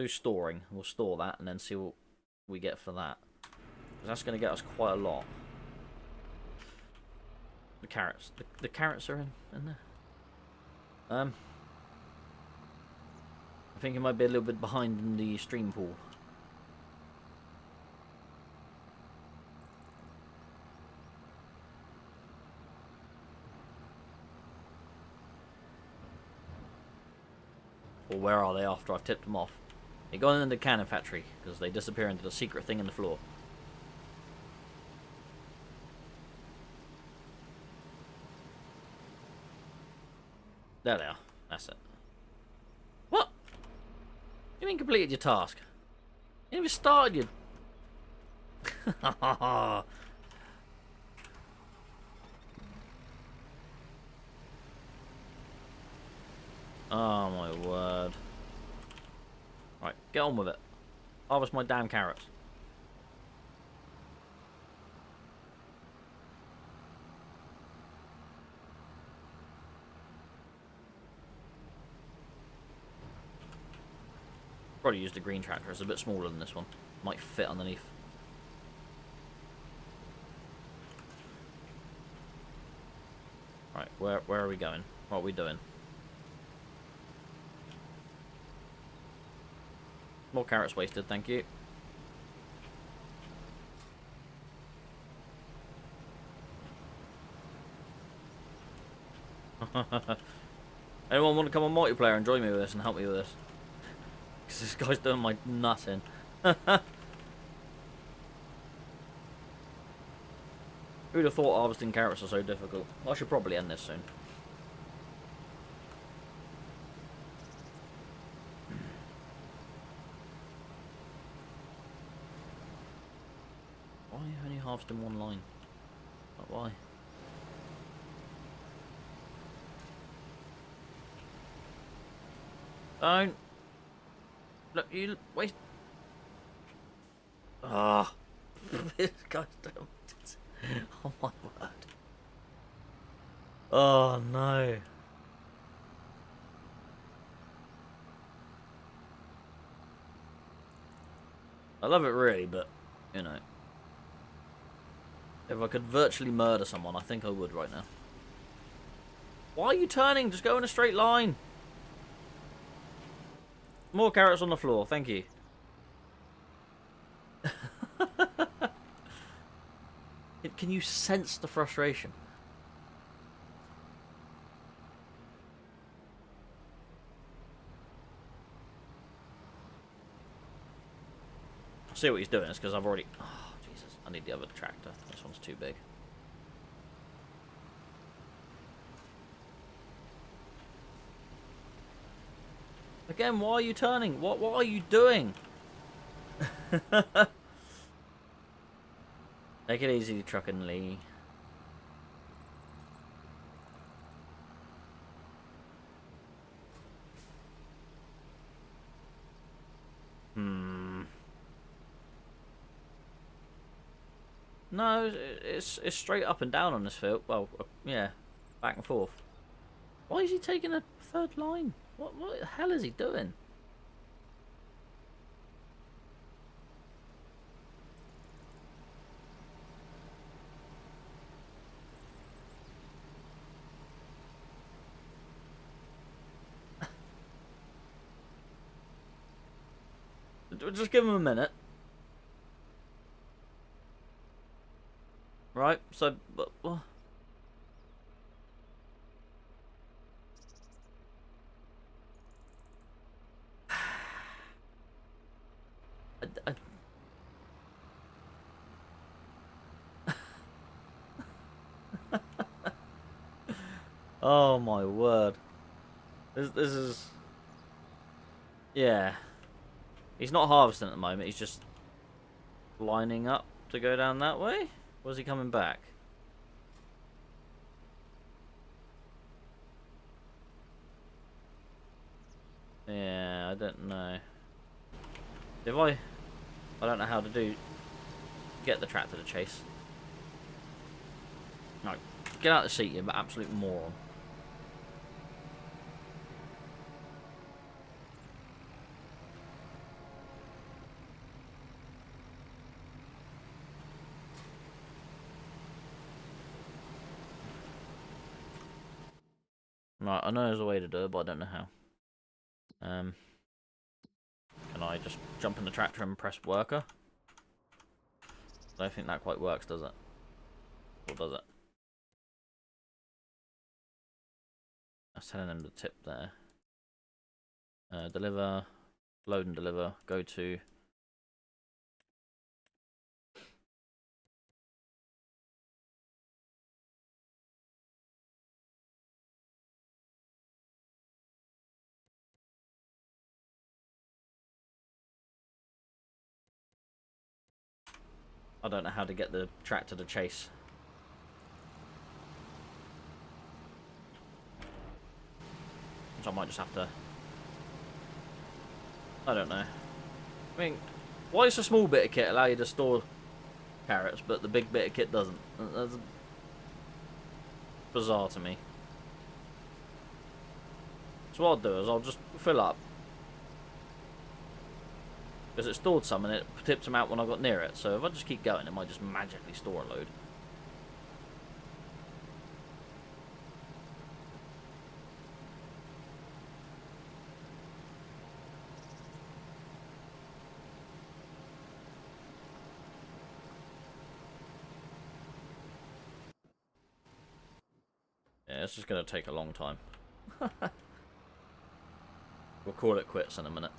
storing. We'll store that and then see what we get for that. That's going to get us quite a lot. The carrots. The carrots are in there. I think it might be a little bit behind in the stream pool. Or where are they after I've tipped them off? They're going into the cannon factory because they disappear into the secret thing in the floor. There they are. That's it. What? You mean completed your task? You even started your... Oh my word. Right, get on with it. Harvest my damn carrots. Probably use the green tractor. It's a bit smaller than this one. Might fit underneath. Right, where are we going? What are we doing? More carrots wasted, thank you. Anyone want to come on multiplayer and join me with this and help me with this? Because this guy's doing my nutting. Who'd have thought harvesting carrots are so difficult? I should probably end this soon. Why are you only harvesting one line? Like, why? Don't. Look, you waste. Ah. This guy's doing. Oh my word. Oh no. I love it really, but, you know. If I could virtually murder someone, I think I would right now. Why are you turning? Just go in a straight line. More carrots on the floor, thank you. Can you sense the frustration? I see what he's doing. It's because I've already... Oh, Jesus. I need the other tractor. This one's too big. Again, why are you turning? What are you doing? Take it easy, Truck and Lee. No, it's straight up and down on this field. Well, yeah, back and forth. Why is he taking a third line? What the hell is he doing? Just give him a minute. Right, so... I... Oh my word. This is... Yeah. He's not harvesting at the moment, he's just lining up to go down that way? Or is he coming back? Yeah, I don't know. If I don't know how to get the tractor to chase. No, get out of the seat, you absolute moron. Right, I know there's a way to do it, but I don't know how. Can I just jump in the tractor and press worker? I don't think that quite works, does it? Or does it? I was telling them the tip there. Deliver, load and deliver, go to... I don't know how to get the tractor to chase. Which I might just have to... I don't know. I mean, why does a small bit of kit allow you to store carrots, but the big bit of kit doesn't? That's bizarre to me. So what I'll do is I'll just fill up. Because it stored some and it tipped them out when I got near it. So if I just keep going, it might just magically store a load. Yeah, it's just going to take a long time. We'll call it quits in a minute.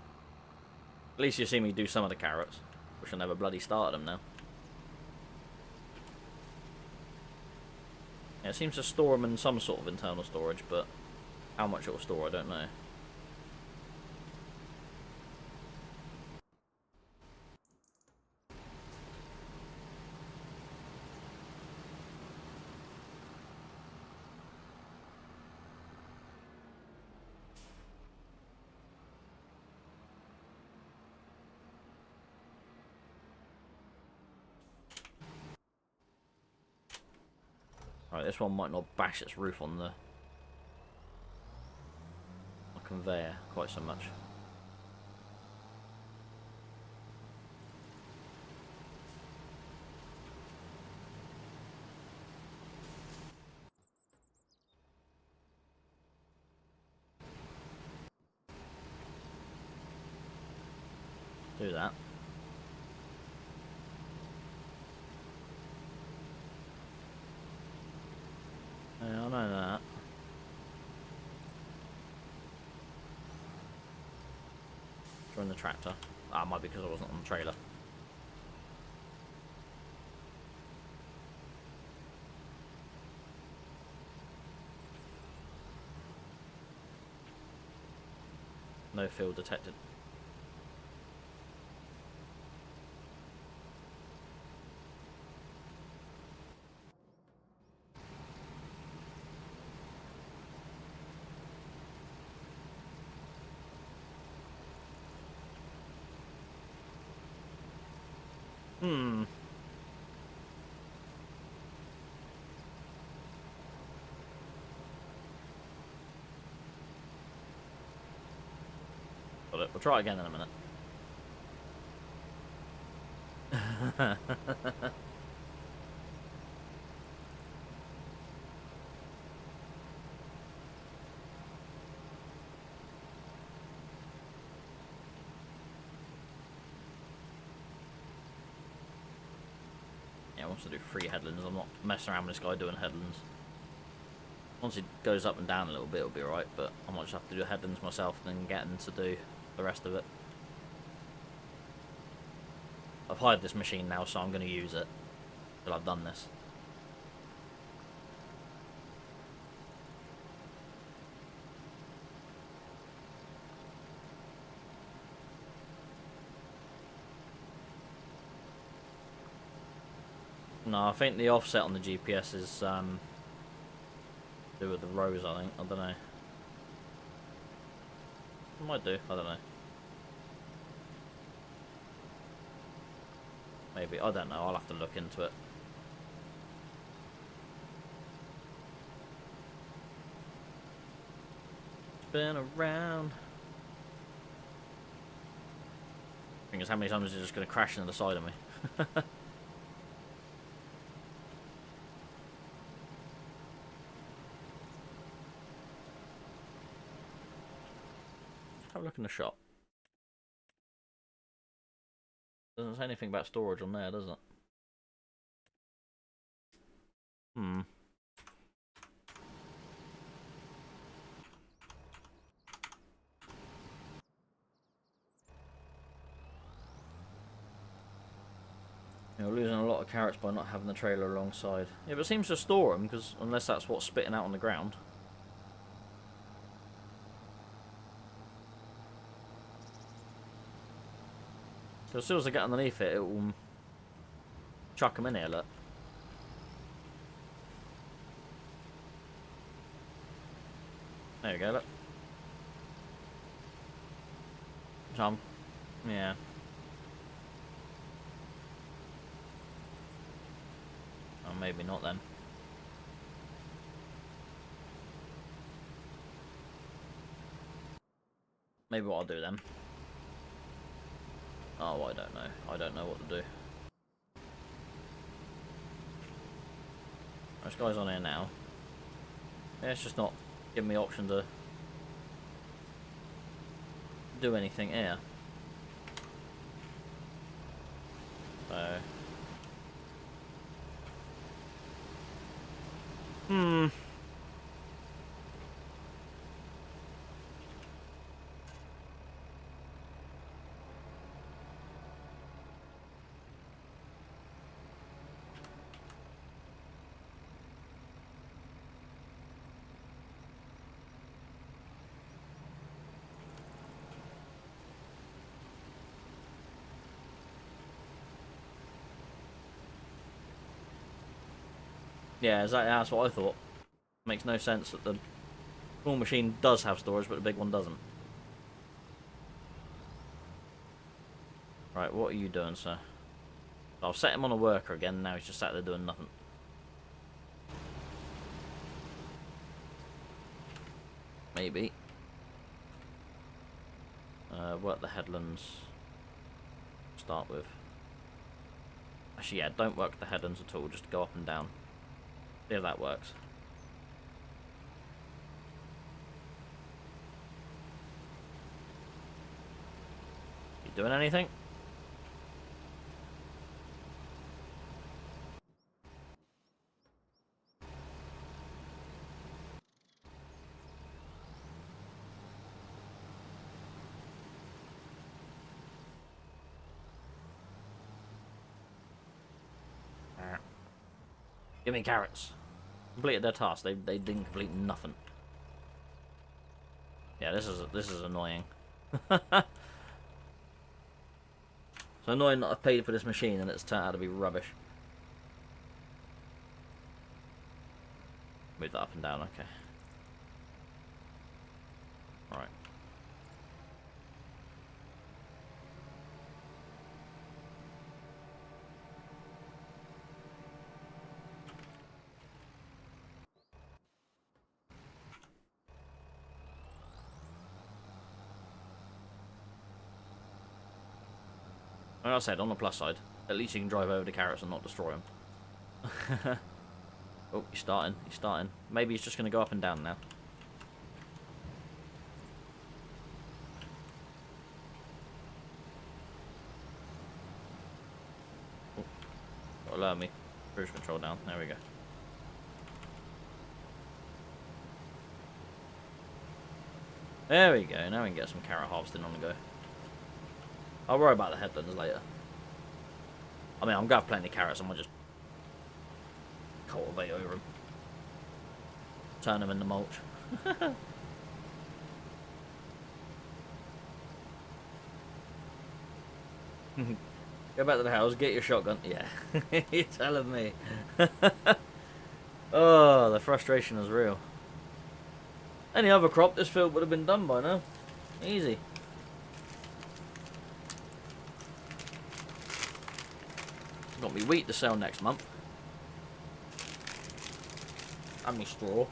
At least you see me do some of the carrots. Wish I never bloody started them now. Yeah, it seems to store them in some sort of internal storage, but how much it will store, I don't know. Right, this one might not bash its roof on the conveyor quite so much. Do that. Yeah, I know that. Join the tractor. Ah, might be because I wasn't on the trailer. No field detected. Hmm. Got it. We'll try again in a minute. Yeah, I want to do 3 headlands. I'm not messing around with this guy doing headlands. Once he goes up and down a little bit, it'll be alright, but I might just have to do headlands myself and then get him to do the rest of it. I've hired this machine now, so I'm going to use it till I've done this. No, I think the offset on the GPS is to do with the rows, I think. I don't know. It might do, I don't know. Maybe, I don't know, I'll have to look into it. Spin around. Thing is, how many times is it just going to crash into the side of me? Have a look in the shop. Doesn't say anything about storage on there, does it? Hmm. You're losing a lot of carrots by not having the trailer alongside. Yeah, but it seems to store them, because unless that's what's spitting out on the ground. So as soon as I get underneath it, it will chuck them in here, look. There you go, look. Jump. Yeah. Oh, maybe not then. Maybe what I'll do then. Oh, I don't know. I don't know what to do. This guy's on here now. Yeah, it's just not giving me option to do anything here. So... Yeah, exactly. That's what I thought. Makes no sense that the small machine does have storage, but the big one doesn't. Right, what are you doing, sir? I've set him on a worker again. Now he's just sat there doing nothing. Maybe. Work the headlands. Start with. Actually, yeah, don't work the headlands at all. Just go up and down. See if that works. You doing anything? Give me carrots. Completed their task. They didn't complete nothing. Yeah, this is annoying. So annoying that I've paid for this machine and it's turned out to be rubbish. Move that up and down, okay. Right. Like I said, on the plus side, at least you can drive over the carrots and not destroy them. Oh, he's starting. He's starting. Maybe he's just going to go up and down now. Oh, got to lower me. Cruise control down. There we go. There we go. Now we can get some carrot harvesting on the go. I'll worry about the headlands later. I mean, I'm going to have plenty of carrots. I'm going to just cultivate over them. Turn them into mulch. Go back to the house, get your shotgun. Yeah, you're telling me. Oh, the frustration is real. Any other crop, this field would have been done by now. Easy. Got me wheat to sell next month. And me straw.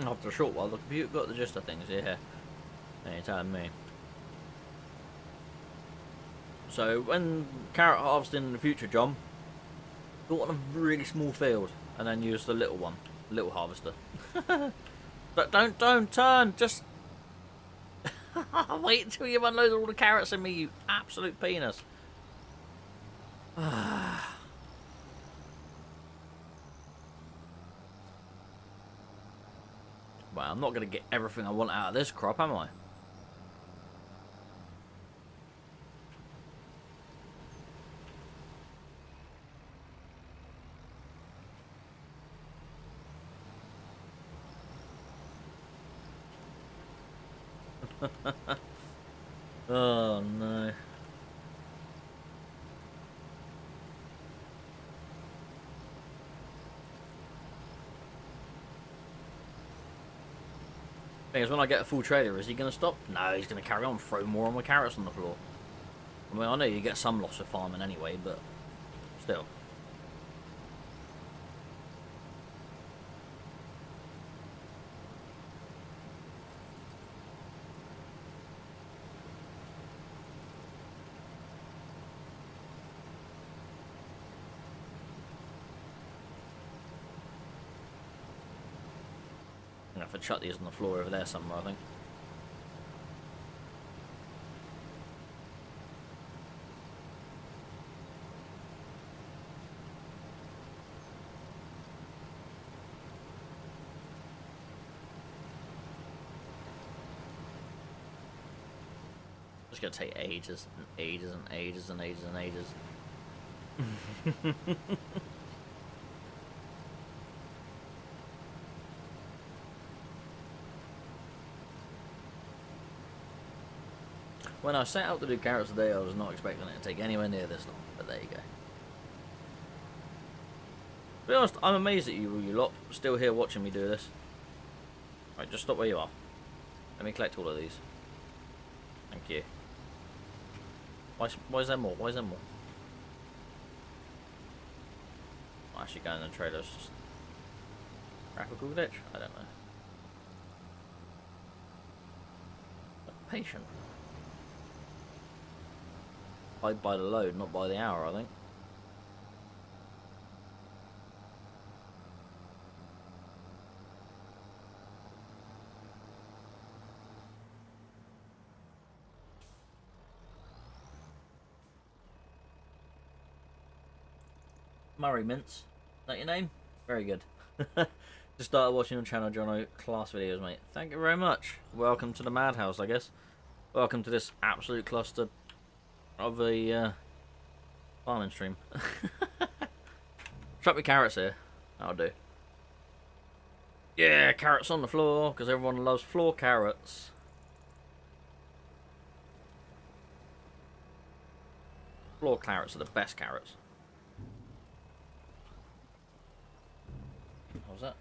After a short while, the computer got the gist of things, yeah. You're telling me. So, when carrot harvesting in the future, John, go on a really small field and then use the little one, little harvester. But don't turn, just wait until you've unloaded all the carrots in me, you absolute penis. Well, I'm not going to get everything I want out of this crop, am I? Oh, no. Thing is, when I get a full trailer, is he going to stop? No, he's going to carry on, throw more of my carrots on the floor. I mean, I know you get some loss of farming anyway, but still. I'm going to have to chuck these on the floor over there somewhere, I think. It's gonna take ages and ages and ages and ages and ages. When I set out to do carrots today, I was not expecting it to take anywhere near this long, but there you go. To be honest, I'm amazed at you lot still here watching me do this. Right, just stop where you are. Let me collect all of these. Thank you. Why is there more? Why is there more? I'm actually going in the trailers. Just graphical glitch? I don't know. Patient. By the load, not by the hour, I think. Murray Mints. Is that your name? Very good. Just started watching your channel, Jono. Class videos, mate. Thank you very much. Welcome to the madhouse, I guess. Welcome to this absolute cluster of a farming stream. Chuck me carrots here. That'll do. Yeah, carrots on the floor, because everyone loves floor carrots. Floor carrots are the best carrots. What was that?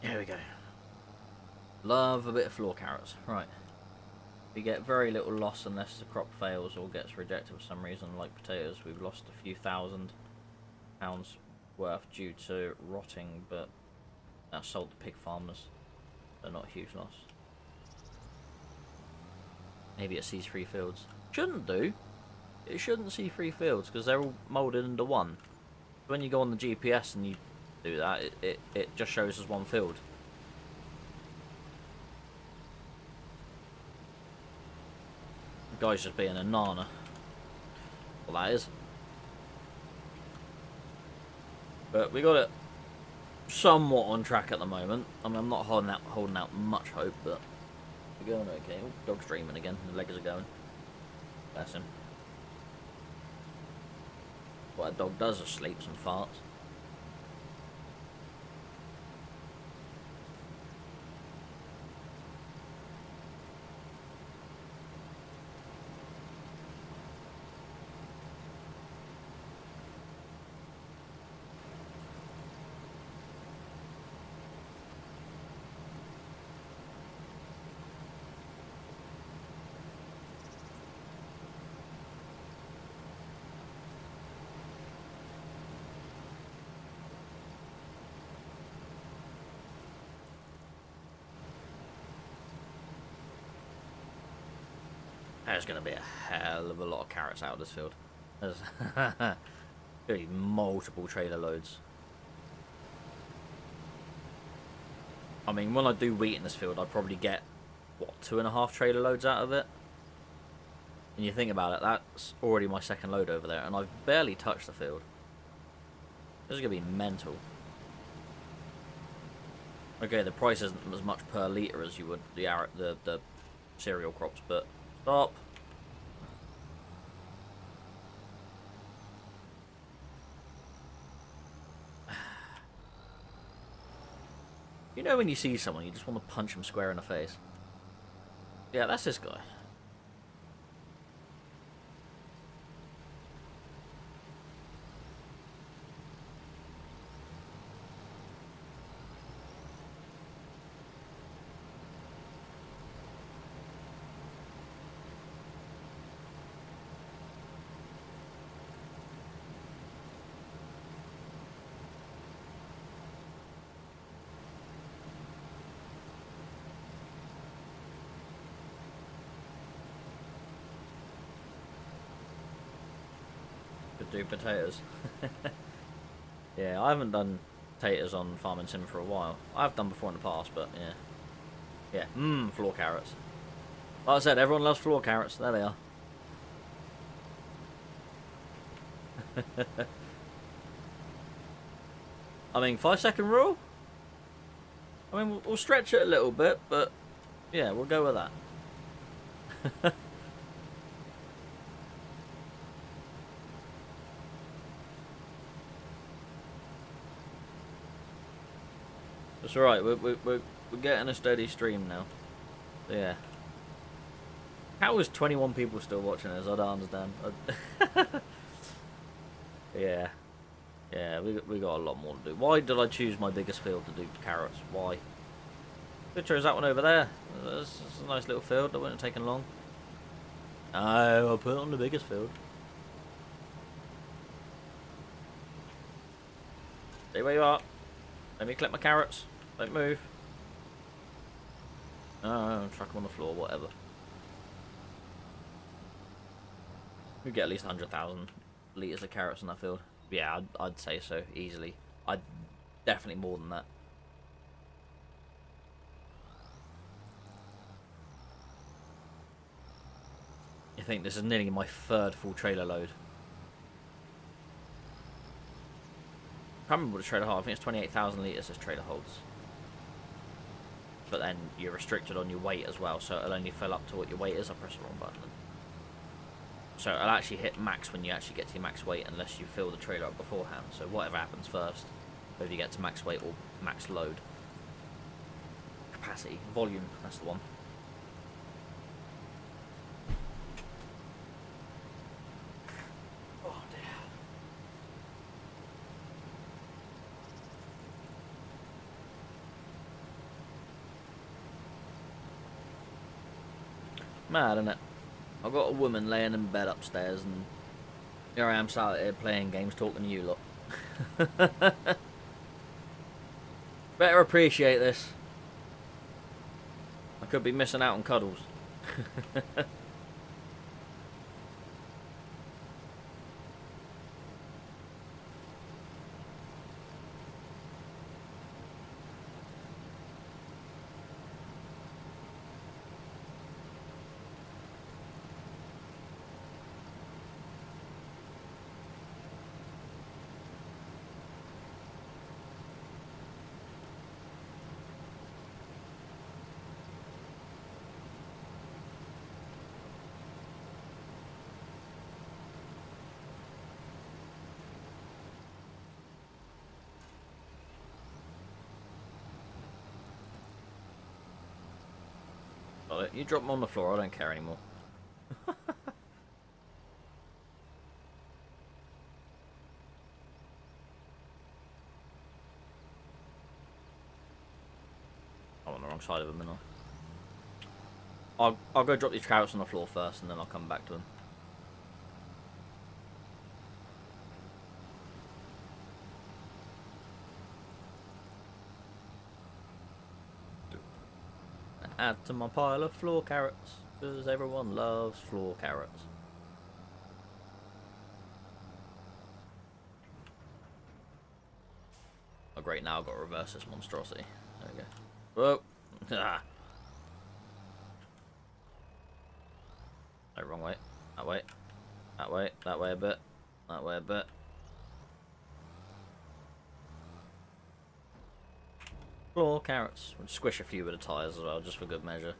Here we go. Love a bit of floor carrots. Right. We get very little loss unless the crop fails or gets rejected for some reason. Like potatoes, we've lost a few £1,000 worth due to rotting, but that's sold to pig farmers, so not a huge loss. Maybe it sees 3 fields. Shouldn't do. It shouldn't see 3 fields because they're all moulded into one. When you go on the GPS and you do that, it just shows us 1 field. The guy's just being a nana. Well, that is. But we got it somewhat on track at the moment. I mean, I'm not holding out much hope, but we're going okay. Oh, dog's dreaming again. The legs are going. Bless him. What a dog does is sleeps and farts. There's going to be a hell of a lot of carrots out of this field. There's going to be multiple trailer loads. I mean, when I do wheat in this field, I probably get, what, 2.5 trailer loads out of it? And you think about it, that's already my 2nd load over there, and I've barely touched the field. This is going to be mental. Okay, the price isn't as much per litre as you would the cereal crops, but stop. You know when you see someone, you just want to punch them square in the face. Yeah, that's this guy. Do potatoes. Yeah, I haven't done potatoes on Farming Sim for a while. I've done before in the past, but yeah. Floor carrots. Like I said, everyone loves floor carrots. There they are. I mean, 5-second rule? I mean, we'll stretch it a little bit, but yeah, we'll go with that. It's alright, we're getting a steady stream now. So, yeah. How is 21 people still watching us? I don't understand. Yeah. Yeah, we got a lot more to do. Why did I choose my biggest field to do carrots? Why? Picture is that one over there. That's a nice little field. That wouldn't have taken long. No, I'll put it on the biggest field. Stay where you are. Let me collect my carrots. Don't move. No, chuck them on the floor, whatever. We get at least 100,000 litres of carrots in that field. Yeah, I'd say so, easily. I'd definitely more than that. I think this is nearly my third full trailer load. I can't remember what the trailer holds. I think it's 28,000 litres this trailer holds. But then you're restricted on your weight as well, so it'll only fill up to what your weight is. I press the wrong button. So it'll actually hit max when you actually get to your max weight, unless you fill the trailer up beforehand. So whatever happens first, whether you get to max weight or max load. Capacity, volume, that's the one. Oh dear. Mad, isn't it? I've got a woman laying in bed upstairs, and here I am sat here playing games, talking to you lot. Better appreciate this. I could be missing out on cuddles. You drop them on the floor, I don't care anymore. I'm on the wrong side of them, isn't I? I'll go drop these carrots on the floor first, and then I'll come back to them. Add to my pile of floor carrots, because everyone loves floor carrots. Oh great, now I've got to reverse this monstrosity. There we go. Whoa! Ah. No, wrong way. That way. That way. That way a bit. That way a bit. Floor carrots. We'll squish a few with the tyres as well, just for good measure.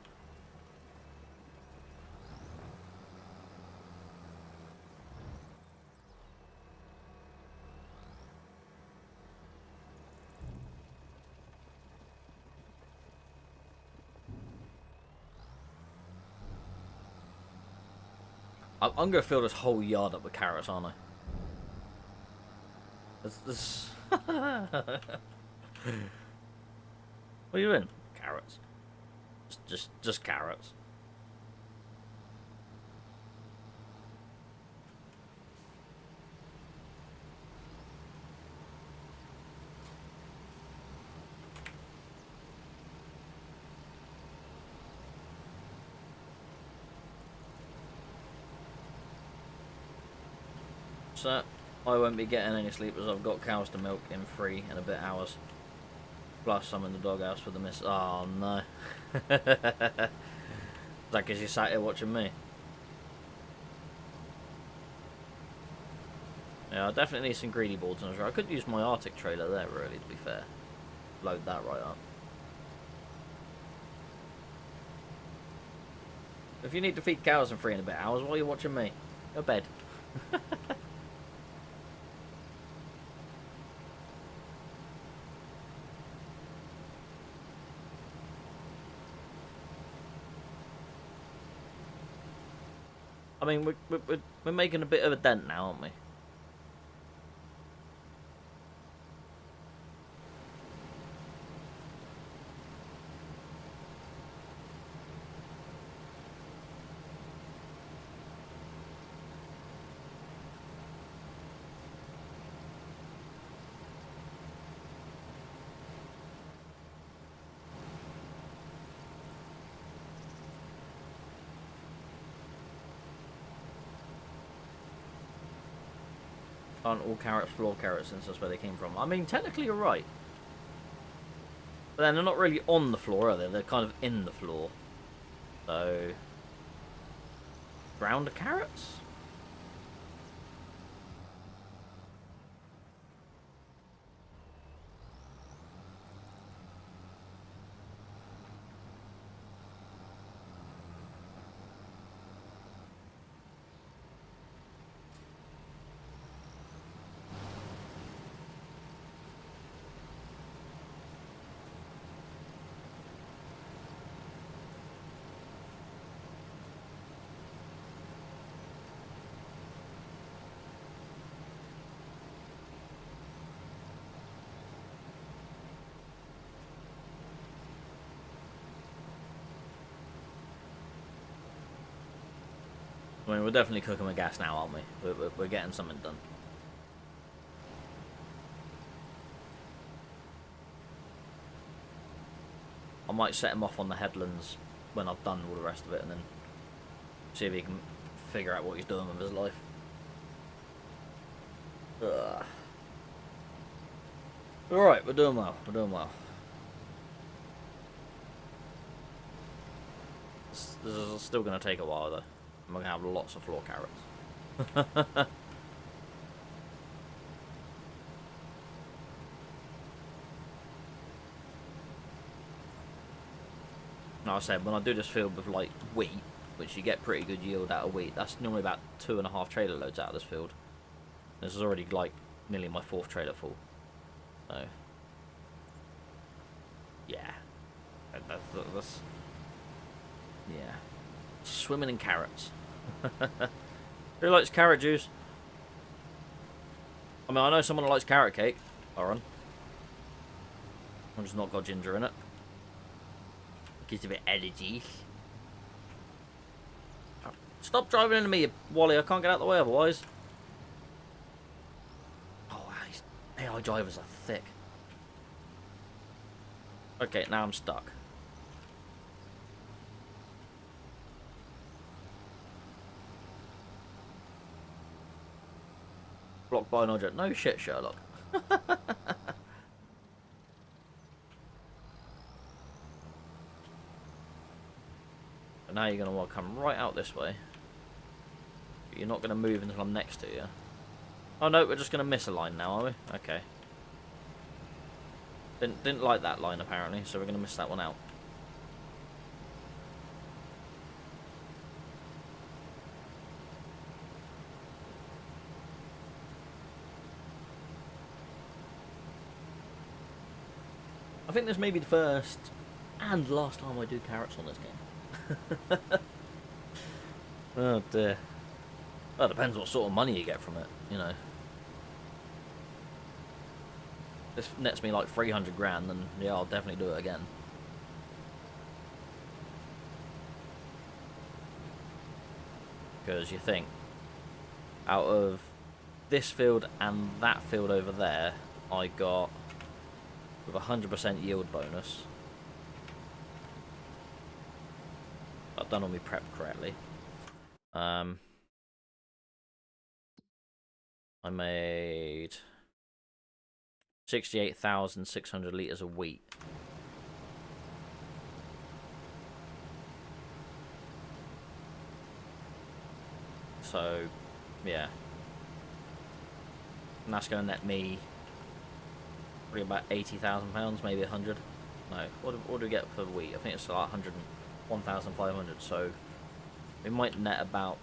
I'm gonna fill this whole yard up with carrots, aren't I? This. What are you doing? Carrots. Just carrots. So I won't be getting any sleep as I've got cows to milk in 3 and a bit hours. Plus I'm in the doghouse with the miss. Oh no. Is that because you sat here watching me? Yeah, I definitely need some greedy boards on the I could use my Arctic trailer there, really, to be fair. Load that right up. If you need to feed cows in 3 and a bit hours while you're watching me, go to bed. I mean, we're making a bit of a dent now, aren't we? Aren't all carrots floor carrots since that's where they came from? I mean, technically you're right. But then they're not really on the floor, are they? They're kind of in the floor. So... ground carrots? I mean, we're definitely cooking with gas now, aren't we? We're getting something done. I might set him off on the headlands when I've done all the rest of it, and then see if he can figure out what he's doing with his life. Alright, we're doing well. We're doing well. This is still going to take a while, though. I'm going to have lots of floor carrots. Like I said, when I do this field with like wheat, which you get pretty good yield out of wheat, that's normally about 2.5 trailer loads out of this field. This is already like nearly my 4th trailer full. So yeah, that's yeah, swimming in carrots. Who likes carrot juice? I mean, I know someone who likes carrot cake. Aaron, I've just not got ginger in it. Gives a bit allergies. Stop driving into me, Wally. I can't get out of the way otherwise. Oh, these AI drivers are thick. Okay, now I'm stuck. Blocked by an object. No shit, Sherlock. But now you're going to want to come right out this way. But you're not going to move until I'm next to you. Oh no, we're just going to miss a line now, are we? Okay. Didn't like that line apparently, so we're going to miss that one out. I think this may be the first and last time I do carrots on this game. Oh dear. Well, it depends what sort of money you get from it, you know. This nets me like 300 grand, then yeah, I'll definitely do it again. Because you think, out of this field and that field over there, I got with 100% yield bonus. I've done all my prep correctly. I made 68,600 litres of wheat. So, yeah. And that's going to net me probably about £80,000, maybe 100. No, what do we get for wheat? I think it's like 101,500. So we might net about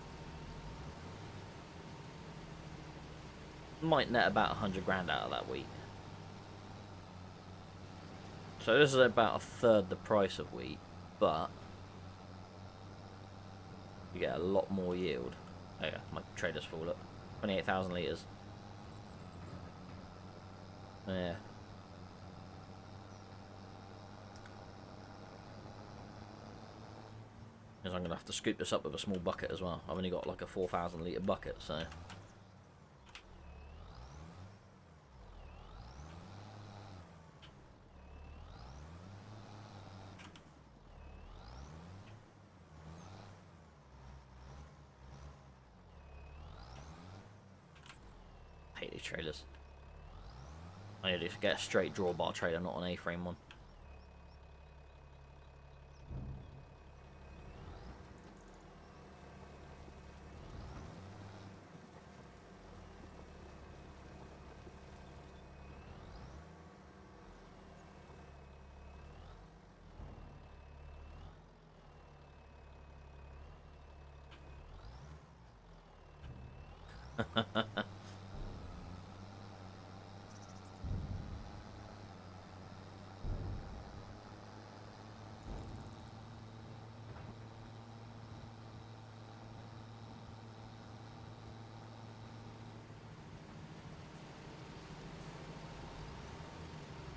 100 grand out of that wheat. So this is about a third the price of wheat, but you get a lot more yield. Oh yeah, my trader's full up. 28,000 litres. Yeah. Because I'm going to have to scoop this up with a small bucket as well. I've only got like a 4,000 litre bucket, so... I hate these trailers. I need to get a straight drawbar trailer, not an A-frame one.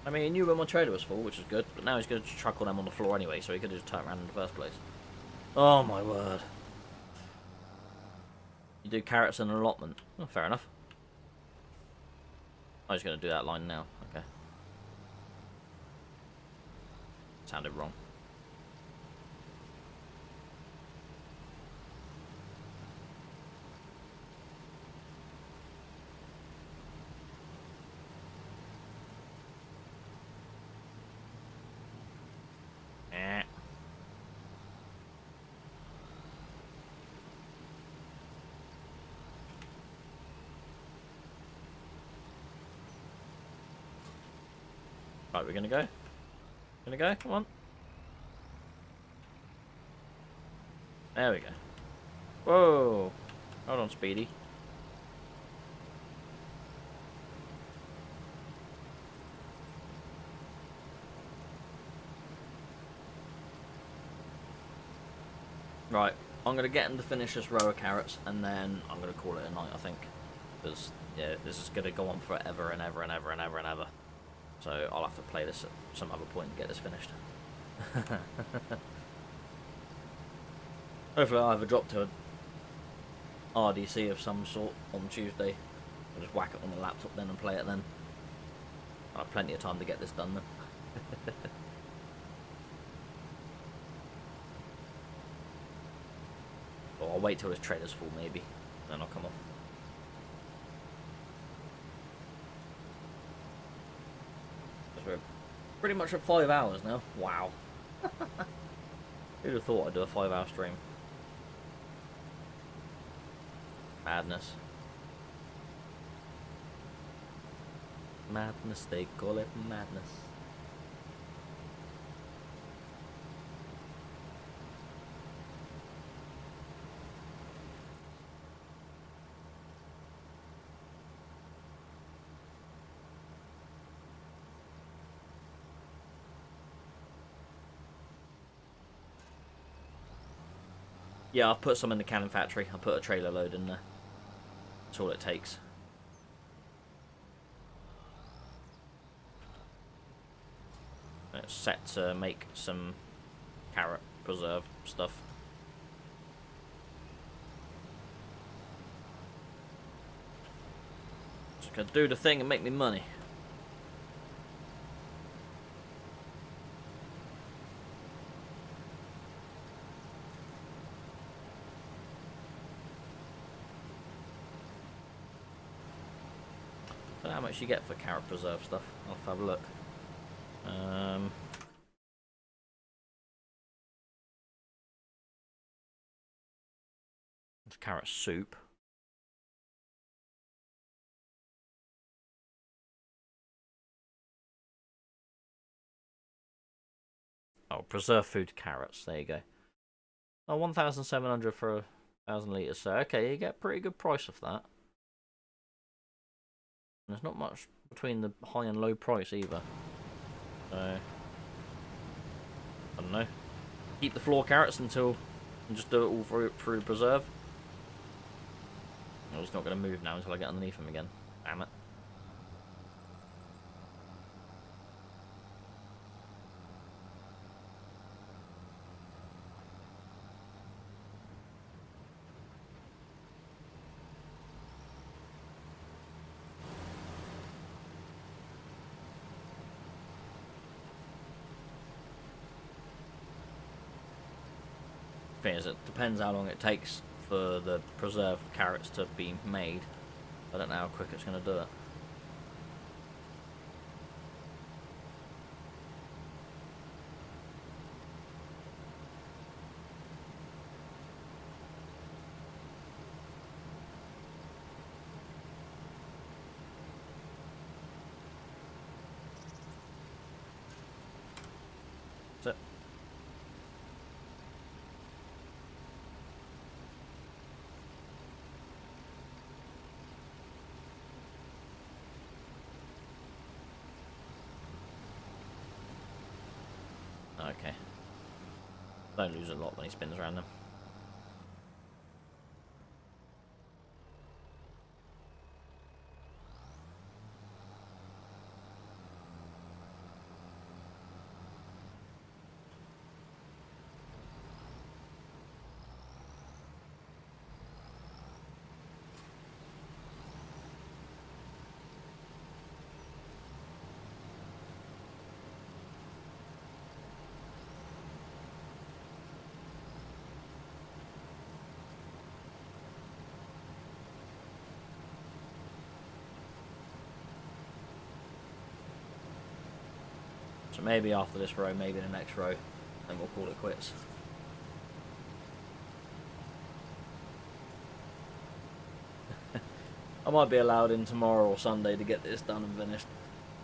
I mean, he knew when my trailer was full, which is good, but now he's going to chuck all them on the floor anyway, so he could have just turned around in the first place. Oh my word. You do carrots and an allotment. Oh, fair enough. I was going to do that line now. Okay. Sounded wrong. Right, we're gonna go. Gonna go? Come on. There we go. Whoa! Hold on, Speedy. Right, I'm gonna get him to finish this row of carrots, and then I'm gonna call it a night, I think. Because, yeah, this is gonna go on forever and ever and ever and ever and ever. So I'll have to play this at some other point and get this finished. Hopefully I'll either drop to an RDC of some sort on Tuesday. I'll just whack it on the laptop then and play it then. I'll have plenty of time to get this done then. Or I'll wait till this trailer's full maybe, then I'll come off. We're pretty much at 5 hours now. Wow. Who'd have thought I'd do a 5-hour stream? Madness. Madness, they call it madness. Yeah, I've put some in the cannon factory. I put a trailer load in there. That's all it takes. It's set to make some carrot preserve stuff. Just gonna do the thing and make me money. I don't know how much you get for carrot preserve stuff. I'll have to have a look. It's carrot soup. Oh, preserved food carrots. There you go. Oh, 1,700 for 1,000 litres. So, okay, you get a pretty good price of that. There's not much between the high and low price either. So, I don't know. Keep the floor carrots until, and just do it all through preserve. I'm just not going to move now until I get underneath him again. Damn it. Thing is, it depends how long it takes for the preserved carrots to be made. I don't know how quick it's going to do it. That's it. Okay. Don't lose a lot when he spins around them. So maybe after this row, maybe the next row, then we'll call it quits. I might be allowed in tomorrow or Sunday to get this done and finished.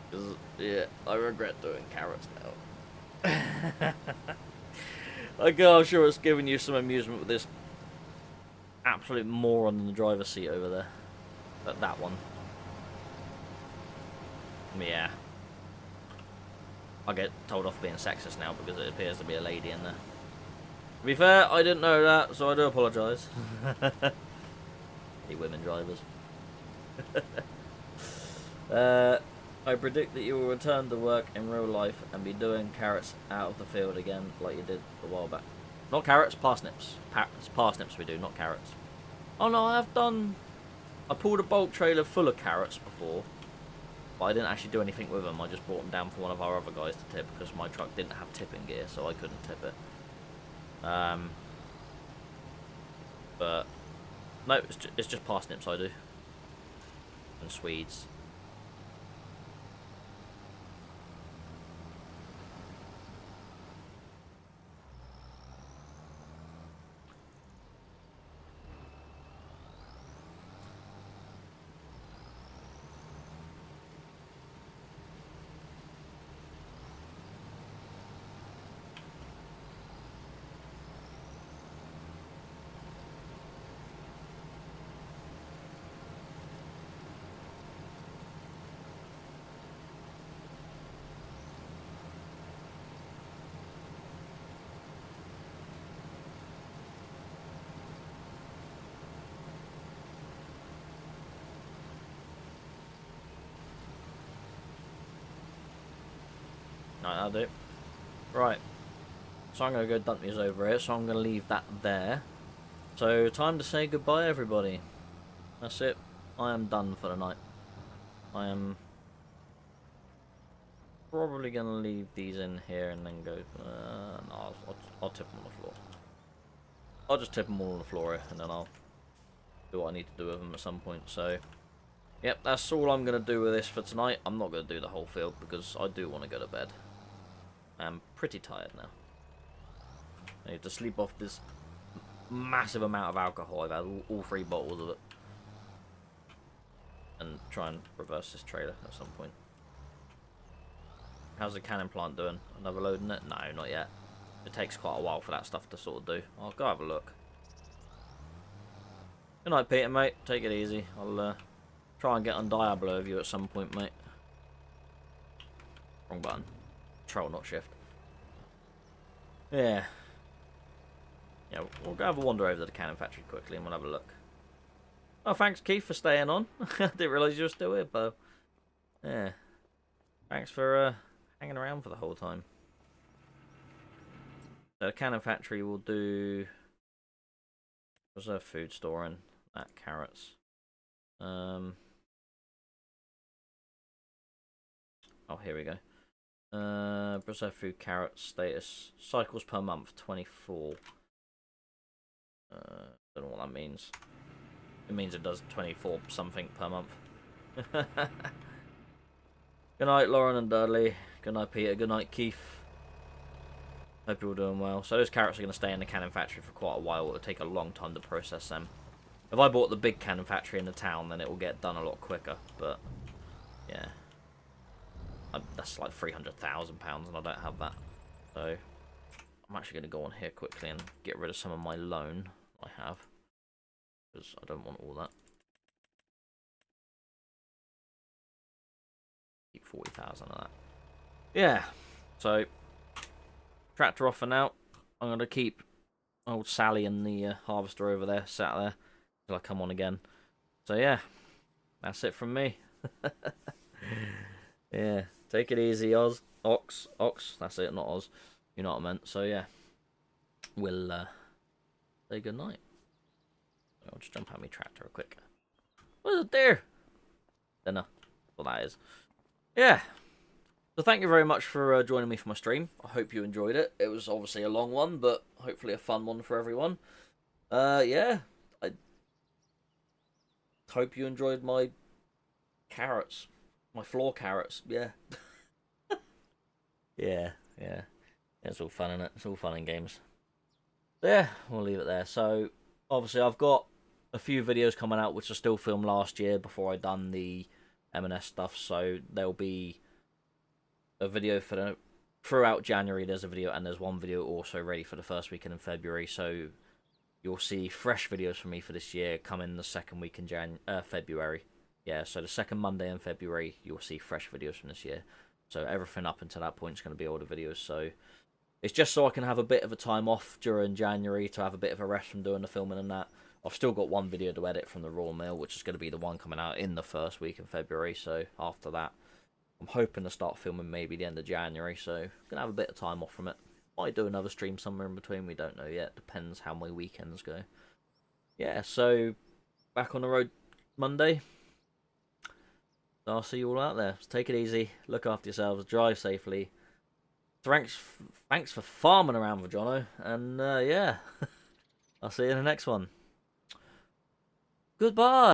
Because, yeah, I regret doing carrots now. I'm sure it's giving you some amusement with this absolute moron in the driver's seat over there. That one. Yeah. I get told off being sexist now because it appears to be a lady in there. To be fair, I didn't know that, so I do apologise. Hate women drivers. I predict that you will return to work in real life and be doing carrots out of the field again like you did a while back. Not carrots, parsnips. It's parsnips we do, not carrots. Oh no, I pulled a bulk trailer full of carrots before. But I didn't actually do anything with them. I just brought them down for one of our other guys to tip because my truck didn't have tipping gear, so I couldn't tip it. But no, it's just parsnips I do, and Swedes. No, that'll do. Right. So I'm going to go dump these over here, so I'm going to leave that there. So, time to say goodbye, everybody. That's it. I am done for the night. I am probably going to leave these in here and then go... no, I'll tip them on the floor. I'll just tip them all on the floor and then I'll do what I need to do with them at some point. So, yep, that's all I'm going to do with this for tonight. I'm not going to do the whole field because I do want to go to bed. I'm pretty tired now. I need to sleep off this massive amount of alcohol. I've had all 3 bottles of it. And try and reverse this trailer at some point. How's the cannon plant doing? Another load in it? No, not yet. It takes quite a while for that stuff to sort of do. I'll go have a look. Good night, Peter, mate. Take it easy. I'll try and get on Diablo with you at some point, mate. Wrong button. Control, not shift. Yeah. Yeah, we'll go have a wander over to the cannon factory quickly and we'll have a look. Oh, thanks, Keith, for staying on. I didn't realise you were still here, but yeah. Thanks for hanging around for the whole time. So the cannon factory will do reserve food storing, that carrots. Oh, here we go. Preserve food, carrots, status, cycles per month, 24. Don't know what that means. It means it does 24 something per month. Good night, Lauren and Dudley. Good night, Peter. Good night, Keith. Hope you're all doing well. So those carrots are going to stay in the cannon factory for quite a while. It'll take a long time to process them. If I bought the big cannon factory in the town, then it will get done a lot quicker. But, yeah. That's like £300,000 and I don't have that. So, I'm actually going to go on here quickly and get rid of some of my loan I have. Because I don't want all that. Keep 40,000 of that. Yeah. So, tractor off for now. I'm going to keep old Sally and the harvester over there, sat there, till I come on again. So yeah, that's it from me. Yeah, take it easy, Ox, that's it, not Oz. You know what I meant. So yeah, we'll say good night. I'll just jump out my tractor real quick. What is it there? Dinner. What that is. Yeah. So thank you very much for joining me for my stream. I hope you enjoyed it. It was obviously a long one, but hopefully a fun one for everyone. Yeah. I hope you enjoyed my carrots. My floor carrots. Yeah. Yeah. It's all fun, isn't it? It's all fun in games. So yeah, we'll leave it there. So, obviously I've got a few videos coming out which I still filmed last year before I done the M&S stuff. So, there'll be a video for throughout January. There's a video, and there's one video also ready for the first weekend in February. So you'll see fresh videos from me for this year coming the second week in February. Yeah, so the second Monday in February you'll see fresh videos from this year. So everything up until that point is going to be older videos. So it's just so I can have a bit of a time off during January to have a bit of a rest from doing the filming and that. I've still got one video to edit from the raw mail, which is going to be the one coming out in the first week in February. So after that, I'm hoping to start filming maybe the end of January, so I'm going to have a bit of time off from it. Might do another stream somewhere in between, we don't know yet. Depends how my weekends go. Yeah, so back on the road Monday. So I'll see you all out there. So take it easy, look after yourselves, drive safely. Thanks for farming around with Jono, and yeah, I'll see you in the next one. Goodbye!